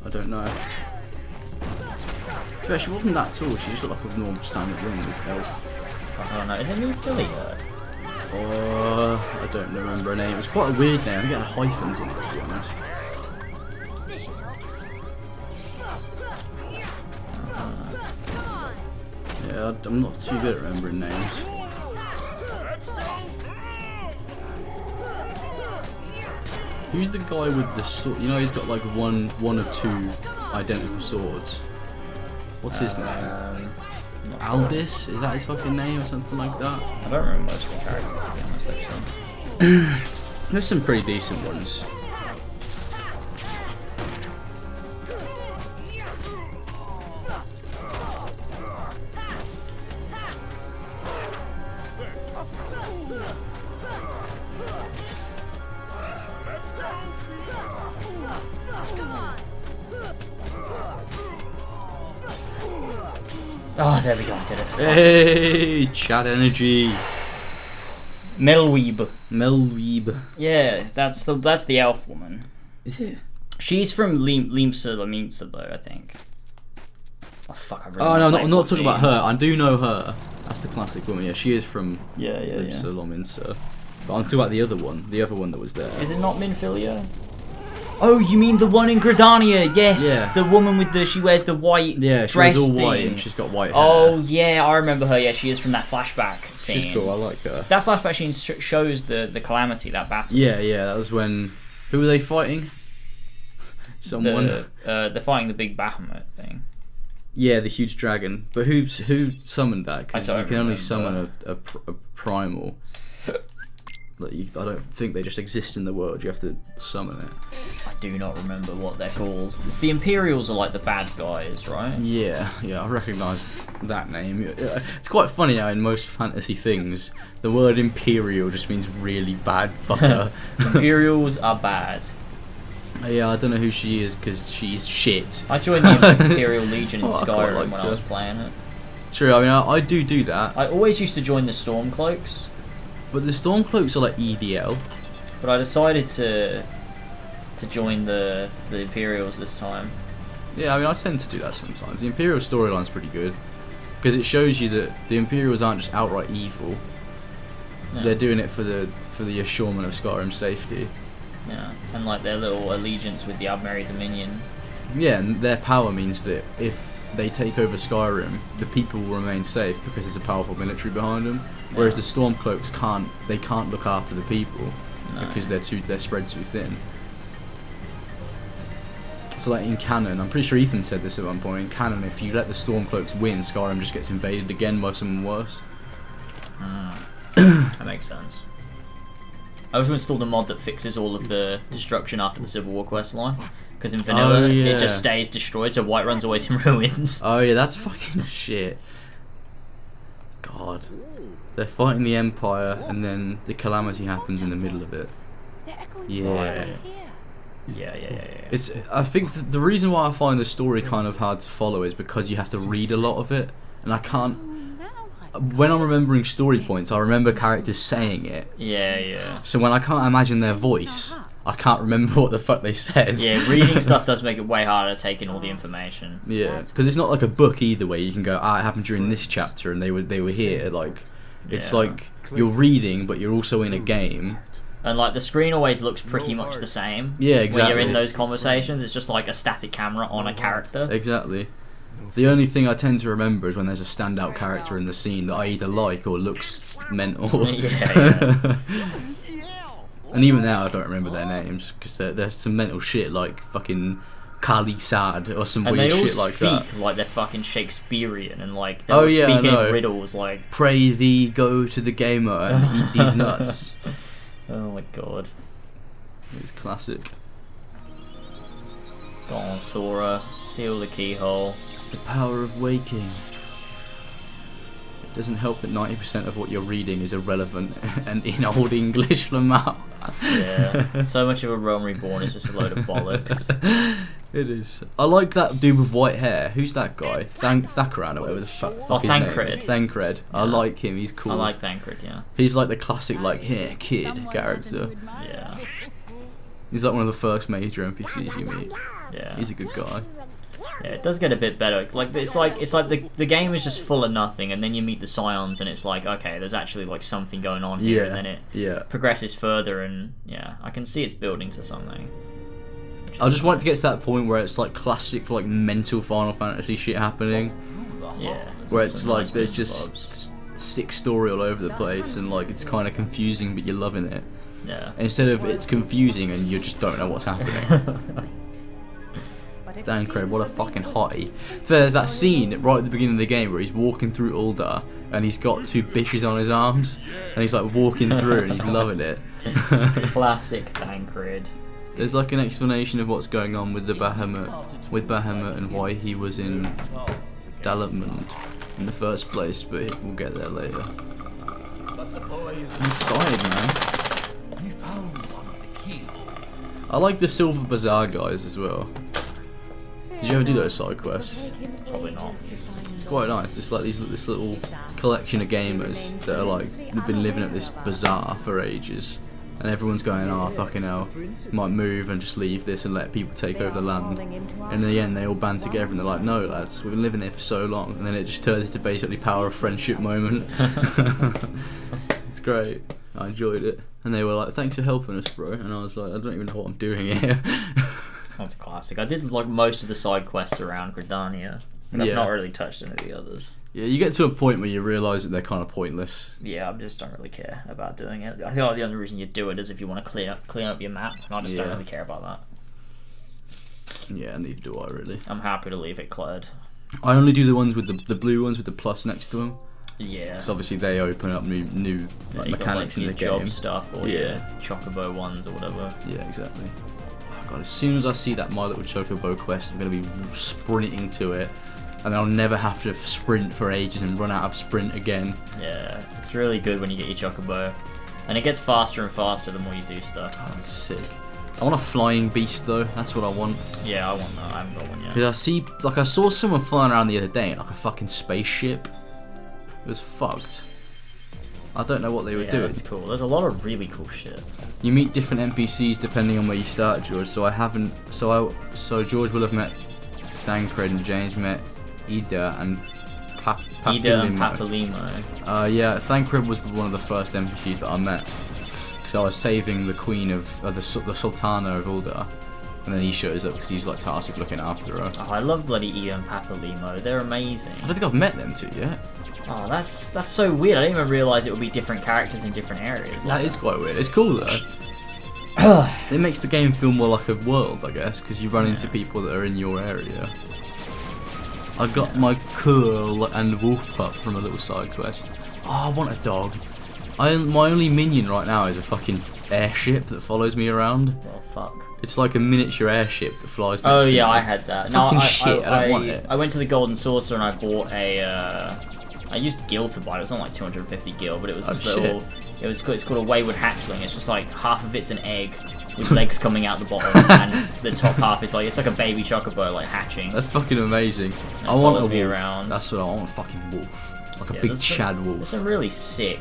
I don't know. Yeah, she wasn't that tall. She just looked like a normal standard woman with elf. I don't know. Is it Ophelia? I don't remember her name. It was quite a weird name. I think it had hyphens in it, to be honest. Yeah, I'm not too good at remembering names. Who's the guy with the sword? You know, he's got like one or two identical swords. What's his name? Aldis? Is that his fucking name or something like that? I don't remember most of the characters, to be honest, actually. There's some pretty decent ones. Oh, there we go, I did it. Hey, chat energy. Melweeb. Yeah, that's the elf woman. Is it? She's from Limsa though, I think. Oh fuck, I really no, I'm not talking about her. I do know her. That's the classic woman. Yeah, she is from Limsa Lominsa. But I'm talking about the other one that was there. Is it not Minfilia? Oh, you mean the one in Gridania? Yes, yeah. The woman with she wears the white dress. She wears all white and she's got white hair. Oh yeah, I remember her. Yeah, she is from that flashback scene. She's cool. I like her. That flashback scene shows the calamity, that battle. Yeah, that was when. Who were they fighting? Someone. They're fighting the big Bahamut thing. Yeah, the huge dragon. But who summoned that? Because you can only summon a primal. I don't think they just exist in the world. You have to summon it. I do not remember what they're called. It's the Imperials are like the bad guys, right? Yeah, I recognise that name. It's quite funny how in most fantasy things, the word Imperial just means really bad fucker. Imperials are bad. Yeah, I don't know who she is because she's shit. I joined the Imperial Legion in Skyrim when I was playing it. True, I mean, I do that. I always used to join the Stormcloaks. But the Stormcloaks are like EDL. But I decided to join the Imperials this time. Yeah, I mean, I tend to do that sometimes. The Imperial storyline's pretty good. Because it shows you that the Imperials aren't just outright evil. No. They're doing it for the assurement of Skyrim's safety. Yeah, and like their little allegiance with the Abmeri Dominion. Yeah, and their power means that if they take over Skyrim, the people will remain safe because there's a powerful military behind them. Whereas the Stormcloaks can't look after the people because they're spread too thin. So like in canon, I'm pretty sure Ethan said this at one point. In canon, if you let the Stormcloaks win, Skyrim just gets invaded again by someone worse. That makes sense. I also installed a mod that fixes all of the destruction after the Civil War quest line. Because in vanilla, it just stays destroyed, so Whiterun's always in ruins. Oh yeah, that's fucking shit. God. They're fighting the Empire, and then the calamity happens in the middle of it. Yeah. Yeah. It's. I think the reason why I find the story kind of hard to follow is because you have to read a lot of it, and I can't. When I'm remembering story points, I remember characters saying it. Yeah. So when I can't imagine their voice, I can't remember what the fuck they said. Yeah, reading stuff does make it way harder to take in all the information. Yeah, because it's not like a book either, where you can go, it happened during this chapter, and they were here. Like, it's like you're reading, but you're also in a game. And like the screen always looks pretty much the same. Yeah, exactly. When you're in those conversations, it's just like a static camera on a character. Exactly. The only thing I tend to remember is when there's a standout character in the scene that I either like or looks mental. Yeah. And even now I don't remember their names, because there's some mental shit like fucking Kali Sad or some weird shit like that. And they all speak like they're fucking Shakespearean, and like they're all speaking in riddles like... Pray thee go to the gamer and eat these nuts. Oh my god. It's classic. Go on, Sora. Seal the keyhole. It's the power of waking. It doesn't help that 90% of what you're reading is irrelevant and in Old English, Lamau. Yeah, so much of A Realm Reborn is just a load of bollocks. It is. I like that dude with white hair. Who's that guy? Thakran or whatever the fuck his name is. Thancred. Yeah. I like him. He's cool. I like Thancred, yeah. He's like the classic, like, kid character. Yeah. He's like one of the first major NPCs you meet. Yeah. He's a good guy. Yeah, it does get a bit better. Like it's like the game is just full of nothing, and then you meet the Scions, and it's like, okay, there's actually like something going on here, and then it progresses further, and I can see it's building to something. I just want to get to that point where it's like classic, like mental Final Fantasy shit happening. Yeah. Where it's like there's just sick story all over the place, and like it's kind of confusing, but you're loving it. Yeah. Instead of it's confusing and you just don't know what's happening. Dan Craig, what a fucking hottie. So there's that scene right at the beginning of the game where he's walking through Ul'dah and he's got two bitches on his arms and he's like walking through and he's loving it. Classic Thancred. There's like an explanation of what's going on with Bahamut and why he was in development in the first place, but we'll get there later. I'm excited, man. I like the Silver Bazaar guys as well. Did you ever do those side quests? Probably not. It's quite nice. It's like this little collection of gamers that are like they've been living at this bazaar for ages, and everyone's going, "Oh fucking hell, might move and just leave this and let people take over the land." And in the end, they all band together and they're like, "No, lads, we've been living here for so long," and then it just turns into basically power of friendship moment. It's great. I enjoyed it, and they were like, "Thanks for helping us, bro," and I was like, "I don't even know what I'm doing here." That's classic. I did like most of the side quests around Gridania, and I've not really touched any of the others. Yeah, you get to a point where you realise that they're kind of pointless. Yeah, I just don't really care about doing it. I feel like the only reason you do it is if you want to clean up your map, and I just don't really care about that. Yeah, neither do I really. I'm happy to leave it cleared. I only do the ones with the blue ones with the plus next to them. Yeah. So obviously they open up new like, mechanics in the game. Job stuff or your Chocobo ones or whatever. Yeah, exactly. God, as soon as I see that My Little Chocobo quest, I'm going to be sprinting to it, and I'll never have to sprint for ages and run out of sprint again. Yeah, it's really good when you get your Chocobo, and it gets faster and faster the more you do stuff. Oh, that's sick. I want a flying beast though, that's what I want. Yeah, I want that, I haven't got one yet. Because I saw someone flying around the other day in like a fucking spaceship. It was fucked. I don't know what they were doing. It's cool. There's a lot of really cool shit. You meet different NPCs depending on where you start, George. So I haven't. So George will have met Thancred, and James met Ida and Papalimo. Yeah, Thancred was one of the first NPCs that I met because I was saving the queen of the Sultana of Ul'dah, and then he shows up because he's like tasked with looking after her. Oh, I love bloody Ida and Papalimo. They're amazing. I don't think I've met them two yet. Oh, that's so weird. I didn't even realise it would be different characters in different areas. That is quite weird. It's cool though. It makes the game feel more like a world, I guess, because you run into people that are in your area. I got my curl and wolf pup from a little side quest. Oh, I want a dog. My only minion right now is a fucking airship that follows me around. Well, fuck. It's like a miniature airship that flies next Oh to yeah, me. I had that. It's No, fucking shit. I don't want it. I went to the Golden Saucer and I bought a. I used gil to buy it. It was on like 250 gil, but it was this little. It's called a wayward hatchling. It's just like half of it's an egg with legs coming out the bottom, and the top half is like it's like a baby chocobo like hatching. That's fucking amazing. And I want a follows me wolf. around. That's what I want. A fucking wolf, like a big Chad wolf. There's some really sick,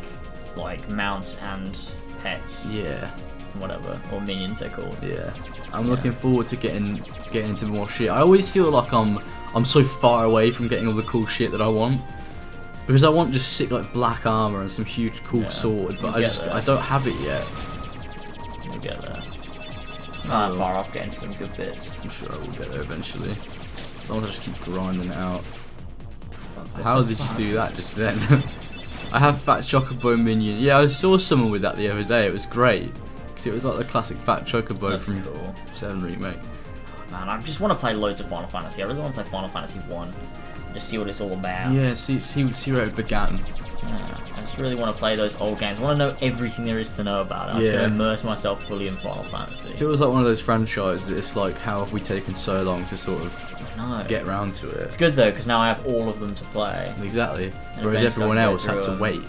like mounts and pets. Yeah. Whatever, or minions they're called. Yeah. I'm looking forward to getting into more shit. I always feel like I'm so far away from getting all the cool shit that I want. Because I want just sick like black armor and some huge cool sword, but I don't have it yet. We'll get there. Not that far off getting some good bits. I'm sure I will get there eventually. As long as I just keep grinding it out. How did you do that just then? I have Fat Chocobo minion. Yeah, I saw someone with that the other day. It was great. Because it was like the classic Fat Chocobo from 7 Remake. Man, I just want to play loads of Final Fantasy. I really want to play Final Fantasy 1. Just see what it's all about. Yeah, see where it began. Yeah, I just really want to play those old games. I want to know everything there is to know about it. I'm just going to immerse myself fully in Final Fantasy. It feels like one of those franchises that it's like, how have we taken so long to sort of get around to it? It's good though, because now I have all of them to play. Exactly. Whereas everyone else had to wait.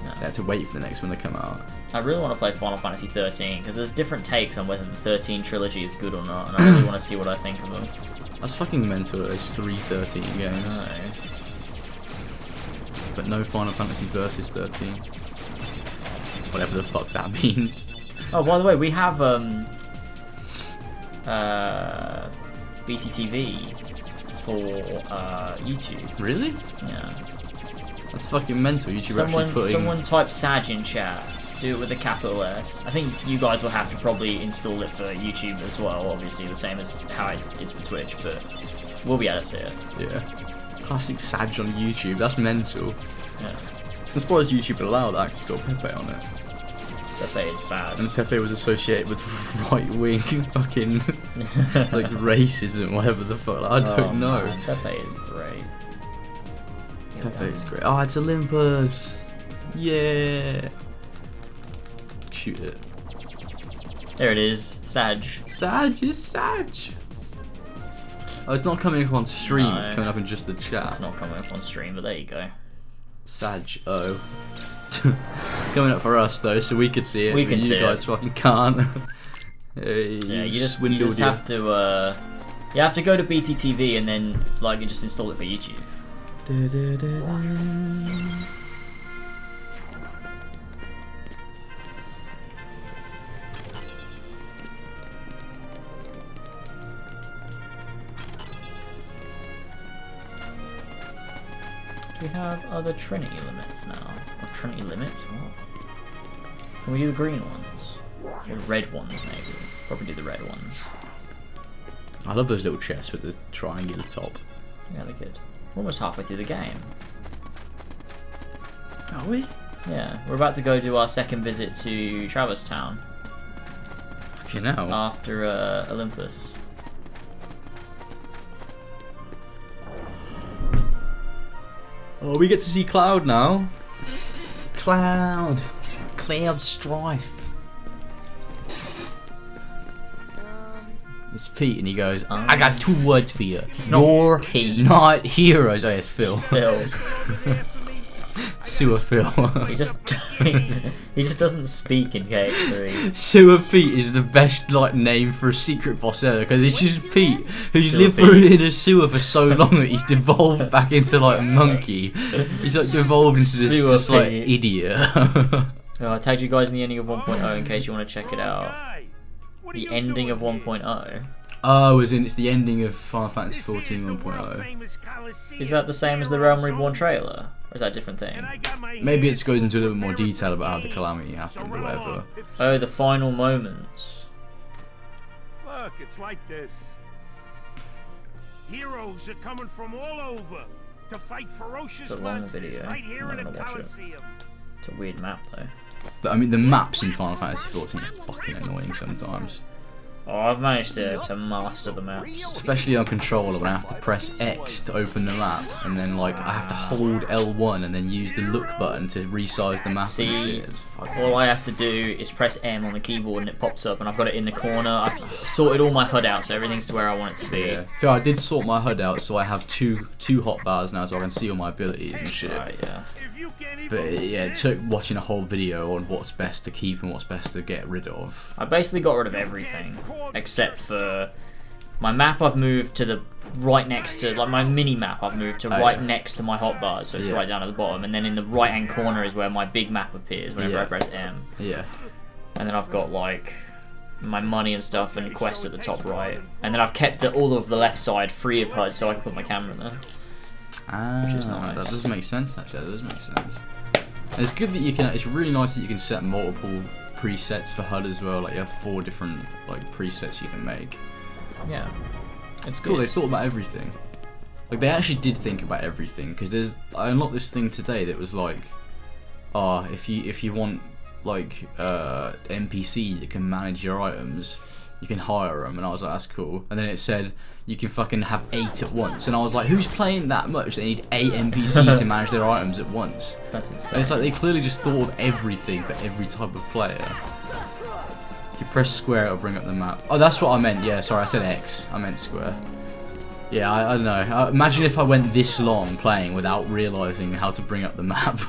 They had to wait for the next one to come out. I really want to play Final Fantasy 13, because there's different takes on whether the 13 trilogy is good or not, and I really want to see what I think of them. That's fucking mental. There's 3 13 games. No. But no Final Fantasy Versus 13. Whatever the fuck that means. Oh, by the way, we have BTTV for YouTube. Really? Yeah. That's fucking mental. YouTube actually putting... Someone type SAG in chat. Do it with a capital S. I think you guys will have to probably install it for YouTube as well, obviously, the same as how it is for Twitch, but we'll be able to see it. Yeah. Classic Sag on YouTube, that's mental. Yeah. I'm surprised YouTube would allow that, because it's got Pepe on it. Pepe is bad. And Pepe was associated with right-wing fucking, like, racism, whatever the fuck, I don't know. Man, Pepe is great. Pepe is great. Oh, it's Olympus! Yeah! Shoot it. There it is. Sag. Sag is Sag. Oh, it's not coming up on stream, No. it's coming up in just the chat. It's not coming up on stream, but there you go. Sag, oh. It's coming up for us though, so we can see it. We can see it. You guys fucking can't. Hey, Yeah, you just have to you have to go to BTTV and then like you just install it for YouTube. Do we have other Trinity limits now? Or Trinity limits? What? Can we do the green ones? Or the red ones, maybe? Probably do the red ones. I love those little chests with the triangular top. Yeah, they're good. We're almost halfway through the game. Are we? Yeah, we're about to go do our second visit to Traverse Town. Fucking hell. After Olympus. Oh, we get to see Cloud now. Cloud Strife. It's Pete, and he goes, I got 2 words for you. You're not heroes. Oh, it's Phil. Phil. Sewer Phil. he just doesn't speak in KX3. Sewer Pete is the best like name for a secret boss ever, because it's just Pete who's lived in a sewer for so long that he's devolved back into like a monkey. He's like devolved into this just like idiot. I tagged you guys in the ending of 1.0 in case you want to check it out. The ending of 1.0. Oh, as in it's the ending of Final Fantasy 14 1.0. Is that the same as the Realm Reborn trailer? Or is that a different thing? Maybe it goes into a little bit more detail about how the calamity happened or whatever. Oh, the final moments. Look, it's like this. Heroes are coming from all over to fight ferocious monsters right here in the Coliseum. It's a weird map though. But, I mean, the maps in Final Fantasy 14 are fucking annoying sometimes. Oh, I've managed to master the maps. Especially on controller when I have to press X to open the map, and then like I have to hold L1 and then use the look button to resize the map. See, all I have to do is press M on the keyboard and it pops up, and I've got it in the corner. I've sorted all my HUD out, so everything's to where I want it to be. Yeah. So I did sort my HUD out, so I have two hotbars now, so I can see all my abilities and shit. Right, yeah. But yeah, it took watching a whole video on what's best to keep and what's best to get rid of. I basically got rid of everything except for my map. I've moved to the right next to, like, my mini map. I've moved to right next to my hotbars, so it's right down at the bottom. And then in the right hand corner is where my big map appears whenever I press M. Yeah. And then I've got like my money and stuff and quests at the top right. And then I've kept all of the left side free of HUD so I can put my camera there. Which is nice. That does make sense, actually. That does make sense. And it's good that you can. It's really nice that you can set multiple presets for HUD as well. Like you have 4 different like presets you can make. Yeah, it's cool. They thought about everything. Like they actually did think about everything, because I unlocked this thing today that was like, if you want like NPC that can manage your items, you can hire them. And I was like, that's cool. And then it said you can fucking have 8 at once, and I was like, who's playing that much? They need 8 NPCs to manage their items at once. That's insane. And it's like they clearly just thought of everything for every type of player. If you press square, it'll bring up the map. Oh, that's what I meant. Yeah, sorry, I said X. I meant square. Yeah, I don't know. Imagine if I went this long playing without realizing how to bring up the map.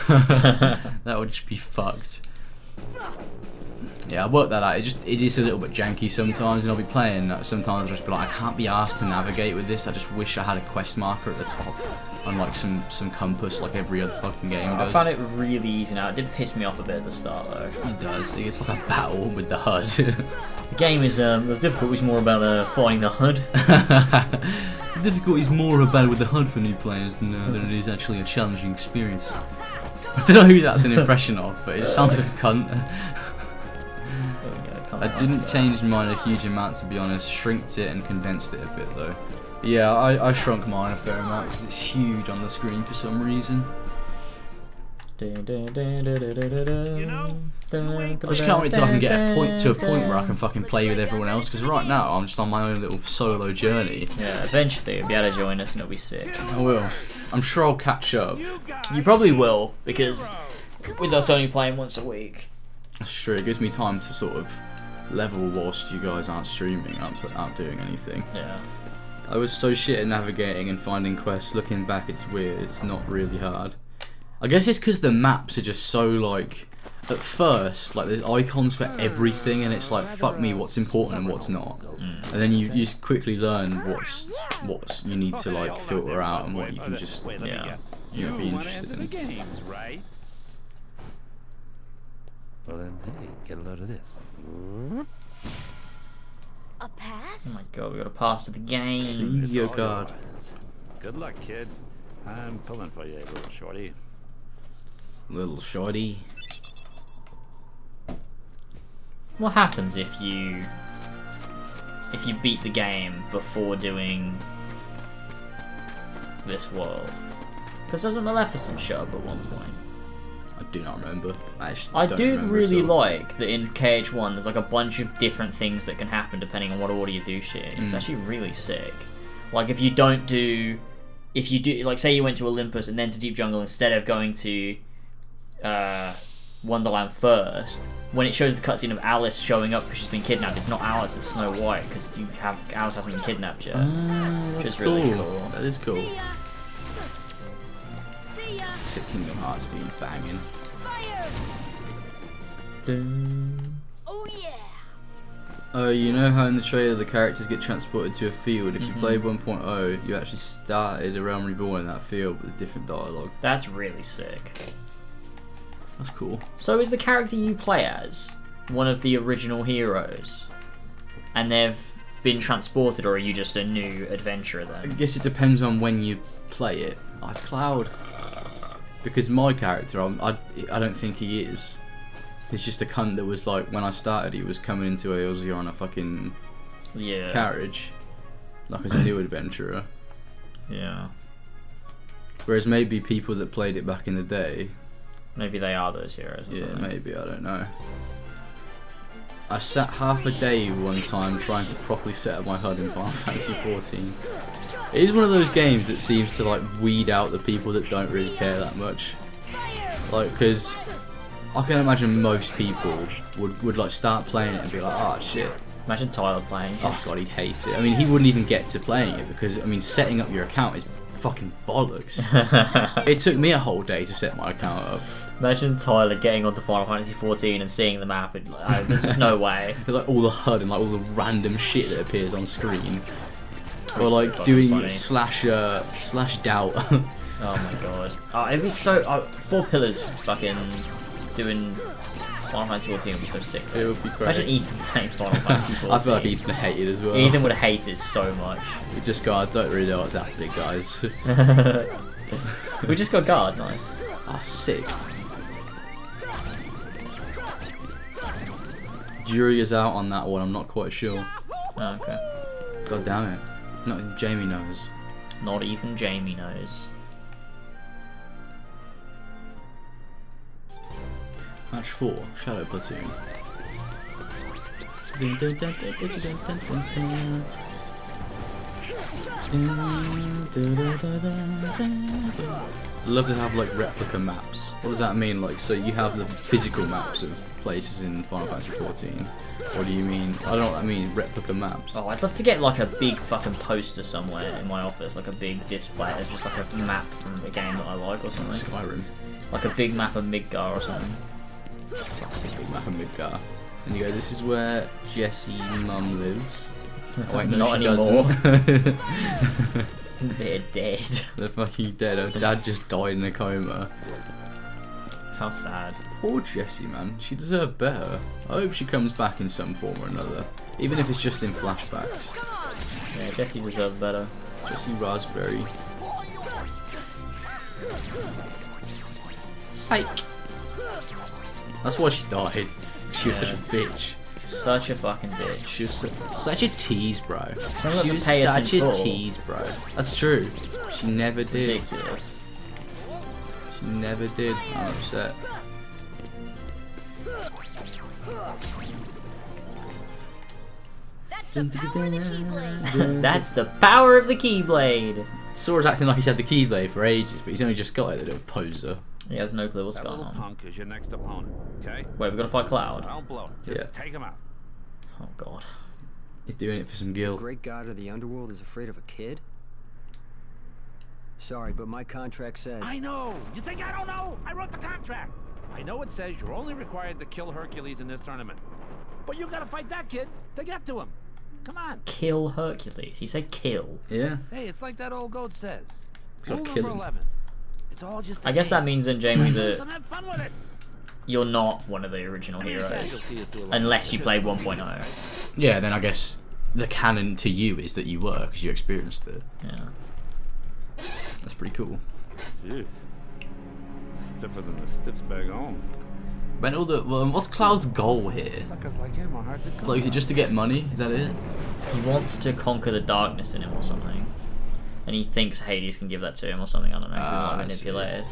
That would just be fucked. Yeah, I worked that out. It is a little bit janky sometimes, and I'll be playing. Sometimes I'll just be like, I can't be asked to navigate with this. I just wish I had a quest marker at the top, on like some compass, like every other fucking game does. I found it really easy now. It did piss me off a bit at the start though. It does. It's like a battle with the HUD. The game is the difficulty's more about finding the HUD. The difficulty's more about with the HUD for new players than it is actually a challenging experience. I don't know who that's an impression of, but it sounds like a cunt. I didn't change mine a huge amount, to be honest. Shrinked it and condensed it a bit though. But yeah, I shrunk mine a fair amount because it's huge on the screen for some reason. I just can't wait till I can get a point where I can fucking play with everyone else, because right now I'm just on my own little solo journey. Yeah, eventually you'll be able to join us and it'll be sick. I will. I'm sure I'll catch up. You probably will, because with us only playing once a week. That's true. It gives me time to sort of level whilst you guys aren't streaming, aren't doing anything. Yeah. I was so shit at navigating and finding quests. Looking back, it's weird. It's not really hard. I guess it's because the maps are just so like, at first, like there's icons for everything, and it's like, fuck me, what's important and what's not. And then you just quickly learn what's you need to like filter out and what you can just be interested in. Well then, hey, get a load of this. A pass? Oh my god, we got a pass to the game. See your card. Good luck, kid. I'm pulling for you, little shorty. Little shorty. What happens if you beat the game before doing this world? Because doesn't Maleficent show up at one point? I do not remember. I do really like that in KH1 there's like a bunch of different things that can happen depending on what order you do shit. It's actually really sick. Like if you do, like say you went to Olympus and then to Deep Jungle instead of going to Wonderland first, when it shows the cutscene of Alice showing up because she's been kidnapped, it's not Alice, it's Snow White, because Alice hasn't been kidnapped yet. Which is really cool. That is cool. Sick Kingdom Hearts being banging. Oh yeah! You know how in the trailer the characters get transported to a field? If you played 1.0, you actually started a Realm Reborn in that field with different dialogue. That's really sick. That's cool. So is the character you play as one of the original heroes? And they've been transported, or are you just a new adventurer then? I guess it depends on when you play it. Oh, it's Cloud. Because my character, I don't think he is. He's just a cunt that was like, when I started, he was coming into Eorzea on a fucking carriage. Like as a new adventurer. Yeah. Whereas maybe people that played it back in the day, maybe they are those heroes or yeah, something. maybe, I don't know. I sat half a day one time trying to properly set up my HUD in Final Fantasy 14. It is one of those games that seems to like weed out the people that don't really care that much. Like, because I can imagine most people would like start playing it and be like, oh shit. Imagine Tyler playing it. Oh god, he'd hate it. I mean, he wouldn't even get to playing it because, I mean, setting up your account is fucking bollocks. It took me a whole day to set my account up. Imagine Tyler getting onto Final Fantasy 14 and seeing the map and like, there's just no way. Like all the HUD and like all the random shit that appears on screen. Or like doing slash doubt. Oh my god. Oh, it'd be so... 4 Pillars fucking doing Final Fantasy 14 would be so sick. It would be great. Imagine Ethan playing Final Fantasy 14. I feel like Ethan hated it as well. Ethan would hate it so much. We just got, I don't really know what's happening, guys. We just got guard, nice. Ah, oh, sick. Jury is out on that one, I'm not quite sure. Oh, okay. God damn it. Not even Jamie knows. Not even Jamie knows. Match 4, Shadow Platoon. Love to have like replica maps. What does that mean? Like, so you have the physical maps of places in Final Fantasy 14. What do you mean? I don't know what I mean, replica maps. Oh, I'd love to get like a big fucking poster somewhere in my office, like a big display. It's just like a map from a game that I like or something. Skyrim. Like a big map of Midgar or something. Big map of Midgar. And you go, this is where Jessie mum lives. Oh, wait, no, not she anymore. Doesn't. They're dead. They're fucking dead. Her dad just died in a coma. How sad. Poor Jessie, man. She deserved better. I hope she comes back in some form or another. Even if it's just in flashbacks. Yeah, Jessie deserved better. Jessie Raspberry. Psych. That's why she died. She was such a bitch. Such a fucking bitch. She was such a tease, bro. She was such a tease, bro. That's true. She never did. Ridiculous. She never did. I'm upset. That's the power of the Keyblade. Sora's acting like he's had the Keyblade for ages, but he's only just got it, the little poser. He has no clue what's going on. Punk is your next opponent, okay? Wait, we're gonna fight Cloud? Don't blow it. Just take him out. Oh god. He's doing it for some gil. The great god of the underworld is afraid of a kid? Sorry, but my contract says... I know! You think I don't know? I wrote the contract! I know it says you're only required to kill Hercules in this tournament. But you gotta fight that kid to get to him. Come on. Kill Hercules. He said kill. Yeah. Hey, it's like that old goat says. Rule number 11. It's all just I guess that means then, Jamie, that have fun with it. you're not one of the original heroes. Unless you played 1.0. Yeah, then I guess the canon to you is that you were, because you experienced it. Yeah. That's pretty cool. Jeez. Stiffer than the stiffs back home. But what's Cloud's goal here? Suckers like him are hard to come Like, is it just to get money? Is that it? He wants to conquer the darkness in him or something. And he thinks Hades can give that to him or something, I don't know, he might manipulate it.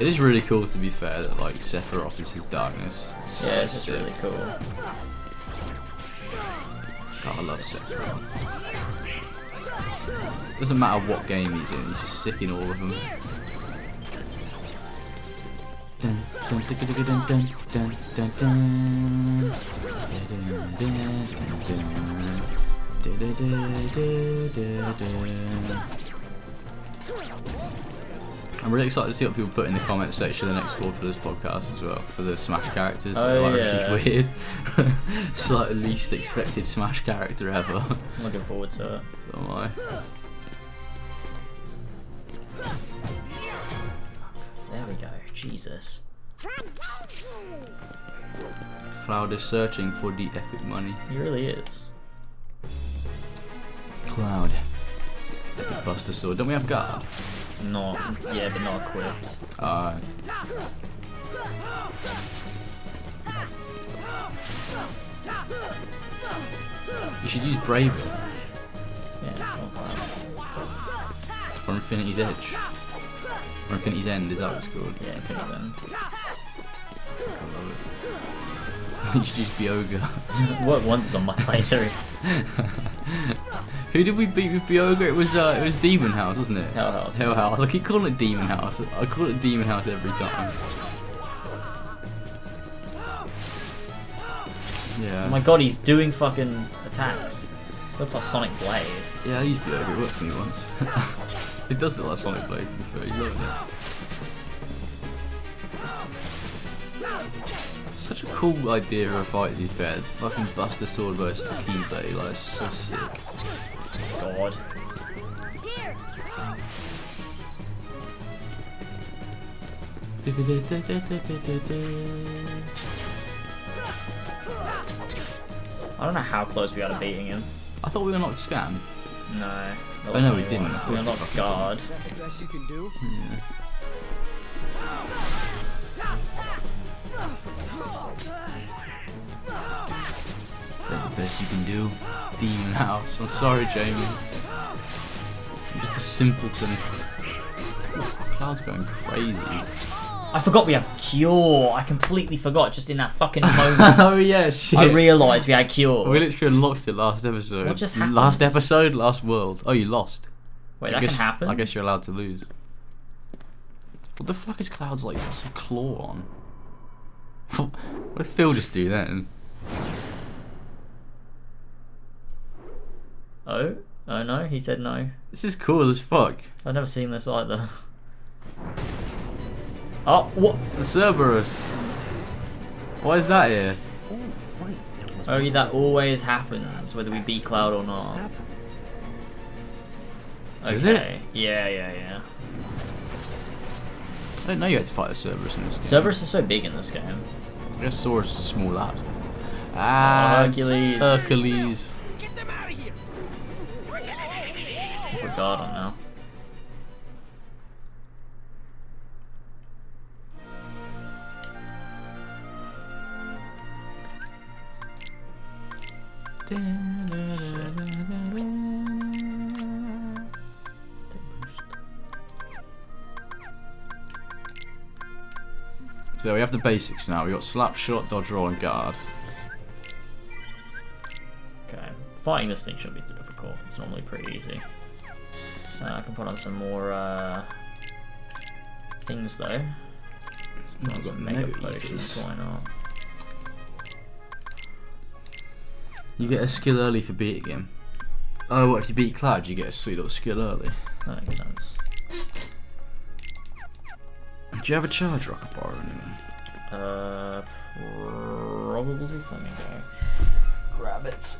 It is really cool, to be fair, that like Sephiroth is his darkness. Yeah, it's just really cool. God, I love Sephiroth. Doesn't matter what game he's in, he's just sick in all of them. I'm really excited to see what people put in the comment section of the next 4 Pillars podcast as well, for the Smash characters. Oh, yeah. Which is weird. It's like the least expected Smash character ever. I'm looking forward to it. So am I. There we go, Jesus. Cloud is searching for the epic money. He really is. Cloud. Epic Buster Sword. Don't we have guard? Not, yeah, but not equipped. You should use Bravery. Yeah, or Infinity's Edge. Or Infinity's End, is that what it's called? Yeah, Infinity's End. I love You should just be ogre. Worked once on my playthrough. Who did we beat with Bioga? It was Demon House, wasn't it? Hell House. Hell House. I keep calling it Demon House. I call it Demon House every time. Yeah. Oh my god, he's doing fucking attacks. Looks like Sonic Blade. Yeah, I used Bioga. It worked for me once. It does look like Sonic Blade, to be fair. He's loving it. Such a cool idea for a fight, to be fair. Fucking Buster Sword versus the Keyblade, like, it's so sick. God. I don't know how close we are to beating him. I thought we unlocked Scan. No. Oh no, we didn't. We unlocked Guard. Is that the best you can do? Yeah. That's the best you can do. Demon House. I'm sorry, Jamie. I'm just a simpleton. Cloud's going crazy. I forgot we have Cure. I completely forgot just in that fucking moment. Oh yeah, shit. I realised we had Cure. We literally unlocked it last episode. What just happened? Last episode, last world. Oh, you lost. Wait, that can happen? I guess you're allowed to lose. What the fuck is Cloud's like some claw on? What did Phil just do then? Oh? Oh no, he said no. This is cool as fuck. I've never seen this either. Oh, what? It's the Cerberus. Why is that here? Oh, that always happens, whether we beat Cloud or not. Okay. Is it? Yeah. I didn't know you had to fight the Cerberus in this game. Cerberus is so big in this game. I guess Saurus is a small lad. Ah, Hercules. Hercules. Get them out of here! Put guard on now. So we have the basics now. We got slap shot, dodge roll, and guard. Okay, fighting this thing shouldn't be too difficult. It's normally pretty easy. I can put on some more things though. Put on some mega potions. Why not? You get a skill early for beating him. Oh, what if you beat Cloud? You get a sweet little skill early. That makes sense. Do you have a charge rocket bar or anything? Probably. Let me go grab it.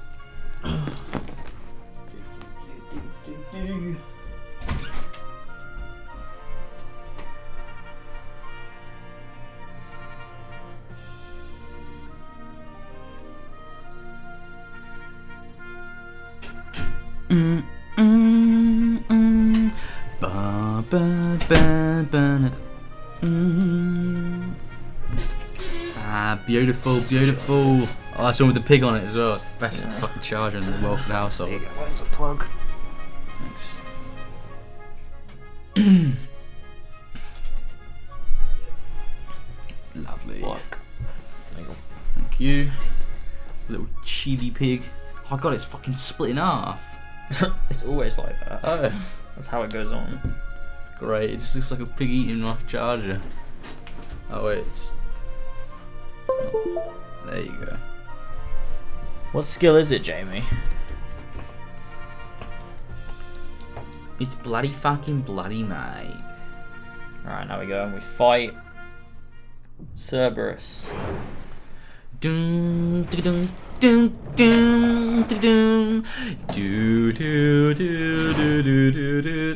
Ah, beautiful, beautiful. Oh, that's one with the pig on it as well. It's the best fucking charger in the Welford household. There you go, that's a plug. Thanks. Lovely. Look. Thank you. Little chili pig. Oh god, it's fucking split in half. It's always like that. Oh. That's how it goes on. Great, it just looks like a pig eating my charger. Oh wait, it's... There you go. What skill is it, Jamie? It's bloody fucking bloody, mate. Alright, now we go and we fight Cerberus. Dun, dun, dun, dun, dun, dun. Do, do, do, do, do, do, do, do.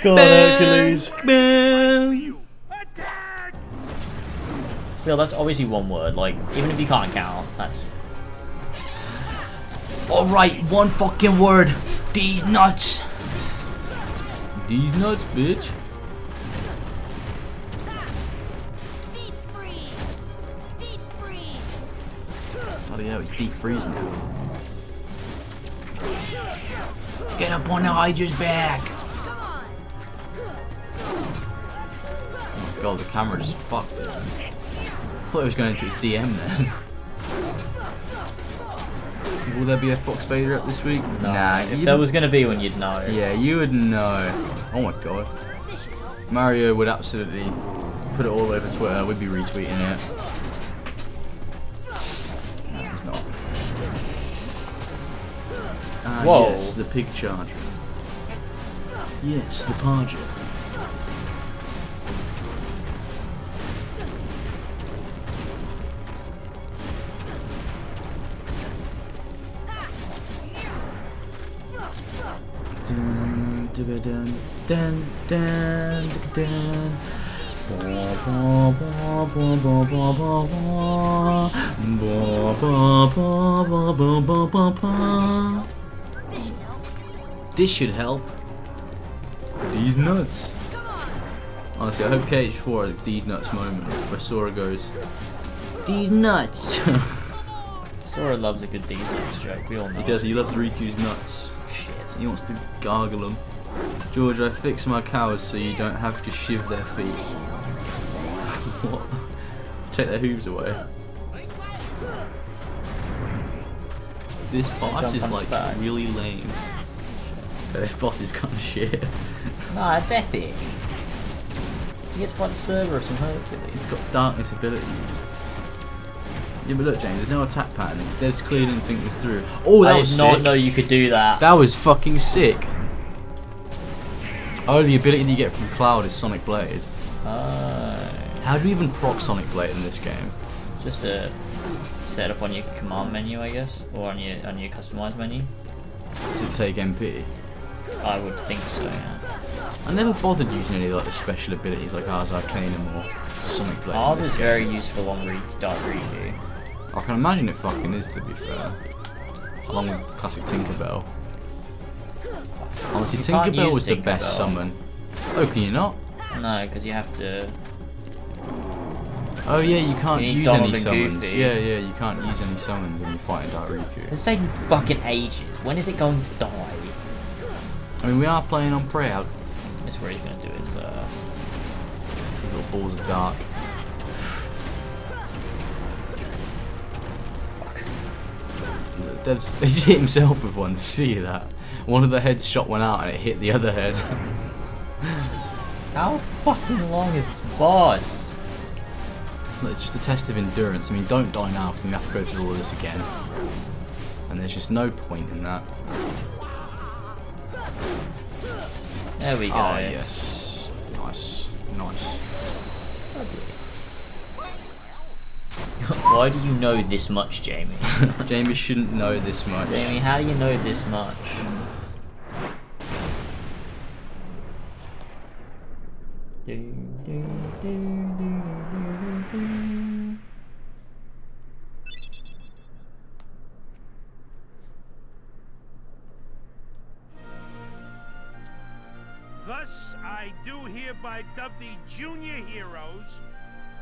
Go Hercules. Phil, that's obviously one word. Like, even if you can't count, that's... Alright, one fucking word. These nuts. These nuts, bitch. Oh yeah, he's deep freezing now. Get up on the Hydra's back. god, the camera just fucked it. I thought it was going into its DM then. Will there be a Fox Vader up this week? No. Nah. If there was going to be one, you'd know. Yeah, you would know. Oh my god. Mario would absolutely put it all over Twitter. We'd be retweeting it. No, he's not. Ah, Whoa. Yes, the pig charger. Yes, the Parger. Dun, dun, dun, dun. This should help. These nuts. Honestly, I hope KH4 has a these nuts moment where Sora goes, these nuts. Sora loves a good these nuts joke, we all know. He does, he loves Riku's nuts. Shit. He wants to gargle them. George, I fixed my cows so you don't have to shiv their feet. What? Take their hooves away. This boss is like really lame. So this boss is kind of shit. No, it's epic. He gets to fight the server of some Hercules. He's got darkness abilities. Yeah, but look, James, there's no attack patterns. They just clearly didn't think this through. Oh, that was sick. I did not know you could do that. That was fucking sick. Oh, the ability that you get from Cloud is Sonic Blade. How do you even proc Sonic Blade in this game? Just to set it up on your command menu, I guess, or on your customized menu. Does it take MP? I would think so, yeah. I never bothered using any of like the special abilities like Ars Arcanum or Sonic Blade. Ours is very useful on Dark Riku. I can imagine it fucking is, to be fair. Along with classic Tinkerbell. Honestly, Tinkerbell was the best summon. Oh, can you not? No, because you have to... Oh yeah, you can't use any summons. Goofy. Yeah, you can't use any summons when you're fighting Dark Riku. It's taking fucking ages. When is it going to die? I mean, we are playing on Proud. That's where he's going to do his little balls of dark. Dev's, he just hit himself with one. See that? One of the heads shot one out and it hit the other head. How fucking long is this boss? Look, it's just a test of endurance. I mean, don't die now because you have to go through all this again. And there's just no point in that. There we go. Oh, yes. Nice. Nice. Why do you know this much, Jamie? Jamie shouldn't know this much. Jamie, how do you know this much? Thus, I do hereby dub the junior heroes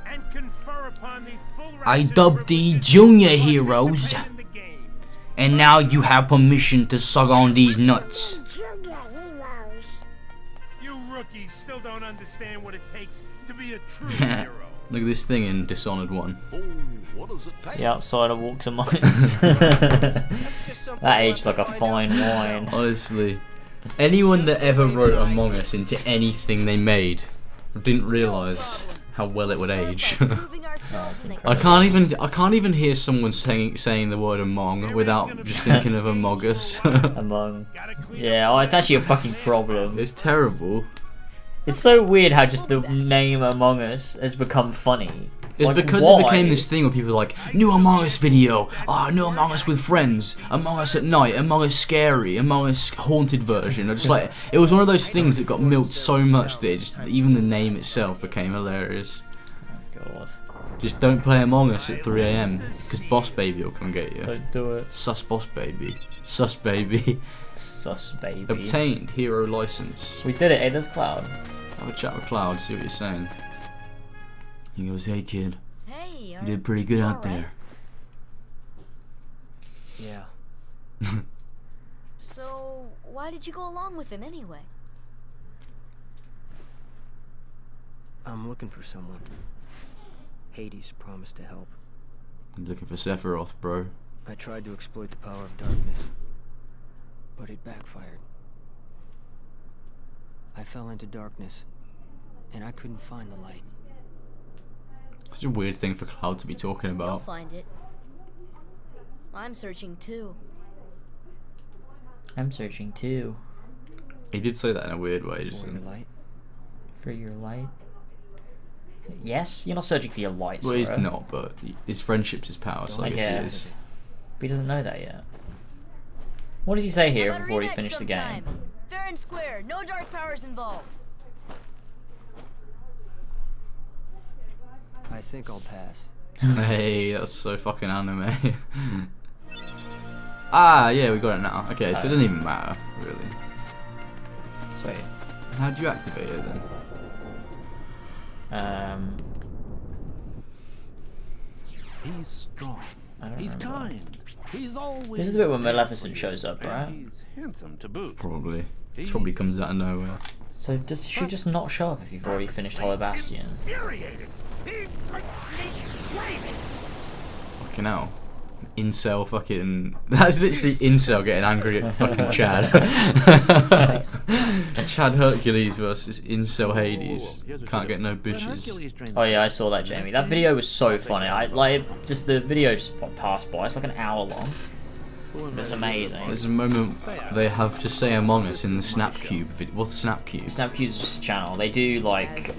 and confer upon the full rights I dubbed the junior heroes, and now you have permission to suck on these nuts. You rookies still don't understand what it takes to be a true hero. Look at this thing in Dishonored 1. So, what does it take? The outsider walks among us. That aged like a fine wine. Honestly. Anyone that ever wrote Among Us into anything they made didn't realise how well it would age. I can't even hear someone saying the word Among without just thinking of Among Us. Among. Yeah, oh, it's actually a fucking problem. It's terrible. It's so weird how just the name Among Us has become funny. It's like, because why? it became this thing where people are like, new Among Us video, new Among Us with friends, Among Us at night, Among Us scary, Among Us haunted version. Just like, it was one of those things that got milked so much that it just, even the name itself became hilarious. Oh god. Just don't play Among Us at 3 AM, because Boss Baby will come get you. Don't do it. Sus Boss Baby. Sus Baby. Sus Baby. Obtained hero license. We did it, hey, there's Cloud. Have a chat with Cloud, see what you're saying. He goes, hey kid, you did pretty good out there. Yeah. So, why did you go along with him anyway? I'm looking for someone. Hades promised to help. You're looking for Sephiroth, bro. I tried to exploit the power of darkness, but it backfired. I fell into darkness, and I couldn't find the light. Such a weird thing for Cloud to be talking You'll about. find it. I'm searching too. I'm searching too. He did say that in a weird way, For your light? For your light? Yes? You're not searching for your light, Well, he's Sora. not, but his friendship's his power, so I guess it is. But he doesn't know that yet. What does he say here About a before he rematch finished the game? sometime. Fair and square, no dark powers involved. I think I'll pass. Hey, that's so fucking anime. Ah, yeah, we got it now. Okay, so it doesn't even matter, really. Sweet. How do you activate it then? He's strong. He's kind. He's always. This is the bit when Maleficent shows up, right? He's handsome to boot. Probably. Probably comes out of nowhere. So does she just not show up if you've already finished Hollow Bastion? Infuriated. He makes me crazy. Fucking hell. Incel fucking... That's literally Incel getting angry at fucking Chad. Chad Hercules versus Incel Hades. Can't get no bitches. Oh yeah, I saw that, Jamie. That video was so funny. Just the video just passed by. It's like an hour long. It was amazing. There's a moment they have to say Among Us in the Snapcube video. What's Snapcube? Snapcube's just a channel. They do like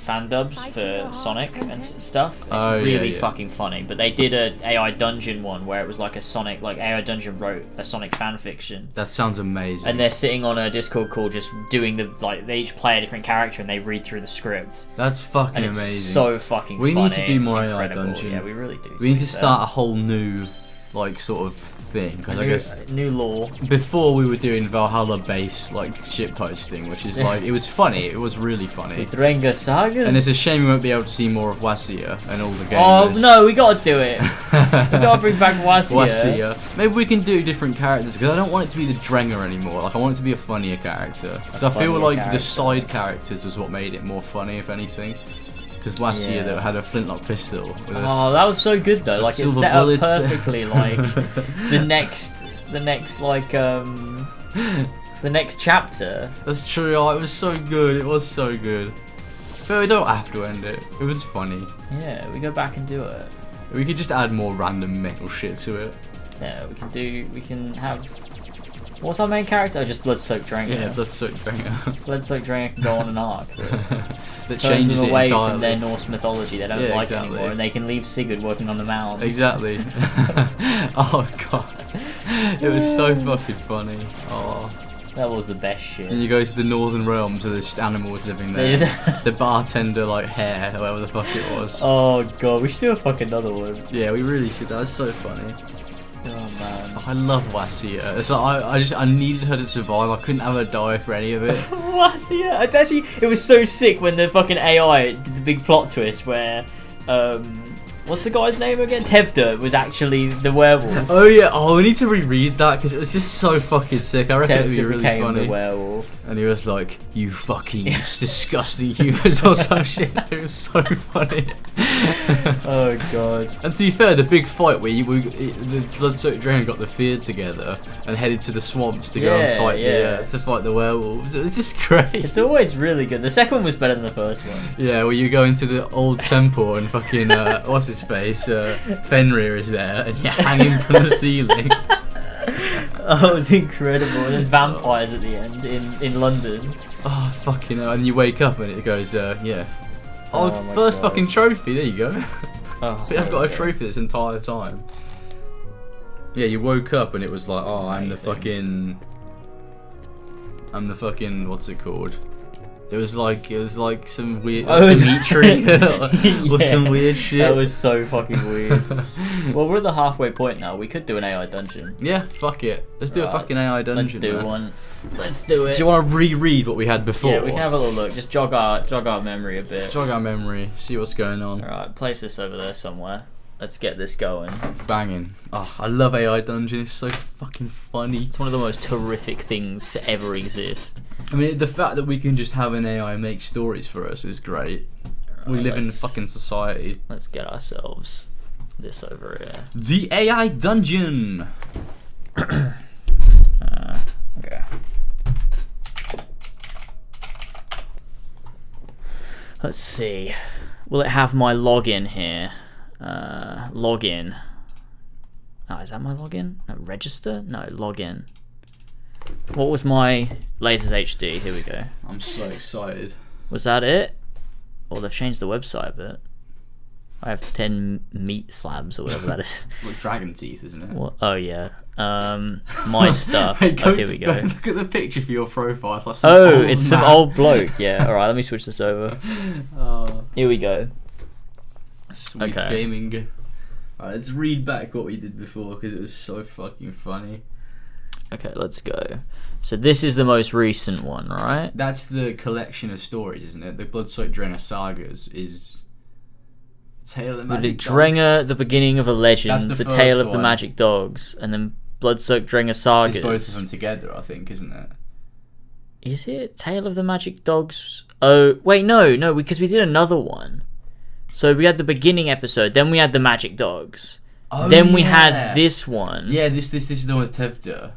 fan dubs for Sonic and stuff. It's really fucking funny. But they did a AI Dungeon one where it was like a Sonic, like AI Dungeon wrote a Sonic fan fiction. That sounds amazing. And they're sitting on a Discord call just doing the, like, they each play a different character and they read through the script. That's fucking and it's amazing. So fucking we funny. need to do more It's AI incredible. Dungeon. Yeah, we really do. We need to start a whole new, like, sort of thing. Because I guess new lore. Before we were doing Valhalla based like shit posting, which is like it was funny. It was really funny. Drenga Saga. And it's a shame we won't be able to see more of Wasia and all the gamers. Oh no, we gotta do it. We gotta bring back Wasia. Maybe we can do different characters because I don't want it to be the Drenga anymore. Like I want it to be a funnier character. Because I feel like the side characters was what made it more funny, if anything. Because Wasia that had a flintlock pistol. Oh, that was so good though. Like it set up perfectly. Like the next like the next chapter. That's true. Oh, it was so good. It was so good. But we don't have to end it. It was funny. Yeah, we go back and do it. We could just add more random metal shit to it. Yeah, we can have. What's our main character? Oh, just Blood-Soaked Drenga. Yeah, Blood-Soaked Drenga. Blood-Soaked Drenga can go on an arc. That changes them it away entirely from their Norse mythology they don't like anymore, and they can leave Sigurd working on the mounds. Exactly. Oh god, it was so fucking funny. Oh, that was the best shit. And you go to the Northern Realms where there's just animals living there. The bartender like hair, or whatever the fuck it was. Oh god, we should do a fucking another one. Yeah, we really should. That was so funny. Oh man, I love Wasia. It's like I needed her to survive. I couldn't have her die for any of it. Wasia. Actually, it was so sick when the fucking AI did the big plot twist where, what's the guy's name again? Tevda was actually the werewolf. Oh yeah. Oh, we need to reread that because it was just so fucking sick. I reckon it'd be really funny. The werewolf. And he was like, "You fucking disgusting humans" or some shit. It was so funny. Oh god. And to be fair, the big fight where the Blood-Soaked Drenga got the fear together and headed to the swamps to go and fight the werewolves. It was just great. It's always really good. The second one was better than the first one. Yeah, where you go into the old temple and fucking what's his face? Fenrir is there and you're hanging from the ceiling. Oh, it was incredible. There's vampires at the end in London. Oh fucking hell! And you wake up and it goes, yeah. Oh, first God. Fucking trophy. There you go. Oh, I've got a trophy this entire time. Yeah, you woke up and it was like, oh, I'm the fucking what's it called? It was like some weird Dimitri or some weird shit. That was so fucking weird. Well, we're at the halfway point now. We could do an AI dungeon. Yeah, fuck it. Let's do a fucking AI dungeon. Let's do one. Let's do it. Do you want to reread what we had before? Yeah, we can have a little look. Just jog our memory a bit. Jog our memory. See what's going on. Alright, place this over there somewhere. Let's get this going. Banging. Oh, I love AI Dungeon. It's so fucking funny. It's one of the most terrific things to ever exist. I mean, the fact that we can just have an AI make stories for us is great. We live in a fucking society. Let's get ourselves this over here. The AI dungeon. Okay. Let's see. Will it have my login here? Login. Oh, is that my login? No, register? No, login. What was my LazerzZ HD? Here we go. I'm so excited. Was that it? Or they've changed the website a bit. I have 10 meat slabs or whatever that is. It's like dragon teeth, isn't it? What? Oh yeah. My stuff. Hey, oh, here we go. Look at the picture for your profile. It's like some Oh, old it's some man. old bloke. Yeah. All right. Let me switch this over. Here we go. Sweet gaming. Alright, let's read back what we did before because it was so fucking funny. Okay, let's go. So this is the most recent one, right? That's the collection of stories, isn't it? The Blood-Soaked Drenger sagas is Tale of the Magic Dogs. Drenger, the beginning of a legend, That's the first Tale of the one. Magic Dogs, and then Blood-Soaked Drenger sagas. It's both of them together, I think, isn't it? Is it Tale of the Magic Dogs? Oh, wait, no, because we did another one. So we had the beginning episode, then we had the Magic Dogs. Oh, then we had this one. Yeah, this is the one with Tevda.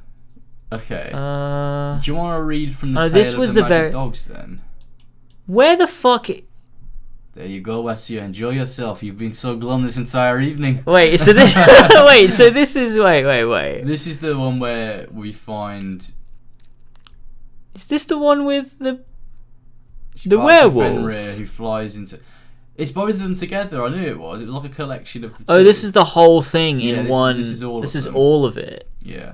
Okay. Do you want to read from the Tale this of was the the Magic Dogs then? Where the fuck? There you go, Wesley. Enjoy yourself. You've been so glum this entire evening. Wait, so this so this is wait. This is the one where we find. Is this the one with the Barton werewolf? Fenrir who flies into. It's both of them together. I knew it was. It was like a collection of the two. Oh, this is the whole thing in one. This is all. This is all of it. Yeah.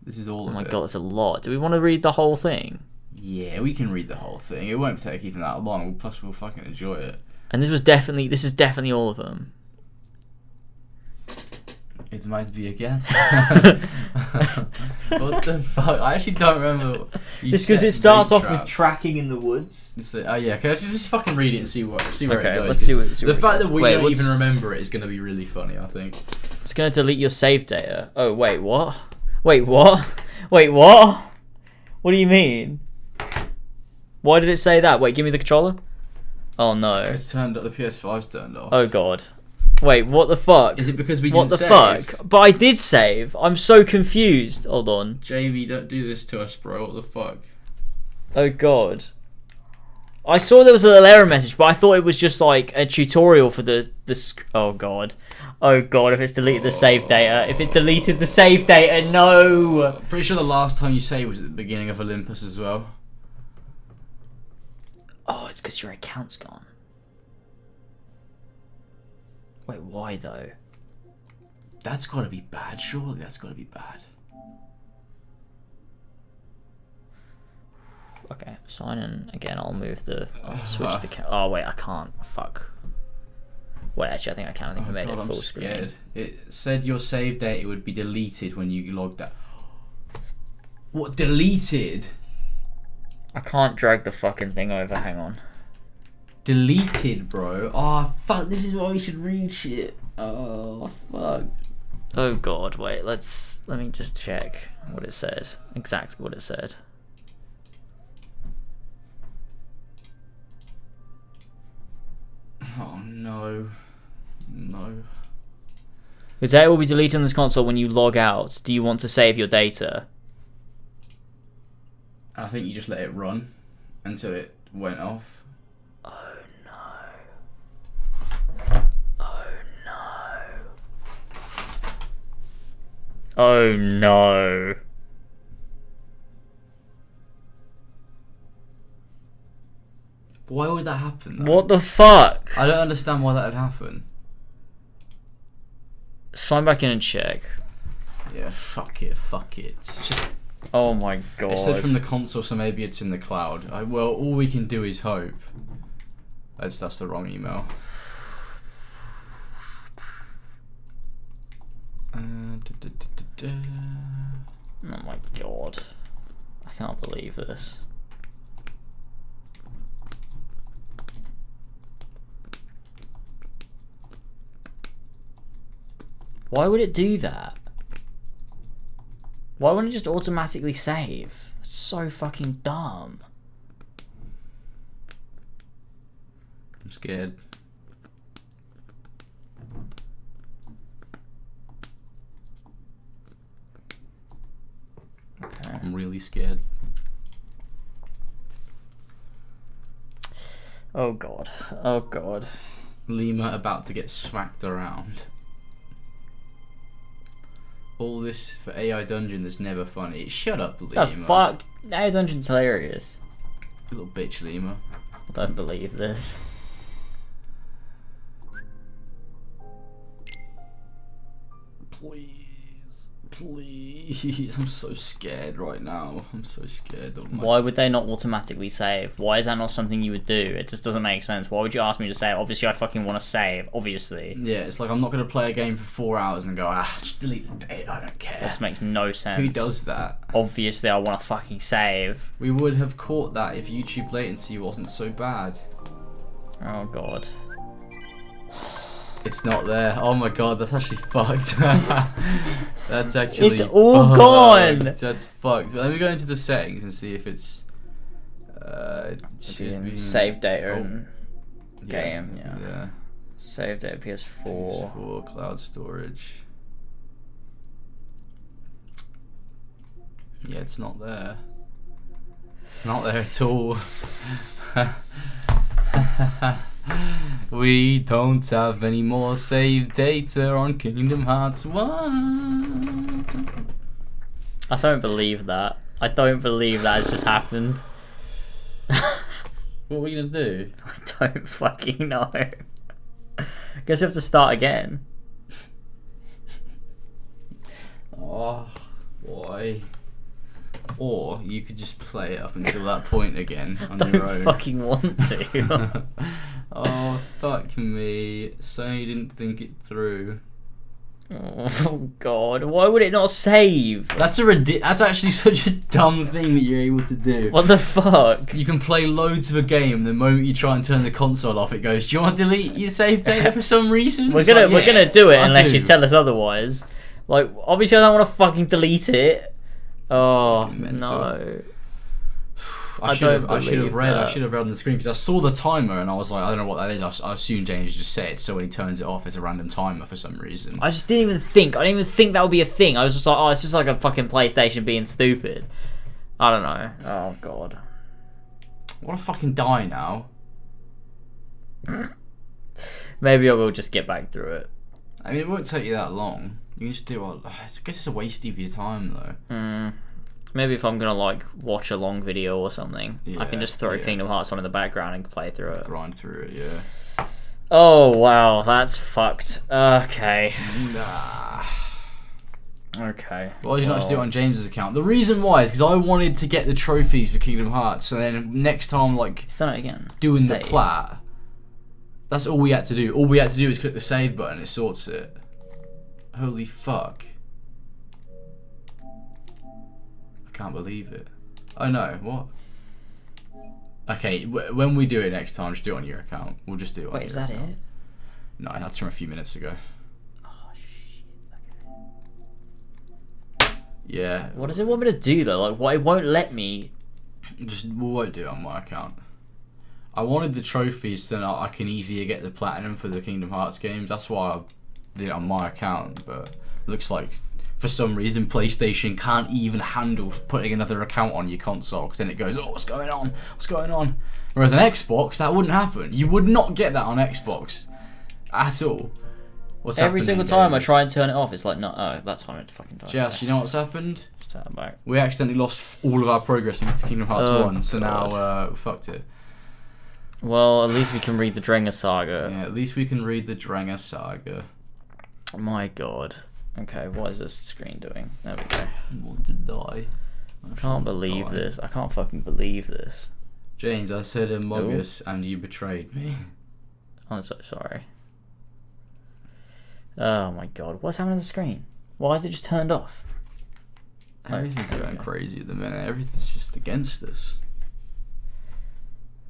This is all of it. Oh my god, that's a lot. Do we want to read the whole thing? Yeah, we can read the whole thing. It won't take even that long. Plus, we'll fucking enjoy it. And this is definitely all of them. It might be a guess. What the fuck? I actually don't remember. It's because it starts off with tracking in the woods. Oh yeah, okay, let's just fucking read it and see where it goes. Let's see the fact that we don't what's... even remember it is going to be really funny, I think. It's going to delete your save data. Oh, wait, what? Wait, what? Wait, what? What do you mean? Why did it say that? Wait, give me the controller. Oh no. It's turned up. The PS5's turned off. Oh god. Wait, what the fuck? Is it because we didn't save? What the fuck? But I did save. I'm so confused. Hold on. Jamie, don't do this to us, bro. What the fuck? Oh god. I saw there was a little error message, but I thought it was just like a tutorial for the oh god. Oh god, if it's deleted the save data. If it's deleted the save data, no! Pretty sure the last time you saved was at the beginning of Olympus as well. Oh, it's because your account's gone. Wait, why though? That's gotta be bad, surely that's gotta be bad. Okay, sign in again. I'll move the. I'll switch the. Oh wait, I can't. Fuck. Wait, actually, I think I can. I think I made it full screen. It said your save data would be deleted when you logged out. What, deleted? I can't drag the fucking thing over. Hang on. Deleted, bro. Oh fuck! This is why we should read shit. Oh fuck. Oh god, wait. Let me just check what it said. Exactly what it said. Oh no. No. Your data will be deleted on this console when you log out. Do you want to save your data? I think you just let it run until it went off. Oh no. Oh no. Oh no. Why would that happen though? What the fuck? I don't understand why that would happen. Sign back in and check. Yeah, fuck it, fuck it. It's just... Oh my god. It said from the console, so maybe it's in the cloud. Well, all we can do is hope. That's the wrong email. Oh my god. I can't believe this. Why would it do that? Why wouldn't it just automatically save? It's So fucking dumb. I'm scared. Okay. I'm really scared. Oh god. Oh god. Lima about to get smacked around. All this for AI Dungeon that's never funny. Shut up, Lima. The fuck? AI Dungeon's hilarious. You little bitch, Lima. I don't believe this. Please. I'm so scared right now. I'm so scared. Why would they not automatically save? Why is that not something you would do? It just doesn't make sense. Why would you ask me to save? Obviously, I fucking want to save. Obviously. Yeah, it's like I'm not going to play a game for 4 hours and go, just delete the bit. I don't care. This makes no sense. Who does that? Obviously, I want to fucking save. We would have caught that if YouTube latency wasn't so bad. Oh god. It's not there. Oh my god, that's actually fucked. That's actually it's all gone. That's fucked. Let me go into the settings and see if it's save data and game. Yeah. Save data PS4. PS4 cloud storage. Yeah, it's not there. It's not there at all. We don't have any more save data on Kingdom Hearts 1. I don't believe that. I don't believe that has just happened. What are we gonna do? I don't fucking know. Guess we have to start again. Oh, boy. Or you could just play it up until that point again on your own. I don't fucking want to. Oh, fuck me. Sony didn't think it through. Oh god, why would it not save? That's actually such a dumb thing that you're able to do. What the fuck? You can play loads of a game, the moment you try and turn the console off, it goes, do you want to delete your save data for some reason? We're gonna do it unless you tell us otherwise. Like, obviously I don't want to fucking delete it. Oh no. I should have read on the screen because I saw the timer and I was like, I don't know what that is. I assume James just said, so when he turns it off, it's a random timer for some reason. I just didn't even think. I didn't even think that would be a thing. I was just like, oh, it's just like a fucking PlayStation being stupid. I don't know. Oh god. I want to fucking die now. Maybe I will just get back through it. I mean, it won't take you that long. You can just do all. I guess it's a waste of your time though. Maybe if I'm gonna like watch a long video or something, I can just throw Kingdom Hearts on in the background and play through it. Grind through it, yeah. Oh wow, that's fucked. Okay. Nah. Okay. Why did you not just do it on James's account? The reason why is because I wanted to get the trophies for Kingdom Hearts, so then next time, like, it's done it again. Doing the plat. That's all we had to do. All we had to do is click the save button. It sorts it. Holy fuck. I can't believe it. Oh no, what? Okay, when we do it next time, just do it on your account. We'll just do it on your account. Wait, is that it? No, that's from a few minutes ago. Oh shit, okay. Yeah. What does it want me to do though? Like, why it won't let me? We won't do it on my account. I wanted the trophies so that I can easier get the platinum for the Kingdom Hearts games. That's why I did it on my account, but it looks like for some reason PlayStation can't even handle putting another account on your console, because then it goes, oh, what's going on? What's going on? Whereas on Xbox, that wouldn't happen. You would not get that on Xbox at all. What's Every single time I try and turn it off, it's like, no, that time it fucking died. Jess, you know what's happened? Just turn it back. We accidentally lost all of our progress into Kingdom Hearts 1, so now we fucked it. Well, at least we can read the Drenga Saga. Yeah, at least we can read the Drenga Saga. Oh my god. Okay, what is this screen doing? There we go. Want to die. I can't believe this. I can't fucking believe this. James, I said Amogus and you betrayed me. I'm so sorry. Oh my god, what's happening on the screen? Why is it just turned off? Everything's going crazy at the minute. Everything's just against us.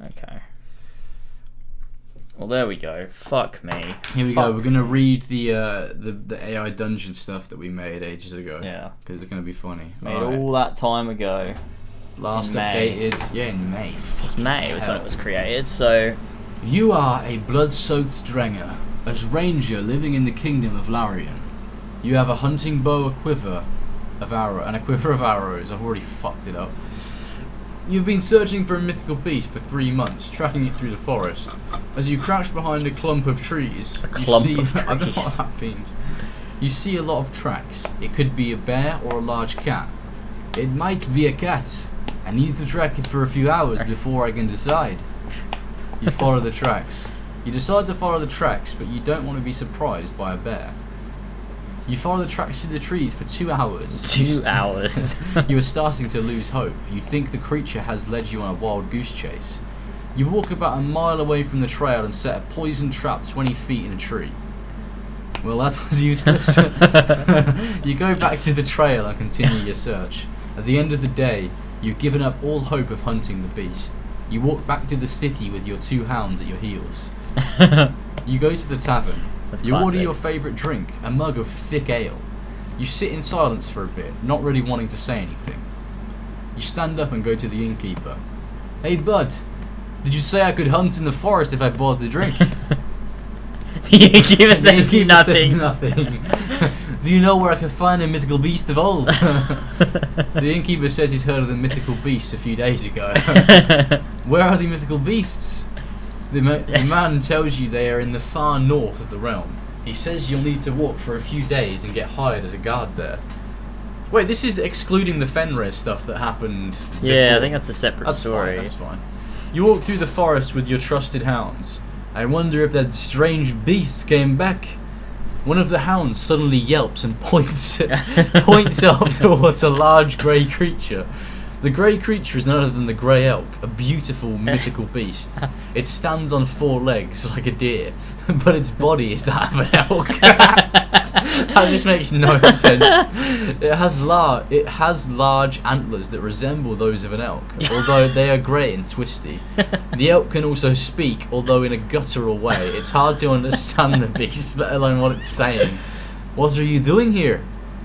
Okay. Well, there we go. Fuck me. Here we go. We're gonna read the AI dungeon stuff that we made ages ago. Yeah. Because it's gonna be funny. Made all that time ago. Last May. updated, in May. It was May was when it was created, so... You are a blood-soaked Drenger, a ranger living in the kingdom of Larian. You have a hunting bow, a quiver of arrows. I've already fucked it up. You've been searching for a mythical beast for 3 months, tracking it through the forest. As you crouch behind a clump of trees, I don't know what that means. You see a lot of tracks. It could be a bear or a large cat. It might be a cat. I need to track it for a few hours before I can decide. You follow the tracks. You decide to follow the tracks, but you don't want to be surprised by a bear. You follow the tracks through the trees for 2 hours. 2 hours. You are starting to lose hope. You think the creature has led you on a wild goose chase. You walk about a mile away from the trail and set a poison trap 20 feet in a tree. Well, that was useless. You go back to the trail and continue your search. At the end of the day, you've given up all hope of hunting the beast. You walk back to the city with your 2 hounds at your heels. You go to the tavern. You order your favourite drink, a mug of thick ale. You sit in silence for a bit, not really wanting to say anything. You stand up and go to the innkeeper. Hey bud, did you say I could hunt in the forest if I bought the drink? The innkeeper says nothing. Do you know where I can find a mythical beast of old? The innkeeper says he's heard of the mythical beasts a few days ago. Where are the mythical beasts? The man tells you they are in the far north of the realm. He says you'll need to walk for a few days and get hired as a guard there. Wait, this is excluding the Fenris stuff that happened before. Yeah, I think that's a separate story. That's fine. You walk through the forest with your trusted hounds. I wonder if that strange beast came back. One of the hounds suddenly yelps and points up towards a large grey creature. The grey creature is none other than the grey elk, a beautiful mythical beast. It stands on 4 legs like a deer, but its body is that of an elk. That just makes no sense. It has large antlers that resemble those of an elk, although they are grey and twisty. The elk can also speak, although in a guttural way. It's hard to understand the beast, let alone what it's saying. What are you doing here?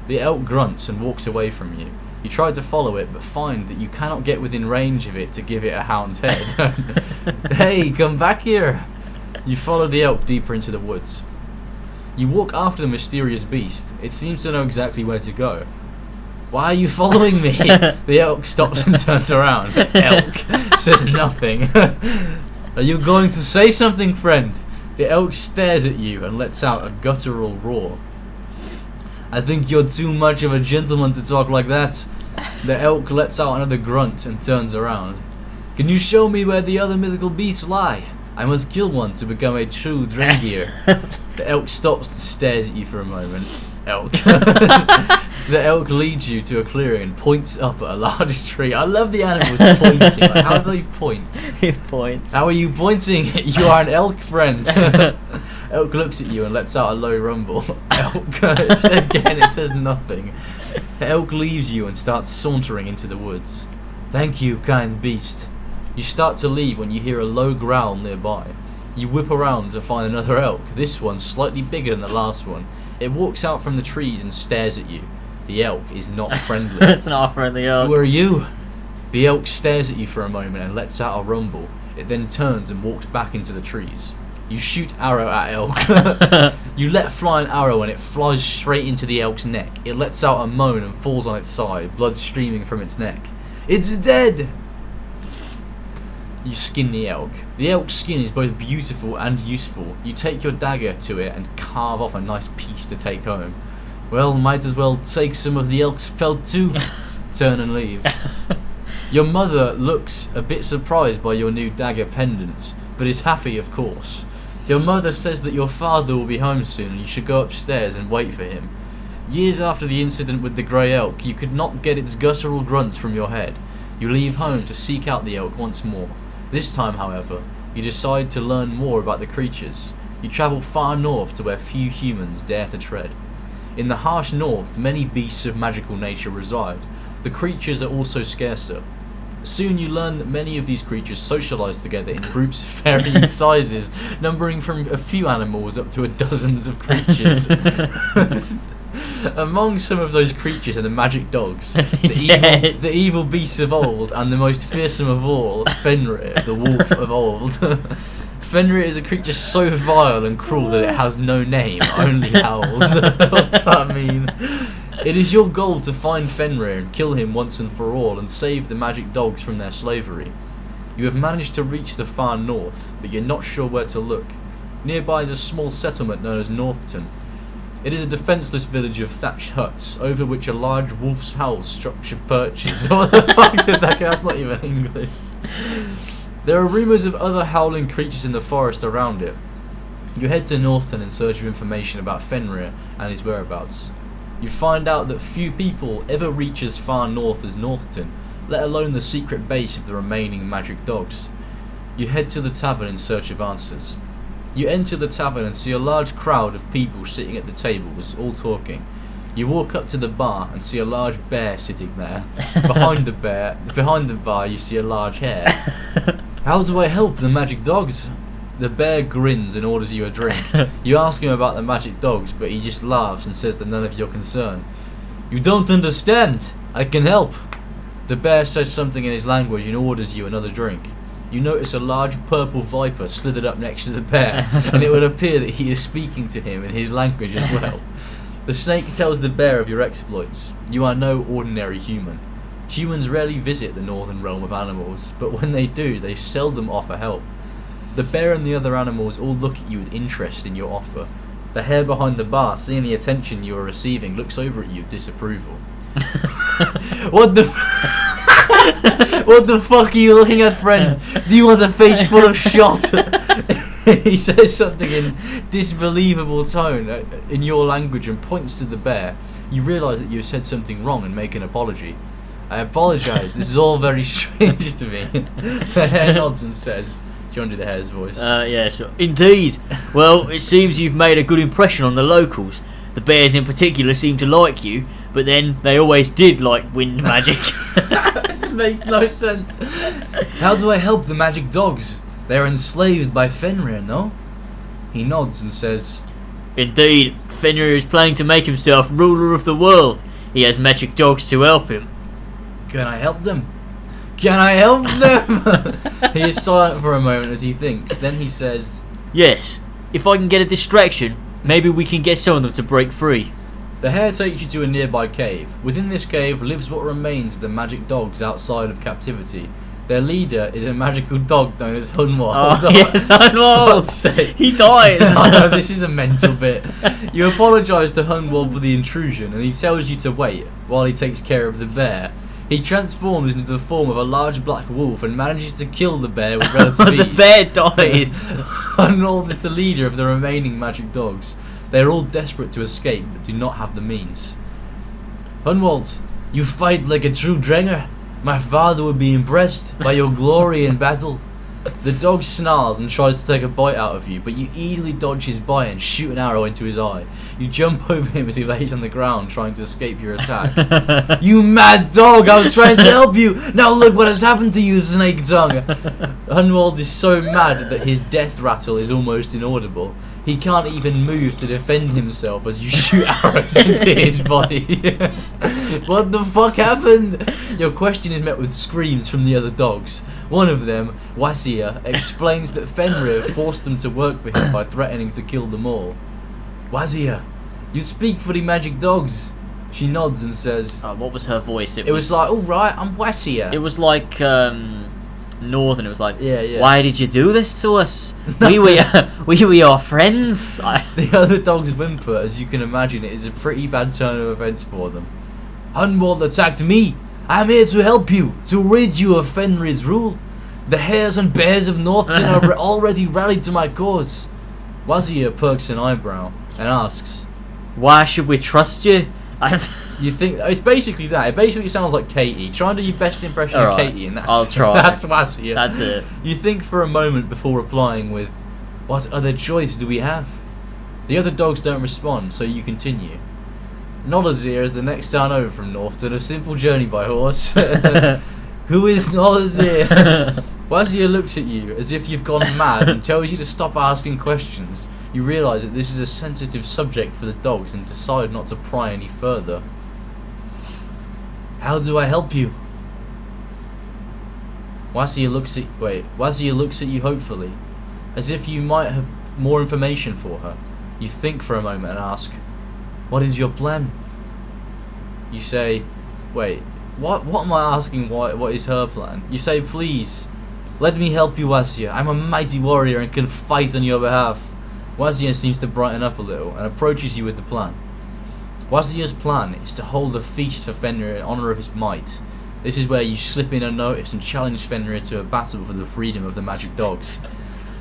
The elk grunts and walks away from you. You try to follow it, but find that you cannot get within range of it to give it a hound's head. Hey, come back here! You follow the elk deeper into the woods. You walk after the mysterious beast. It seems to know exactly where to go. Why are you following me? The elk stops and turns around. Elk says nothing. Are you going to say something, friend? The elk stares at you and lets out a guttural roar. I think you're too much of a gentleman to talk like that. The elk lets out another grunt and turns around. Can you show me where the other mythical beasts lie? I must kill one to become a true Drengir. The elk stops and stares at you for a moment. Elk. The elk leads you to a clearing and points up at a large tree. I love the animals pointing. Like, how do they point? He points. How are you pointing? You are an elk, friend. Elk looks at you and lets out a low rumble. Elk. Again, it says nothing. The elk leaves you and starts sauntering into the woods. Thank you, kind beast. You start to leave when you hear a low growl nearby. You whip around to find another elk. This one slightly bigger than the last one. It walks out from the trees and stares at you. The elk is not friendly. It's not a friendly elk. Who are you? The elk stares at you for a moment and lets out a rumble. It then turns and walks back into the trees. You shoot arrow at elk. You let fly an arrow and it flies straight into the elk's neck. It lets out a moan and falls on its side, blood streaming from its neck. It's dead! You skin the elk. The elk's skin is both beautiful and useful. You take your dagger to it and carve off a nice piece to take home. Well, might as well take some of the elk's felt too. Turn and leave. Your mother looks a bit surprised by your new dagger pendant, but is happy, of course. Your mother says that your father will be home soon and you should go upstairs and wait for him. Years after the incident with the grey elk, you could not get its guttural grunts from your head. You leave home to seek out the elk once more. This time, however, you decide to learn more about the creatures. You travel far north to where few humans dare to tread. In the harsh north, many beasts of magical nature reside. The creatures are also scarcer. Soon you learn that many of these creatures socialize together in groups of varying sizes, numbering from a few animals up to dozens of creatures. Among some of those creatures are the magic dogs, the evil beasts of old, and the most fearsome of all, Fenrir, the wolf of old. Fenrir is a creature so vile and cruel that it has no name, only howls. What does that mean? It is your goal to find Fenrir and kill him once and for all and save the magic dogs from their slavery. You have managed to reach the far north, but you're not sure where to look. Nearby is a small settlement known as Northton. It is a defenceless village of thatched huts, over which a large wolf's howl structure perches. What the fuck is that? That's not even English. There are rumours of other howling creatures in the forest around it. You head to Northton in search of information about Fenrir and his whereabouts. You find out that few people ever reach as far north as Northton, let alone the secret base of the remaining magic dogs. You head to the tavern in search of answers. You enter the tavern and see a large crowd of people sitting at the tables, all talking. You walk up to the bar and see a large bear sitting there. Behind the bar you see a large hare. How do I help the magic dogs? The bear grins and orders you a drink. You ask him about the magic dogs, but he just laughs and says they're none of your concern. You don't understand. I can help. The bear says something in his language and orders you another drink. You notice a large purple viper slithered up next to the bear, and it would appear that he is speaking to him in his language as well. The snake tells the bear of your exploits. You are no ordinary human. Humans rarely visit the northern realm of animals, but when they do, they seldom offer help. The bear and the other animals all look at you with interest in your offer. The hare behind the bar, seeing the attention you are receiving, looks over at you with disapproval. What the fuck are you looking at, friend? Do you want a face full of shot? He says something in disbelievable tone in your language and points to the bear. You realise that you have said something wrong and make an apology. I apologise, this is all very strange to me. The hare nods and says, do you want to do the hare's voice? Yeah, sure. Indeed. Well, it seems you've made a good impression on the locals. The bears in particular seem to like you, but then they always did like wind magic. This makes no sense. How do I help the magic dogs? They are enslaved by Fenrir, no? He nods and says, Indeed, Fenrir is planning to make himself ruler of the world. He has magic dogs to help him. Can I help them? Can I help them? He is silent for a moment as he thinks. Then he says, Yes, if I can get a distraction, maybe we can get some of them to break free. The hare takes you to a nearby cave. Within this cave lives what remains of the magic dogs outside of captivity. Their leader is a magical dog known as Hunwald. Oh, yes, Hunwald! He dies! I know, this is a mental bit. You apologise to Hunwald for the intrusion and he tells you to wait while he takes care of the bear. He transforms into the form of a large black wolf and manages to kill the bear with relative ease. The bear dies! Hunwald is the leader of the remaining magic dogs. They are all desperate to escape but do not have the means. Hunwald, you fight like a true Drenger. My father would be impressed by your glory in battle. The dog snarls and tries to take a bite out of you, but you easily dodge his bite and shoot an arrow into his eye. You jump over him as he lays on the ground trying to escape your attack. You mad dog, I was trying to help you! Now look what has happened to you, snake tongue! Hunwald is so mad that his death rattle is almost inaudible. He can't even move to defend himself as you shoot arrows into his body. What the fuck happened? Your question is met with screams from the other dogs. One of them, Wasia, explains that Fenrir forced them to work for him by threatening to kill them all. Wasia, you speak for the magic dogs. She nods and says... what was her voice? It was like, alright, I'm Wasia. It was like... Northern, it was like, yeah. Why did you do this to us? We were your friends. The other dogs whimper, as you can imagine. It is a pretty bad turn of events for them. Hunwald attacked me. I am here to help you, to rid you of Fenrir's rule. The hares and bears of Northton are already rallied to my cause. Wazir perks an eyebrow and asks, Why should we trust you? You think it's basically that? It basically sounds like Katie. Try and do your best impression of Katie, and that's I'll try. That's Wazir. That's it. You think for a moment before replying with, "What other choice do we have?" The other dogs don't respond, so you continue. Nolazir is the next town over from Northton, a simple journey by horse. Who is Nolazir? Wazia looks at you as if you've gone mad and tells you to stop asking questions. You realise that this is a sensitive subject for the dogs and decide not to pry any further. How do I help you? Wazia looks at you hopefully, as if you might have more information for her. You think for a moment and ask, what is your plan? You say, wait, what am I asking? What is her plan? You say, please, let me help you, Wazia. I'm a mighty warrior and can fight on your behalf. Wazia seems to brighten up a little and approaches you with the plan. Wazia's plan is to hold a feast for Fenrir in honour of his might. This is where you slip in unnoticed and challenge Fenrir to a battle for the freedom of the magic dogs.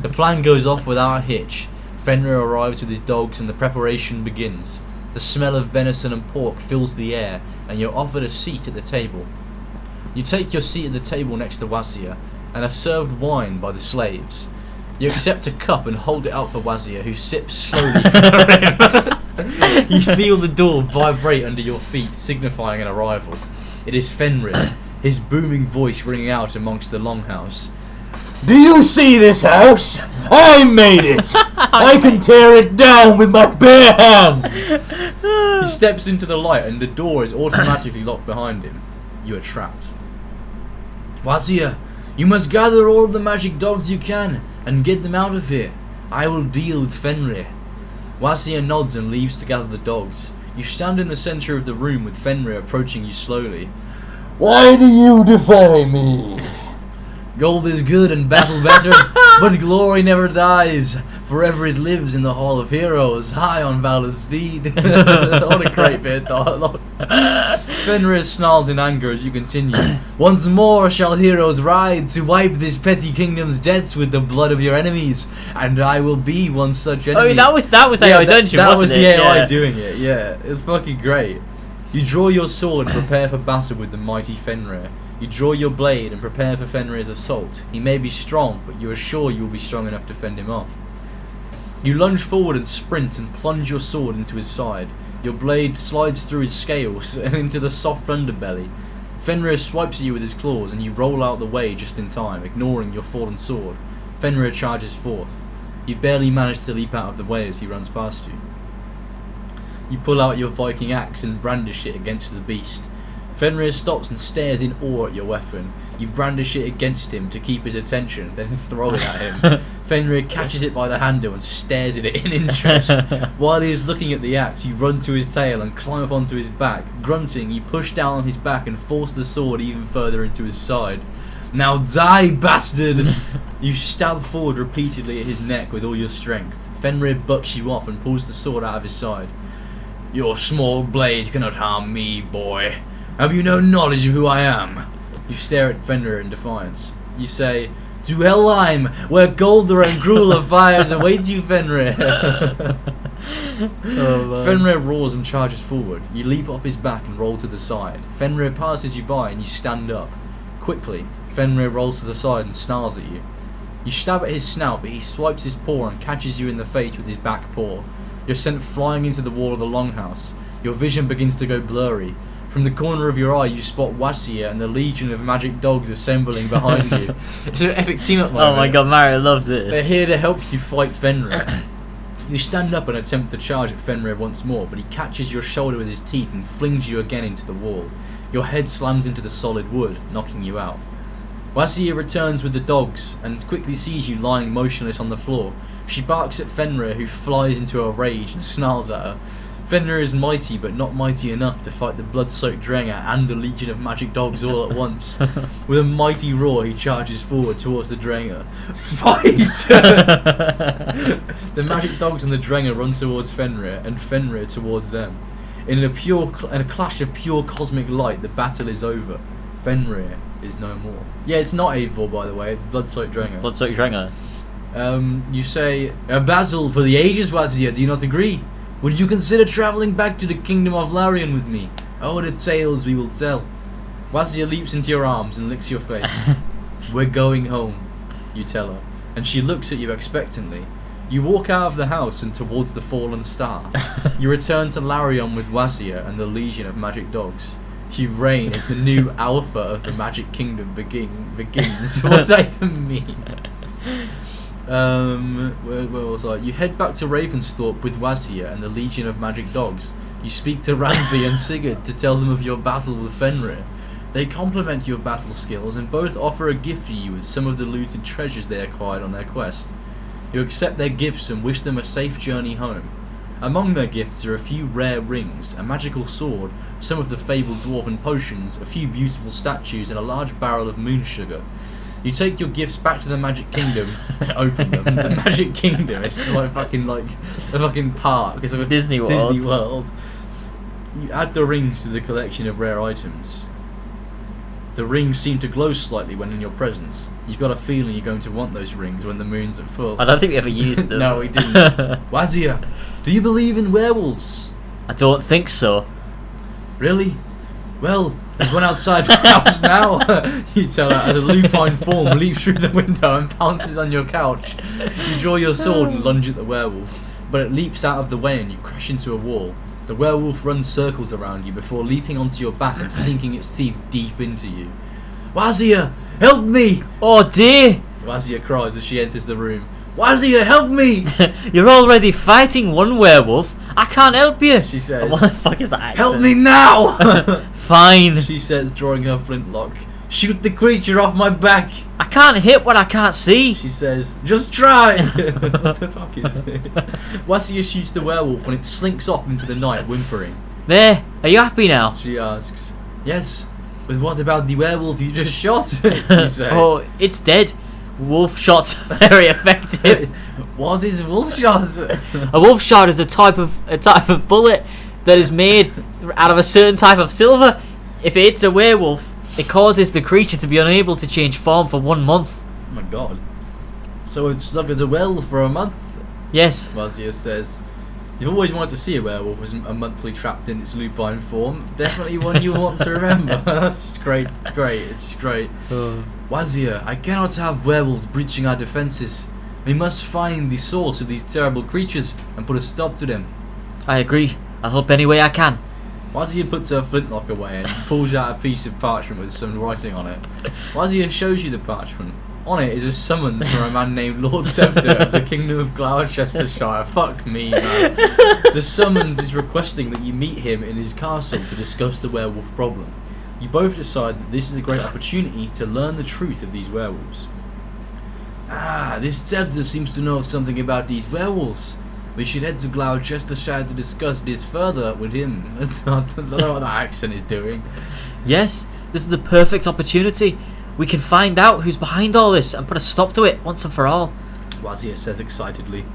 The plan goes off without a hitch. Fenrir arrives with his dogs and the preparation begins. The smell of venison and pork fills the air, and you're offered a seat at the table. You take your seat at the table next to Wazia, and are served wine by the slaves. You accept a cup and hold it out for Wazia, who sips slowly for him. You feel the door vibrate under your feet, signifying an arrival. It is Fenrir, his booming voice ringing out amongst the longhouse. Do you see this house? I made it! I can tear it down with my bare hands! He steps into the light and the door is automatically locked behind him. You are trapped. Wazia, you must gather all the magic dogs you can and get them out of here. I will deal with Fenrir. Wazia nods and leaves to gather the dogs. You stand in the centre of the room with Fenrir approaching you slowly. Why do you defy me? Gold is good and battle better, but glory never dies. Forever it lives in the Hall of Heroes, high on Valor's steed. What a great bit of dialogue. Fenrir snarls in anger as you continue. Once more shall heroes ride to wipe this petty kingdom's debts with the blood of your enemies, and I will be one such enemy. Oh, that was AI Dungeon, wasn't it? That was the AI doing it, yeah. It's fucking great. You draw your sword and prepare for battle with the mighty Fenrir. You draw your blade and prepare for Fenrir's assault. He may be strong, but you are sure you will be strong enough to fend him off. You lunge forward and sprint and plunge your sword into his side. Your blade slides through his scales and into the soft underbelly. Fenrir swipes at you with his claws and you roll out the way just in time, ignoring your fallen sword. Fenrir charges forth. You barely manage to leap out of the way as he runs past you. You pull out your Viking axe and brandish it against the beast. Fenrir stops and stares in awe at your weapon. You brandish it against him to keep his attention, then throw it at him. Fenrir catches it by the handle and stares at it in interest. While he is looking at the axe, you run to his tail and climb up onto his back. Grunting, you push down on his back and force the sword even further into his side. Now die, bastard! You stab forward repeatedly at his neck with all your strength. Fenrir bucks you off and pulls the sword out of his side. Your small blade cannot harm me, boy. Have you no knowledge of who I am? You stare at Fenrir in defiance. You say, to Helheim, where colder and crueler fires await you, Fenrir. Fenrir roars and charges forward. You leap off his back and roll to the side. Fenrir passes you by and you stand up. Quickly, Fenrir rolls to the side and snarls at you. You stab at his snout, but he swipes his paw and catches you in the face with his back paw. You're sent flying into the wall of the longhouse. Your vision begins to go blurry. From the corner of your eye, you spot Wazia and the legion of magic dogs assembling behind you. It's an epic team-up moment. Oh my god, Mario loves it. They're here to help you fight Fenrir. You stand up and attempt to charge at Fenrir once more, but he catches your shoulder with his teeth and flings you again into the wall. Your head slams into the solid wood, knocking you out. Wazia returns with the dogs and quickly sees you lying motionless on the floor. She barks at Fenrir, who flies into a rage and snarls at her. Fenrir is mighty, but not mighty enough to fight the blood-soaked Drenger and the legion of magic dogs all at once. With a mighty roar, he charges forward towards the Drenger. Fight! The magic dogs and the Drenger run towards Fenrir, and Fenrir towards them. In a clash of pure cosmic light, the battle is over. Fenrir is no more. Yeah, it's not evil, by the way. It's blood-soaked Drenger. Blood-soaked Drenger. You say, a battle for the ages, Wazia. Do you not agree? Would you consider travelling back to the kingdom of Larian with me? Oh, the tales we will tell. Wazia leaps into your arms and licks your face. We're going home, you tell her, and she looks at you expectantly. You walk out of the house and towards the fallen star. You return to Larian with Wazia and the legion of magic dogs. You reign as the new alpha of the Magic Kingdom begins. What does that even mean? Where was I? You head back to Ravensthorpe with Wazir and the Legion of Magic Dogs. You speak to Ranvi and Sigurd to tell them of your battle with Fenrir. They compliment your battle skills and both offer a gift to you with some of the looted treasures they acquired on their quest. You accept their gifts and wish them a safe journey home. Among their gifts are a few rare rings, a magical sword, some of the fabled dwarven potions, a few beautiful statues, and a large barrel of moon sugar. You take your gifts back to the Magic Kingdom and open them. The Magic Kingdom is like a fucking park. It's like a Disney World. You add the rings to the collection of rare items. The rings seem to glow slightly when in your presence. You've got a feeling you're going to want those rings when the moon's at full. I don't think we ever used them. No, we didn't. Wazir, do you believe in werewolves? I don't think so. Really? Well, there's one outside my house now. You tell her as a lupine form leaps through the window and pounces on your couch. You draw your sword and lunge at the werewolf, but it leaps out of the way and you crash into a wall. The werewolf runs circles around you before leaping onto your back and sinking its teeth deep into you. Wazir, help me! Oh dear! Wazir cries as she enters the room. Wazir, help me! You're already fighting one werewolf. I can't help you. She says. What the fuck is that accent? Help me now! Fine. She says, drawing her flintlock. Shoot the creature off my back. I can't hit what I can't see. She says, just try. What the fuck is this? Wazir shoots the werewolf when it slinks off into the night, whimpering. There, are you happy now? She asks. Yes, but what about the werewolf you just shot? You say. Oh, it's dead. Wolf shots are very effective. What is wolf shot? A wolf shot is a type of bullet that is made out of a certain type of silver. If it hits a werewolf, it causes the creature to be unable to change form for 1 month. Oh my god. So it's stuck as a werewolf for a month? Yes. Wazir says. You've always wanted to see a werewolf as a monthly trapped in its lupine form. Definitely one you want to remember. That's great. It's just great. Wazir, I cannot have werewolves breaching our defences. We must find the source of these terrible creatures and put a stop to them. I agree. I'll help any way I can. Wazir puts her flintlock away and pulls out a piece of parchment with some writing on it. Wazir shows you the parchment. On it is a summons from a man named Lord Tevder of the Kingdom of Gloucestershire. Fuck me, man. The summons is requesting that you meet him in his castle to discuss the werewolf problem. You both decide that this is a great opportunity to learn the truth of these werewolves. Ah, this Tevder seems to know something about these werewolves. We should head to Gloucestershire to discuss this further with him. I don't know what that accent is doing. Yes, this is the perfect opportunity. We can find out who's behind all this and put a stop to it once and for all. Wazir says excitedly.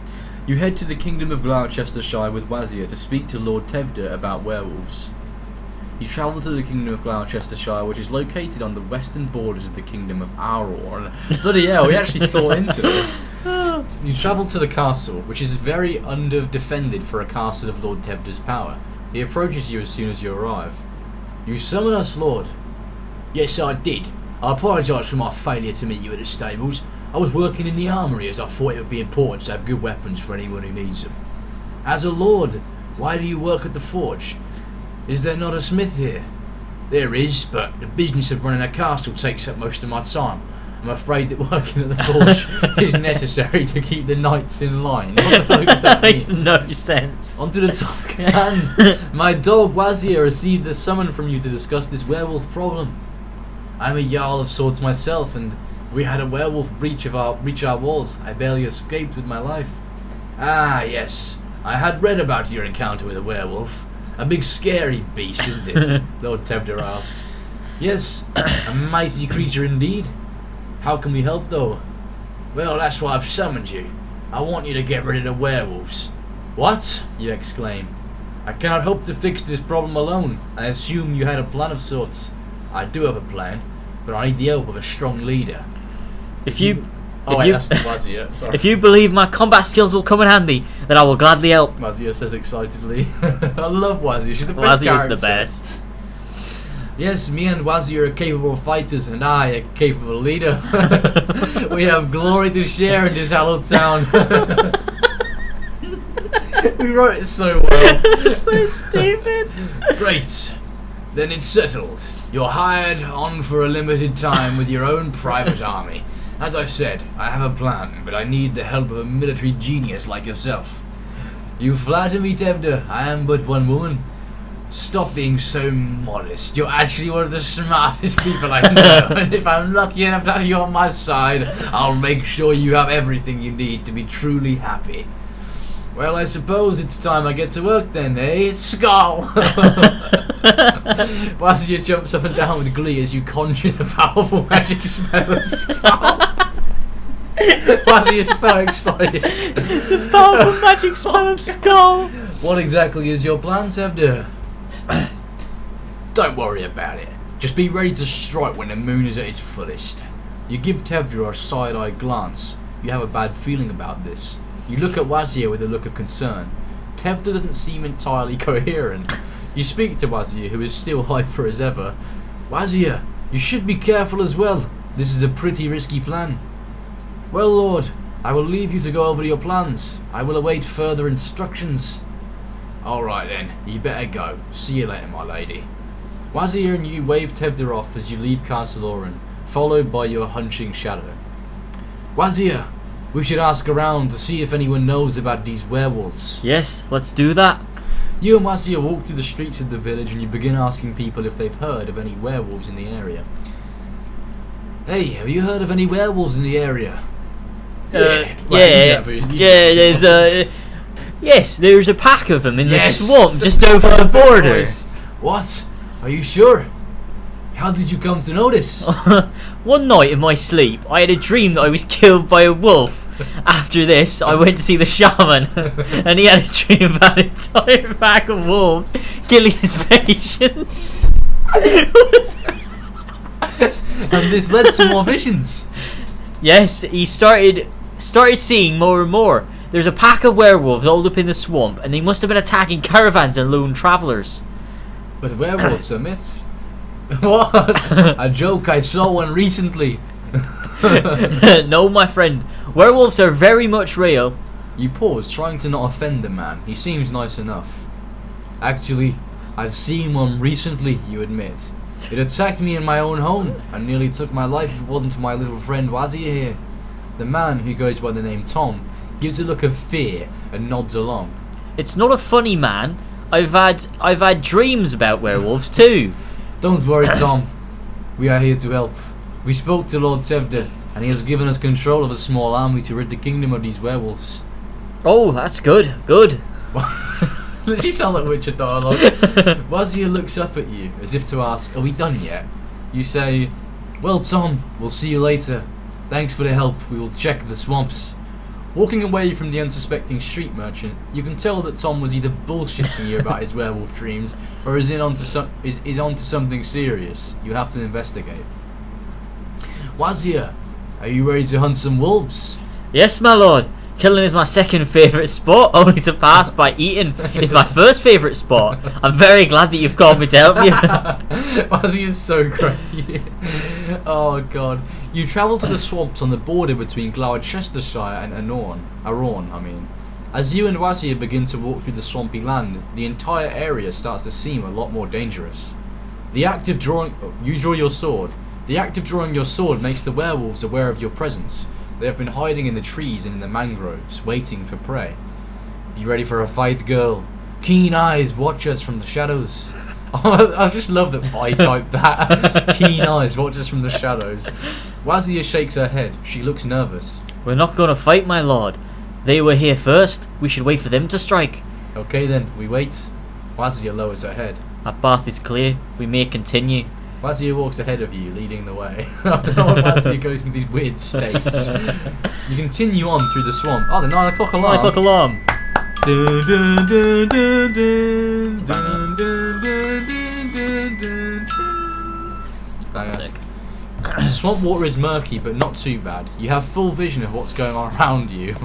You head to the Kingdom of Gloucestershire with Wazir to speak to Lord Tevder about werewolves. You travel to the Kingdom of Gloucestershire, which is located on the western borders of the Kingdom of Auror. Bloody hell, we actually thought into this. You travel to the castle, which is very under-defended for a castle of Lord Tevder's power. He approaches you as soon as you arrive. You summon us, Lord? Yes, I did. I apologise for my failure to meet you at the stables. I was working in the armoury as I thought it would be important to have good weapons for anyone who needs them. As a lord, why do you work at the forge? Is there not a smith here? There is, but the business of running a castle takes up most of my time. I'm afraid that working at the forge is necessary to keep the knights in line. What the fuck does that makes mean? no sense. On to the topic at hand. My dog Wazir received a summon from you to discuss this werewolf problem. I'm a Jarl of Swords myself, and we had a werewolf breach our walls. I barely escaped with my life. Ah, yes. I had read about your encounter with a werewolf. A big scary beast, isn't it? Lord Tevder asks. Yes, a mighty creature indeed. How can we help, though? Well, that's why I've summoned you. I want you to get rid of the werewolves. What? You exclaim. I cannot hope to fix this problem alone. I assume you had a plan of sorts. I do have a plan, but I need the help of a strong leader. If you believe my combat skills will come in handy, then I will gladly help. Wazir says excitedly. I love Wazir. She's the best character. Wazir is the best. Yes, me and Wazir are capable fighters, and I a capable leader. We have glory to share in this hallowed town. We wrote it so well. So stupid. Great. Then it's settled. You're hired on for a limited time with your own private army. As I said, I have a plan, but I need the help of a military genius like yourself. You flatter me, Tevda. I am but one woman. Stop being so modest. You're actually one of the smartest people I know. And if I'm lucky enough to have you on my side, I'll make sure you have everything you need to be truly happy. Well, I suppose it's time I get to work then, eh? Skull! Wazir jumps up and down with glee as you conjure the powerful magic spell of Skull. Wazir is so excited. The powerful magic spell of Skull! What exactly is your plan, Tevda? Don't worry about it. Just be ready to strike when the moon is at its fullest. You give Tevda a side-eye glance. You have a bad feeling about this. You look at Wazir with a look of concern. Tevda doesn't seem entirely coherent. You speak to Wazir, who is still hyper as ever. Wazir, you should be careful as well. This is a pretty risky plan. Well, Lord, I will leave you to go over your plans. I will await further instructions. Alright then, you better go. See you later, my lady. Wazir and you wave Tevda off as you leave Castle Oran, followed by your hunching shadow. Wazir, we should ask around to see if anyone knows about these werewolves. Yes, let's do that. You and Wazir walk through the streets of the village and you begin asking people if they've heard of any werewolves in the area. Hey, have you heard of any werewolves in the area? Yes, there's a pack of them in the swamp just over the borders. What? Are you sure? How did you come to know this? One night in my sleep, I had a dream that I was killed by a wolf. After this, I went to see the shaman, and he had a dream about an entire pack of wolves killing his patients. And this led to more visions. Yes, he started seeing more and more. There's a pack of werewolves all up in the swamp, and they must have been attacking caravans and lone travellers. But werewolves are myths. What? A joke, I saw one recently. No, my friend. Werewolves are very much real. You pause, trying to not offend the man. He seems nice enough. Actually, I've seen one recently, you admit. It attacked me in my own home and nearly took my life if it wasn't for my little friend Wazir here. The man, who goes by the name Tom, gives a look of fear and nods along. It's not a funny man. I've had dreams about werewolves too. Don't worry, Tom. We are here to help. We spoke to Lord Tevda, and he has given us control of a small army to rid the kingdom of these werewolves. Oh, that's good. Good. Does she sound like Witcher dialogue? Wazir looks up at you, as if to ask, are we done yet? You say, well, Tom, we'll see you later. Thanks for the help. We will check the swamps. Walking away from the unsuspecting street merchant, you can tell that Tom was either bullshitting you about his werewolf dreams, or is onto something serious. You have to investigate. Wazir, are you ready to hunt some wolves? Yes, my lord. Killing is my second favourite sport, only to pass by eating is my first favourite sport. I'm very glad that you've called me to help you. Wazir is so great. Oh god. You travel to the swamps on the border between Gloucestershire and Aran. As you and Wazir begin to walk through the swampy land, the entire area starts to seem a lot more dangerous. You draw your sword. The act of drawing your sword makes the werewolves aware of your presence. They have been hiding in the trees and in the mangroves, waiting for prey. Be ready for a fight, girl. Keen eyes watch us from the shadows. Oh, I just love that I typed that. Keen eyes watch us from the shadows. Wazir shakes her head. She looks nervous. We're not going to fight, my lord. They were here first. We should wait for them to strike. Okay then, we wait. Wazir lowers her head. Our path is clear. We may continue. Wazir walks ahead of you, leading the way. I don't know why Wazir goes into these weird states. You continue on through the swamp. Oh, the 9 o'clock alarm. 9 o'clock alarm. Dun, dun, dun, dun, dun, dun, dun, dun, dun, dun. Sick. Swamp water is murky, but not too bad. You have full vision of what's going on around you.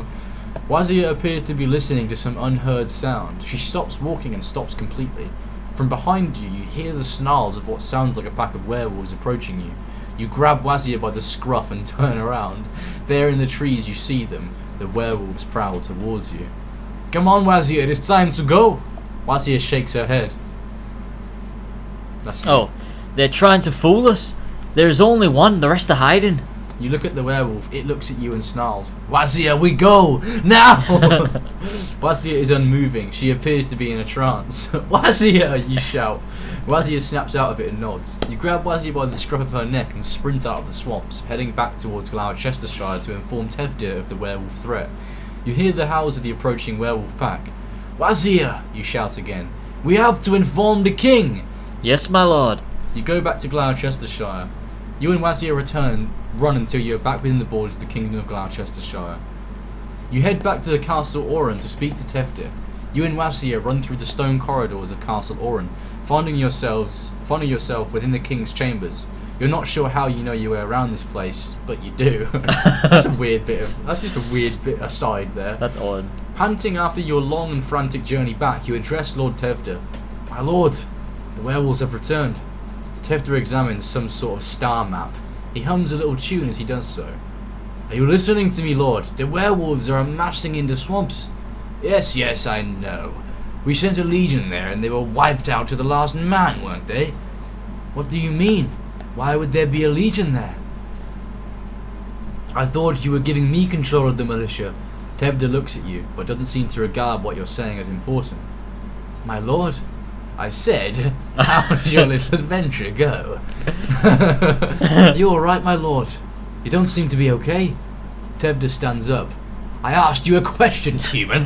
Wazir appears to be listening to some unheard sound. She stops walking and stops completely. From behind you, you hear the snarls of what sounds like a pack of werewolves approaching you. You grab Wazir by the scruff and turn around. There in the trees you see them. The werewolves prowl towards you. Come on, Wazir, it is time to go. Wazir shakes her head. That's Oh, they're trying to fool us. There's only one, the rest are hiding. You look at the werewolf, it looks at you and snarls. Wazir, we go! Now! Wazir is unmoving. She appears to be in a trance. Wazir, you shout. Wazir snaps out of it and nods. You grab Wazir by the scruff of her neck and sprint out of the swamps, heading back towards Gloucestershire to inform Tevdir of the werewolf threat. You hear the howls of the approaching werewolf pack. Wazir, you shout again. We have to inform the king! Yes, my lord. You go back to Gloucestershire. You and Wazir run until you're back within the borders of the Kingdom of Gloucestershire. You head back to the Castle Oran to speak to Tevdir. You and Wazir run through the stone corridors of Castle Oran, finding yourself within the King's chambers. You're not sure how you know your way around this place, but you do. That's just a weird bit aside there. That's odd. Panting after your long and frantic journey back, you address Lord Tevdir. My lord, the werewolves have returned. Tevdir examines some sort of star map. He hums a little tune as he does so. Are you listening to me, lord? The werewolves are amassing in the swamps. Yes, yes, I know. We sent a legion there and they were wiped out to the last man, weren't they? What do you mean? Why would there be a legion there? I thought you were giving me control of the militia. Tevdir looks at you, but doesn't seem to regard what you're saying as important. My lord, I said, how did your little adventure go? You alright, my lord? You don't seem to be okay. Tevdir stands up. I asked you a question, human.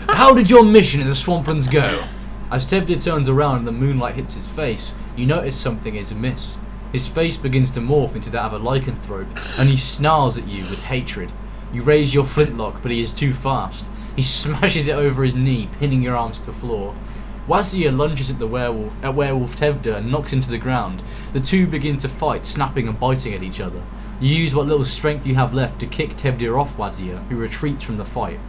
How did your mission in the swamplands go? As Tevdir turns around and the moonlight hits his face, you notice something is amiss. His face begins to morph into that of a lycanthrope, and he snarls at you with hatred. You raise your flintlock, but he is too fast. He smashes it over his knee, pinning your arms to the floor. Wazir lunges at werewolf Tevdir and knocks him to the ground. The two begin to fight, snapping and biting at each other. You use what little strength you have left to kick Tevdir off Wazir, who retreats from the fight.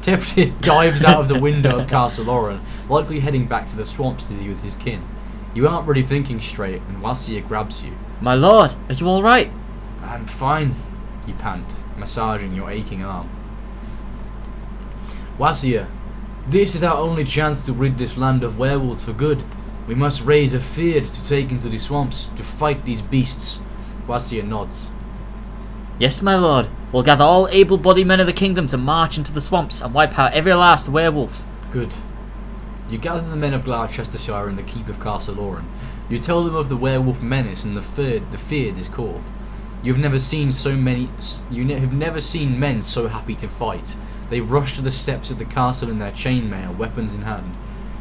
Tevdir dives out of the window of Castle Oran, likely heading back to the swamps to be with his kin. You aren't really thinking straight, and Wazir grabs you. My lord, are you alright? I'm fine, you pant, massaging your aching arm. Wazir, this is our only chance to rid this land of werewolves for good. We must raise a feard to take into the swamps, to fight these beasts. Wazir nods. Yes, my lord. We'll gather all able-bodied men of the kingdom to march into the swamps and wipe out every last werewolf. Good. You gather the men of Gloucestershire in the keep of Castle Oran. You tell them of the werewolf menace and the feared is called. You've never seen men so happy to fight. They rush to the steps of the castle in their chainmail, weapons in hand.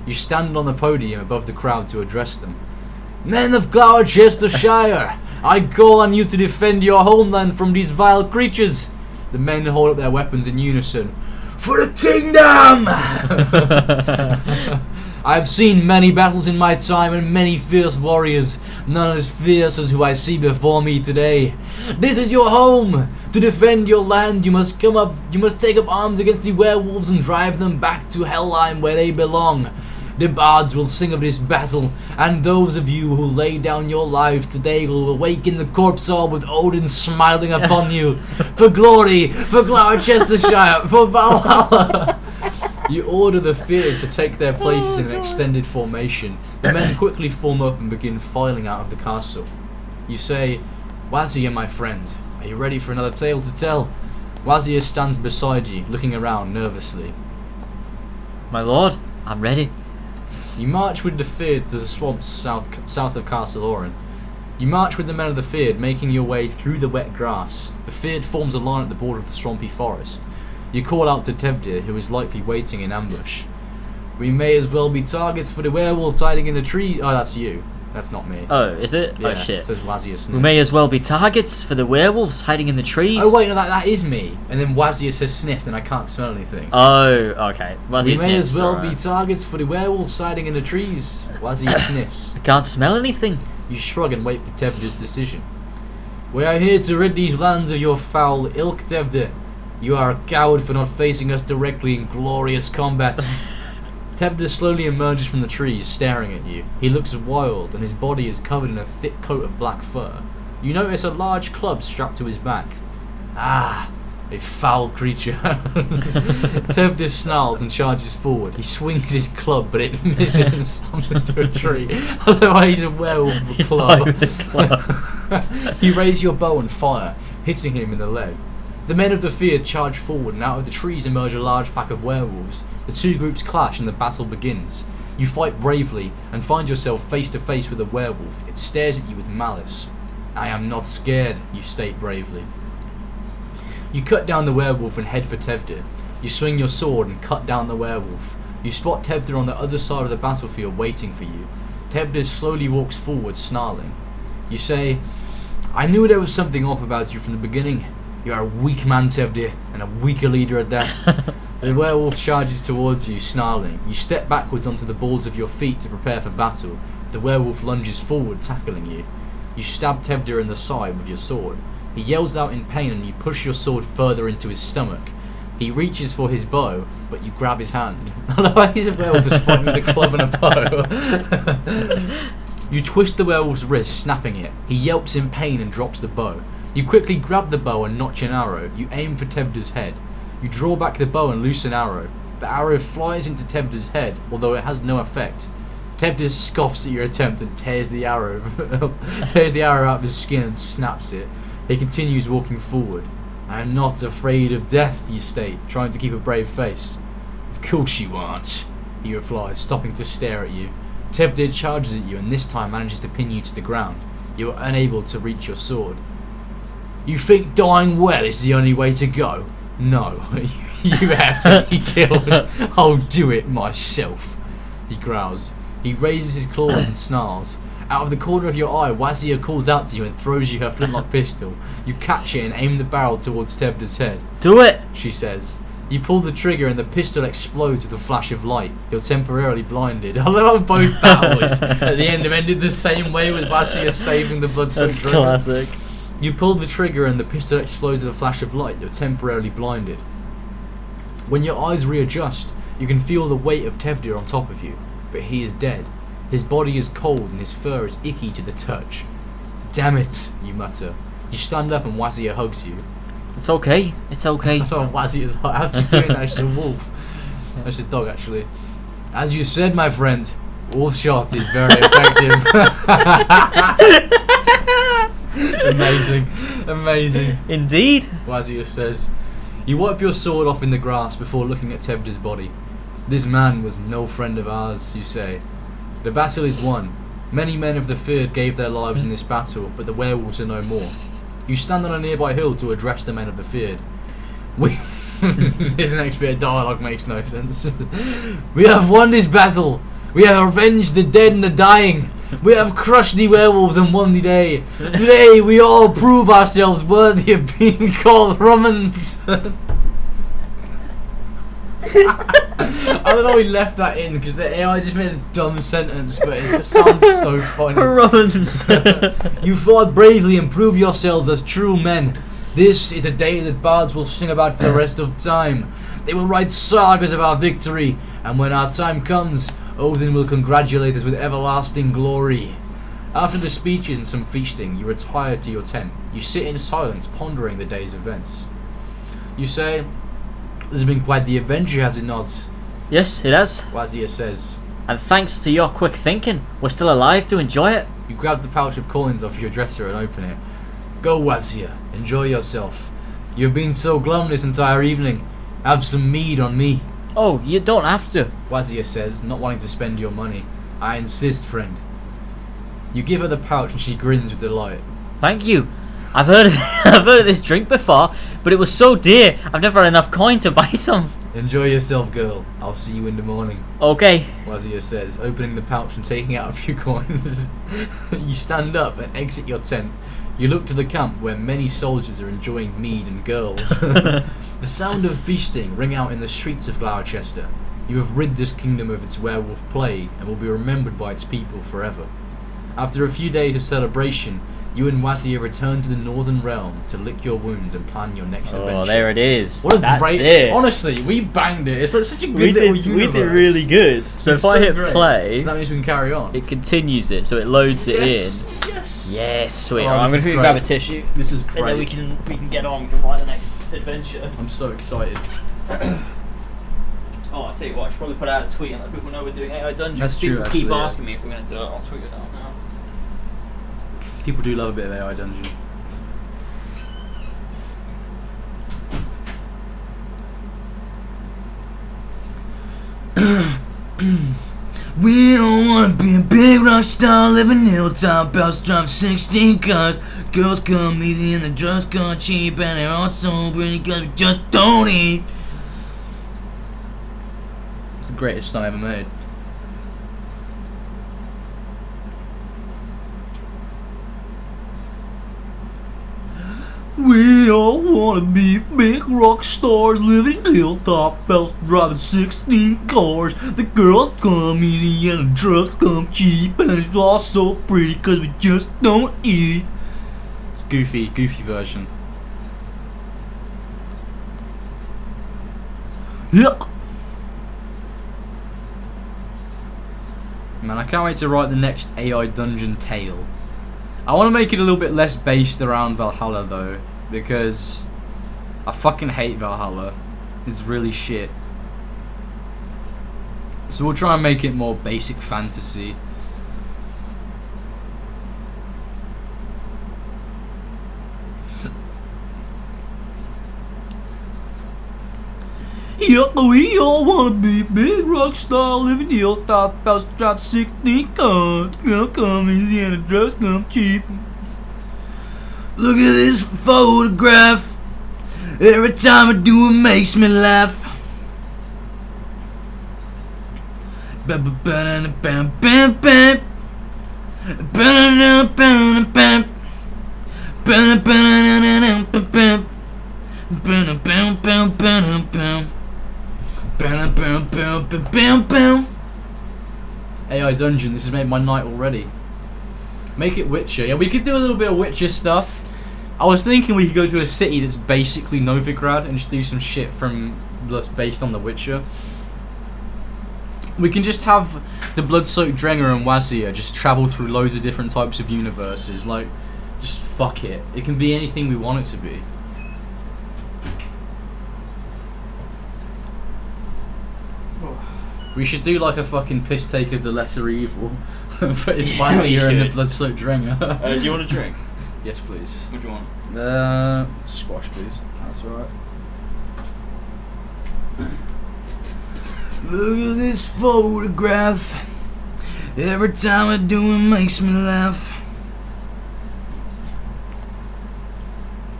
You stand on the podium above the crowd to address them. Men of Gloucestershire, I call on you to defend your homeland from these vile creatures. The men hold up their weapons in unison. For the kingdom! I have seen many battles in my time and many fierce warriors, none as fierce as who I see before me today. This is your home. To defend your land, you must take up arms against the werewolves and drive them back to Helheim where they belong. The bards will sing of this battle, and those of you who lay down your lives today will awake in the corpse hall with Odin smiling upon you. For glory, for Gloucestershire, for Valhalla. You order the feared to take their places in an extended formation. The men quickly form up and begin filing out of the castle. You say, Wazir, my friend, are you ready for another tale to tell? Wazir stands beside you, looking around nervously. My lord, I'm ready. You march with the feared to the swamps south of Castle Oran. You march with the men of the feared, making your way through the wet grass. The feared forms a line at the border of the swampy forest. You call out to Tevdir, who is likely waiting in ambush. We may as well be targets for the werewolf hiding in the tree. Oh, that's you. That's not me. Oh, is it? Yeah, oh, shit. It says Wazir sniffs. We may as well be targets for the werewolves hiding in the trees. Oh, wait, no, that is me. And then Wazir says sniffed, and I can't smell anything. Oh, okay. Wazir we sniffs. may as well right. be targets for the werewolves hiding in the trees. Wazir sniffs. I can't smell anything. You shrug and wait for Tevdir's decision. We are here to rid these lands of your foul ilk, Tevdir. You are a coward for not facing us directly in glorious combat. Tevdir slowly emerges from the trees, staring at you. He looks wild, and his body is covered in a thick coat of black fur. You notice a large club strapped to his back. Ah, A foul creature. Tevdir snarls and charges forward. He swings his club, but it misses and slams into a tree. Otherwise, he's a werewolf with a club. You raise your bow and fire, hitting him in the leg. The men of the field charge forward, and out of the trees emerge a large pack of werewolves. The two groups clash, and the battle begins. You fight bravely, and find yourself face to face with a werewolf. It stares at you with malice. I am not scared, you state bravely. You cut down the werewolf and head for Tevdir. You swing your sword and cut down the werewolf. You spot Tevdir on the other side of the battlefield waiting for you. Tevdir slowly walks forward, snarling. You say, I knew there was something off about you from the beginning. You are a weak man, Tevdir, and a weaker leader at that. The werewolf charges towards you, snarling. You step backwards onto the balls of your feet to prepare for battle. The werewolf lunges forward, tackling you. You stab Tevdir in the side with your sword. He yells out in pain and you push your sword further into his stomach. He reaches for his bow, but you grab his hand. He's a werewolf is fighting with a club and a bow. You twist the werewolf's wrist, snapping it. He yelps in pain and drops the bow. You quickly grab the bow and notch an arrow. You aim for Tevdir's head. You draw back the bow and loose an arrow. The arrow flies into Tevdir's head, although it has no effect. Tevdir scoffs at your attempt and tears the arrow out of his skin and snaps it. He continues walking forward. I am not afraid of death, you state, trying to keep a brave face. Of course you aren't, he replies, stopping to stare at you. Tevdir charges at you and this time manages to pin you to the ground. You are unable to reach your sword. You think dying well is the only way to go? No, you have to be killed. I'll do it myself, he growls. He raises his claws and snarls. Out of the corner of your eye, Wazir calls out to you and throws you her flintlock pistol. You catch it and aim the barrel towards Tevdir's head. Do it, she says. You pull the trigger and the pistol explodes with a flash of light. You're temporarily blinded. I love both battles at the end have ended the same way, with Wazir saving the blood-soaked trigger. That's classic. You pull the trigger and the pistol explodes with a flash of light. You're temporarily blinded. When your eyes readjust, you can feel the weight of Tevdir on top of you, but he is dead. His body is cold and his fur is icky to the touch. Damn it, you mutter. You stand up and Wazir hugs you. It's okay, it's okay. That's what Wazir's like. How's she doing that? She's a wolf. That's a dog, actually. As you said, my friend, wolf shot is very effective. Amazing, amazing. Indeed. Wazir says. You wipe your sword off in the grass before looking at Tevdir's body. This man was no friend of ours, you say. The battle is won. Many men of the Fyrd gave their lives in this battle, but the werewolves are no more. You stand on a nearby hill to address the men of the Fyrd. This next bit of dialogue makes no sense. We have won this battle. We have avenged the dead and the dying. We have crushed the werewolves and won the day. Today we all prove ourselves worthy of being called Romans. I don't know he left that in because the AI just made a dumb sentence, but it just sounds so funny. Romans. You fought bravely and proved yourselves as true men. This is a day that bards will sing about for the rest of time. They will write sagas of our victory, and when our time comes, Odin will congratulate us with everlasting glory. After the speeches and some feasting, you retire to your tent. You sit in silence, pondering the day's events. You say, "This has been quite the adventure, has it not?" Yes, it has. Wazir says. And thanks to your quick thinking, we're still alive to enjoy it. You grab the pouch of coins off your dresser and open it. Go, Wazir, enjoy yourself. You've been so glum this entire evening. Have some mead on me. Oh, you don't have to, Wazir says, not wanting to spend your money. I insist, friend. You give her the pouch and she grins with delight. Thank you. I've heard of this drink before, but it was so dear, I've never had enough coin to buy some. Enjoy yourself, girl. I'll see you in the morning. Okay. Wazir says, opening the pouch and taking out a few coins. You stand up and exit your tent. You look to the camp where many soldiers are enjoying mead and girls. The sound of feasting ring out in the streets of Gloucester. You have rid this kingdom of its werewolf plague and will be remembered by its people forever. After a few days of celebration, You and Wazir return to the Northern Realm to lick your wounds and plan your next adventure. Oh, there it is. What a That's great... it. Honestly, we banged it. It's like such a good little universe. We did really good. So It's if I hit great. play... That means we can carry on. It continues it, so it loads it in. Yes! Yes, sweet. Oh, I'm this going is to grab a great. tissue. This is great. And then we can get on to write the next adventure. I'm so excited. Oh, I'll tell you what, I should probably put out a tweet and let people know we're doing AI Dungeons. That's true, People actually, keep yeah. asking me if we're going to do it. I'll tweet it out now. People do love a bit of AI Dungeon. We don't wanna be a big rock star, living hilltop house, drive 16 cars. Girls come easy and the drugs come cheap, and they're all so pretty cause we just don't eat. It's the greatest song ever made. We all wanna be big rock stars, living hilltop house, driving 16 cars. The girls come easy and the drugs come cheap, and it's all so pretty cause we just don't eat. It's goofy version. Yuck. Man, I can't wait to write the next AI Dungeon tale. I want to make it a little bit less based around Valhalla though, because I fucking hate Valhalla. It's really shit. So we'll try and make it more basic fantasy. Yuck, we all wanna be big rock star, living hilltop house, drive 16 cars. Girl come easy and the drugs come cheap. Look at this photograph. Every time I do it makes me laugh. Bam bam bam bam bam. Bam bam bam. Bam bam bam bam. Bam bam bam bam bam. Bam bam bam bam bam bam. AI Dungeon, this has made my night already. Make it Witcher. Yeah, we could do a little bit of Witcher stuff. I was thinking we could go to a city that's basically Novigrad and just do some shit from that's based on The Witcher. We can just have the blood-soaked Drenger and Wazir just travel through loads of different types of universes. Like, just fuck it. It can be anything we want it to be. We should do like a fucking piss take of the lesser evil. But it's Wazir and the blood-soaked Drenger. Do you want a drink? Yes, please. What do you want? Squash, please. That's alright. Look at this photograph. Every time I do it makes me laugh.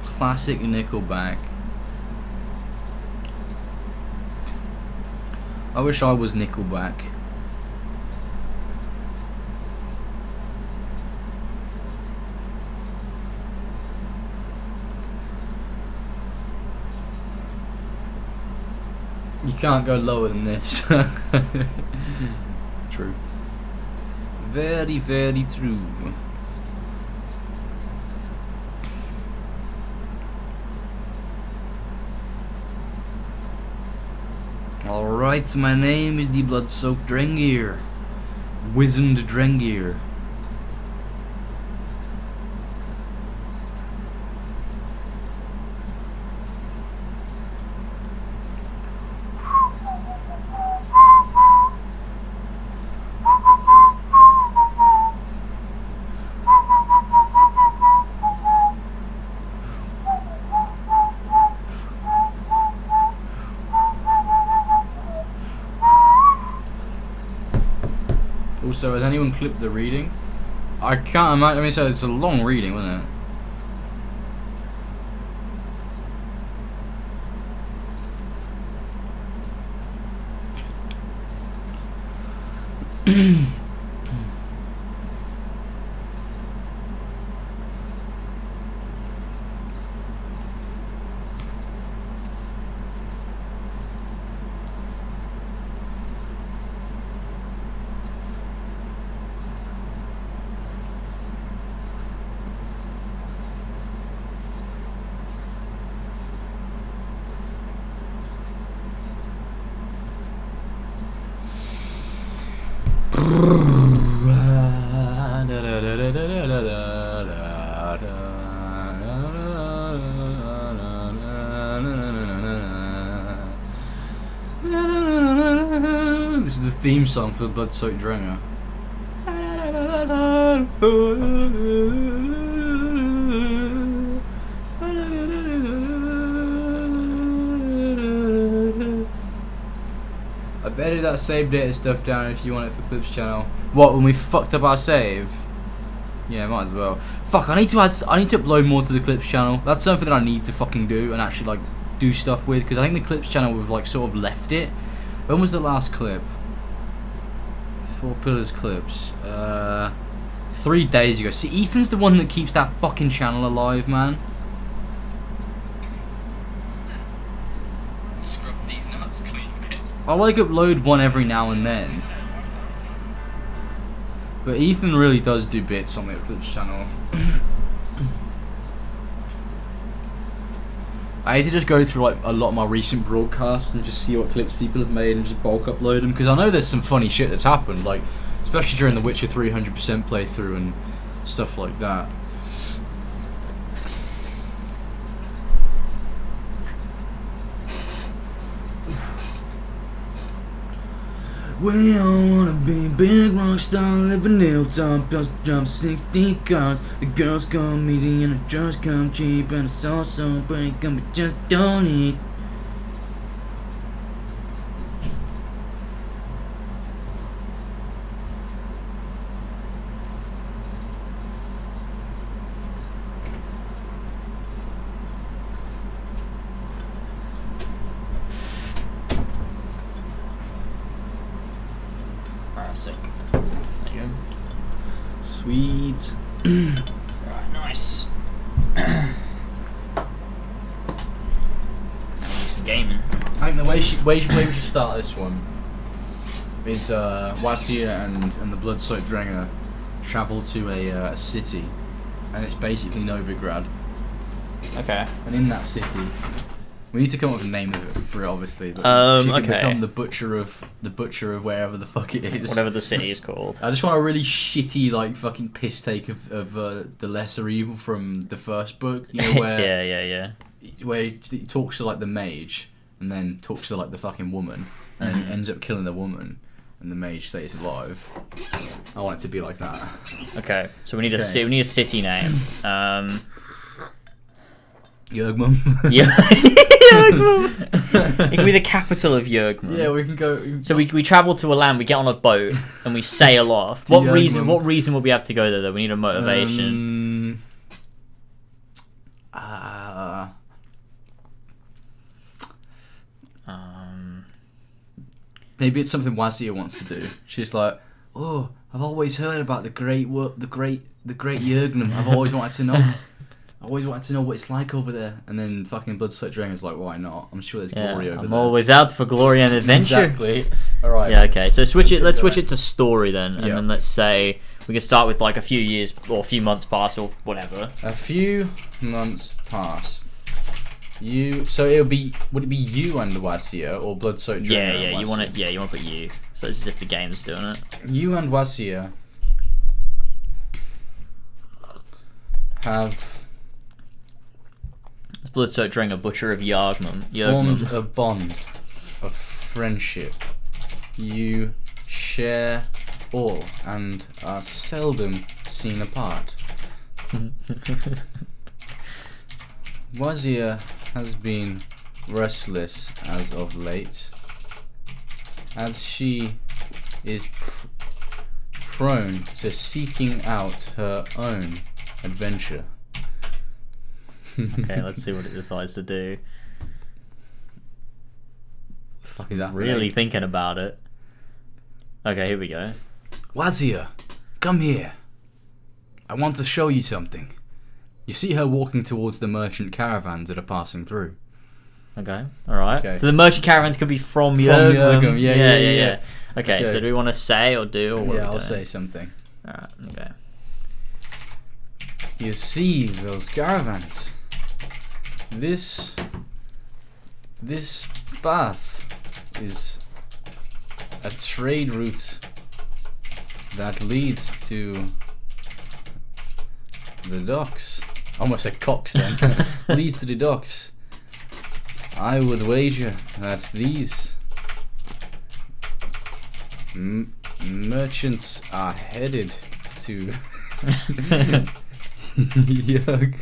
Classic Nickelback. I wish I was Nickelback. You can't go lower than this. True. Very, very true. Alright, my name is the blood-soaked Drengir. Wizened Drengir. Also, has anyone clipped the reading? I can't imagine. I mean, so it's a long reading, wasn't it? This is the theme song for Blood-Soaked Drenger. I've edited that save data stuff down if you want it for Clips channel. What, when we fucked up our save? Yeah, might as well. Fuck, I need to upload more to the Clips channel. That's something that I need to fucking do and actually like do stuff with, because I think the Clips channel we've like sort of left it. When was the last clip? 4 Pillars clips. 3 days ago. See, Ethan's the one that keeps that fucking channel alive, man. Scrub these nuts clean, man. I like upload one every now and then. But Ethan really does do bits on the Clips channel. I hate to just go through like a lot of my recent broadcasts and just see what clips people have made and just bulk upload them, because I know there's some funny shit that's happened, like especially during the Witcher 300% playthrough and stuff like that. We all wanna be big rock star, living hilltop, jump 60 cars. The girls come easy and the drugs come cheap, and it's all so pretty, and we just don't eat. Sweet. Right, nice. Now we do some gaming. I think the way we should start this one is Wasia and the Blood-Soaked Drenger travel to a city, and it's basically Novigrad. Okay. And in that city, we need to come up with a name for it, obviously. But she can become the butcher of wherever the fuck it is. Whatever the city is called. I just want a really shitty, like, fucking piss take of the Lesser Evil from the first book. You know, where yeah. Where he talks to like the mage, and then talks to like the fucking woman, and then ends up killing the woman, and the mage stays alive. I want it to be like that. Okay, so we need a city name. Jörgmund. Jörgmund. It can be the capital of Jörgmund. Yeah, we can go. So we travel to a land, we get on a boat, and we sail off. What reason will we have to go there though? We need a motivation. Maybe it's something Wasia wants to do. She's like, oh, I've always heard about the great Jörgmund. I've always wanted to know. I always wanted to know what it's like over there. And then fucking Blood-Soaked Drenger's like, why not? I'm sure there's glory over there. I'm always out for glory and adventure. Exactly. Alright. Yeah, okay. So let's switch it to story then. And then let's say we can start with like a few years or a few months past or whatever. A few months past. So would it be you and Wasia or Blood-Soaked Drenger? Yeah, you want to put you. So it's as if the game's doing it. You and Wasia have Blood-Soaked Drenger, Butcher of Jörgmund. Formed a bond of friendship. You share all and are seldom seen apart. Wasia has been restless as of late, as she is prone to seeking out her own adventure. Okay, let's see what it decides to do. What the fuck is that? Really thinking about it. Okay, here we go. Wasia, come here. I want to show you something. You see her walking towards the merchant caravans that are passing through. Okay, alright. Okay. So the merchant caravans could be from Jörgmund. Yeah. Okay, so do we want to say or do? Or I'll say something. Alright, okay. You see those caravans? This path is a trade route that leads to the docks. Almost said cocks then. Leads to the docks. I would wager that these merchants are headed to Yug.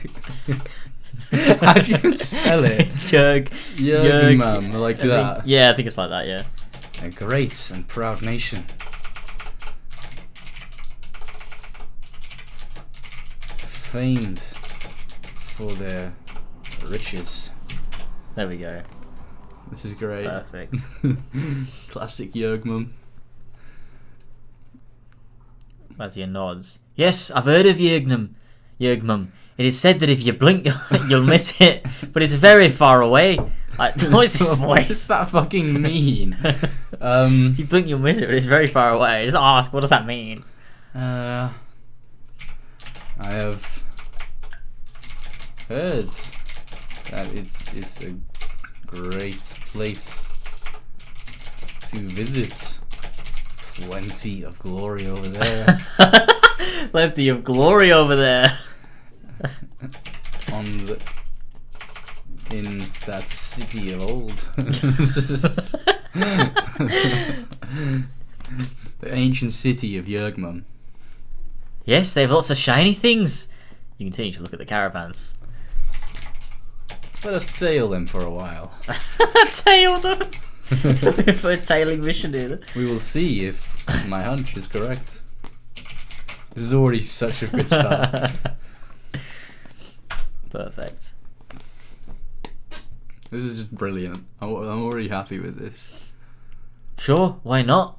How do you even spell it? Yug, mum, like that. Yeah, I think it's like that, yeah. A great and proud nation. Famed for their riches. There we go. This is great. Perfect. Classic Yurgmum. Wazir nods. Yes, I've heard of Yurgmum. It is said that if you blink, you'll miss it, but it's very far away. Like, what is this voice? What does that fucking mean? You blink, you'll miss it, but it's very far away. Just ask, what does that mean? I have heard that it's a great place to visit. Plenty of glory over there. Plenty of glory over there. In that city of old. The ancient city of Yurgmum. Yes, they have lots of shiny things. You continue to look at the caravans. Let us tail them for a while. Tail them? For a tailing mission, dude. We will see if my hunch is correct. This is already such a good start. Perfect. This is just brilliant. I'm already happy with this. Sure, why not?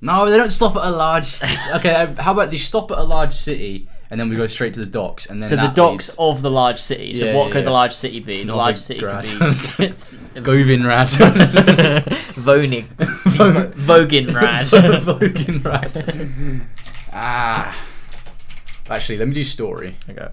No, they don't stop at a large city. Okay, how about they stop at a large city and then we go straight to the docks and then so the docks of the large city. So Yeah, what could yeah. the large city be? The large city could be Govinrad. Voning. Voginrad. Voginrad. Ah. Actually, let me do story. Okay.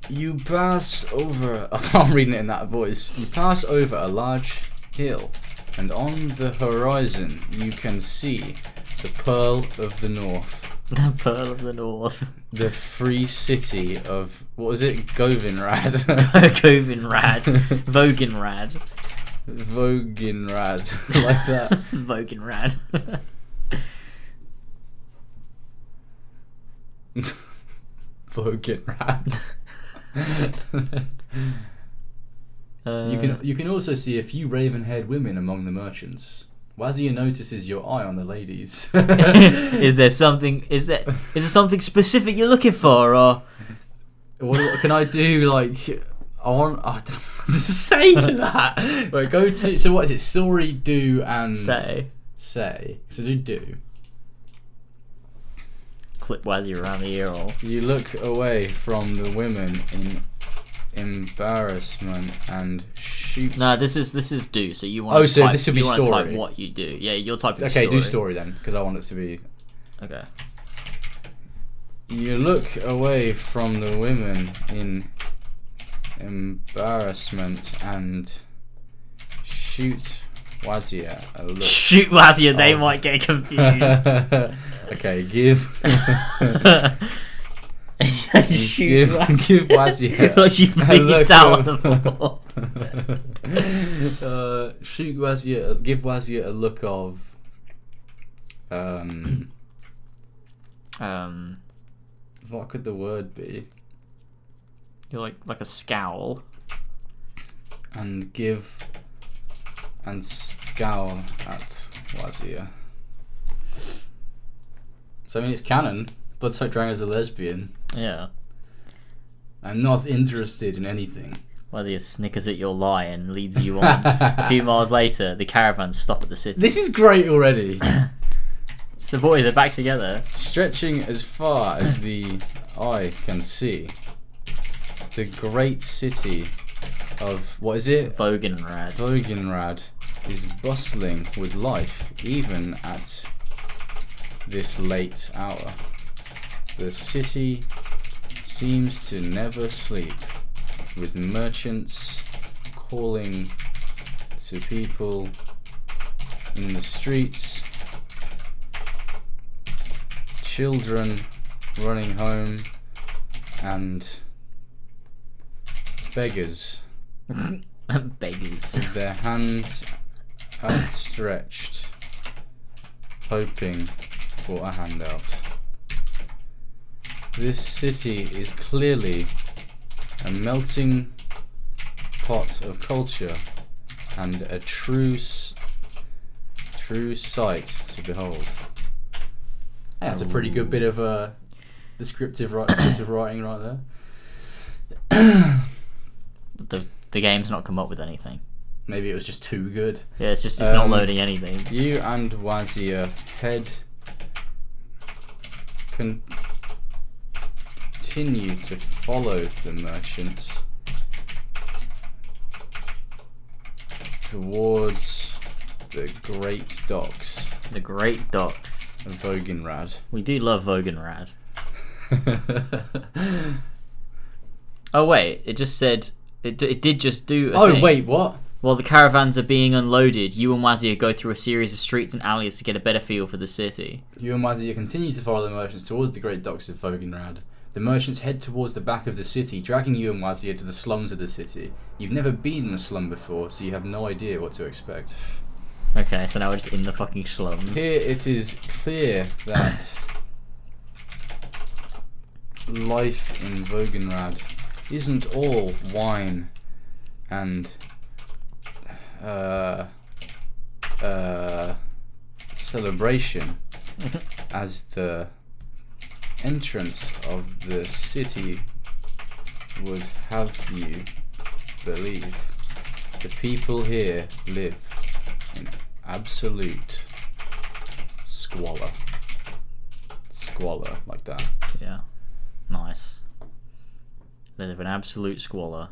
You pass over. I'm reading it in that voice. You pass over a large hill, and on the horizon you can see the Pearl of the North. The Pearl of the North. The free city of, what was it? Govinrad. Govinrad. Voginrad. Voginrad. Like that. Voginrad. Voginrad. You can also see a few raven-haired women among the merchants. Wazir notices your eye on the ladies. Is there something specific you're looking for, or what can I do? Like, I don't know what to say to that. Right, go to. So what is it? Story, do, and say. Say. So do. Clip Wazir around the ear hole. You look away from the women in embarrassment and shoot. No, this is do. So you want. Oh, so this would be story. Type what you do. Yeah, you're typing. Okay, story. do story then, because I want it to be. Okay. You look away from the women in embarrassment and shoot Wazir a look. Shoot Wazir, they might get confused. Okay, give. Shoot give Wazir like you bleed out on the floor. Shoot Wazir. Give Wazir a look of. What could the word be? You're like a scowl. And scowl at Wazir. So I mean, it's canon. Bloodshot Dragon's a lesbian. Yeah. I'm not interested in anything. Wazir snickers at your lie and leads you on. A few miles later, the caravans stop at the city. This is great already. It's the boys, they're back together. Stretching as far as the eye can see, the great city of, what is it? Voginrad. Voginrad is bustling with life, even at this late hour. The city seems to never sleep, with merchants calling to people in the streets, children running home, and beggars. Beggars. With their hands outstretched, hoping for a handout. This city is clearly a melting pot of culture and a true sight to behold. Hey, that's a pretty good bit of descriptive writing right there. The game's not come up with anything. Maybe it was just too good. Yeah, it's not loading anything. You and Wazir head continue to follow the merchants towards the Great Docks. The Great Docks of Vogenrad. We do love Vogenrad. Oh wait, it just said it did just do a thing. Wait, what? While the caravans are being unloaded, you and Wazir go through a series of streets and alleys to get a better feel for the city. You and Wazir continue to follow the merchants towards the Great Docks of Vogenrad. The merchants head towards the back of the city, dragging you and Wazir to the slums of the city. You've never been in a slum before, so you have no idea what to expect. Okay, so now we're just in the fucking slums. Here it is clear that life in Vogenrad isn't all wine and celebration, as the entrance of the city would have you believe. The people here live in absolute squalor. Squalor, like that. Yeah. Nice. They live in absolute squalor.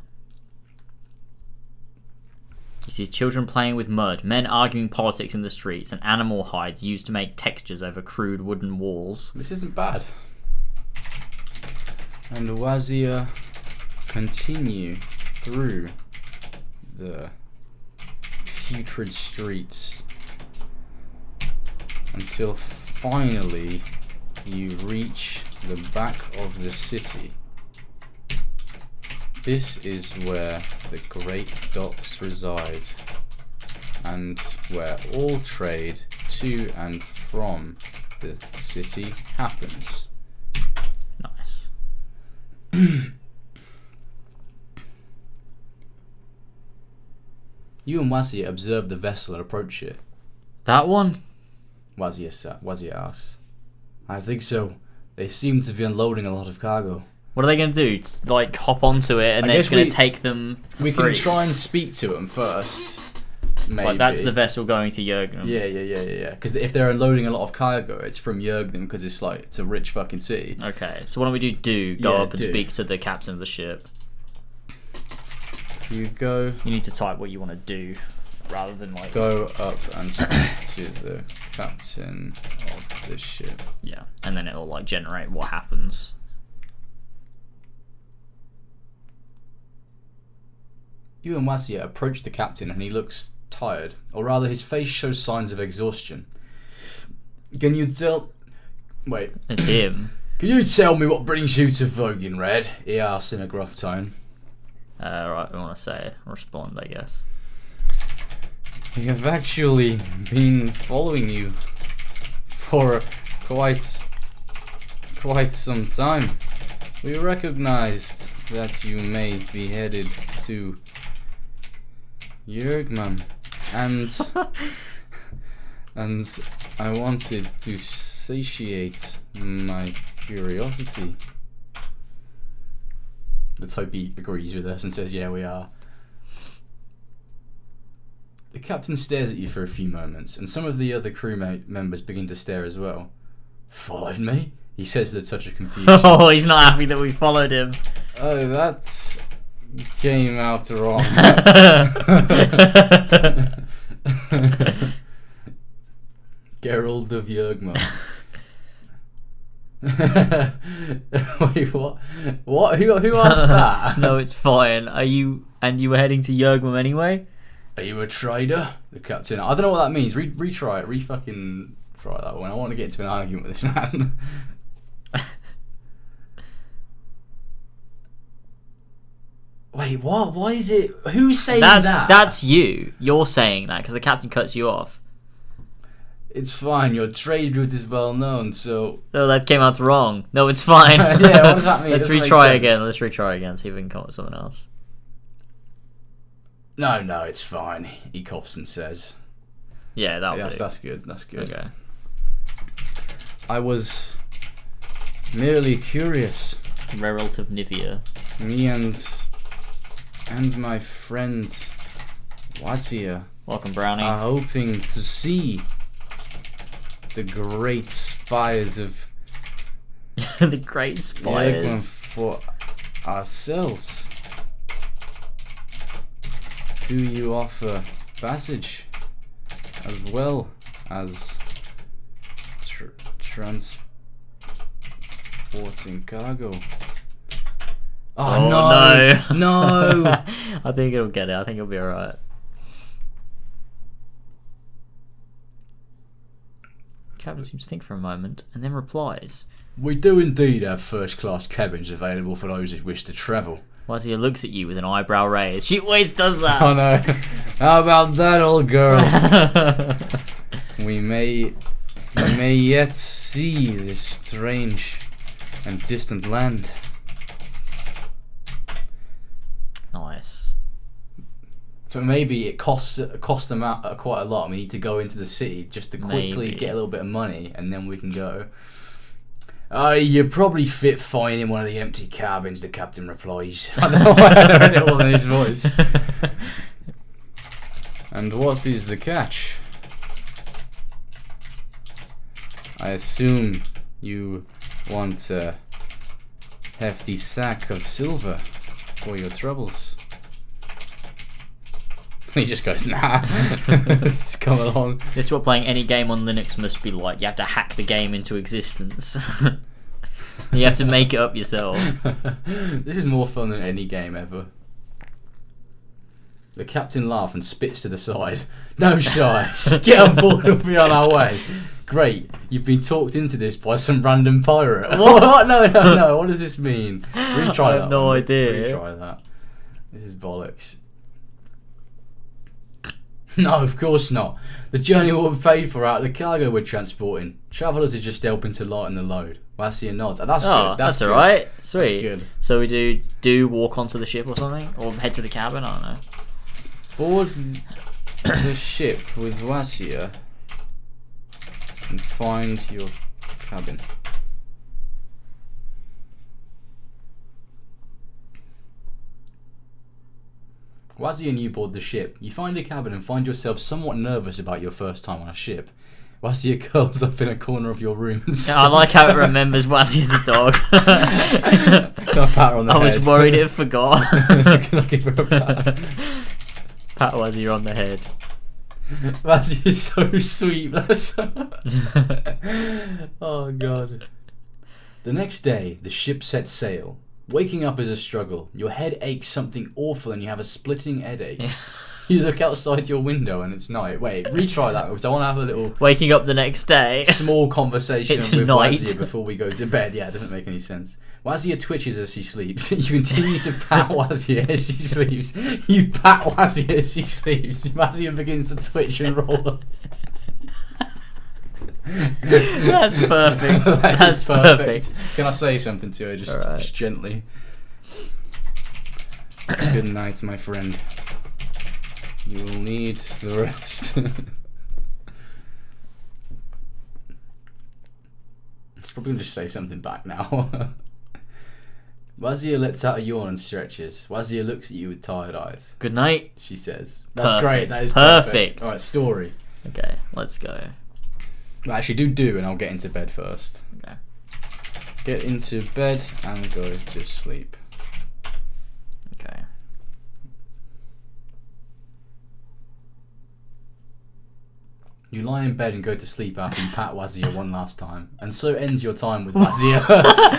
You see children playing with mud, men arguing politics in the streets, and animal hides used to make textures over crude wooden walls. This isn't bad. And Wazir continue through the putrid streets until finally you reach the back of the city. This is where the Great Docks reside, and where all trade to and from the city happens. Nice. You and Wazir observe the vessel and approach it. That one? Wazir asks. I think so. They seem to be unloading a lot of cargo. What are they going to do? Like, hop onto it and then it's going to take them for free? We can try and speak to them first. Maybe. Like, that's the vessel going to Jürgen. Yeah. Because if they're unloading a lot of cargo, it's from Jürgen, because it's like, it's a rich fucking city. Okay, so what don't we go up and speak to the captain of the ship. You go... You need to type what you want to do, rather than like... Go up and speak to the captain of the ship. Yeah, and then it'll like generate what happens. You and Wazir approach the captain and he looks tired, or rather his face shows signs of exhaustion. Can you tell... Wait. It's him. Can you tell me what brings you to Vogenrad? He asks in a gruff tone. Right, I want to say respond, I guess. We have actually been following you for quite some time. We recognized that you may be headed to Jürgen, and I wanted to satiate my curiosity. The Toby agrees with us and says, yeah, we are. The captain stares at you for a few moments, and some of the other crew members begin to stare as well. Followed me? He says with a touch of confusion. Oh, he's not happy that we followed him. Oh, that came out wrong. Geralt of Jürgen. Wait, what? What? Who asked that? No, it's fine. You were heading to Jürgen anyway? Are you a trader? The captain. I don't know what that means. Retry it. Re-fucking try that one. I want to get into an argument with this man. Wait, what? Why is it? Who's saying that? That's you. You're saying that because the captain cuts you off. It's fine. Your trade route is well known, so. No, that came out wrong. No, it's fine. Yeah, what does that mean? Let's retry again. Let's retry again. See if we can come up with something else. No, it's fine. He coughs and says. Yeah, that'll do. That's good. That's good. Okay. I was merely curious. Relative Nivea. Me and my friend Wazir. Welcome, Brownie. Are hoping to see the great spires of the great spires for ourselves. Do you offer passage as well as transporting cargo? Oh no! I think it'll get it. I think it'll be alright. Captain seems to think for a moment and then replies, "We do indeed have first-class cabins available for those who wish to travel." Wazir looks at you with an eyebrow raise. She always does that. Oh no! How about that, old girl? we may yet see this strange and distant land. Nice. So maybe it costs them out quite a lot. We need to go into the city just to quickly get a little bit of money, and then we can go. You're probably fit fine in one of the empty cabins, the captain replies. I don't know why I heard it all in his voice. And what is the catch? I assume you want a hefty sack of silver for your troubles. He just goes, nah. Just come along. This is what playing any game on Linux must be like. You have to hack the game into existence. You have to make it up yourself. This is more fun than any game ever. The captain laughs and spits to the side. No shy, just get on board and be on our way. Great, you've been talked into this by some random pirate. What? No, what does this mean? Retry that. I have no idea. Retry that. This is bollocks. No, of course not. The journey will be paid for out of the cargo we're transporting. Travellers are just helping to lighten the load. Wazir nods. That's good. That's alright. Sweet. That's good. So we do walk onto the ship or something? Or head to the cabin? I don't know. Board the ship with Wazir and find your cabin. Wazir and you board the ship. You find a cabin and find yourself somewhat nervous about your first time on a ship. Wazir curls up in a corner of your room and I like how it remembers Wazir's a dog. I was worried it forgot. Can I give her a pat? Pat Wazir on the head. Wazir is so sweet. Oh god. The next day, the ship sets sail. Waking up is a struggle. Your head aches something awful and you have a splitting headache. You look outside your window and it's night. Wait, retry that because I want to have a little... Waking up the next day. Small conversation it's with night. Wazir before we go to bed. Yeah, it doesn't make any sense. Wazir twitches as she sleeps. You continue to pat Wazir as she sleeps. You pat Wazir as she sleeps. Wazir begins to twitch and roll. That's perfect. That's perfect. Can I say something to her just gently? Good night, my friend. You'll need the rest. It's probably gonna just say something back now. Wazir lets out a yawn and stretches. Wazir looks at you with tired eyes. Good night, she says. That's great. That is perfect. Alright, story. Okay, let's go. Actually, do, and I'll get into bed first. Okay. Get into bed and go to sleep. Okay. You lie in bed and go to sleep after you pat Wazir one last time, and so ends your time with Wazir.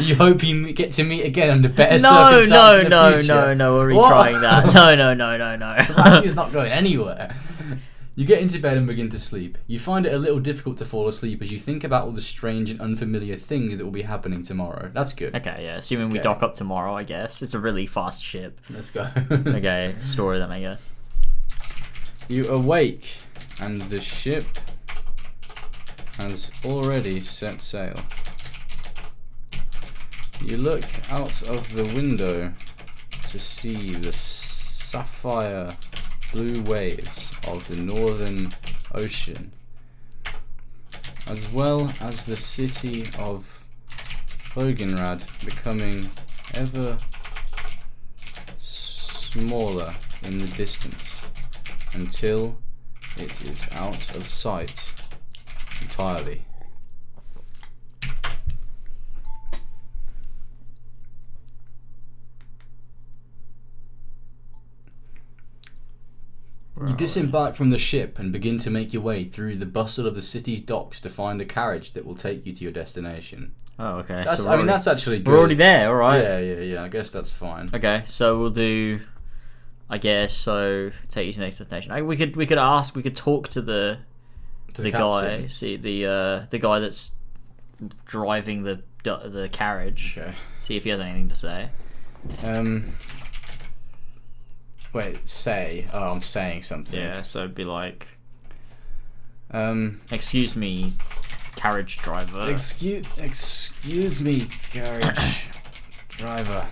You hope you get to meet again under better circumstances in the future. No, we're retrying that. No. Wazir's not going anywhere. You get into bed and begin to sleep. You find it a little difficult to fall asleep as you think about all the strange and unfamiliar things that will be happening tomorrow. That's good. Okay, yeah. Assuming we dock up tomorrow, I guess. It's a really fast ship. Let's go. Okay, story then, I guess. You awake, and the ship has already set sail. You look out of the window to see the sapphire blue waves of the Northern Ocean, as well as the city of Bogenrad becoming ever smaller in the distance, until it is out of sight entirely. You disembark from the ship and begin to make your way through the bustle of the city's docks to find a carriage that will take you to your destination. Oh, okay. I mean, that's actually good. We're already there, alright. Yeah, I guess that's fine. Okay, so we'll do... I guess so. Take you to the next destination. We could talk to the guy. See the guy that's driving the carriage. Okay. See if he has anything to say. Wait. Say. Oh, I'm saying something. Yeah. So it'd be like. Excuse me, carriage driver. Excuse me, carriage driver.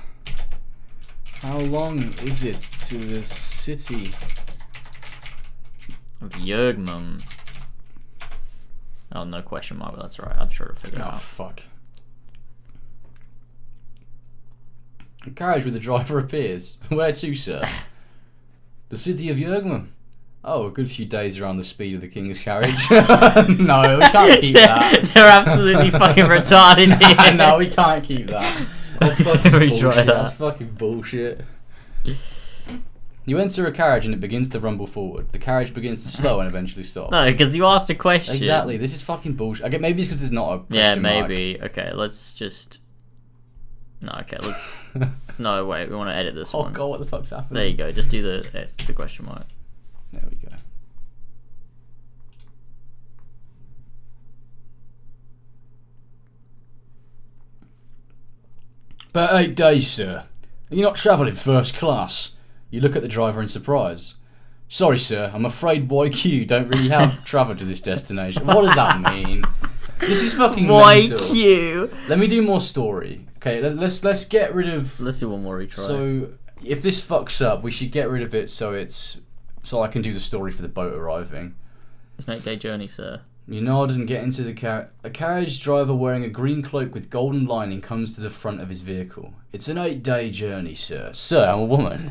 How long is it to the city of Yergmum? Oh, no question mark, but that's right. I'm sure to figure it out. Oh, fuck. The carriage with the driver appears. Where to, sir? The city of Yergmum. Oh, a good few days around the speed of the king's carriage. No, we can't keep that. They're absolutely fucking retarded here. No, we can't keep that. That's fucking bullshit. That's fucking bullshit. You enter a carriage and it begins to rumble forward. The carriage begins to slow and eventually stops. No, because you asked a question. Exactly. This is fucking bullshit. Okay, maybe it's because there's not a question Yeah, maybe. Mark. Okay, let's just... No, okay, let's... No, wait, we want to edit this one. Oh god, what the fuck's happening? There you go, just do the question mark. There we go. About 8 days, sir. Are you not travelling first class? You look at the driver in surprise. Sorry, sir. I'm afraid YQ don't really have travel to this destination. What does that mean? This is fucking YQ. Mental. Let me do more story. Okay, let's get rid of. Let's do one more retry. So if this fucks up, we should get rid of it so I can do the story for the boat arriving. It's an 8-day journey, sir. You nod and get into the carriage. A carriage driver wearing a green cloak with golden lining comes to the front of his vehicle. It's an 8-day journey, sir. Sir, I'm a woman.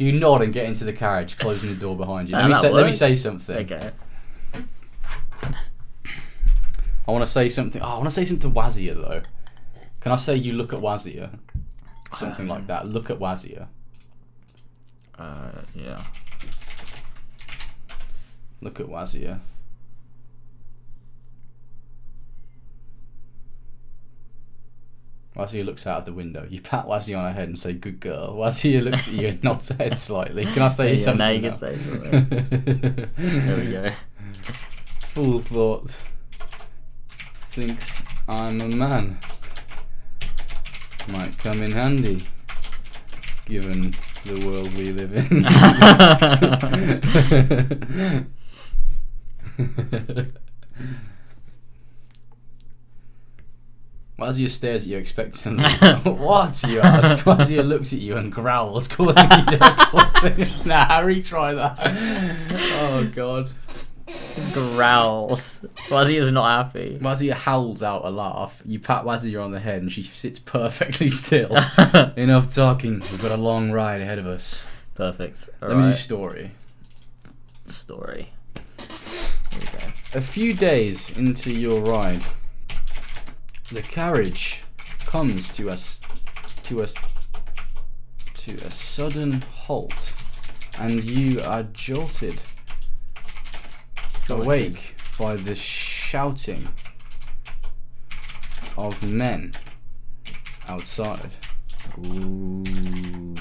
You nod and get into the carriage, closing the door behind you. Let me say something. Okay. I want to say something. Oh, I want to say something to Wazir though. Can I say you look at Wazir? Something like that. Look at Wazir. Yeah. Look at Wazir. Wazir looks out of the window. You pat Wazir on her head and say, "Good girl." Wazir looks at you and nods her head slightly. Can I say something? Now you can say something. There we go. Full thought. Thinks I'm a man. Might come in handy, given the world we live in. Wazir stares at you expecting something. What? You ask. Wazir looks at you and growls, calling you to a Nah, retry that. Oh god. Growls. Wazir is not happy. Wazir howls out a laugh. You pat Wazir on the head and she sits perfectly still. Enough talking. We've got a long ride ahead of us. Perfect. Let me do story. Story. Here we go. A few days into your ride, the carriage comes to a sudden halt, and you are jolted awake by the shouting of men outside. Ooh.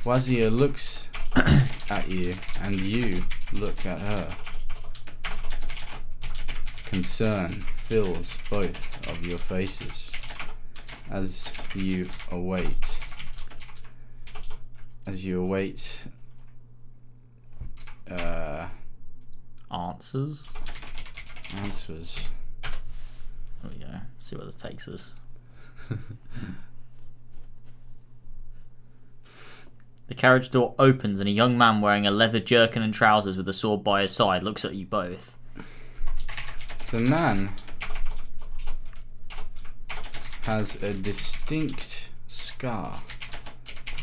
Wazir looks at you, and you look at her. Concern fills both of your faces as you await. Answers. There we go. See where this takes us. The carriage door opens and a young man wearing a leather jerkin and trousers with a sword by his side looks at you both. The man has a distinct scar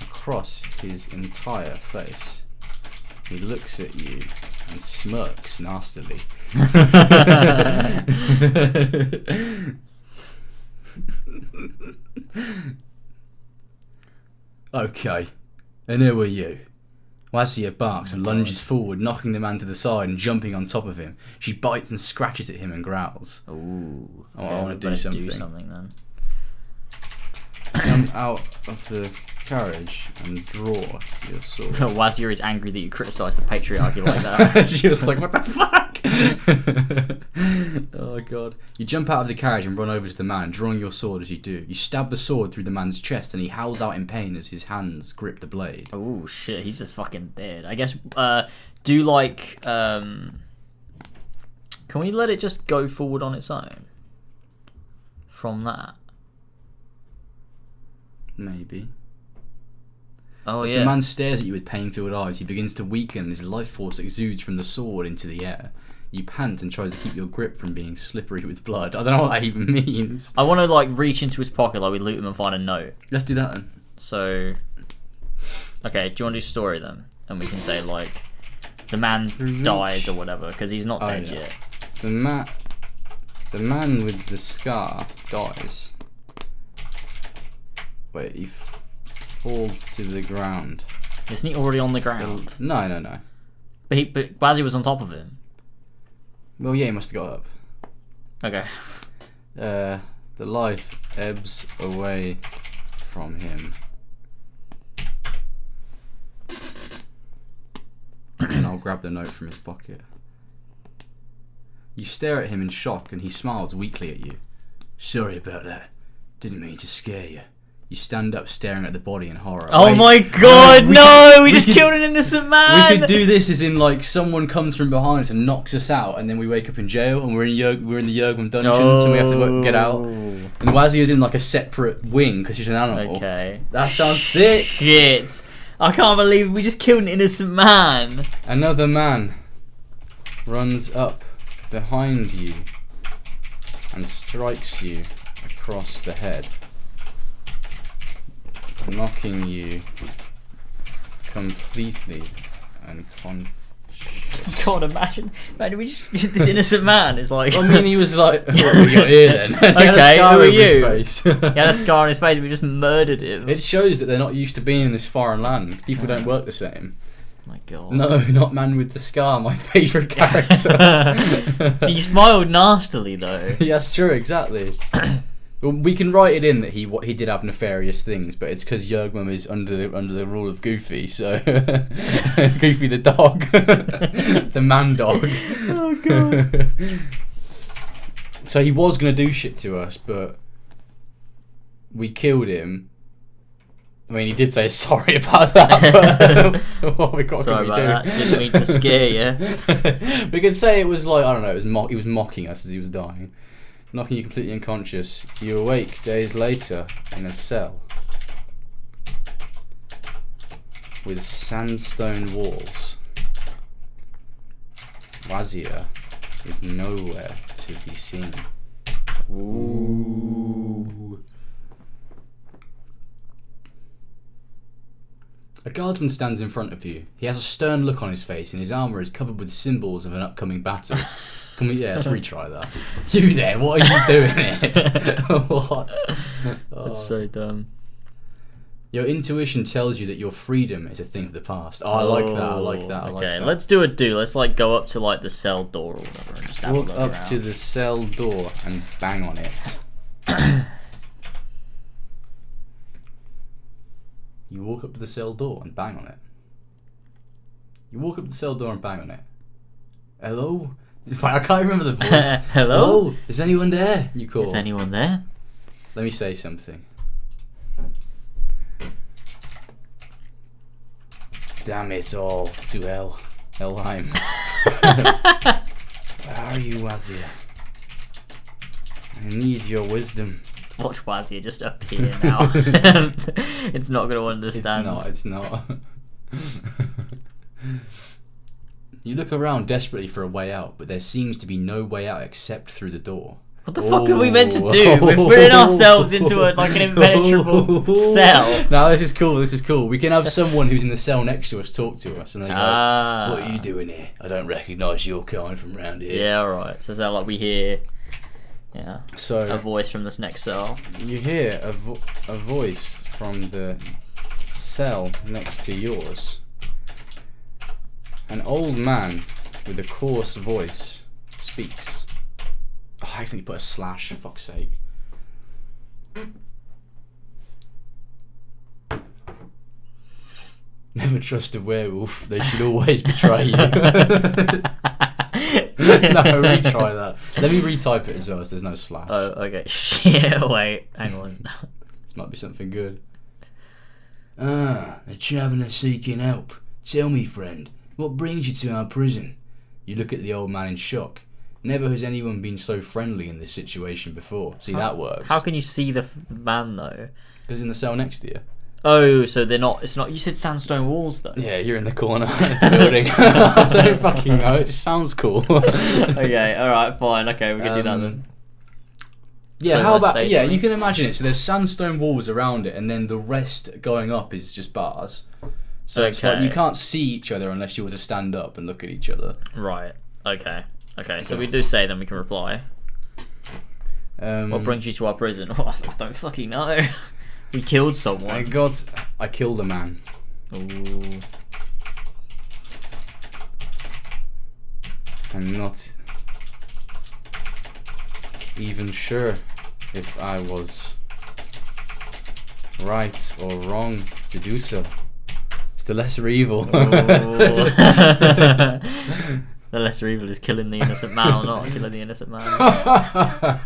across his entire face. He looks at you and smirks nastily. Okay, and who are you? Wazir barks and lunges forward, knocking the man to the side and jumping on top of him. She bites and scratches at him and growls. Ooh. Okay, I want to do something. Then. Jump out of the carriage and draw your sword. Wazir is angry that you criticised the patriarchy like that. She was like, what the fuck? Oh god. You jump out of the carriage and run over to the man, drawing your sword as you do. You stab the sword through the man's chest and he howls out in pain as his hands grip the blade. Oh shit, he's just fucking dead. I guess, do like, can we let it just go forward on its own? From that? Maybe. Oh, As yeah. the man stares at you with pain-filled eyes, he begins to weaken and his life force exudes from the sword into the air. You pant and try to keep your grip from being slippery with blood. I don't know what that even means. I want to like reach into his pocket like we loot him and find a note. Let's do that then. So, okay, do you want to do story then? And we can say like, the man dies or whatever, because he's not dead yet. The man with the scar dies. Wait, he falls to the ground. Isn't he already on the ground? No. But Wazir was on top of him. Well, yeah, he must have got up. Okay. The life ebbs away from him. And I'll grab the note from his pocket. You stare at him in shock and he smiles weakly at you. Sorry about that. Didn't mean to scare you. You stand up staring at the body in horror. Oh my god, we just killed an innocent man! We could do this as in like someone comes from behind us and knocks us out and then we wake up in jail and we're in the Yergum dungeons and we have to get out. And Wazir's in like a separate wing because he's an animal. Okay. That sounds sick! Shit! I can't believe we just killed an innocent man! Another man runs up behind you and strikes you across the head, knocking you completely unconscious. God, imagine we just this innocent man is like. I mean, he was like, "What have we got here then?" Okay, who are you? He had a scar on his face. We just murdered him. It shows that they're not used to being in this foreign land. People don't work the same. My God. No, not man with the scar. My favourite character. He smiled nastily though. Yeah, that's true. Exactly. We can write it in that he did have nefarious things, but it's because Yergum is under the rule of Goofy, so Goofy the dog, the man dog. Oh god. So he was gonna do shit to us, but we killed him. I mean, he did say sorry about that. But what can we do? That. Didn't mean to scare you. We could say it was like, I don't know. He was mocking us as he was dying. Knocking you completely unconscious. You awake days later in a cell with sandstone walls. Wazir is nowhere to be seen. Ooh. A guardsman stands in front of you. He has a stern look on his face and his armour is covered with symbols of an upcoming battle. Let's retry that. You there, what are you doing here? What? That's so dumb. Your intuition tells you that your freedom is a thing of the past. Oh, I like that. I like that. I like Okay, that. let's do a do. Let's like go up to like the cell door or whatever and just have Walk a look up around. to the cell door and bang on it. You walk up to the cell door and bang on it. You walk up to the cell door and bang on it. Hello? I can't remember the voice. Hello? Is anyone there? You call. Is anyone there? Let me say something. Damn it all to hell. Helheim. Where are you, Wazir? I need your wisdom. Watch Wazir just appear now. It's not going to understand. It's not. You look around desperately for a way out, but there seems to be no way out except through the door. What the fuck are we meant to do? We're putting ourselves into like an impenetrable cell. No, this is cool. This is cool. We can have someone who's in the cell next to us talk to us, and they go, "What are you doing here? I don't recognise your kind from around here." Yeah, alright. So like we hear, so a voice from this next cell. You hear a voice from the cell next to yours. An old man with a coarse voice speaks. Oh, I accidentally put a slash, for fuck's sake. Never trust a werewolf, they should always betray you. No, retry that. Let me retype it as well, so there's no slash. Oh, okay. Shit, wait, hang on. This might be something good. A traveller seeking help. Tell me, friend, what brings you to our prison? You look at the old man in shock. Never has anyone been so friendly in this situation before. See, that works. How can you see the man though? Because in the cell next to you. Oh, so they're not. It's not. You said sandstone walls though. Yeah, you're in the corner of the building. I don't fucking know. It just sounds cool. Okay, all right, fine. Okay, we can do that then. Yeah, So how let's about say yeah? something. You can imagine it. So there's sandstone walls around it, and then the rest going up is just bars. So it's like you can't see each other unless you were to stand up and look at each other. Right. Okay. Okay. So we do say, then we can reply. What brings you to our prison? Oh, I don't fucking know. We killed someone. I killed a man. Ooh. I'm not even sure if I was right or wrong to do so. It's the lesser evil. The lesser evil is killing the innocent man or not killing the innocent man.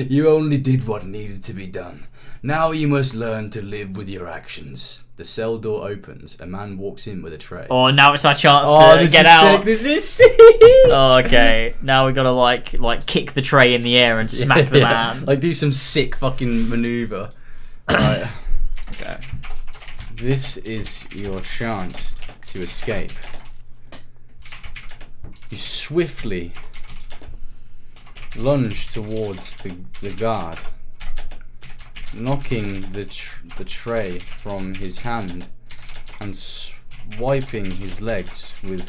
You only did what needed to be done. Now you must learn to live with your actions. The cell door opens. A man walks in with a tray. Oh, now it's our chance to get out. Sick. This is sick. Oh, okay. Now we gotta like kick the tray in the air and smack the man. Like do some sick fucking maneuver. Right. Okay. This is your chance to escape. You swiftly lunge towards the guard, knocking the tray from his hand and swiping his legs with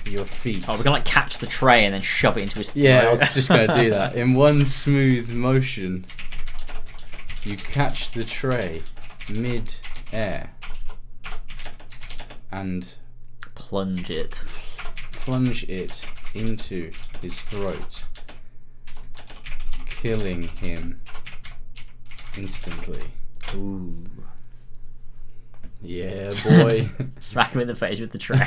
your feet. Oh, we're gonna like catch the tray and then shove it into his throat. Yeah, I was just gonna do that. In one smooth motion, you catch the tray mid-air and plunge it into his throat, killing him instantly. Ooh. Yeah, boy. Smack him in the face with the tray.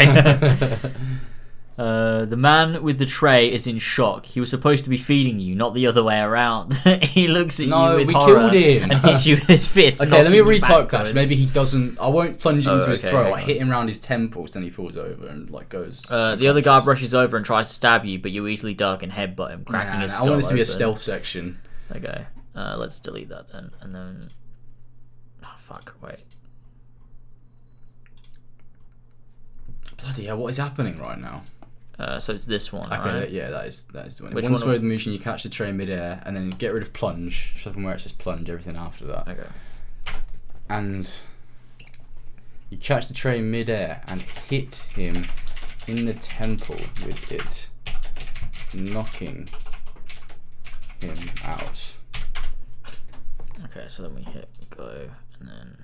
The man with the tray is in shock. He was supposed to be feeding you, not the other way around. He looks at you with horror killed him. and hits you with his fist. Okay, let me knocking you retype that. backwards. So maybe he doesn't. I won't plunge it into his okay, throat. hang I hit him around his temples, then he falls over and like goes. The other guy brushes over and tries to stab you, but you easily duck and headbutt him, cracking his skull I want this to be a open. stealth section. Okay, let's delete that then, and then. Oh fuck! Wait. Bloody hell! What is happening right now? So it's this one, Okay, right? yeah, that is the one. Which One one smooth motion, you catch the tray mid-air, and then get rid of plunge. Shove him where it says plunge. Everything after that. Okay. And you catch the tray mid-air and hit him in the temple with it, knocking him out. Okay, so then we hit go, and And then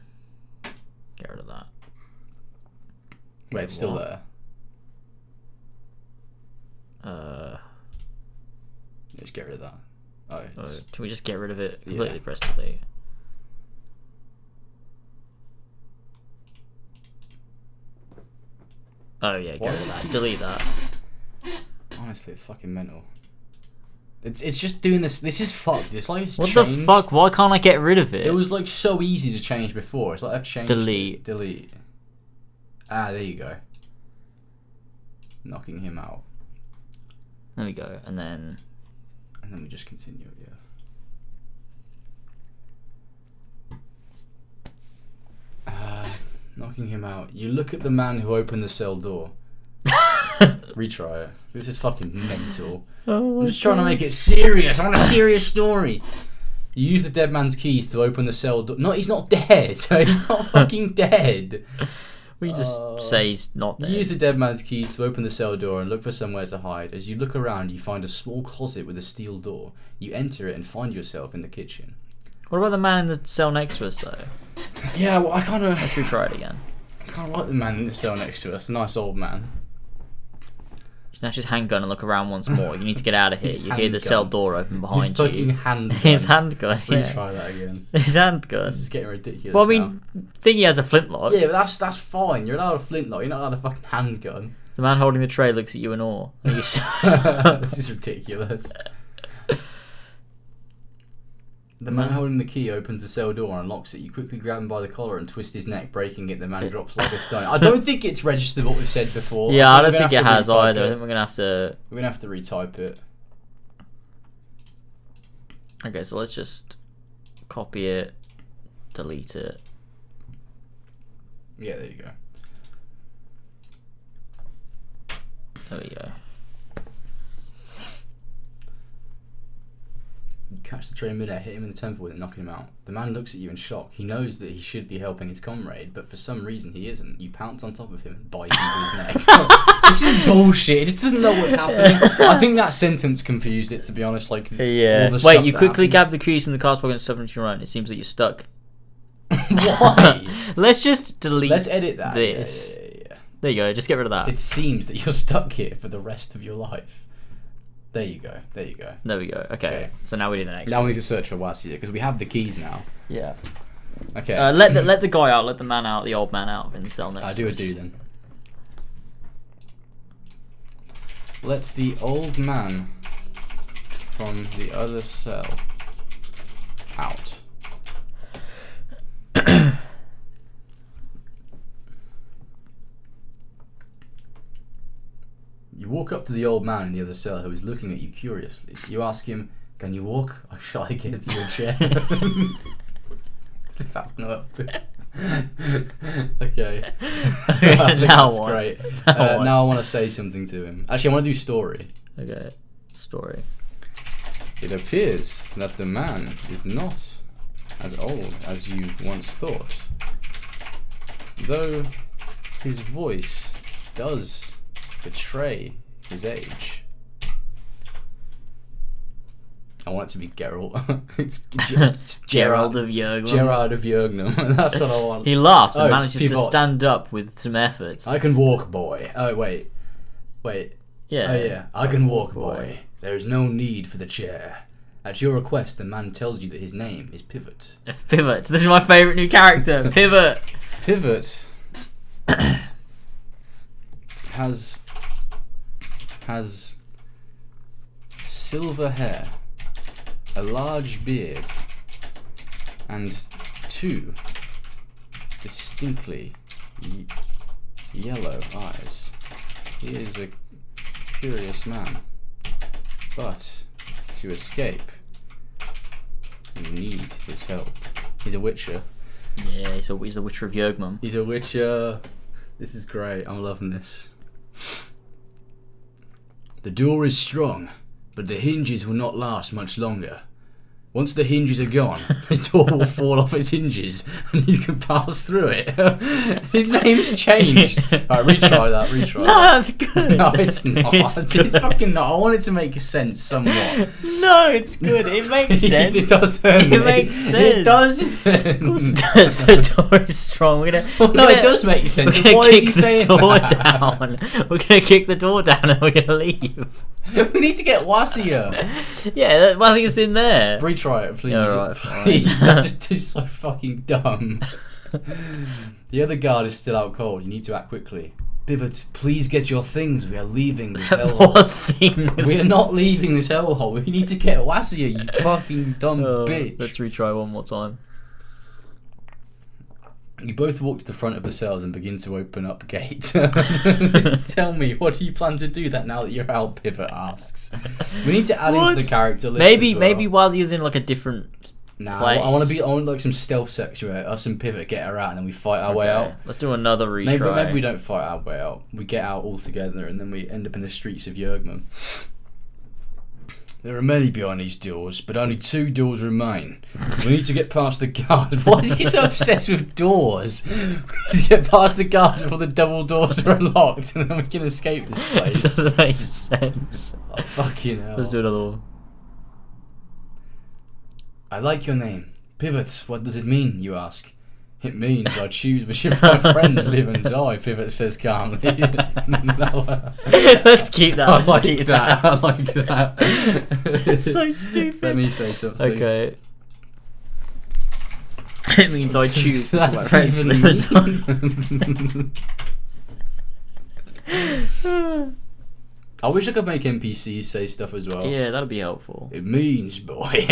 get rid of that. Wait, it's still there. Just get rid of that. Oh, can we just get rid of it completely? Yeah. Press delete. Oh yeah, get rid of that. Delete that. Honestly, it's fucking mental. It's just doing this. This is fucked. It's like it's what changed. the fuck? Why can't I get rid of it? It was like so easy to change before. It's like I've changed. Delete. Delete. Ah, there you go. Knocking him out. There we go, and then we just continue. Yeah. Knocking him out. You look at the man who opened the cell door. Retry it. This is fucking mental. I'm just trying to make it serious. I want a serious story. You use the dead man's keys to open the cell door. No, he's not dead. He's not fucking dead. We just say he's not dead. You use the dead man's keys to open the cell door and look for somewhere to hide. As you look around, you find a small closet with a steel door. You enter it and find yourself in the kitchen. What about the man in the cell next to us, though? Yeah, well, I kind of... Let's retry it again. I kind of like the man in the cell next to us. A nice old man. Snatch his handgun and look around once more. You need to get out of here. You hear the cell door open behind you. you. His fucking handgun. His handgun, yeah. Retry that again. His handgun. This is getting ridiculous. Well, I mean, think he has a flintlock. Yeah, but that's fine. You're allowed a flintlock. You're not allowed a fucking handgun. The man holding the tray looks at you in awe. This is ridiculous. The man holding the key opens the cell door and unlocks it. You quickly grab him by the collar and twist his neck, breaking it. The man drops like a stone. I don't think it's registered what we've said before. Yeah, I don't think it has either. I think we're gonna have to. We're gonna have to retype it. Okay, so let's just copy it, delete it. Yeah, there you go. There we go. You catch the tray in midair, hit him in the temple with it, knocking him out. The man looks at you in shock. He knows that he should be helping his comrade, but for some reason he isn't. You pounce on top of him and bite into his neck. This is bullshit. It just doesn't know what's happening. I think that sentence confused it, to be honest. Like, yeah. all the Wait, stuff you that quickly happens. grab the keys from the car's pocket and stuff into your own. It seems that you're stuck. Why? Let's just delete. Let's edit that. This. Yeah. There you go. Just get rid of that. It seems that you're stuck here for the rest of your life. There you go. There you go. There we go. Okay. So now we need the next. Now we need to search for Wasia because we have the keys now. Yeah. Okay. Let the guy out. Let the man out. The old man out in the cell next. I to do a us. do then. Let the old man from the other cell out. You walk up to the old man in the other cell who is looking at you curiously. You ask him, "Can you walk, or shall I get into your chair?" That's not okay. Now that's what? great. Now now I want to say something to him. Actually, I want to do story. Okay. Story. It appears that the man is not as old as you once thought, though his voice does betray his age. I want it to be Geralt. It's Gerald of Jurgnum. Gerard of Jurgnum. That's what I want. He laughs and Oh, manages to pivot. stand up with some effort. I can walk, boy. Oh, wait. Yeah. Oh, yeah. I can walk, boy. There is no need for the chair. At your request, the man tells you that his name is Pivot. Pivot. This is my favourite new character. Pivot. Pivot has silver hair, a large beard, and two distinctly yellow eyes. He is a curious man, but to escape, you need his help. He's a witcher. Yeah, he's the Witcher of Jurgnum. He's a witcher. This is great. I'm loving this. The door is strong, but the hinges will not last much longer. Once the hinges are gone, the door will fall off its hinges and you can pass through it. His name's changed. Alright, retry that, No, that's good. No, it's not. It's fucking not. I want it to make sense somewhat. No, it's good. It makes sense. It does. It makes sense. It does. Of course it does. The door is strong. It does make sense. We're gonna Why did you kick say the door that? down. We're gonna kick the door down and we're gonna leave. We need to get Wasia. Yeah, I think it's in there. Retry it, please. Yeah, right, fine. Please. That just is so fucking dumb. The other guard is still out cold. You need to act quickly. Pivot, please get your things. We are leaving this hellhole. What things? We are not leaving this hellhole. We need to get Wasia, you fucking dumb bitch. Let's retry one more time. You both walk to the front of the cells and begin to open up gate. Tell me, what do you plan to do that now that you're out? Pivot asks. We need to add into the character list. Maybe as well. Wazia's in like a different place. I want like some stealth sex where us and Pivot get her out and then we fight our way out. Let's do another retry. Maybe we don't fight our way out. We get out all together and then we end up in the streets of Yergman. There are many behind these doors, but only 2 doors remain. We need to get past the guards. Why is he so obsessed with doors? We need to get past the guards before the double doors are unlocked, and then we can escape this place. It doesn't make sense. Oh, fucking hell. Let's do another one. I like your name. Pivot, what does it mean, you ask? It means I choose which of my friends live and die, Pivot says calmly. Let's keep that. I like that. I like that. It's so stupid. Let me say something. Okay. It means I choose which of my That's friends even live and die. I wish I could make NPCs say stuff as well. Yeah, that'd be helpful. It means, boy,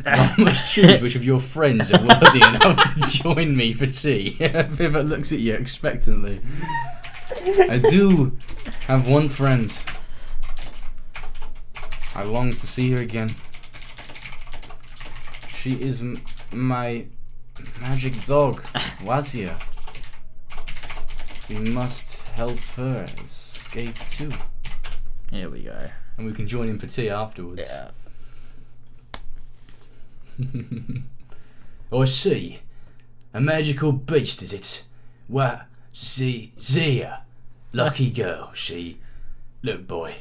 I must choose which of your friends are worthy enough to join me for tea. Pivot looks at you expectantly. I do have one friend. I long to see her again. She is my magic dog, Wasia. We must help her escape too. Here we go. And we can join in for tea afterwards. Yeah. I see. A magical beast, is it? Well, Zia. Lucky girl, she. Look, boy.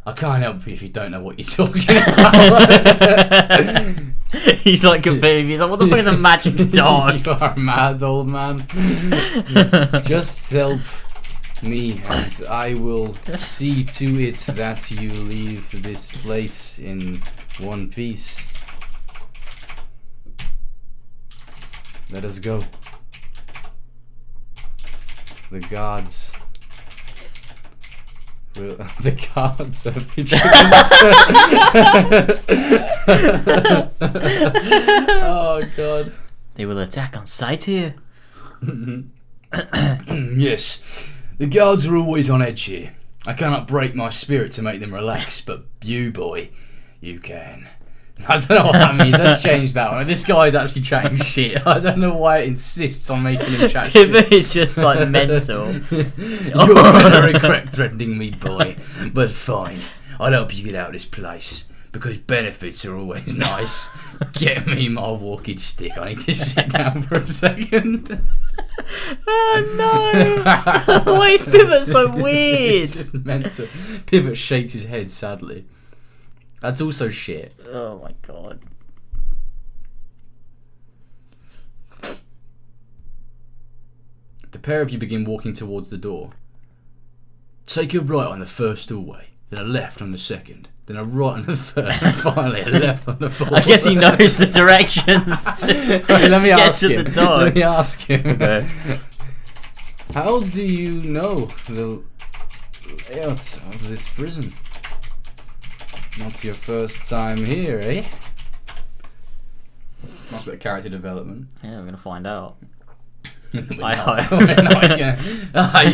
I can't help you if you don't know what you're talking about. He's like a baby. He's like, what the fuck is a magic dog? You are a mad old man. Just help me and I will see to it that you leave this place in one piece. Let us go. The gods will, the gods are Oh god. They will attack on sight here. Yes. The guards are always on edge here. I cannot break my spirit to make them relax, but you, boy, you can. I don't know what that means. Let's change that one. This guy's actually chatting shit. I don't know why it insists on making him chat shit. Pivot is just like mental. You're gonna regret threatening me, boy. But fine. I'll help you get out of this place. Because benefits are always nice. Get me my walking stick. I need to sit down for a second. Oh no! Why is Pivot so weird? Just meant to. Pivot shakes his head sadly. That's also shit. Oh my god. The pair of you begin walking towards the door. Take a right on the first doorway, then a left on the second, then a right on the third, and finally a left on the fourth. I guess he knows the directions Let me ask to him. the door. Let me ask him. Okay. How do you know the layout of this prison? Not your first time here, eh? That's a bit of character development. Yeah, we're gonna find out. I hope.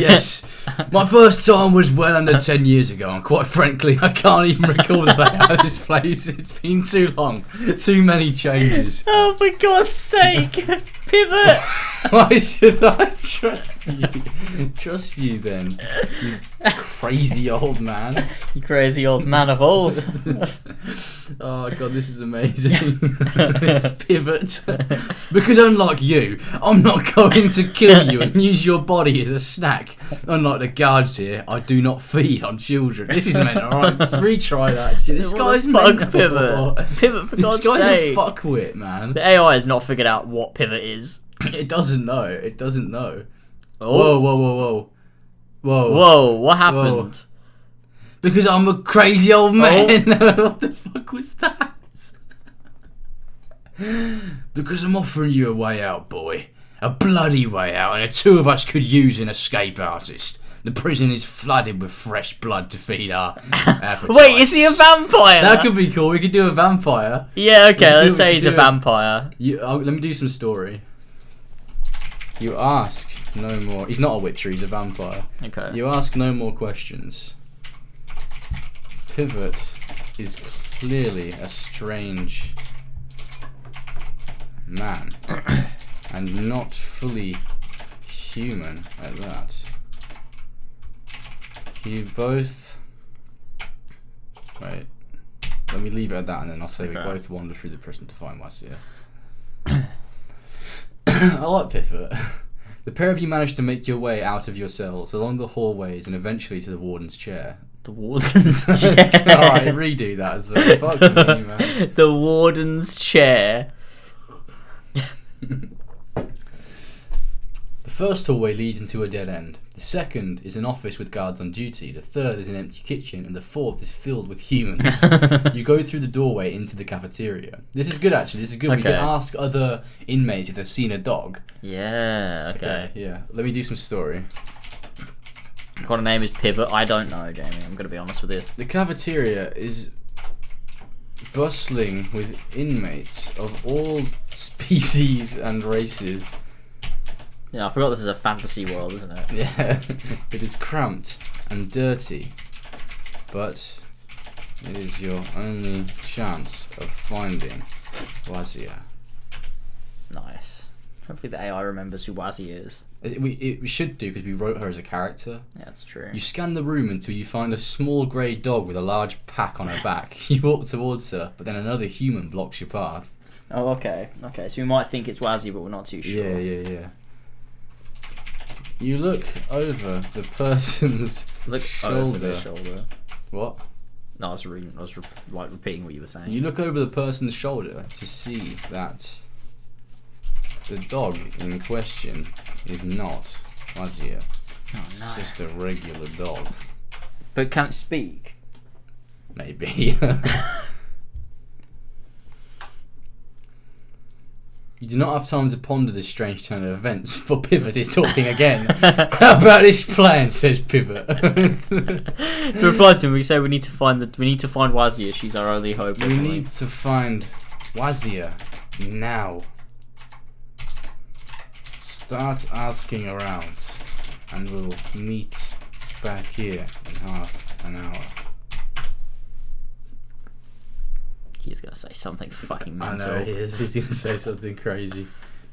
Yes. My first time was well under 10 years ago, and quite frankly, I can't even recall the layout of this place. It's been too long. Too many changes. Oh, for God's sake! Pivot! Why should I trust you? Trust you then, you crazy old man. You crazy old man of old. Oh god, this is amazing. This pivot. Because unlike you, I'm not going to kill you and use your body as a snack. Unlike the guards here, I do not feed on children. This is meant, alright? Let's retry that shit. This guy's mental. Pivot. Pivot, for God's sake. This guy's a fuckwit, man. The AI has not figured out what pivot is. It doesn't know. It doesn't know. Oh. Whoa. Whoa, what happened? Whoa. Because I'm a crazy old man. Oh. What the fuck was that? Because I'm offering you a way out, boy. A bloody way out, and the two of us could use an escape artist. The prison is flooded with fresh blood to feed our appetites. Wait, is he a vampire? That could be cool. We could do a vampire. Yeah, okay, let's say he's a vampire. Let me do some story. You ask no more. He's not a witcher, he's a vampire. Okay. You ask no more questions. Pivot is clearly a strange man. And not fully human at that. You both... Wait. Let me leave it at that and then I'll say we both wander through the prison to find Wazir. I like Pivot. The pair of you managed to make your way out of your cells, along the hallways, and eventually to the warden's chair. The warden's chair? Alright, redo that as well. Fuck me, man. The warden's chair. The first hallway leads into a dead end. The second is an office with guards on duty. The third is an empty kitchen, and the fourth is filled with humans. You go through the doorway into the cafeteria. This is good, actually. This is good. We can ask other inmates if they've seen a dog. Yeah. Okay. Yeah. Let me do some story. What kind of name is Pivot? I don't know, Jamie. I'm gonna be honest with you. The cafeteria is bustling with inmates of all species and races. Yeah, I forgot this is a fantasy world, isn't it? Yeah, it is cramped and dirty, but it is your only chance of finding Wazir. Nice. Hopefully the AI remembers who Wazir is. We should do, because we wrote her as a character. Yeah, that's true. You scan the room until you find a small grey dog with a large pack on her back. You walk towards her, but then another human blocks your path. Oh, okay. Okay, so we might think it's Wazir, but we're not too sure. Yeah. You look over the person's shoulder. Over the shoulder. What? No, I was repeating what you were saying. You look over the person's shoulder to see that the dog in question is not Wazir. Oh no. It's just a regular dog. But can't speak? Maybe. You do not have time to ponder this strange turn of events, for Pivot is talking again. How about this plan, says Pivot. To reply to him, we say we need to find Wazir. She's our only hope. We need to find Wazir now. Start asking around, and we'll meet back here in half an hour. He's gonna say something fucking mental. I know he is. He's gonna say something crazy.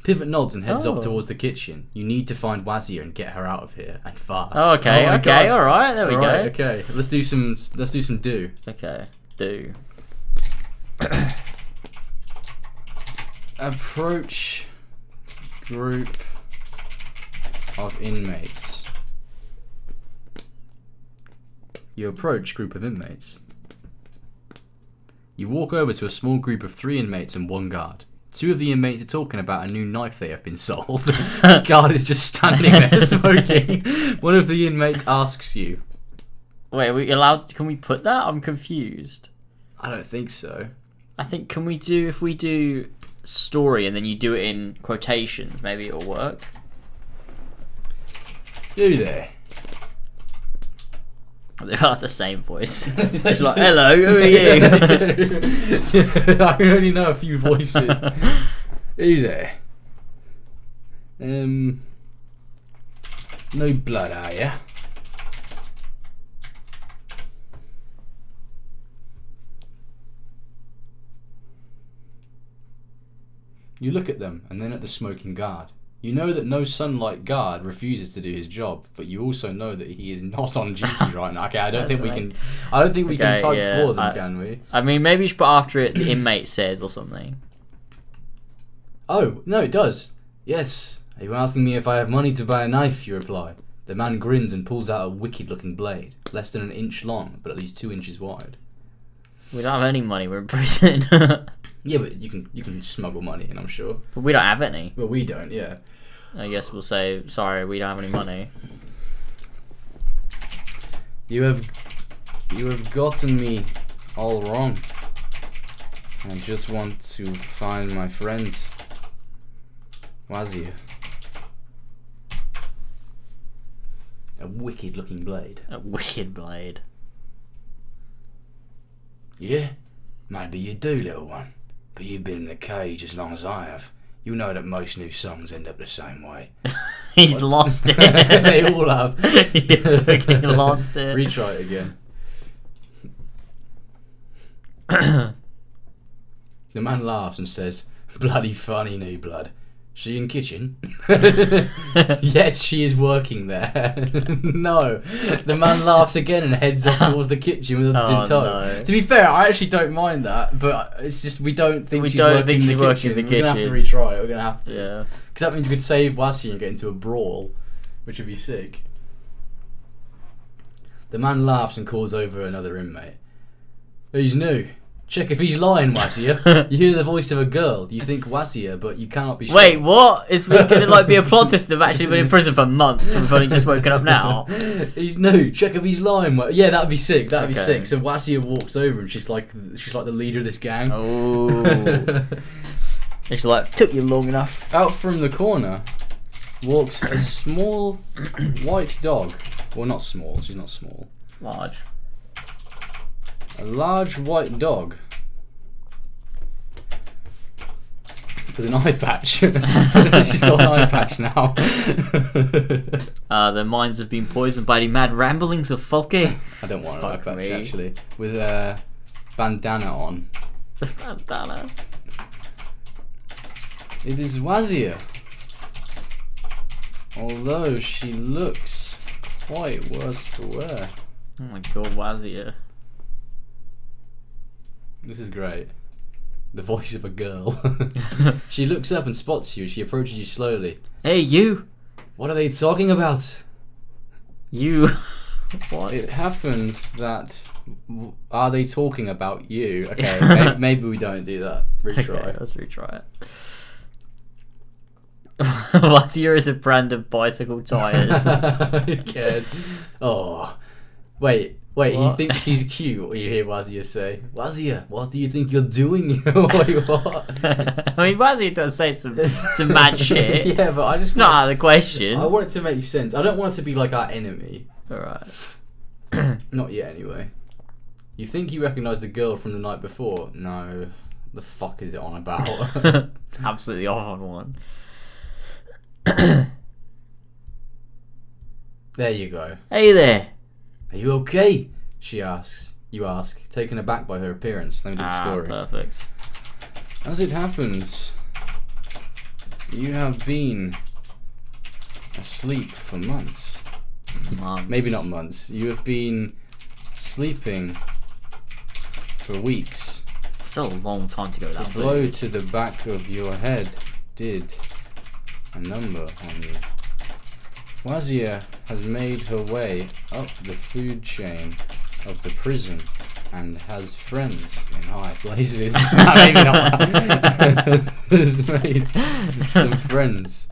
Pivot nods and heads off towards the kitchen. You need to find Wazir and get her out of here, and fast. Oh, okay, okay, all right, there we go. Okay, let's do some do. Okay, do. Approach group of inmates. You approach group of inmates. You walk over to a small group of 3 inmates and 1 guard. 2 of the inmates are talking about a new knife they have been sold. The guard is just standing there smoking. One of the inmates asks you. Wait, are we allowed? Can we put that? I'm confused. I don't think so. I think if we do story and then you do it in quotations, maybe it'll work. You there? They have the same voice. It's like, hello, who are you? I only know a few voices. You there? No blood, are ya? You look at them, and then at the smoking guard. You know that no sunlight guard refuses to do his job, but you also know that he is not on duty right now. Okay, I don't think we can type for them, can we? I mean, maybe you should put after it the inmate says or something. Oh, no, it does. Yes. Are you asking me if I have money to buy a knife, you reply. The man grins and pulls out a wicked-looking blade, less than 1 inch long, but at least 2 inches wide. We don't have any money, we're in prison. Yeah, but you can smuggle money in, I'm sure. But we don't have any. Well, we don't, yeah. I guess we'll say, sorry, we don't have any money. You have gotten me all wrong. I just want to find my friends. Wazir. A wicked looking blade. A wicked blade. Yeah? Maybe you do, little one. But you've been in the cage as long as I have. You know that most new songs end up the same way. He's lost it. They all have. He's fucking lost it. Retry it again. The man laughs and says, "Bloody funny, new blood. She in kitchen?" Yes, she is working there. No. The man laughs again and heads off towards the kitchen with others in tow. No. To be fair, I actually don't mind that, but it's just we don't think she's working in the kitchen. We're going to have to retry it. We're going to have to. Yeah. Because that means we could save Wasi and get into a brawl, which would be sick. The man laughs and calls over another inmate. "He's new. Check if he's lying, Wazir." You hear the voice of a girl. You think Wazir, but you cannot be sure. Wait, what? Is we going to like be a plot twist? They've actually been in prison for months. We've only just woken up now. He's new. Check if he's lying. Yeah, that'd be sick. That'd be sick. So Wazir walks over and she's like the leader of this gang. Oh. And she's like, took you long enough. Out from the corner walks a small white dog. Well, not small. She's not small. Large. A large white dog with an eye patch. She's got an eye patch now. Their minds have been poisoned by the mad ramblings of Folke. I don't want an eye patch, actually. With a bandana on. The bandana. It is Wazir. Although she looks quite worse for wear. Oh my god, Wazir. This is great. The voice of a girl. She looks up and spots you. She approaches you slowly. Hey, you! What are they talking about? You. What? It happens that... Are they talking about you? Okay, maybe we don't do that. Retry. Okay, let's retry it. Wazir is a brand of bicycle tyres. Who cares? Oh. Wait, what? He thinks he's cute, or you hear Wazir say, "Wazir, what do you think you're doing?" Wait, what? I mean, Wazir does say some mad shit. Yeah, but I just... Not out of the question. I want it to make sense. I don't want it to be like our enemy. Alright. Not yet, anyway. You think you recognise the girl from the night before? No. The fuck is it on about? It's absolutely off on one. There you go. Hey there. Are you okay? She asks. You ask, taken aback by her appearance. Let me do the story. Perfect. As it happens, you have been asleep for months. Maybe not months. You have been sleeping for weeks. It's a long time to go down. The blow to the back of your head did a number on you. Wazir has made her way up the food chain of the prison and has friends in high places. Maybe not. Has made some friends.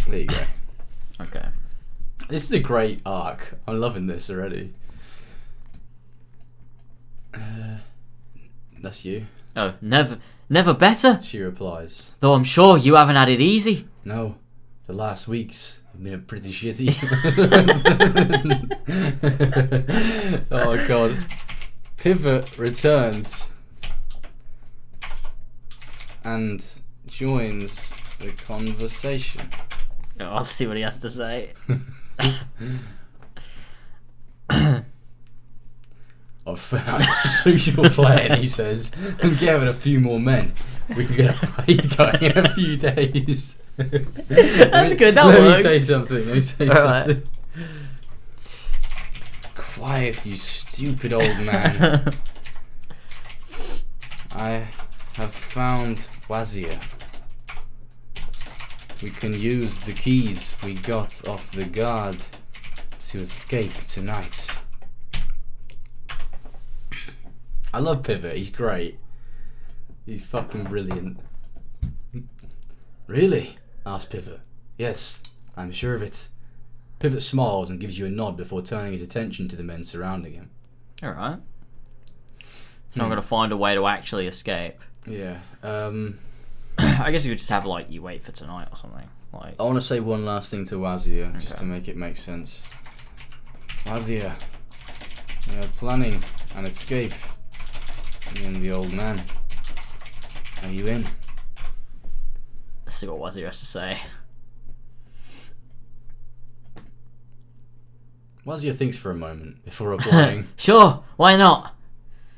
There you go. Okay. This is a great arc. I'm loving this already. That's you. Oh, never better, she replies. Though I'm sure you haven't had it easy. No, the last weeks have been pretty shitty. Oh god. Pivot returns and joins the conversation. Oh, I'll see what he has to say. I've found a suitable plan, he says. And given a few more men, we can get a raid going in a few days. That's good. That works. Let me works. say something. Let me say something. Quiet, you stupid old man. I have found Wazir. We can use the keys we got off the guard to escape tonight. I love Pivot, he's great. He's fucking brilliant. Really? Asked Pivot. Yes, I'm sure of it. Pivot smiles and gives you a nod before turning his attention to the men surrounding him. Alright. So I'm gonna find a way to actually escape. Yeah. I guess you could just have like you wait for tonight or something. Like I want to say one last thing to Wazir, just to make it make sense. Wazir, we are planning an escape. Me and the old man. Are you in? Let's see what Wazir has to say. Wazir thinks for a moment before replying. Sure, why not?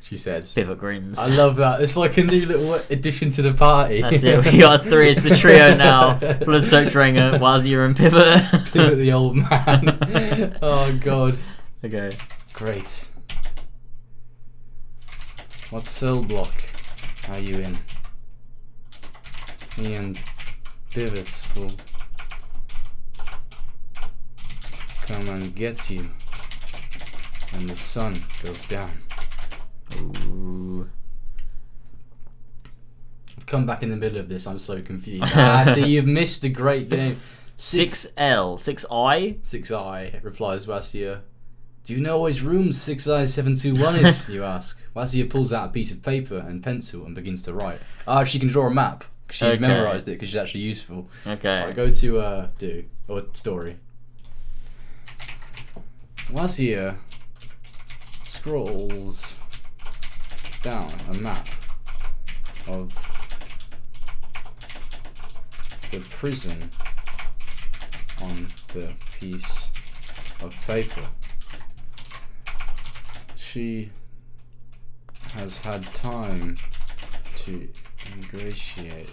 She says. Pivot grins. I love that. It's like a new little addition to the party. That's it. We got 3. It's the trio now. Bloodsoaked Ringer, Wazir, and Pivot. Pivot the old man. Oh god. Okay. Great. What cell block are you in? Me and Pivot will come and get you when the sun goes down. Ooh. I've come back in the middle of this, I'm so confused. See, you've missed a great game. 6L, 6I? 6I, replies Wazir. Do you know which room 6I721 is? You ask. Wazir pulls out a piece of paper and pencil and begins to write. She can draw a map. She's memorised it because she's actually useful. Okay. Alright, go to story. Wazir scrolls down a map of the prison on the piece of paper. She has had time to ingratiate.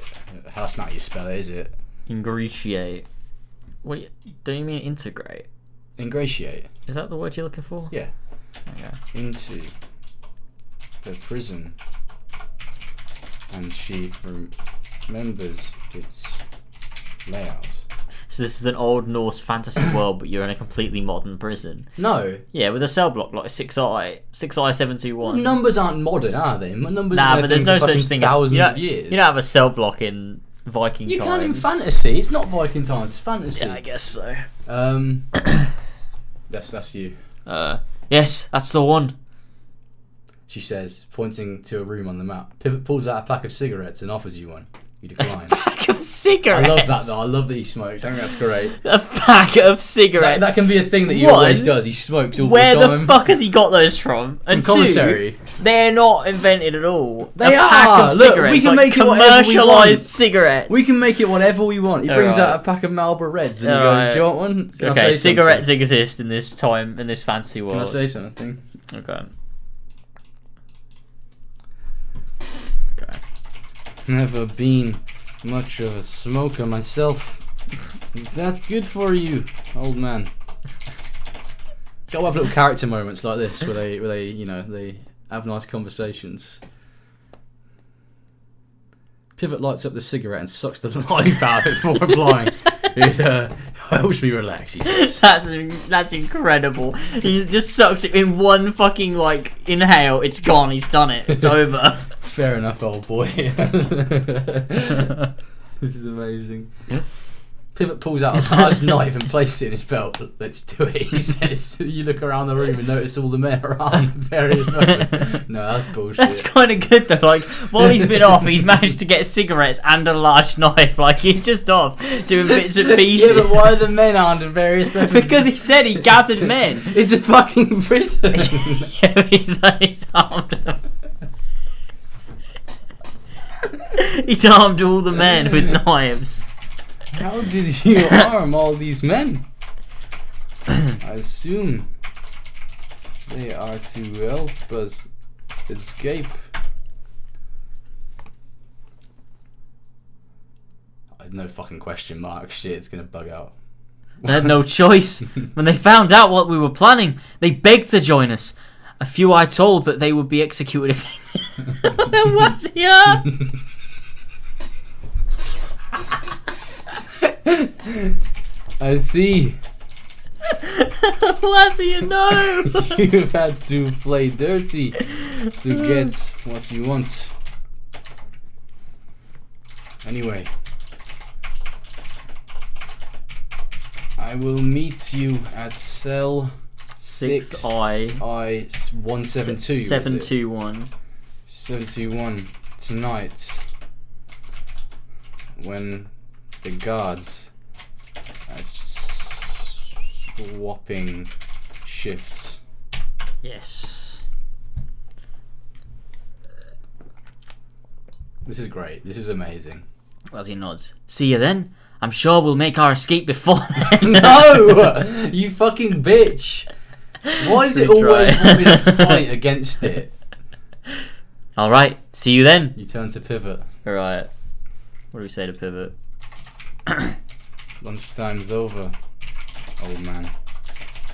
That's not how you spell it, is it? Ingratiate. What do you mean integrate? Ingratiate. Is that the word you're looking for? Yeah. Okay. Into the prison, and she remembers its layout. So this is an old Norse fantasy world, but you're in a completely modern prison. No. Yeah, with a cell block like 6I721. Well, numbers aren't modern, are they? Numbers but there's no such thing as thousands of years. You don't have a cell block in Viking times. You can in fantasy. It's not Viking times. It's fantasy. Yeah, I guess so. That's you. Yes, that's the one. She says, pointing to a room on the map. Pivot pulls out a pack of cigarettes and offers you one. You decline. A pack of cigarettes? I love that though. I love that he smokes. I think that's great. A pack of cigarettes? That can be a thing that he always does. He smokes all the time. Where the fuck has he got those from? And commissary. They're not invented at all. They are. Pack of cigarettes, we can make commercialised cigarettes. We can make it whatever we want. He brings out a pack of Marlboro Reds and he goes, "Do you want one?" Can I say cigarettes exist in this time, in this fantasy world. Can I say something? Okay. Never been much of a smoker myself. Is that good for you, old man? Gotta have little character moments like this where they they have nice conversations. Pivot lights up the cigarette and sucks the life out of it before replying. It helps me relax, he says. That's incredible. He just sucks it in one fucking inhale. It's gone. He's done it. It's over. Fair enough, old boy. This is amazing. Pivot pulls out a large knife and places it in his belt. Let's do it, he says. You look around the room and notice all the men are armed in various weapons. No, that's bullshit. That's kind of good though. While he's been off, he's managed to get cigarettes and a large knife. He's just off doing bits and pieces. Yeah, but why are the men armed in various weapons? Because he said he gathered men. It's a fucking prison. Yeah, but he's armed them. He's armed all the men with knives. How did you arm all these men? I assume they are to help us escape. no fucking question mark. Shit, it's gonna bug out. They had no choice. When they found out what we were planning, they begged to join us. A few I told that they would be executed if they did. What's here? I see. Wazia, no! You've had to play dirty to get what you want. Anyway, I will meet you at cell 6I172. 721. 721 tonight, when the guards are swapping shifts. Yes. This is great. This is amazing. Wazia nods. See you then. I'm sure we'll make our escape before then. No! You fucking bitch! Why does it always want me to fight against it? Alright, see you then. You turn to Pivot. Alright. What do we say to Pivot? Lunchtime's over, old man.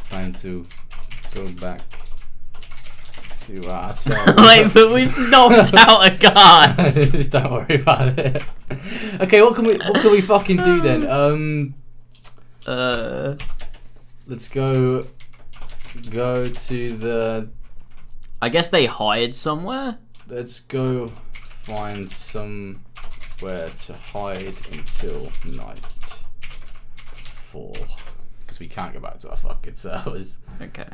Time to go back to our cells. Wait, but we've knocked out a guard. Just don't worry about it. Okay, what can we fucking do then? Let's go to the. I guess they hide somewhere. Let's go find somewhere to hide until nightfall, because we can't go back to our fucking cells. Okay.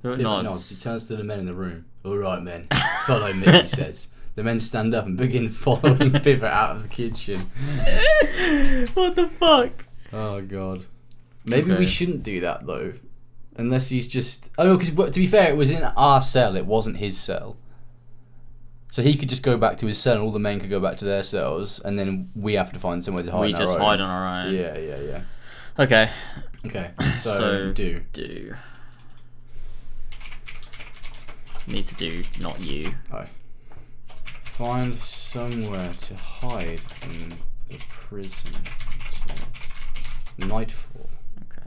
Nods. He turns to the men in the room. All right, men, follow me. He says. The men stand up and begin following Pivot out of the kitchen. What the fuck? Oh god. Maybe we shouldn't do that though, unless he's just. Oh no, because to be fair, it was in our cell. It wasn't his cell. So he could just go back to his cell, and all the men could go back to their cells, and then we have to find somewhere to hide. We just hide on our own. Yeah. Okay. Okay. So do. Need to do, not you. Oh. Find somewhere to hide in the prison until nightfall. Okay.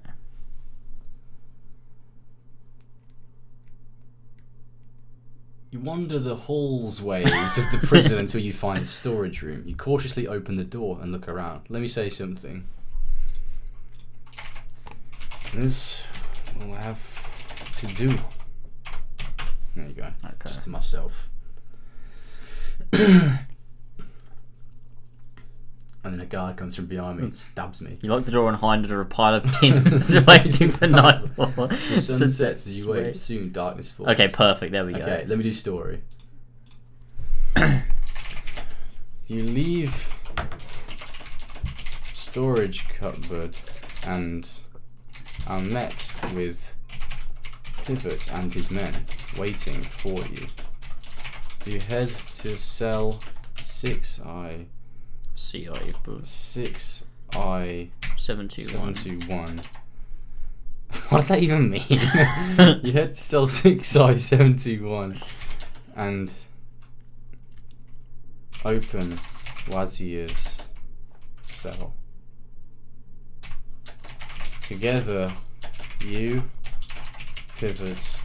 You wander the hallways of the prison until you find a storage room. You cautiously open the door and look around. Let me say something. This will have to do. There you go. Okay. Just to myself. And then a guard comes from behind me and stabs me. You lock the door and hide under a pile of tins, waiting for nightfall. The sun sets as you wait. Soon darkness falls. Okay, perfect. There we go. Okay, let me do story. You leave storage cupboard and are met with Pivot and his men waiting for you. You head to cell 6I. 721. What does that even mean? You head to cell 6I721 and open Wazier's cell. Together, you, Pivot,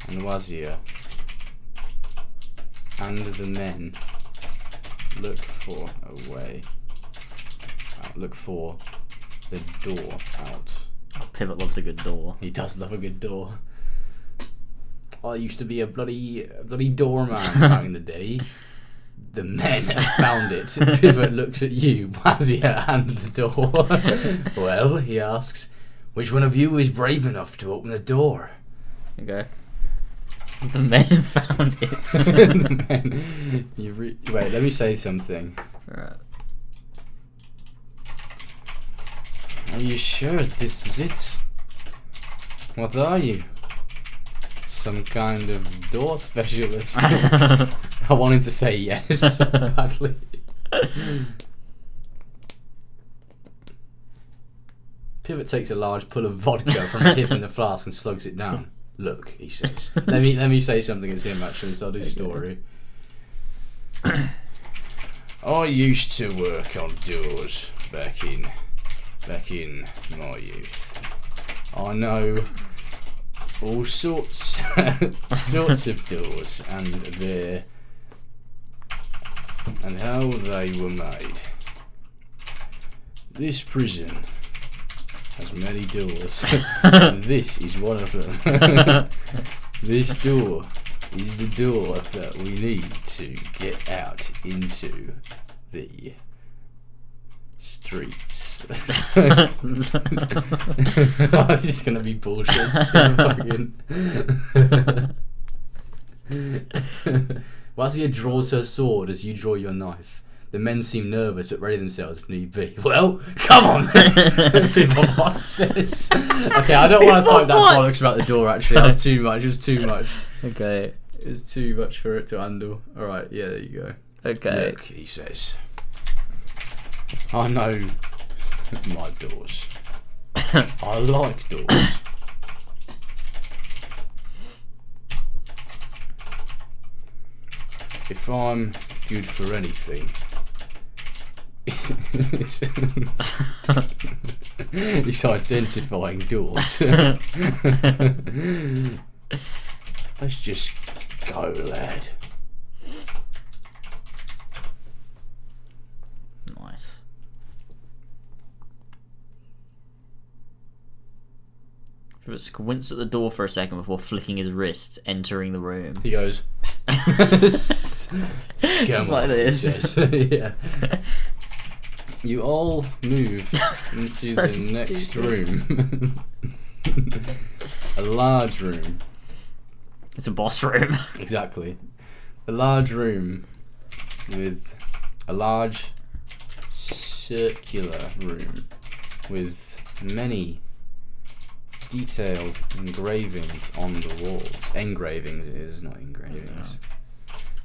and Wazier and the men look for a way. Look for the door out. Oh, Pivot loves a good door. He does love a good door. I used to be a bloody doorman back in the day. The men have found it. Pivot looks at you, Wazier, and the door. Well, he asks, which one of you is brave enough to open the door? Okay. The men found it. The men. Wait, let me say something. Right. Are you sure this is it? What are you? Some kind of door specialist? I wanted to say yes badly. Pivot takes a large pull of vodka from a hip in the flask and slugs it down. Look, he says. Let me say something as him actually, so I'll do the story. I used to work on doors back in my youth. I know all sorts of doors and how they were made. This prison has many doors, and this is one of them. This door is the door that we need to get out into the streets. Oh, this is gonna be bullshit. Wazia draws her sword as you draw your knife. The men seem nervous but ready themselves if need be. Well, come on! People what says. Okay, I don't want to type that bollocks about the door actually. That was too much. It was too much. Okay. It was too much for it to handle. Alright, yeah, there you go. Okay. Look, he says. I know my doors. I like doors. If I'm good for anything, it's identifying doors. Let's just go, lad. Nice. He squints at the door for a second before flicking his wrists, entering the room. He goes. Just like this. He says. Yeah. You all move into the next room. A large room. It's a boss room. Exactly. A large room with a large circular room with many detailed engravings on the walls. Engravings it is, not engravings.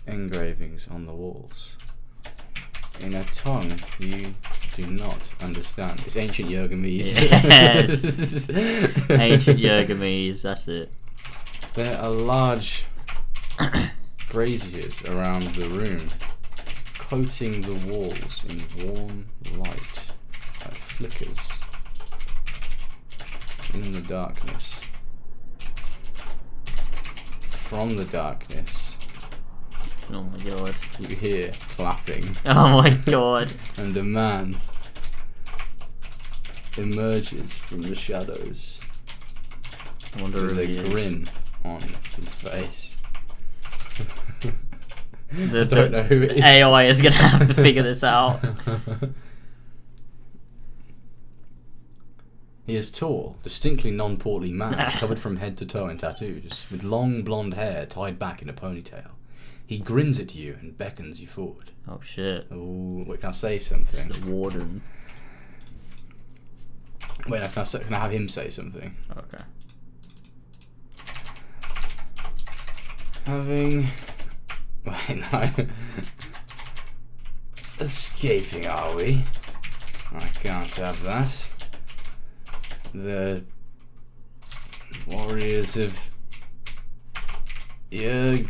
Yeah. Engravings on the walls. In a tongue you do not understand. It's ancient Yergamese. Yes. Ancient Yergamese, that's it. There are large braziers around the room, coating the walls in warm light that flickers in the darkness. From the darkness, oh my god, you hear clapping. Oh my god. And a man emerges from the shadows with a grin on his face. I don't know who it is. AI is gonna have to figure this out. He is tall, distinctly non-portly man, covered from head to toe in tattoos, with long blonde hair tied back in a ponytail. He grins at you and beckons you forward. Oh shit. Oh, wait, can I say something? It's the warden. Wait, can I have him say something? Okay. Having... Wait, no. Escaping, are we? I can't have that. The warriors of Yerg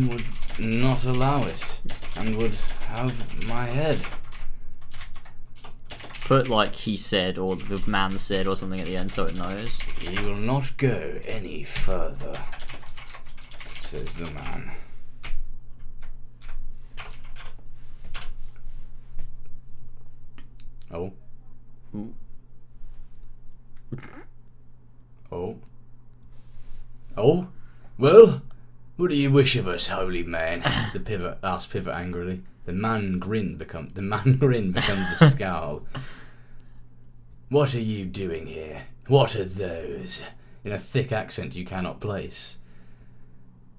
would not allow it, and would have my head. Put like he said, or the man said, or something at the end so it knows. He will not go any further, says the man. Oh. Ooh. Oh. Oh? Well, what do you wish of us, holy man? The pivot asked Pivot angrily. The man grin becomes a scowl. What are you doing here? What are those? In a thick accent you cannot place.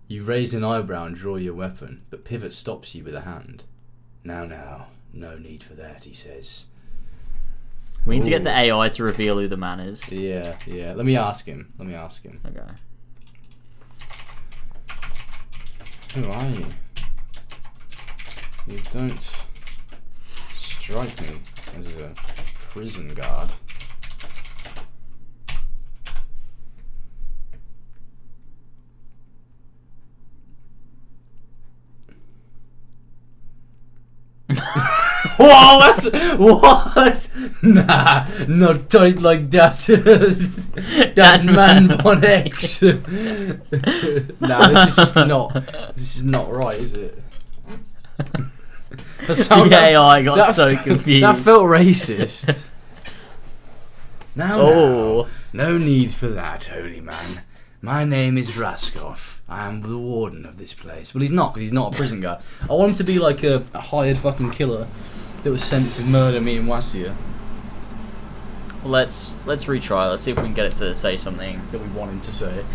You raise an eyebrow and draw your weapon, but Pivot stops you with a hand. Now, no need for that, he says. We need to get the AI to reveal who the man is. Yeah. Let me ask him. Okay. Who are you? You don't strike me as a prison guard. Whoa, that's what? Nah, not type like that. That's man 1X. Nah, this is not right, is it? Yeah, I got so confused. That felt racist. No, no need for that, holy man. My name is Raskov. I am the warden of this place. Well, he's not, because he's not a prison guard. I want him to be like a hired fucking killer that was sent to murder me and Wasia. Well, let's retry. Let's see if we can get it to say something that we want him to say.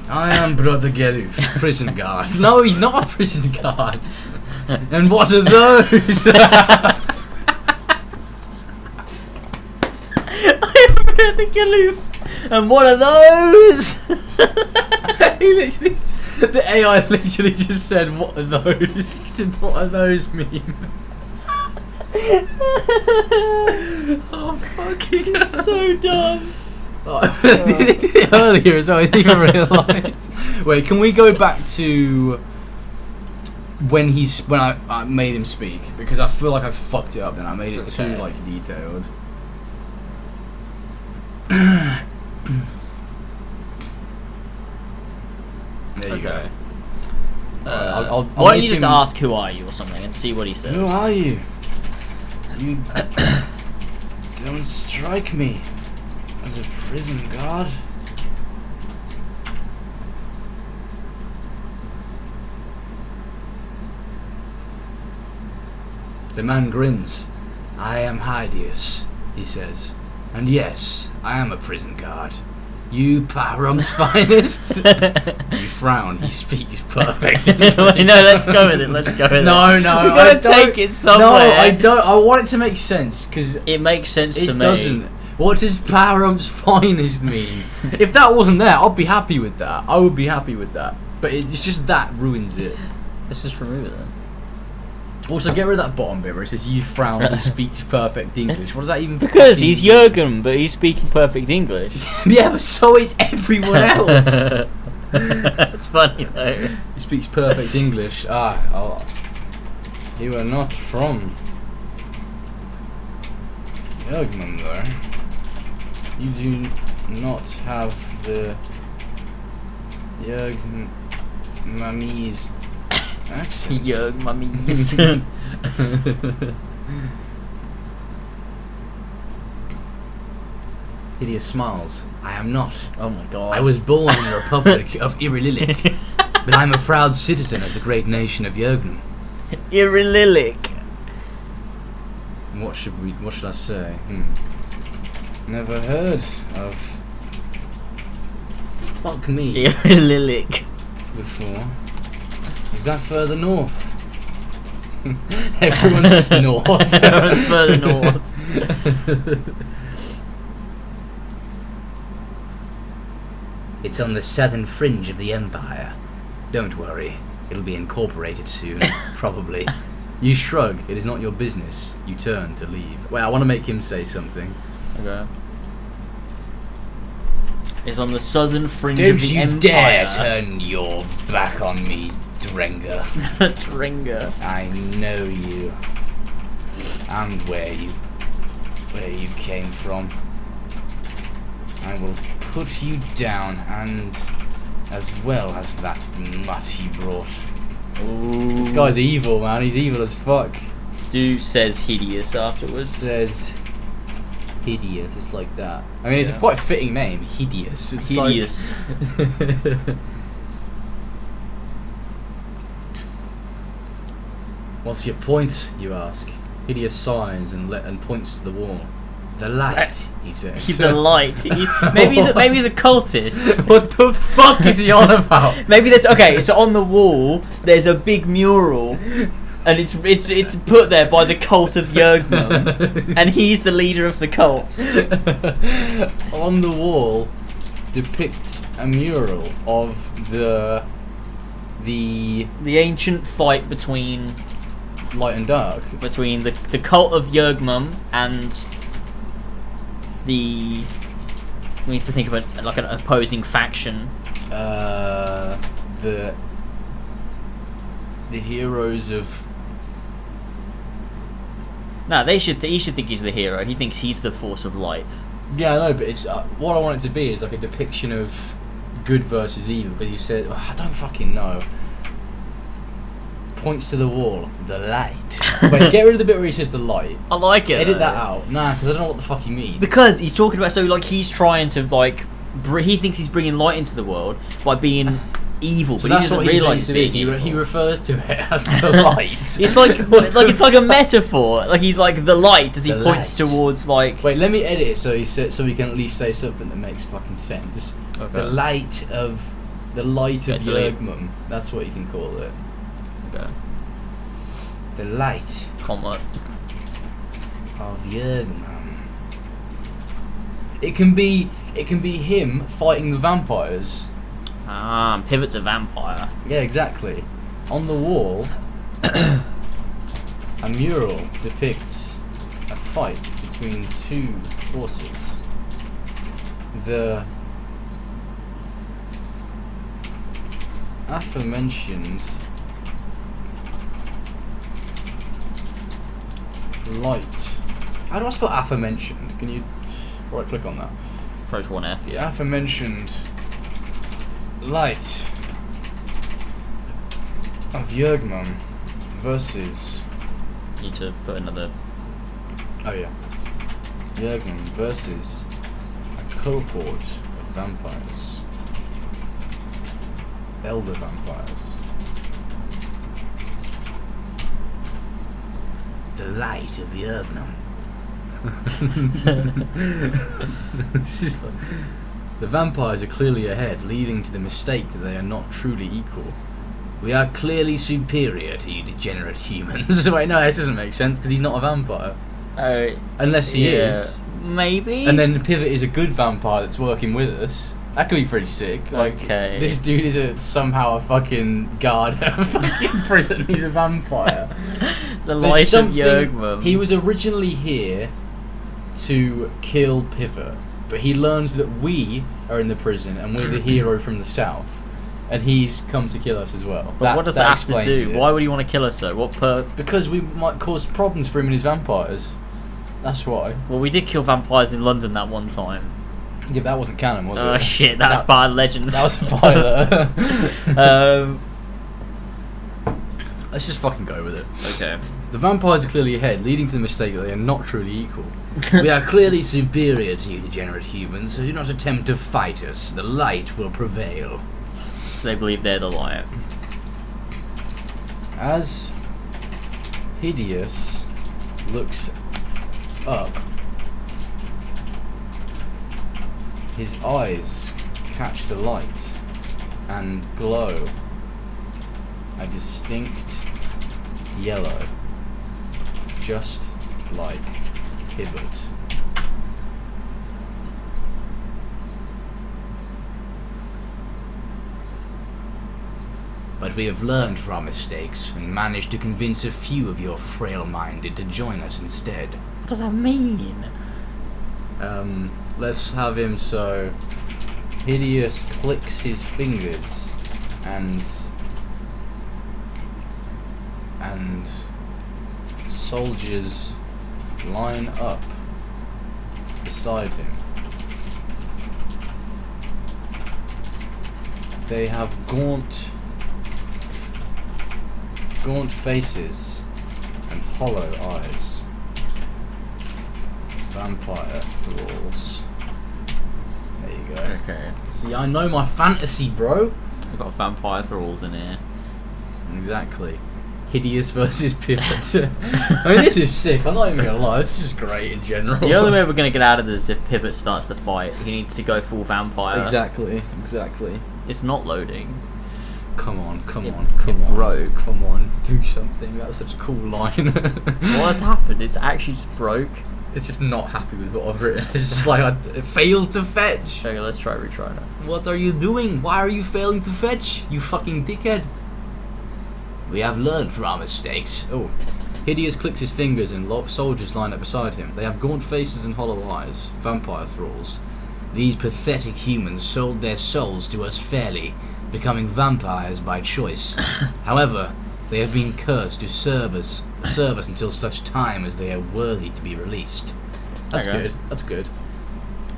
I am Brother Geruf, prison guard. No, he's not a prison guard. And what are those? I am Brother Geruf. And what are those? The AI literally just said, "What are those?" What are those mean? Oh fucking! This is so dumb. They did it earlier as well. I didn't even realise. Wait, can we go back to when I made him speak, because I feel like I fucked it up. Then I made it too like detailed. There you go. Why don't you just ask who are you or something and see what he says? Who are you? You don't strike me as a prison guard. The man grins. I am Hideous, he says. And yes, I am a prison guard. You Parum's finest? You frown. He speaks perfect English. No, let's go with it. Let's go with it. No, we gotta take it somewhere. No, I don't. I want it to make sense, because it makes sense to me. It doesn't. What does Parum's finest mean? If that wasn't there, I'd be happy with that. I would be happy with that. But it's just that ruins it. Let's just remove it then. Also, get rid of that bottom bit where it says, you frown, he speaks perfect English. What does that even mean? Because he's Jurgen, but he's speaking perfect English. Yeah, but so is everyone else. It's funny though. He speaks perfect English. You are not from Jurgen, though. You do not have the Jurgen Mummy's accent. Jurgen Mummies. Hideous smiles. I am not. Oh my god. I was born in the Republic of Irililik, but I'm a proud citizen of the great nation of Jurgen. Irililik. What should I say? Never heard of fuck me Irililik before. Is that further north? Everyone's just north. Everyone's further north. It's on the southern fringe of the empire. Don't worry, it'll be incorporated soon, probably. You shrug, it is not your business. You turn to leave. Wait, I want to make him say something. Okay. It's on the southern fringe of the empire. Don't you dare turn your back on me, Drenga. Drenga. I know you. And where you came from. I will put you down, and as well as that mutt you brought. Ooh. This guy's evil, man. He's evil as fuck. Stu says hideous afterwards. Says hideous. It's like that. I mean, it's a quite fitting name. Hideous. It's hideous. Like What's your point, you ask? Hideous sighs and points to the wall. The light, he says. He's the light. Maybe he's a cultist. What the fuck is he on about? Maybe there's so on the wall there's a big mural, and it's put there by the cult of Jurgen, and he's the leader of the cult. On the wall depicts a mural of the ancient fight between light and dark, between the cult of Jurgen and we need to think of an opposing faction. The heroes of No, he should think he's the hero. He thinks he's the force of light. Yeah, I know, but it's what I want it to be is like a depiction of good versus evil. But he said, I don't fucking know. Points to the wall, the light. Wait, get rid of the bit where he says the light. I like it. Edit that out. Nah, because I don't know what the fuck he means. Because he's talking about, so like he's trying to like, he thinks he's bringing light into the world by being evil, So but he that's doesn't what he realise thinks he's it being is. evil. He refers to it as the light. It's like it's like a metaphor. Like he's like the light as he points towards like. Wait, let me edit it so we can at least say something that makes fucking sense. Okay. The light of Yergmum. That's what you can call it. Okay. The light Comma. of Yergmum. It can be him fighting the vampires. Ah, pivot to vampire. Yeah, exactly. On the wall, a mural depicts a fight between two forces. The aforementioned light. How do I spell aforementioned? Can you right click on that? Approach 1F, yeah. Aforementioned light of Yergmum versus. Need to put another. Oh yeah. Yergmum versus a cohort of vampires. Elder vampires. The light of Yergmum. The vampires are clearly ahead, leading to the mistake that they are not truly equal. We are clearly superior to you degenerate humans. Wait, no, that doesn't make sense because he's not a vampire. Unless he is. Maybe. And then Pivot is a good vampire that's working with us. That could be pretty sick. Like, okay. This dude is somehow a fucking guard at a fucking prison. He's a vampire. The light of Yergmum. He was originally here to kill Pivot, but he learns that we are in the prison and we're the hero from the south, and he's come to kill us as well. But what does that have to do? Why would he want to kill us though? Because we might cause problems for him and his vampires. That's why. Well, we did kill vampires in London that one time. Yeah, but that wasn't canon, was it? Oh shit, that was part of Legends. That was a pilot. Let's just fucking go with it. Okay. The vampires are clearly ahead, leading to the mistake that they are not truly equal. We are clearly superior to you degenerate humans, so do not attempt to fight us. The light will prevail. So they believe they're the light. As Hideous looks up, his eyes catch the light and glow a distinct yellow, just like Pivot. But we have learned from our mistakes and managed to convince a few of your frail-minded to join us instead. What does that mean? Let's have him so Hideous clicks his fingers and soldiers line up beside him. They have gaunt faces and hollow eyes. Vampire thralls. There you go. Okay. See, I know my fantasy, bro. We've got vampire thralls in here. Exactly. Hideous versus Pivot. I mean, this is sick. I'm not even gonna lie. This is just great in general. The only way we're gonna get out of this is if Pivot starts the fight. He needs to go full vampire. Exactly. It's not loading. Come on. Broke. Come on, do something. That was such a cool line. What has happened? It's actually just broke. It's just not happy with what I've written. It's just like it failed to fetch. Okay, let's retry that. What are you doing? Why are you failing to fetch? You fucking dickhead. We have learned from our mistakes. Oh. Hideous clicks his fingers and soldiers line up beside him. They have gaunt faces and hollow eyes. Vampire thralls. These pathetic humans sold their souls to us fairly, becoming vampires by choice. However, They have been cursed to serve us until such time as they are worthy to be released. That's Okay. good. That's good.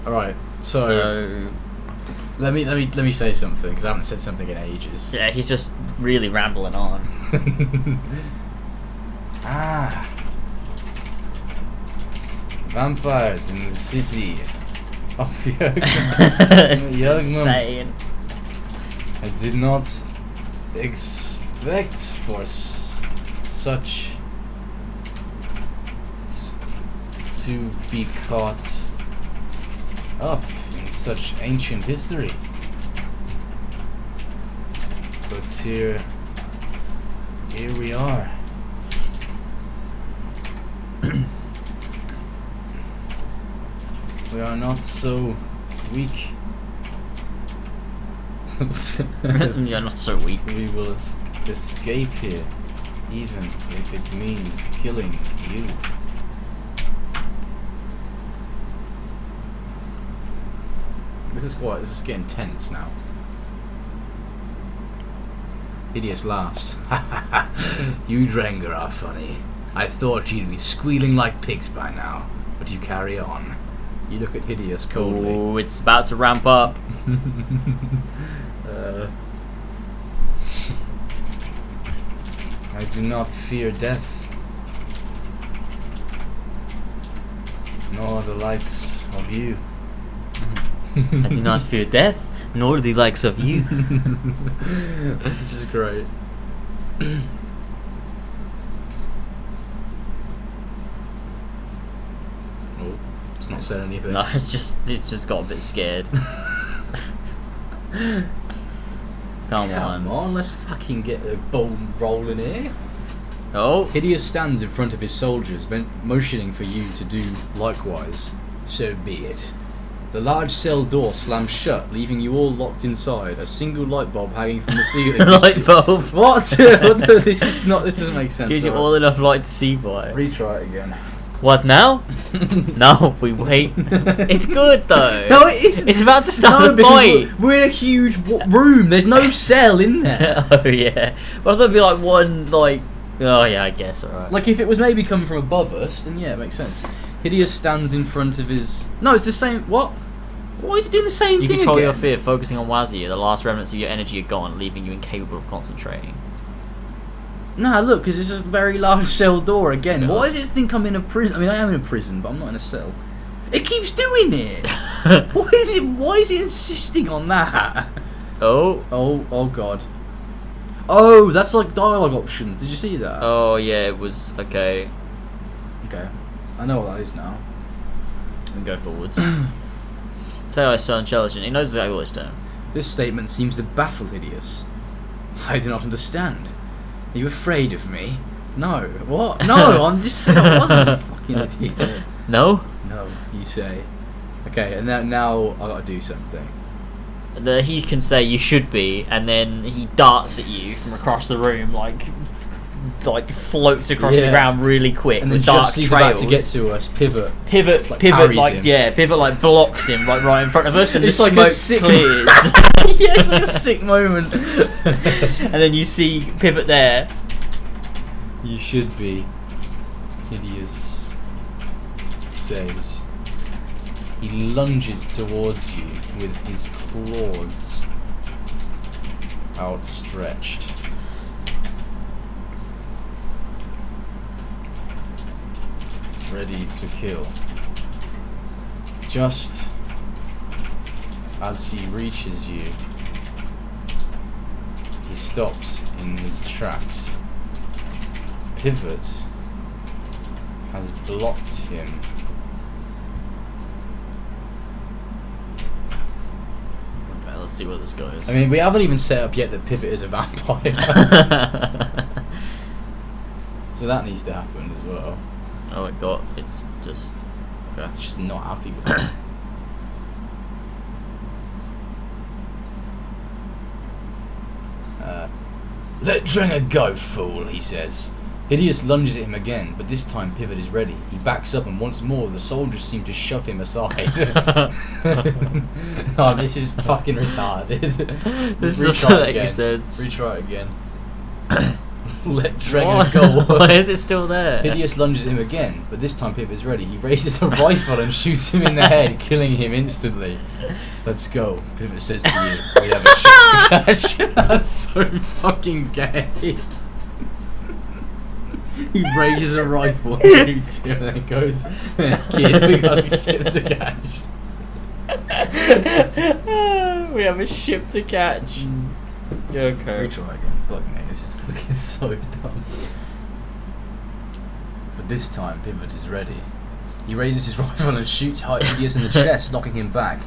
All right. So let me say something because I haven't said something in ages. Yeah, he's just really rambling on. Vampires in the city of That's insane. I did not expect for such to be caught up in such ancient history. But here we are. We are not so weak. You're not so weak. We will escape here, even if it means killing you. This is getting tense now. Hideous laughs. You Dranger are funny. I thought you'd be squealing like pigs by now, but you carry on. You look at Hideous coldly. Oh, it's about to ramp up. I do not fear death, nor the likes of you. I do not fear death, nor the likes of you. This is great. Oh, it's not said anything. No, it's just got a bit scared. Come on, let's fucking get the ball rolling here. Oh. Hideous stands in front of his soldiers, motioning for you to do likewise. So be it. The large cell door slams shut, leaving you all locked inside. A single light bulb hanging from the ceiling. Light bulb. What? This doesn't make sense. Gives you all enough light to see by. Retry it again. What now? No, we wait. It's good though. No, it isn't. It's about to start a fight. We're in a huge room. There's no cell in there. Oh yeah. Well, there'd be like one like. Oh yeah, I guess. Alright. Like if it was maybe coming from above us, then yeah, it makes sense. Hideous stands in front of his. No, it's the same. What? Why is it doing the same You thing control again? your fear, focusing on Wazir. The last remnants of your energy are gone, leaving you incapable of concentrating. Nah, look, because it's a very large cell door again. Why does it think I'm in a prison? I mean, I am in a prison, but I'm not in a cell. It keeps doing it. Why is it insisting on that? Oh God. Oh, that's like dialogue options. Did you see that? Oh yeah, it was okay. Okay, I know what that is now. And go forwards. Tell is so intelligent. He knows exactly what he's doing. This statement seems to baffle Hideous. I do not understand. Are you afraid of me? No. What? No, I'm just saying I wasn't a fucking idiot. No? No, you say. Okay, and now I gotta do something. He can say you should be, and then he darts at you from across the room, like floats across the ground really quick and then with dark just he's trails. about to get to us, pivot, like blocks him like right in front of us, and it's the like smoke a sick clears. Yeah, it's like a sick moment. And then you see Pivot there. You should be. Hideous says. He lunges towards you with his claws outstretched. Ready to kill. Just as he reaches you, he stops in his tracks. Pivot has blocked him. Okay, let's see where this goes. I mean, we haven't even set up yet that Pivot is a vampire. So that needs to happen as well. Oh my god, it's just... Okay. It's just not happy with it. Let Drenger go, fool, he says. Hideous lunges at him again, but this time Pivot is ready. He backs up and once more the soldiers seem to shove him aside. Oh, this is fucking retarded. This doesn't make sense. Retry it again. let Drenger go. Why is it still there? Hideous lunges at him again, but this time Pivot's ready. He raises a rifle and shoots him in the head, killing him instantly. Let's go, Pivot says to you. We have a ship to catch. That's so fucking gay. He raises a rifle and shoots him and then goes, kid, we got a ship to catch. We have a ship to catch. Okay. We try again. Fucking hell, this is fucking so dumb. But this time, Pivot is ready. He raises his rifle and shoots Hideous in the chest, knocking him back.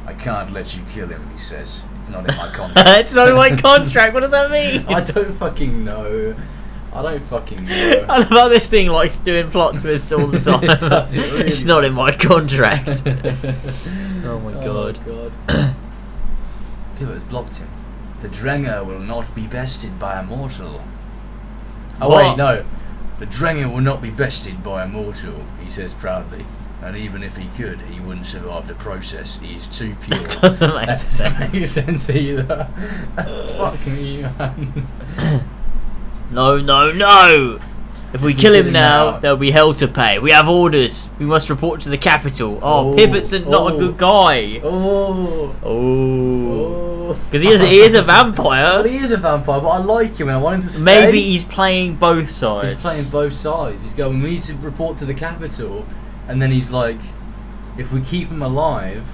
I can't let you kill him, he says. It's not in my contract. It's not in my contract? What does that mean? I don't fucking know. I don't fucking know. I love how this thing likes doing plot twists all the time. It does, it really it's not in my contract. Oh my god. Oh god. Pivot has blocked him. The Drenger will not be bested by a mortal. Oh what? wait, no. The Drenger will not be bested by a mortal, he says proudly. And even if he could, he wouldn't survive the process. He is too pure. That doesn't make sense. That doesn't make sense either. Fuck me, man. No, no, no! If we kill him now, there'll be hell to pay. We have orders. We must report to the capital. Oh, Pivot's not a good guy. Oh. Because he is a vampire. Well, he is a vampire, but I like him and I want him to stay. Maybe he's playing both sides. He's playing both sides. He's going, we need to report to the capital. And then he's like, if we keep him alive,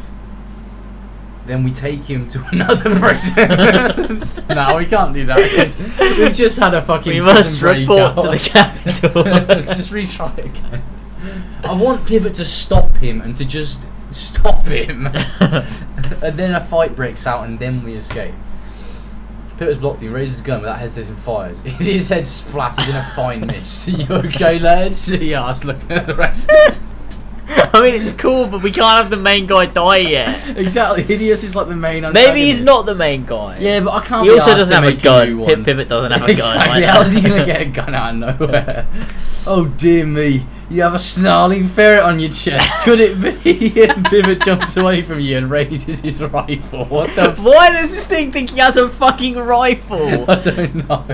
then we take him to another prison. No, we can't do that because we've just had a fucking. We must report to the capital. Just retry it again. I want Pivot to stop him and to just stop him, and then a fight breaks out and then we escape. Pivot's blocked him, raises his gun without hesitation and fires. His head splatters in a fine mist. You okay, lads? He asks, looking at the rest. I mean, it's cool, but we can't have the main guy die yet. Exactly, Hideous is like the main antagonist. Maybe he's not the main guy. Yeah, but I can't. He also doesn't have a gun. Pivot doesn't have a gun. Exactly. How is he gonna get a gun out of nowhere? Oh dear me! You have a snarling ferret on your chest. Could it be? And Pivot jumps away from you and raises his rifle. What the? Why does this thing think he has a fucking rifle? I don't know.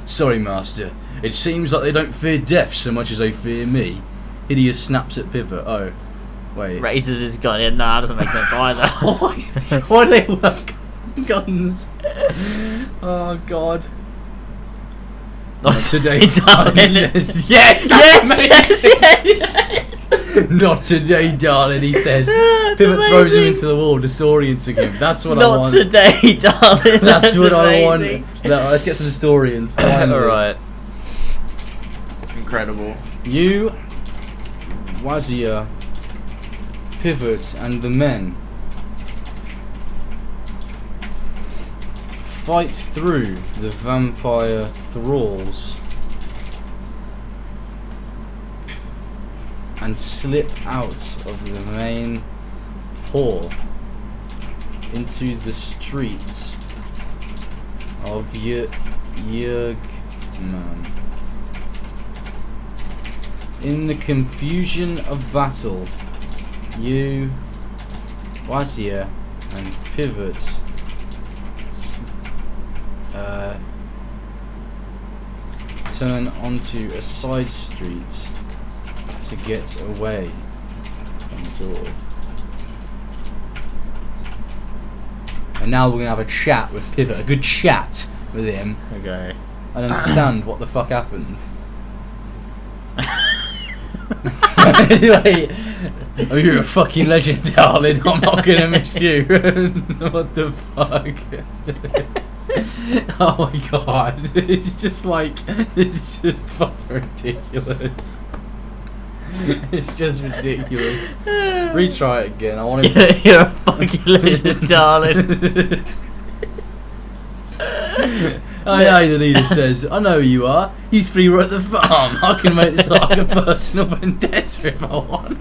Sorry, Master. It seems like they don't fear death so much as they fear me. Hideous snaps at Pivot. Oh, wait. Raises his gun in. Nah, doesn't make sense either. Why do they all have guns? Oh God. Not today, darling. Yes, yes, Not today, darling. He says. Pivot throws him into the wall, disorienting him. That's what I want. Not today, darling. That's what I want. Let's get some Historian. All right. Incredible. You, Wazir, Pivot, and the men fight through the vampire thralls and slip out of the main hall into the streets of Yurgman. In the confusion of battle, you, Wazir, and Pivot turn onto a side street to get away from the door. And now we're going to have a chat with Pivot, a good chat with him. Okay. And understand what the fuck happened. Wait, oh, you're a fucking legend, darling. I'm not gonna miss you. What the fuck? Oh my god, it's just fucking ridiculous. It's just ridiculous. Retry it again. I want to. You're a fucking legend, darling. I know the leader says, I know who you are. You three were at the farm. I can make this like a personal vendetta if I want.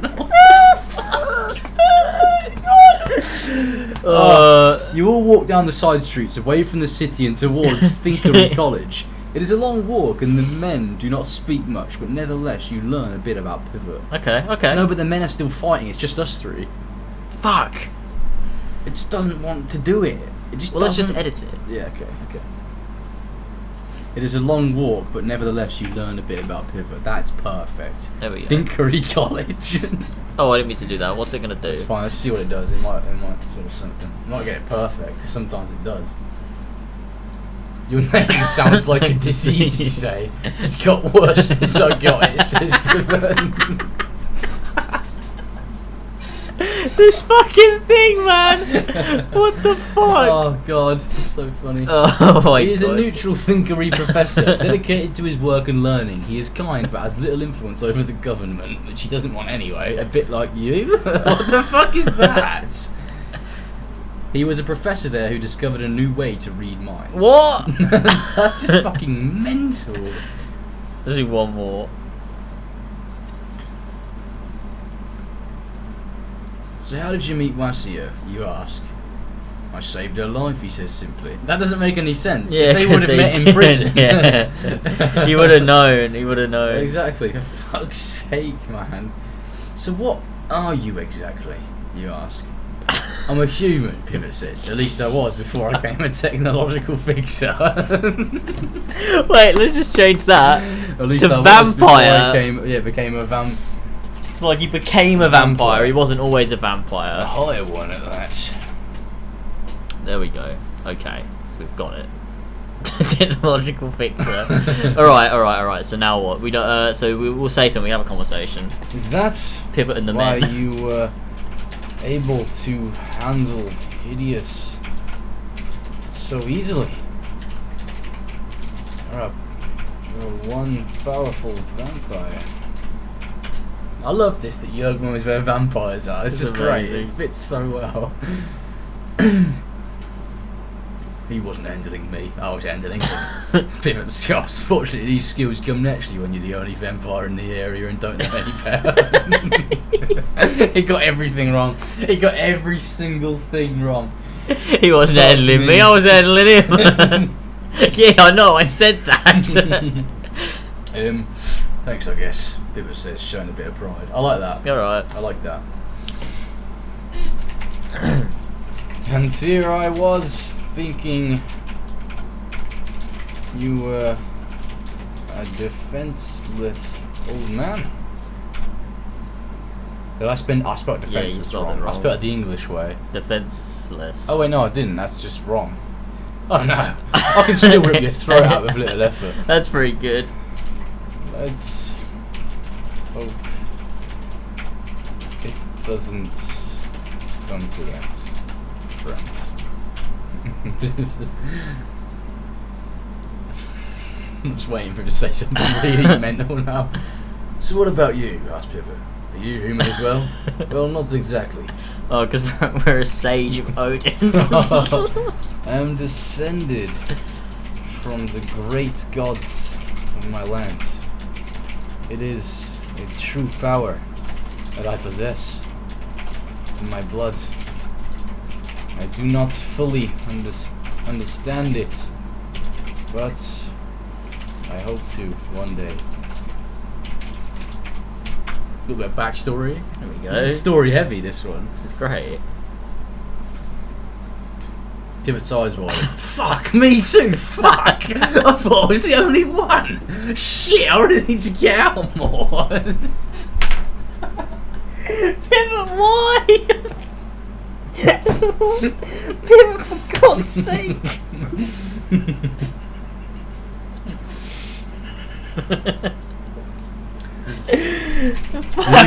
You all walk down the side streets away from the city and towards Thinkery College. It is a long walk and the men do not speak much, but nevertheless you learn a bit about Pivot. Okay. No, but the men are still fighting. It's just us three. Fuck. It just doesn't want to do it. Let's just edit it. Yeah, okay. It is a long walk, but nevertheless you learn a bit about Pivot. That's perfect. There we go. Thinkery College. Oh, I didn't mean to do that. What's it gonna do? It's fine. Let's see what it does. It might sort of something. It might get it perfect. Sometimes it does. Your name sounds like a disease, you say. It's got worse since I got it, says Pivot. This fucking thing, man! What the fuck? Oh god, it's so funny. Oh my god. He is a neutral thinkery professor, dedicated to his work and learning. He is kind, but has little influence over the government, which he doesn't want anyway, a bit like you. What the fuck is that? He was a professor there who discovered a new way to read minds. What? That's just fucking mental. Let's do one more. So how did you meet Wasia, you ask? I saved her life, he says simply. That doesn't make any sense. Yeah, if they would have met in prison. Yeah. He would have known. He would have known. Exactly. For fuck's sake, man. So what are you exactly, you ask? I'm a human, Pivot says. At least I was before I became a technological fixer. Wait, let's just change that At least to I vampire. Was became a vamp. It's like he became a vampire. He wasn't always a vampire. A higher one at that. There we go. Okay, so we've got it. Technological fixer. Alright. So now what? We don't. So we'll say something. We have a conversation. Is that Pivot and the why men. you were able to handle idiots so easily? You're one powerful vampire. I love this that Jurgman is where vampires are. It's just great. It fits so well. He wasn't handling me. I was handling him. Pivot skills. Fortunately, these skills come naturally when you're the only vampire in the area and don't know any better. He got everything wrong. He got every single thing wrong. He wasn't handling me. I was handling him. Yeah, I know. I said that. Thanks, I guess. Pivot says, showing a bit of pride. I like that. Alright. I like that. And here I was thinking you were a defenseless old man. Did I spelled defenseless wrong. I spelled it the English way. Defenseless. Oh wait, no, I didn't. That's just wrong. Oh no, I can still rip your throat out with little effort. That's pretty good. Let's hope it doesn't come to that, friend. I'm just waiting for him to say something really mental now. So what about you? Asked Pivot. Are you human as well? Well, not exactly. Oh, because we're a sage of Odin. I am descended from the great gods of my land. It is a true power that I possess in my blood. I do not fully understand it, but I hope to one day. A little bit of backstory. There we go. This is story heavy, this one. This is great. Pivot size wide. Fuck, me too. Fuck. I thought I was the only one. Shit, I really need to get out more. Pivot, why? Pivot, for God's sake.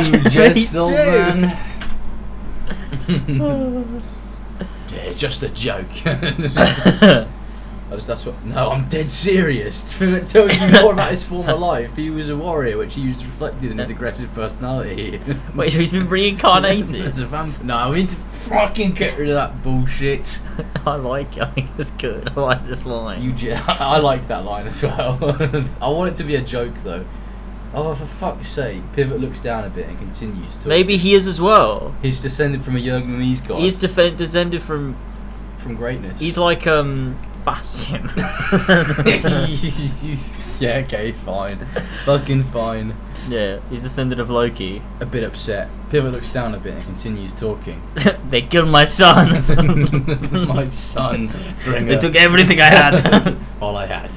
You jest, old man. Yeah, just a joke. That's what. No, I'm dead serious. It tells you more about his former life. He was a warrior, which he was reflected in his aggressive personality. Wait, so he's been reincarnated? It's a vampire. No, I mean to fucking get rid of that bullshit. I like it. I think it's good. I like this line. I like that line as well. I want it to be a joke though. Oh, for fuck's sake! Pivot looks down a bit and continues to. Maybe he is as well. He's descended from a Jurgmanese god. He's descended from greatness. He's like Bastion. Yeah, okay, fine. Fucking fine. Yeah, he's descended of Loki. A bit upset. Pivot looks down a bit and continues talking. They killed my son. My son. They took everything I had. All I had.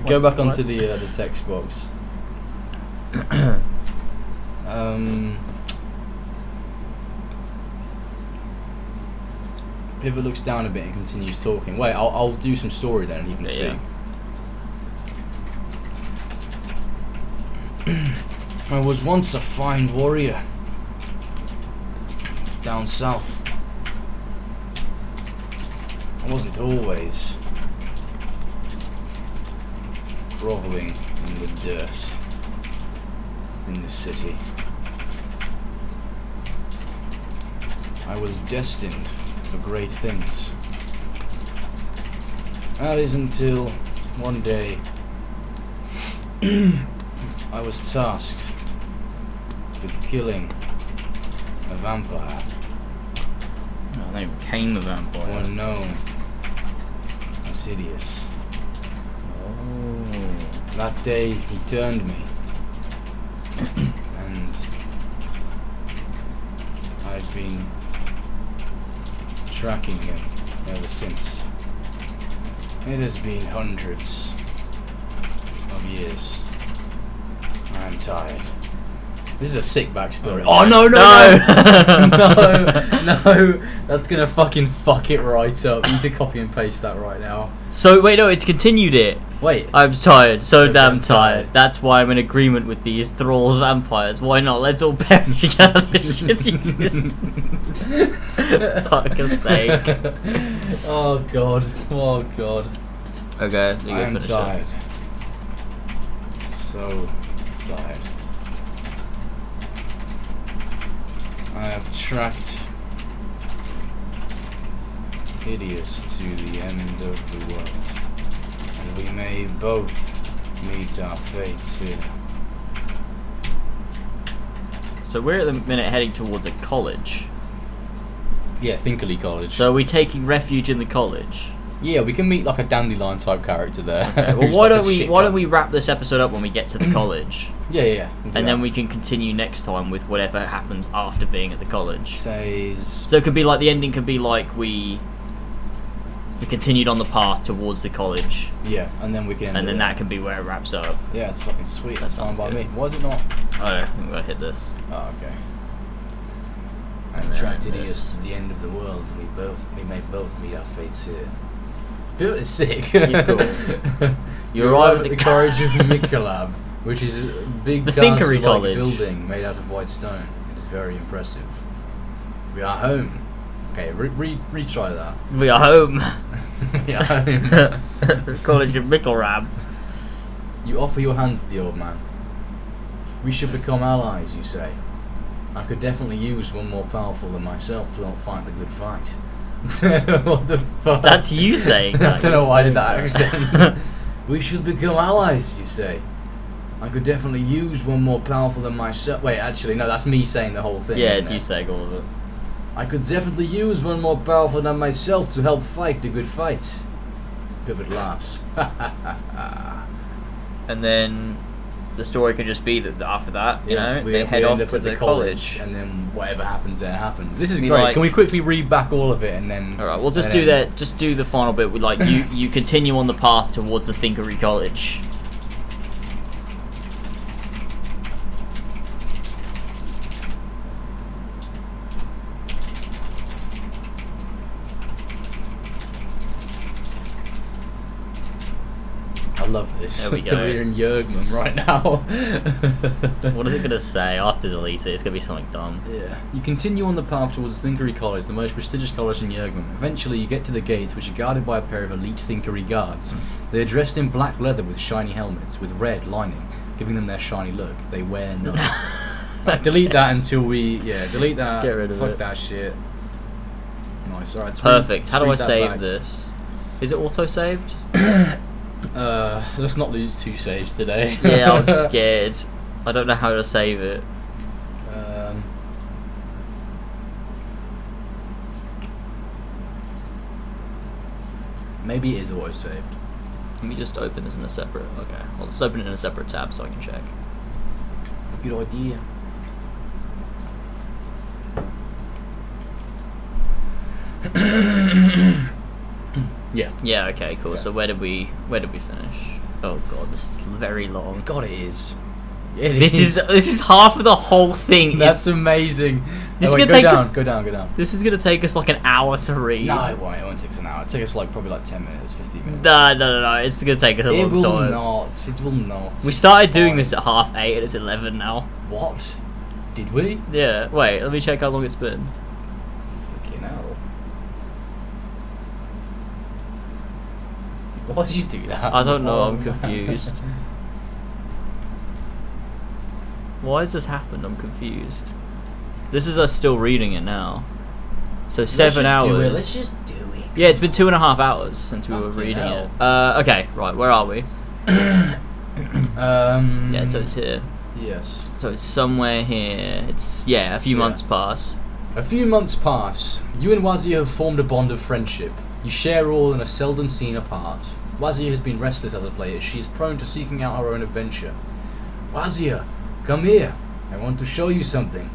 Go back onto the text box. Pivot looks down a bit and continues talking. Wait, I'll do some story then and you can speak. I was once a fine warrior down south. I wasn't always groveling in the dirt in the city. I was destined for great things. That is until one day I was tasked with killing a vampire. Oh, they became a vampire. One known as Hideous. Oh. That day he turned me, and I've been tracking him ever since. It has been hundreds of years. I'm tired. This is a sick backstory. Oh no no no! That's gonna fucking fuck it right up. You need to copy and paste that right now. So wait, no, it's continued it. Wait. I'm tired, so damn tired. That's why I'm in agreement with these thralls vampires. Why not? Let's all perish together. Fuck's sake. Oh god. Oh god. Okay, you I'm tired. So tired. I have tracked Hideous to the end of the world, and we may both meet our fates here. So we're at the minute heading towards a college. Yeah, Thinkerly College. So are we taking refuge in the college? Yeah, we can meet like a dandelion type character there. Okay, well, why don't we wrap this episode up when we get to the college? Yeah. And then we can continue next time with whatever happens after being at the college. So it could be like the ending could be like we continued on the path towards the college. Yeah, and then we can. And then that can be where it wraps up. Yeah, it's fucking sweet. That's fine by me. Why is it not? Oh, yeah, I'm gonna hit this. Oh, okay. I've tracked Hideous to the end of the world. We may both meet our fates here. Bill is sick. He's cool. You arrive at the Courage of Mikolab, which is a big castle-like building made out of white stone. It is very impressive. We are home. Okay, retry that. We are home. We are home. College of Mikolab. You offer your hand to the old man. We should become allies, you say. I could definitely use one more powerful than myself to help fight the good fight. What the fuck? That's you saying that. I don't know why I did that accent. We should become allies, you say. I could definitely use one more powerful than myself. Wait, actually, no, that's me saying the whole thing. Yeah, it's you saying all of it. I could definitely use one more powerful than myself to help fight the good fight. Pivot laughs. And then the story could just be that after that, you know, they head off to the college, and then whatever happens there happens. This is Be great. like- Can we quickly read back all of it and then? All right, we'll just do that. Just do the final bit with like you continue on the path towards the Thinkery College. I love this. There we go. We're in Jurgman right now. What is it gonna say? I have to delete it. It's gonna be something dumb. Yeah. You continue on the path towards Thinkery College, the most prestigious college in Jurgman. Eventually, you get to the gates, which are guarded by a pair of elite Thinkery guards. They are dressed in black leather with shiny helmets with red lining, giving them their shiny look. They wear none. Right, delete that until we. Yeah, delete that. Just get rid of Fuck it. that shit. Nice. Alright. Perfect. How do I save this? Is it auto saved? Let's not lose 2 saves today. Yeah, I'm scared. I don't know how to save it. Maybe it is always saved. Let me just open this in a separate. Okay, I'll just open it in a separate tab so I can check. Good idea. Yeah. Yeah. Okay. Cool. Okay. So where did we finish? Oh god, this is very long. God, it is. This is half of the whole thing. That's amazing. This is wait, gonna take down, us. go down. This is gonna take us like an hour to read. No, it won't take us an hour. It'll take us like probably like 10 minutes, 15 minutes. No. It's gonna take us a long time. It will not. We started doing this at 8:30 and it's 11 now. What? Did we? Yeah. Wait, let me check how long it's been. Fucking hell. Why did you do that? I don't know. I'm confused. Why has this happened? I'm confused. This is us still reading it now. So 7 hours. Let's just do it. Yeah, it's been 2.5 hours since we were reading it. Okay, right. Where are we? Yeah, so it's here. Yes. So it's somewhere here. It's a few months pass. A few months pass. You and Wazir have formed a bond of friendship. You share all and are seldom seen apart. Wazir has been restless as of late, as she is prone to seeking out her own adventure. Wazir, come here. I want to show you something.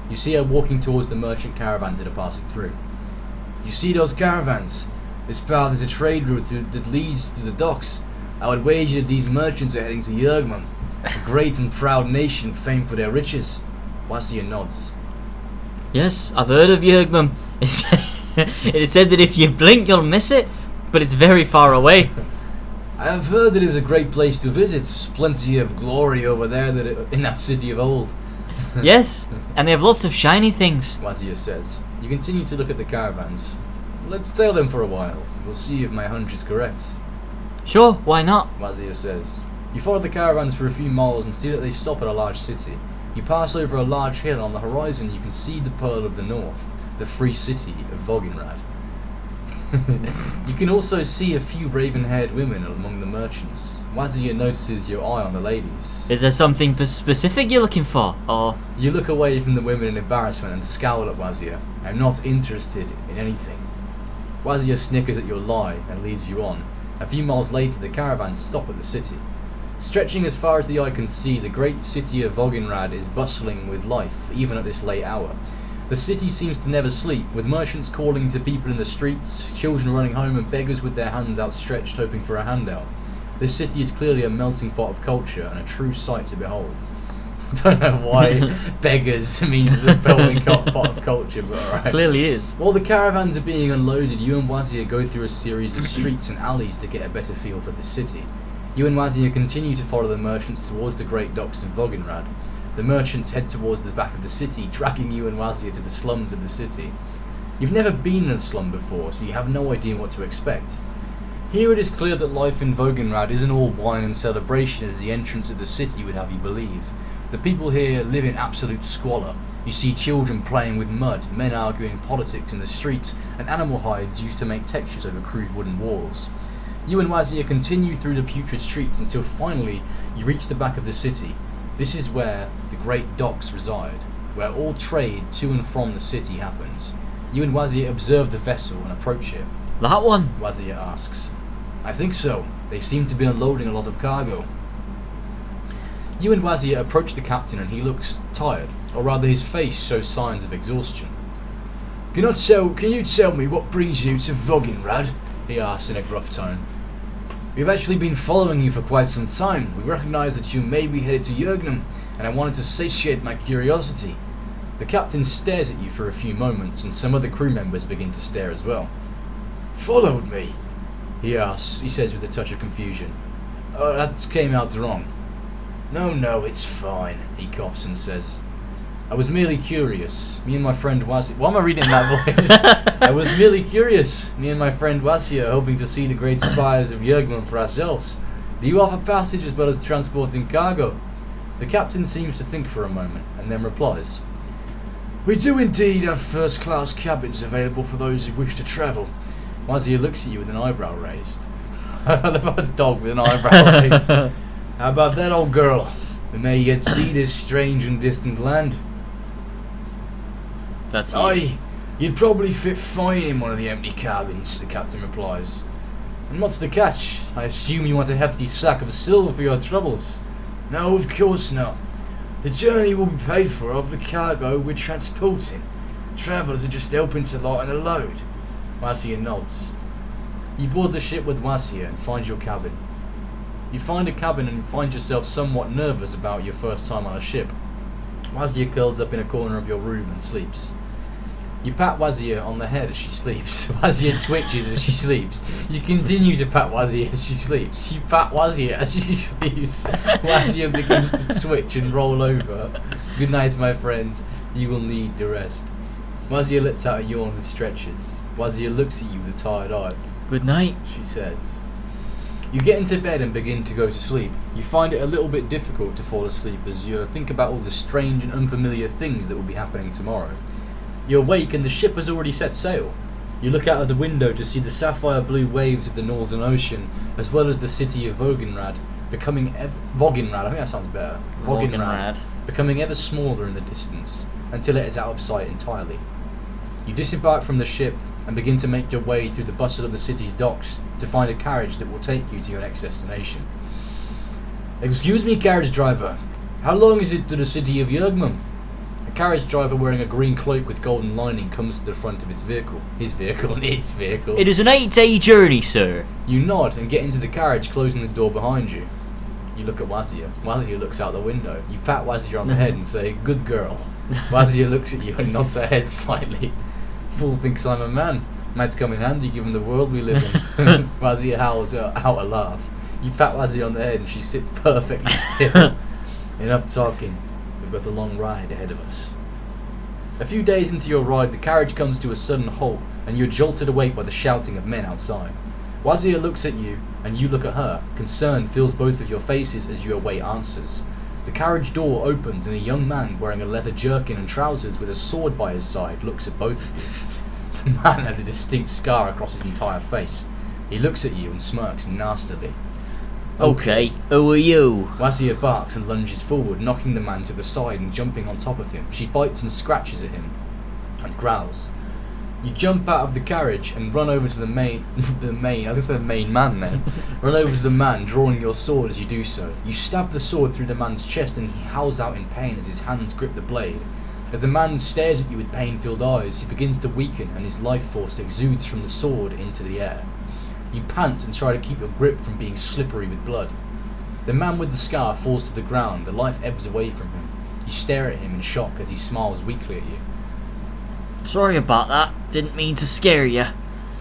You see her walking towards the merchant caravans that are passing through. You see those caravans? This path is a trade route that leads to the docks. I would wager that these merchants are heading to Yergman, a great and proud nation famed for their riches. Wazir nods. Yes, I've heard of Yergman. It is said that if you blink, you'll miss it, but it's very far away. I have heard it is a great place to visit. Plenty of glory over there in that city of old. Yes, and they have lots of shiny things. Wazir says. You continue to look at the caravans. Let's tail them for a while. We'll see if my hunch is correct. Sure, why not? Wazir says. You follow the caravans for a few miles and see that they stop at a large city. You pass over a large hill, and on the horizon you can see the Pearl of the North, the free city of Voginrad. You can also see a few raven-haired women among the merchants. Wazir notices your eye on the ladies. Is there something specific you're looking for, or...? You look away from the women in embarrassment and scowl at Wazir. I'm not interested in anything. Wazir snickers at your lie and leads you on. A few miles later, the caravans stop at the city. Stretching as far as the eye can see, the great city of Voginrad is bustling with life, even at this late hour. The city seems to never sleep, with merchants calling to people in the streets, children running home, and beggars with their hands outstretched hoping for a handout. This city is clearly a melting pot of culture and a true sight to behold. I don't know why beggars means it's a melting pot of culture, but alright. Clearly is. While the caravans are being unloaded, you and Wazir go through a series of streets and alleys to get a better feel for the city. You and Wazir continue to follow the merchants towards the great docks of Voginrad. The merchants head towards the back of the city, dragging you and Wazir to the slums of the city. You've never been in a slum before, so you have no idea what to expect. Here it is clear that life in Voginrad isn't all wine and celebration as the entrance of the city would have you believe. The people here live in absolute squalor. You see children playing with mud, men arguing politics in the streets, and animal hides used to make textures over crude wooden walls. You and Wazir continue through the putrid streets until finally you reach the back of the city. This is where the great docks reside, where all trade to and from the city happens. You and Wazir observe the vessel and approach it. That one? Wazir asks. I think so. They seem to be unloading a lot of cargo. You and Wazir approach the captain and he looks tired, or rather his face shows signs of exhaustion. Can you tell me what brings you to Voginrad? He asks in a gruff tone. We've actually been following you for quite some time. We recognise that you may be headed to Yergnam, and I wanted to satiate my curiosity. The captain stares at you for a few moments, and some other crew members begin to stare as well. Followed me? He asks, he says with a touch of confusion. Oh, that came out wrong. No, it's fine, he coughs and says. I was merely curious. Me and my friend Wazir... Why am I reading that voice? I was merely curious. Me and my friend Wazir are hoping to see the great spires of Yergman for ourselves. Do you offer passage as well as transporting cargo? The captain seems to think for a moment, and then replies. We do indeed have first-class cabins available for those who wish to travel. Wazir looks at you with an eyebrow raised. I love a dog with an eyebrow raised. How about that, old girl? We may yet see this strange and distant land. That's Aye, you'd probably fit fine in one of the empty cabins, the captain replies. And what's the catch? I assume you want a hefty sack of silver for your troubles. No, of course not. The journey will be paid for of the cargo we're transporting. Travellers are just helping to lighten a load. Wazir nods. You board the ship with Wazir and find your cabin. You find a cabin and find yourself somewhat nervous about your first time on a ship. Wazir curls up in a corner of your room and sleeps. You pat Wazir on the head as she sleeps. Wazir twitches as she sleeps. You continue to pat Wazir as she sleeps. You pat Wazir as she sleeps. Wazir begins to twitch and roll over. Good night, my friends. You will need the rest. Wazir lets out a yawn and stretches. Wazir looks at you with tired eyes. Good night, she says. You get into bed and begin to go to sleep. You find it a little bit difficult to fall asleep as you think about all the strange and unfamiliar things that will be happening tomorrow. You awake and the ship has already set sail. You look out of the window to see the sapphire blue waves of the Northern Ocean, as well as the city of Voginrad, becoming Voginrad, I think that sounds better. Voginrad, becoming ever smaller in the distance, until it is out of sight entirely. You disembark from the ship and begin to make your way through the bustle of the city's docks to find a carriage that will take you to your next destination. Excuse me, carriage driver, how long is it to the city of Yurgmum? A carriage driver wearing a green cloak with golden lining comes to the front of its vehicle. Its vehicle. It is an 8-day journey, sir. You nod and get into the carriage, closing the door behind you. You look at Wazir. Wazir looks out the window. You pat Wazir on the head and say, "Good girl." Wazir looks at you and nods her head slightly. Fool thinks I'm a man. Might come in handy given the world we live in. Wazir howls out a laugh. You pat Wazir on the head and she sits perfectly still. Enough talking. We've got a long ride ahead of us. A few days into your ride, the carriage comes to a sudden halt and you're jolted awake by the shouting of men outside. Wazir looks at you and you look at her. Concern fills both of your faces as you await answers. The carriage door opens and a young man wearing a leather jerkin and trousers with a sword by his side looks at both of you. The man has a distinct scar across his entire face. He looks at you and smirks nastily. Okay, who are you? Wazir barks and lunges forward, knocking the man to the side and jumping on top of him. She bites and scratches at him and growls. You jump out of the carriage and run over to the main man then. Run over to the man, drawing your sword as you do so. You stab the sword through the man's chest and he howls out in pain as his hands grip the blade. As the man stares at you with pain-filled eyes, he begins to weaken and his life force exudes from the sword into the air. You pant and try to keep your grip from being slippery with blood. The man with the scar falls to the ground, the life ebbs away from him. You stare at him in shock as he smiles weakly at you. Sorry about that. Didn't mean to scare you.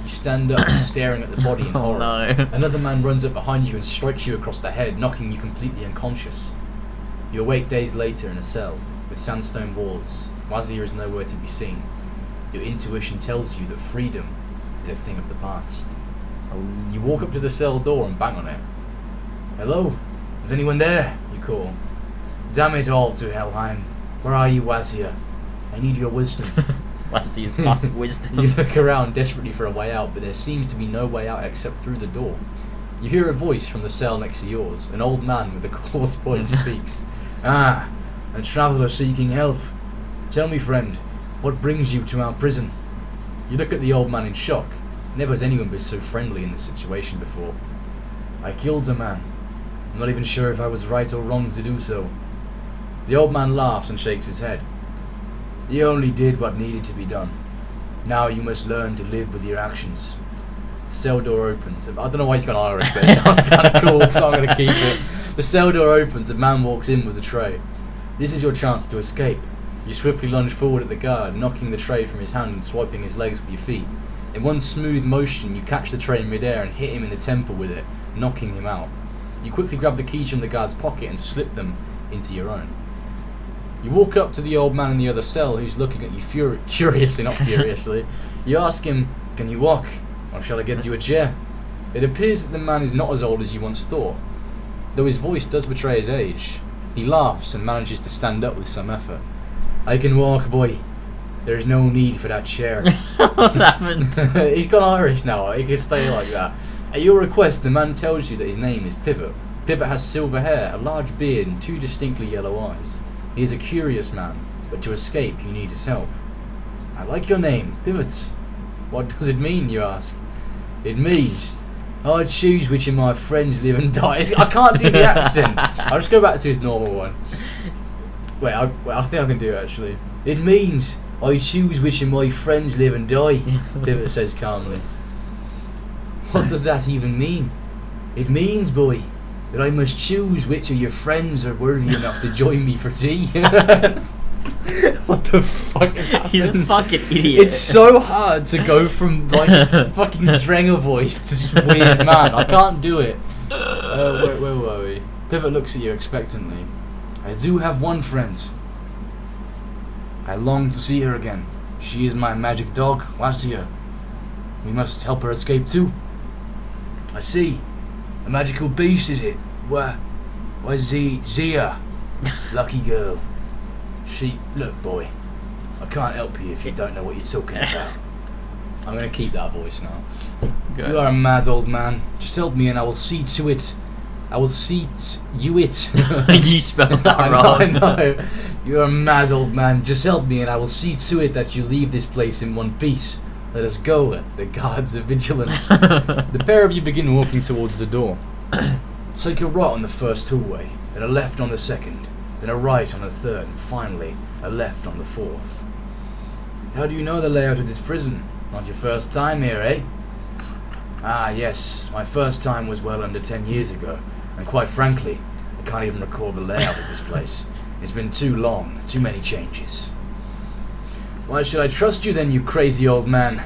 You stand up, staring at the body in horror. No. Another man runs up behind you and strikes you across the head, knocking you completely unconscious. You awake days later in a cell, with sandstone walls. Wazir is nowhere to be seen. Your intuition tells you that freedom is a thing of the past. You walk up to the cell door and bang on it. "Hello? Is anyone there?" you call. "Damn it all to Helheim. Where are you, Wazir? I need your wisdom." Wazir's classic wisdom. You look around desperately for a way out, but there seems to be no way out except through the door. You hear a voice from the cell next to yours. An old man with a coarse voice speaks. "Ah, a traveller seeking help. Tell me, friend, what brings you to our prison?" You look at the old man in shock. Never has anyone been so friendly in this situation before. "I killed a man. I'm not even sure if I was right or wrong to do so." The old man laughs and shakes his head. "You only did what needed to be done. Now you must learn to live with your actions." The cell door opens. I don't know why he's gone Irish, but it sounds kind of cool, so I'm going to keep it. The cell door opens. A man walks in with a tray. This is your chance to escape. You swiftly lunge forward at the guard, knocking the tray from his hand and swiping his legs with your feet. In one smooth motion, you catch the tray in midair and hit him in the temple with it, knocking him out. You quickly grab the keys from the guard's pocket and slip them into your own. You walk up to the old man in the other cell who's looking at you curiously, not furiously. You ask him, "Can you walk? Or shall I get you a chair?" It appears that the man is not as old as you once thought, though his voice does betray his age. He laughs and manages to stand up with some effort. "I can walk, boy. There is no need for that chair." What's happened? He's gone Irish now. He can stay like that. At your request, the man tells you that his name is Pivot. Pivot has silver hair, a large beard, and two distinctly yellow eyes. He is a curious man, but to escape you need his help. "I like your name, Pivot. What does it mean, you ask?" "It means I choose which of my friends live and die." I can't do the accent. I'll just go back to his normal one. Wait, I think I can do it actually. "It means I choose which of my friends live and die," Pivot says calmly. What does that even mean? It means, boy, that I must choose which of your friends are worthy enough to join me for tea. What the fuck is happening? You're a fucking idiot. It's so hard to go from like fucking Drenger voice to this weird man. I can't do it. Where were we? Pivot looks at you expectantly. I do have one friend. I long to see her again. She is my magic dog, Wasia. We must help her escape too. I see. A magical beast, is it? Why Zia? Lucky girl. Look, boy. I can't help you if you don't know what you're talking about. I'm gonna keep that voice now. You are a mad old man. Just help me and I will see to it. I will see you it. You spelled that wrong. I know. You're a mad old man. Just help me and I will see to it that you leave this place in one piece. Let us go. The guards are vigilant. The pair of you begin walking towards the door. Take a right on the first hallway, then a left on the second, then a right on the third, and finally a left on the fourth. How do you know the layout of this prison? Not your first time here, eh? Ah, yes. My first time was well under 10 years ago, and quite frankly, I can't even recall the layout of this place. It's been too long, too many changes. Why should I trust you then, you crazy old man?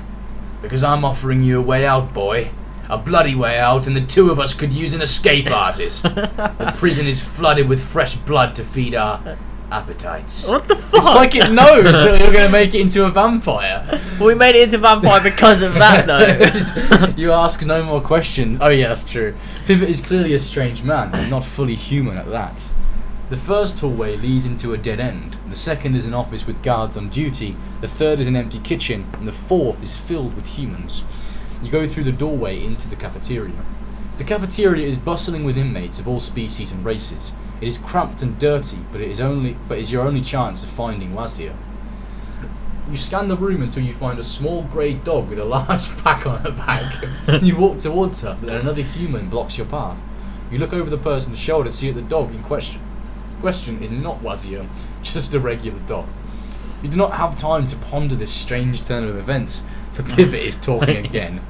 Because I'm offering you a way out, boy. A bloody way out, and the two of us could use an escape artist. The prison is flooded with fresh blood to feed our appetites. What the fuck? It's like it knows that we're going to make it into a vampire. Well, we made it into a vampire because of that, though. You ask no more questions. Oh yeah, that's true. Pivot is clearly a strange man, and not fully human at that. The first hallway leads into a dead end. The second is an office with guards on duty. The third is an empty kitchen, and the fourth is filled with humans. You go through the doorway into the cafeteria. The cafeteria is bustling with inmates of all species and races. It is cramped and dirty, but is your only chance of finding Wasia. You scan the room until you find a small grey dog with a large pack on her back. You walk towards her, but then another human blocks your path. You look over the person's shoulder to see that the dog in question is not Wasia, just a regular dog. You do not have time to ponder this strange turn of events, for Pivot is talking again.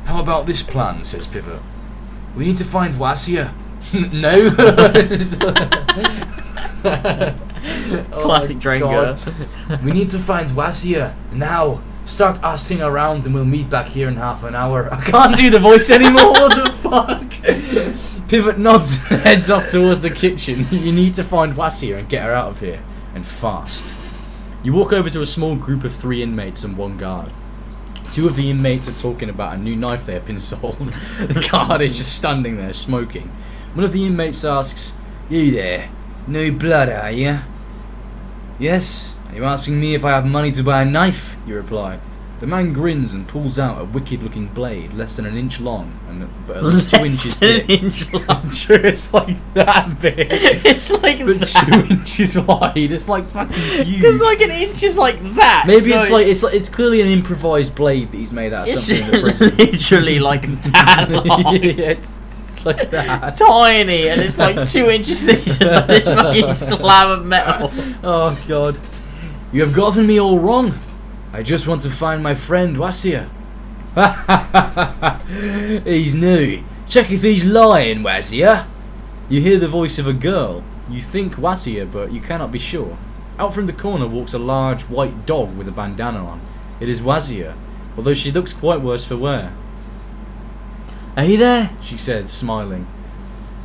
How about this plan, says Pivot. We need to find Wasia. No? Classic Dranger. We need to find Wasia now. Start asking around and we'll meet back here in half an hour. I can't do the voice anymore, what the fuck? Pivot nods and heads off towards the kitchen. You need to find Wasia and get her out of here. And fast. You walk over to a small group of 3 inmates and 1 guard. 2 of the inmates are talking about a new knife they have been sold. The guard is just standing there smoking. One of the inmates asks, "You there? No blood, are you?" "Yes. Are you asking me if I have money to buy a knife?" you reply. The man grins and pulls out a wicked-looking blade, less than an inch long, but at least 2 inches thick. I'm sure it's like that big. It's like but that. 2 inches wide. It's like fucking huge. Because like an inch is like that. Maybe so it's clearly an improvised blade that he's made out of something in the It's prison. literally like that long. Yeah, it's like that. It's tiny, and it's like 2 inches thick. Like this fucking slab of metal. Oh god. You have gotten me all wrong. I just want to find my friend Wasia. He's new. Check if he's lying, Wasia. You hear the voice of a girl. You think Wasia, but you cannot be sure. Out from the corner walks a large white dog with a bandana on. It is Wasia, although she looks quite worse for wear. Are you there? She says, smiling.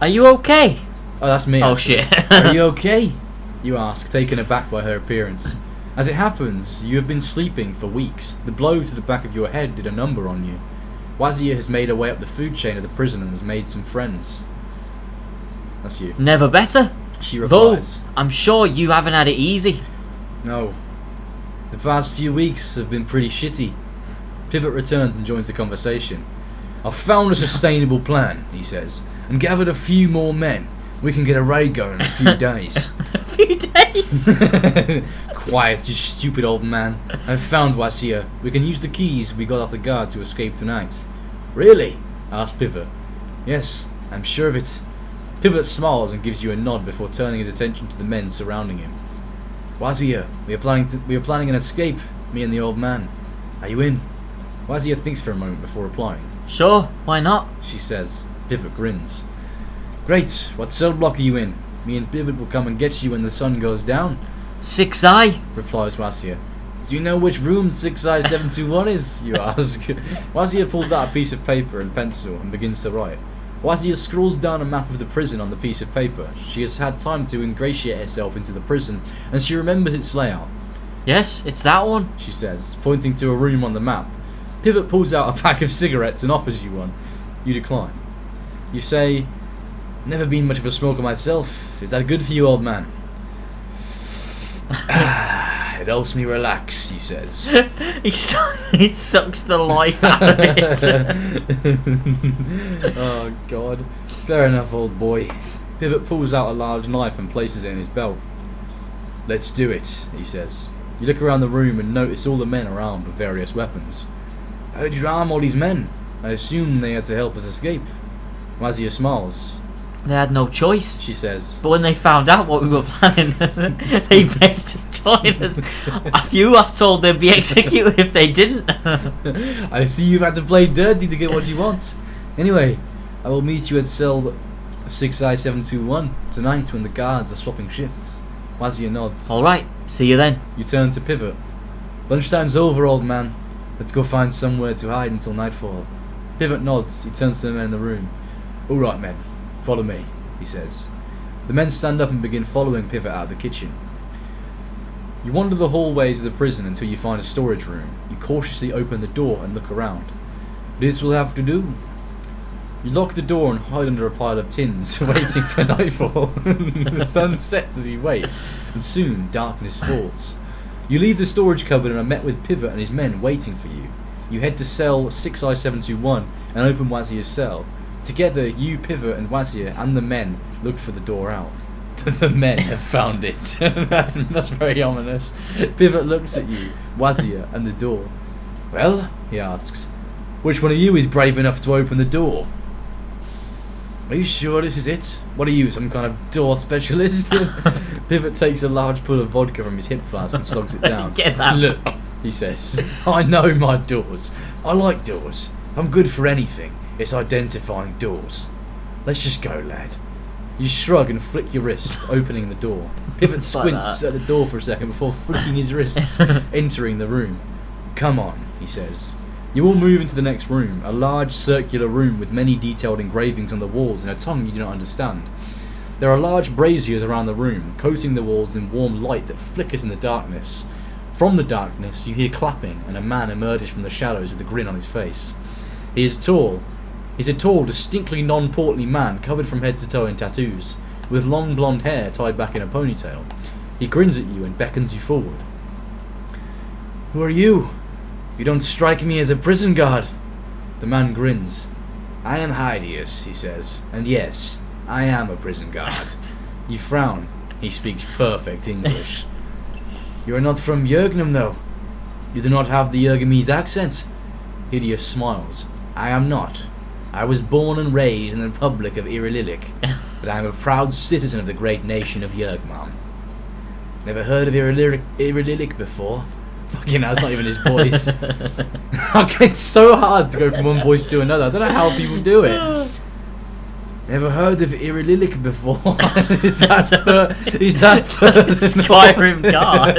Are you okay? Oh, that's me. Oh actually. shit. Are you okay? You ask, taken aback by her appearance. As it happens, you have been sleeping for weeks. The blow to the back of your head did a number on you. Wasia has made her way up the food chain of the prison and has made some friends. That's you. Never better. She replies. Though, I'm sure you haven't had it easy. No. The past few weeks have been pretty shitty. Pivot returns and joins the conversation. I've found a sustainable plan, he says, and gathered a few more men. We can get a raid going in a few days. A few days? Quiet, you stupid old man. I've found Wasia. We can use the keys we got off the guard to escape tonight. Really? Asked Pivot. Yes, I'm sure of it. Pivot smiles and gives you a nod before turning his attention to the men surrounding him. Wasia, we are planning an escape, me and the old man. Are you in? Wasia thinks for a moment before replying. Sure, why not? She says. Pivot grins. Great, what cell block are you in? Me and Pivot will come and get you when the sun goes down. 6i, replies Wazir. Do you know which room 6i721 is? You ask. Wazir pulls out a piece of paper and pencil and begins to write. Wazir scrawls down a map of the prison on the piece of paper. She has had time to ingratiate herself into the prison, and she remembers its layout. Yes, it's that one, she says, pointing to a room on the map. Pivot pulls out a pack of cigarettes and offers you one. You decline. You say, never been much of a smoker myself. Is that good for you, old man? It helps me relax, he says. He sucks the life out of it. Oh, God. Fair enough, old boy. Pivot pulls out a large knife and places it in his belt. Let's do it, he says. You look around the room and notice all the men are armed with various weapons. How did you arm all these men? I assume they had to help us escape. Wazir smiles. They had no choice, she says. But when they found out what we were planning, they begged to join us. A few are told they'd be executed if they didn't. I see you've had to play dirty to get what you want. Anyway, I will meet you at cell 6i721 tonight when the guards are swapping shifts. Wazir nods. Alright, see you then. You turn to Pivot. Lunchtime's over, old man. Let's go find somewhere to hide until nightfall. Pivot nods. He turns to the men in the room. Alright, men. Follow me, he says. The men stand up and begin following Pivot out of the kitchen. You wander the hallways of the prison until you find a storage room. You cautiously open the door and look around. This will have to do. You lock the door and hide under a pile of tins, waiting for nightfall. The sun sets as you wait, and soon darkness falls. You leave the storage cupboard and are met with Pivot and his men waiting for you. You head to cell 6i721 and open Wazir's cell. Together, you, Pivot, and Wazir and the men look for the door out. The men have found it. That's very ominous. Pivot looks at you, Wazir, and the door. Well, he asks, which one of you is brave enough to open the door? Are you sure this is it? What are you, some kind of door specialist? Pivot takes a large pull of vodka from his hip flask and slogs it down. Get that. Look, he says, I know my doors. I like doors. I'm good for anything. It's identifying doors. Let's just go, lad. You shrug and flick your wrist, opening the door. Pivot squints at the door for a second before flicking his wrists, entering the room. Come on, he says. You all move into the next room, a large circular room with many detailed engravings on the walls in a tongue you do not understand. There are large braziers around the room, coating the walls in warm light that flickers in the darkness. From the darkness, you hear clapping, and a man emerges from the shadows with a grin on his face. He is tall. He's a tall, distinctly non-portly man covered from head to toe in tattoos, with long blonde hair tied back in a ponytail. He grins at you and beckons you forward. Who are you? You don't strike me as a prison guard. The man grins. I am Hideous, he says, and yes, I am a prison guard. You frown. He speaks perfect English. You are not from Yergnum, though. You do not have the Yergamese accent. Hideous smiles. I am not. I was born and raised in the Republic of Irililik, but I am a proud citizen of the great nation of Yergmam. Never heard of Irililik before? Fucking hell, that's not even his voice. Okay, it's so hard to go from one voice to another. I don't know how people do it. Never heard of Irililik before. Is that Skyrim guard?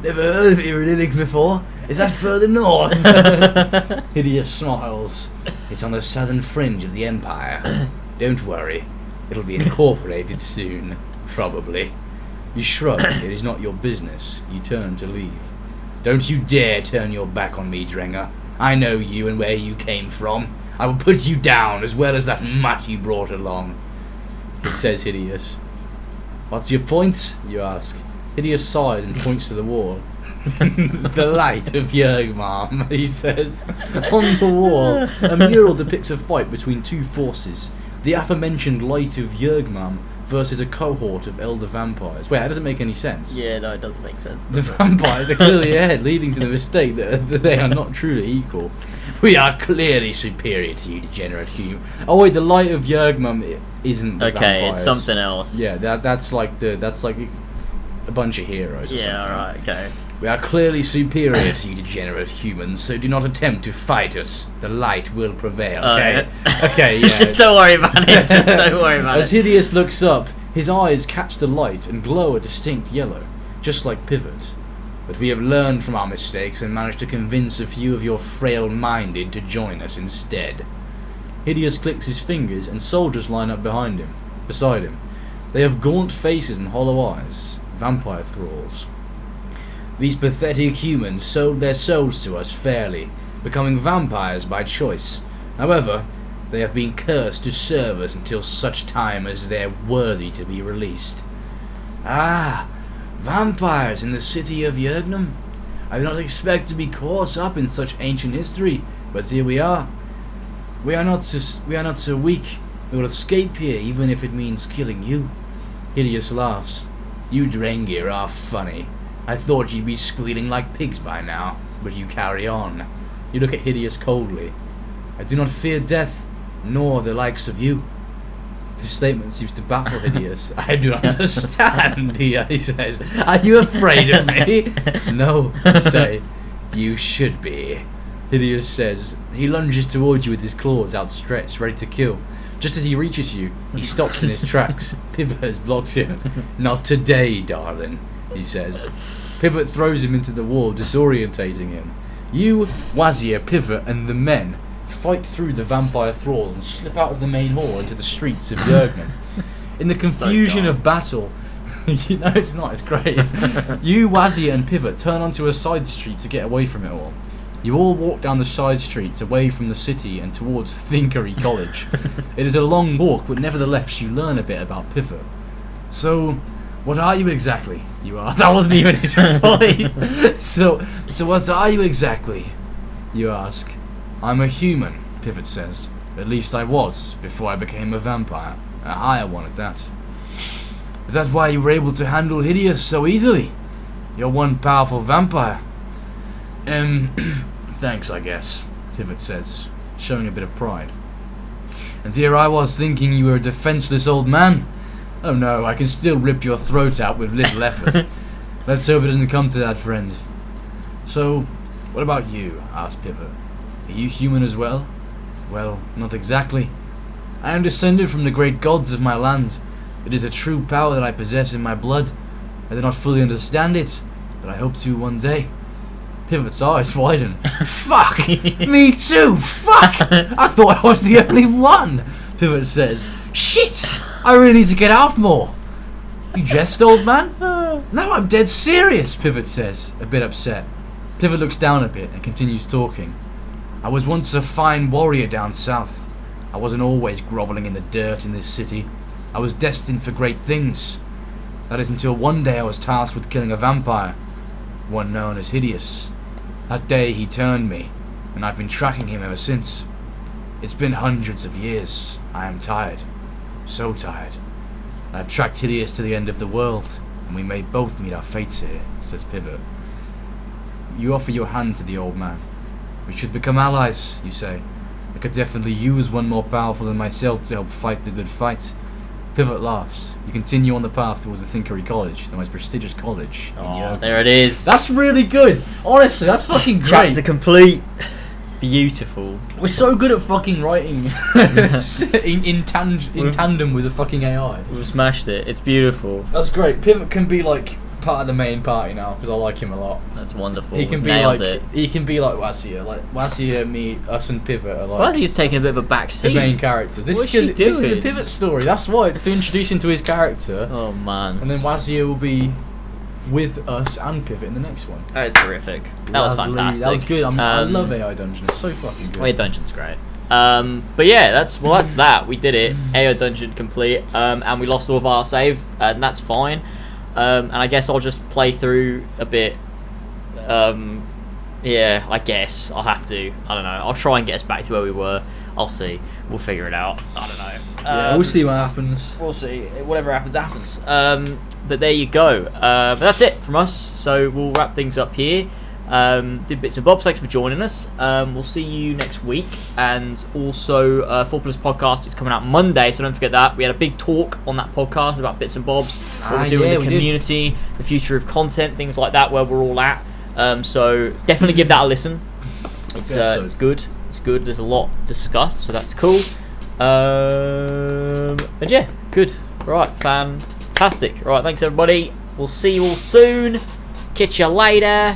Never heard of Irililik before. Is that further north? Hideous smiles. It's on the southern fringe of the Empire. Don't worry. It'll be incorporated soon. Probably. You shrug. It is not your business. You turn to leave. Don't you dare turn your back on me, Drenger. I know you and where you came from. I will put you down as well as that mutt you brought along. It says Hideous. What's your point? You ask. Hideous sighs and points to the wall. The light of Yergmam, he says. On the wall, a mural depicts a fight between two forces. The aforementioned light of Yergmam versus a cohort of elder vampires. Wait, that doesn't make any sense. Yeah, no, it doesn't make sense. The vampires are clearly ahead, leading to the mistake that they are not truly equal. We are clearly superior to you, degenerate human. Oh wait, the light of Yergmam isn't the vampires. It's something else. Yeah, that's like a bunch of heroes or something. Yeah, alright, okay. We are clearly superior to you degenerate humans, so do not attempt to fight us. The light will prevail, okay? Okay, yeah. Just don't worry about it. Just don't worry about As Hideous looks up, his eyes catch the light and glow a distinct yellow, just like Pivot. But we have learned from our mistakes and managed to convince a few of your frail-minded to join us instead. Hideous clicks his fingers and soldiers line up beside him. They have gaunt faces and hollow eyes, vampire thralls. These pathetic humans sold their souls to us fairly, becoming vampires by choice. However, they have been cursed to serve us until such time as they're worthy to be released. Ah, vampires in the city of Yurgnum. I did not expect to be caught up in such ancient history, but here we are. We are not so weak. We will escape here, even if it means killing you. Hideous laughs. You Drengir are funny. I thought you'd be squealing like pigs by now, but you carry on. You look at Hideous coldly. I do not fear death, nor the likes of you. This statement seems to baffle Hideous. I do not understand, he says. Are you afraid of me? No, you say. You should be. Hideous says. He lunges towards you with his claws outstretched, ready to kill. Just as he reaches you, he stops in his tracks. Pivot blocks him. Not today, darling, he says. Pivot throws him into the wall, disorientating him. You, Wazir, Pivot, and the men fight through the vampire thralls and slip out of the main hall into the streets of Yurgnum. In the confusion of battle, you know it's not, it's great. You, Wazir, and Pivot turn onto a side street to get away from it all. You all walk down the side streets away from the city and towards Thinkery College. It is a long walk, but nevertheless you learn a bit about Pivot. So, what are you exactly? You are. That wasn't even his voice. So what are you exactly? You ask. I'm a human, Pivot says. At least I was, before I became a vampire. A higher one at that. But that's why you were able to handle Hideous so easily. You're one powerful vampire. Thanks, I guess, Pivot says, showing a bit of pride. And here I was thinking you were a defenseless old man. Oh no, I can still rip your throat out with little effort. Let's hope it doesn't come to that, friend. So, what about you? Asked Pivot. Are you human as well? Well, not exactly. I am descended from the great gods of my land. It is a true power that I possess in my blood. I do not fully understand it, but I hope to one day. Pivot's eyes widen. Fuck! Me too! Fuck! I thought I was the only one! Pivot says. Shit! I really need to get out more. You jest, old man? No, I'm dead serious, Pivot says, a bit upset. Pivot looks down a bit and continues talking. I was once a fine warrior down south. I wasn't always grovelling in the dirt in this city. I was destined for great things. That is until one day I was tasked with killing a vampire, one known as Hideous. That day he turned me, and I've been tracking him ever since. It's been hundreds of years. I am tired. So tired. I've tracked Hideous to the end of the world, and we may both meet our fates here, says Pivot. You offer your hand to the old man. We should become allies, you say. I could definitely use one more powerful than myself to help fight the good fight. Pivot laughs. You continue on the path towards the Thinkery College, the most prestigious college. Oh, there it is. That's really good. Honestly, that's fucking great. Chapter complete. Beautiful. We're so good at fucking writing in tandem with the fucking AI. We've smashed it. It's beautiful. That's great. Pivot can be like part of the main party now because I like him a lot. That's wonderful. He can be Nailed like it. He can be like Wazir. Like Wazir, me, us, and Pivot are like. Wazir's taking a bit of a back seat. The main characters. This What's is she this is doing? the Pivot story. That's why it's to introduce him to his character. Oh man. And then Wazir will be with us and Pivot in the next one. That is terrific. That was Lovely. fantastic. That was good. I love AI Dungeon. It's so fucking good. AI Dungeon's great. But yeah, that's that. We did it. AI Dungeon complete. And we lost all of our save, and that's fine. And I guess I'll just play through a bit. Yeah, I guess I'll have to. I don't know. I'll try and get us back to where we were. I'll see. We'll figure it out. I don't know. Yeah, we'll see what happens. We'll see. Whatever happens, happens. But there you go. But that's it from us. So we'll wrap things up here. Did bits and bobs. Thanks for joining us. We'll see you next week. And also, 4 Plus Podcast is coming out Monday, so don't forget that. We had a big talk on that podcast about bits and bobs, what we're doing in the community, the future of content, things like that, where we're all at. So definitely give that a listen. It's good. It's good. There's a lot discussed, so that's cool. And yeah, good. Right, fantastic. Right, thanks everybody. We'll see you all soon. Catch you later.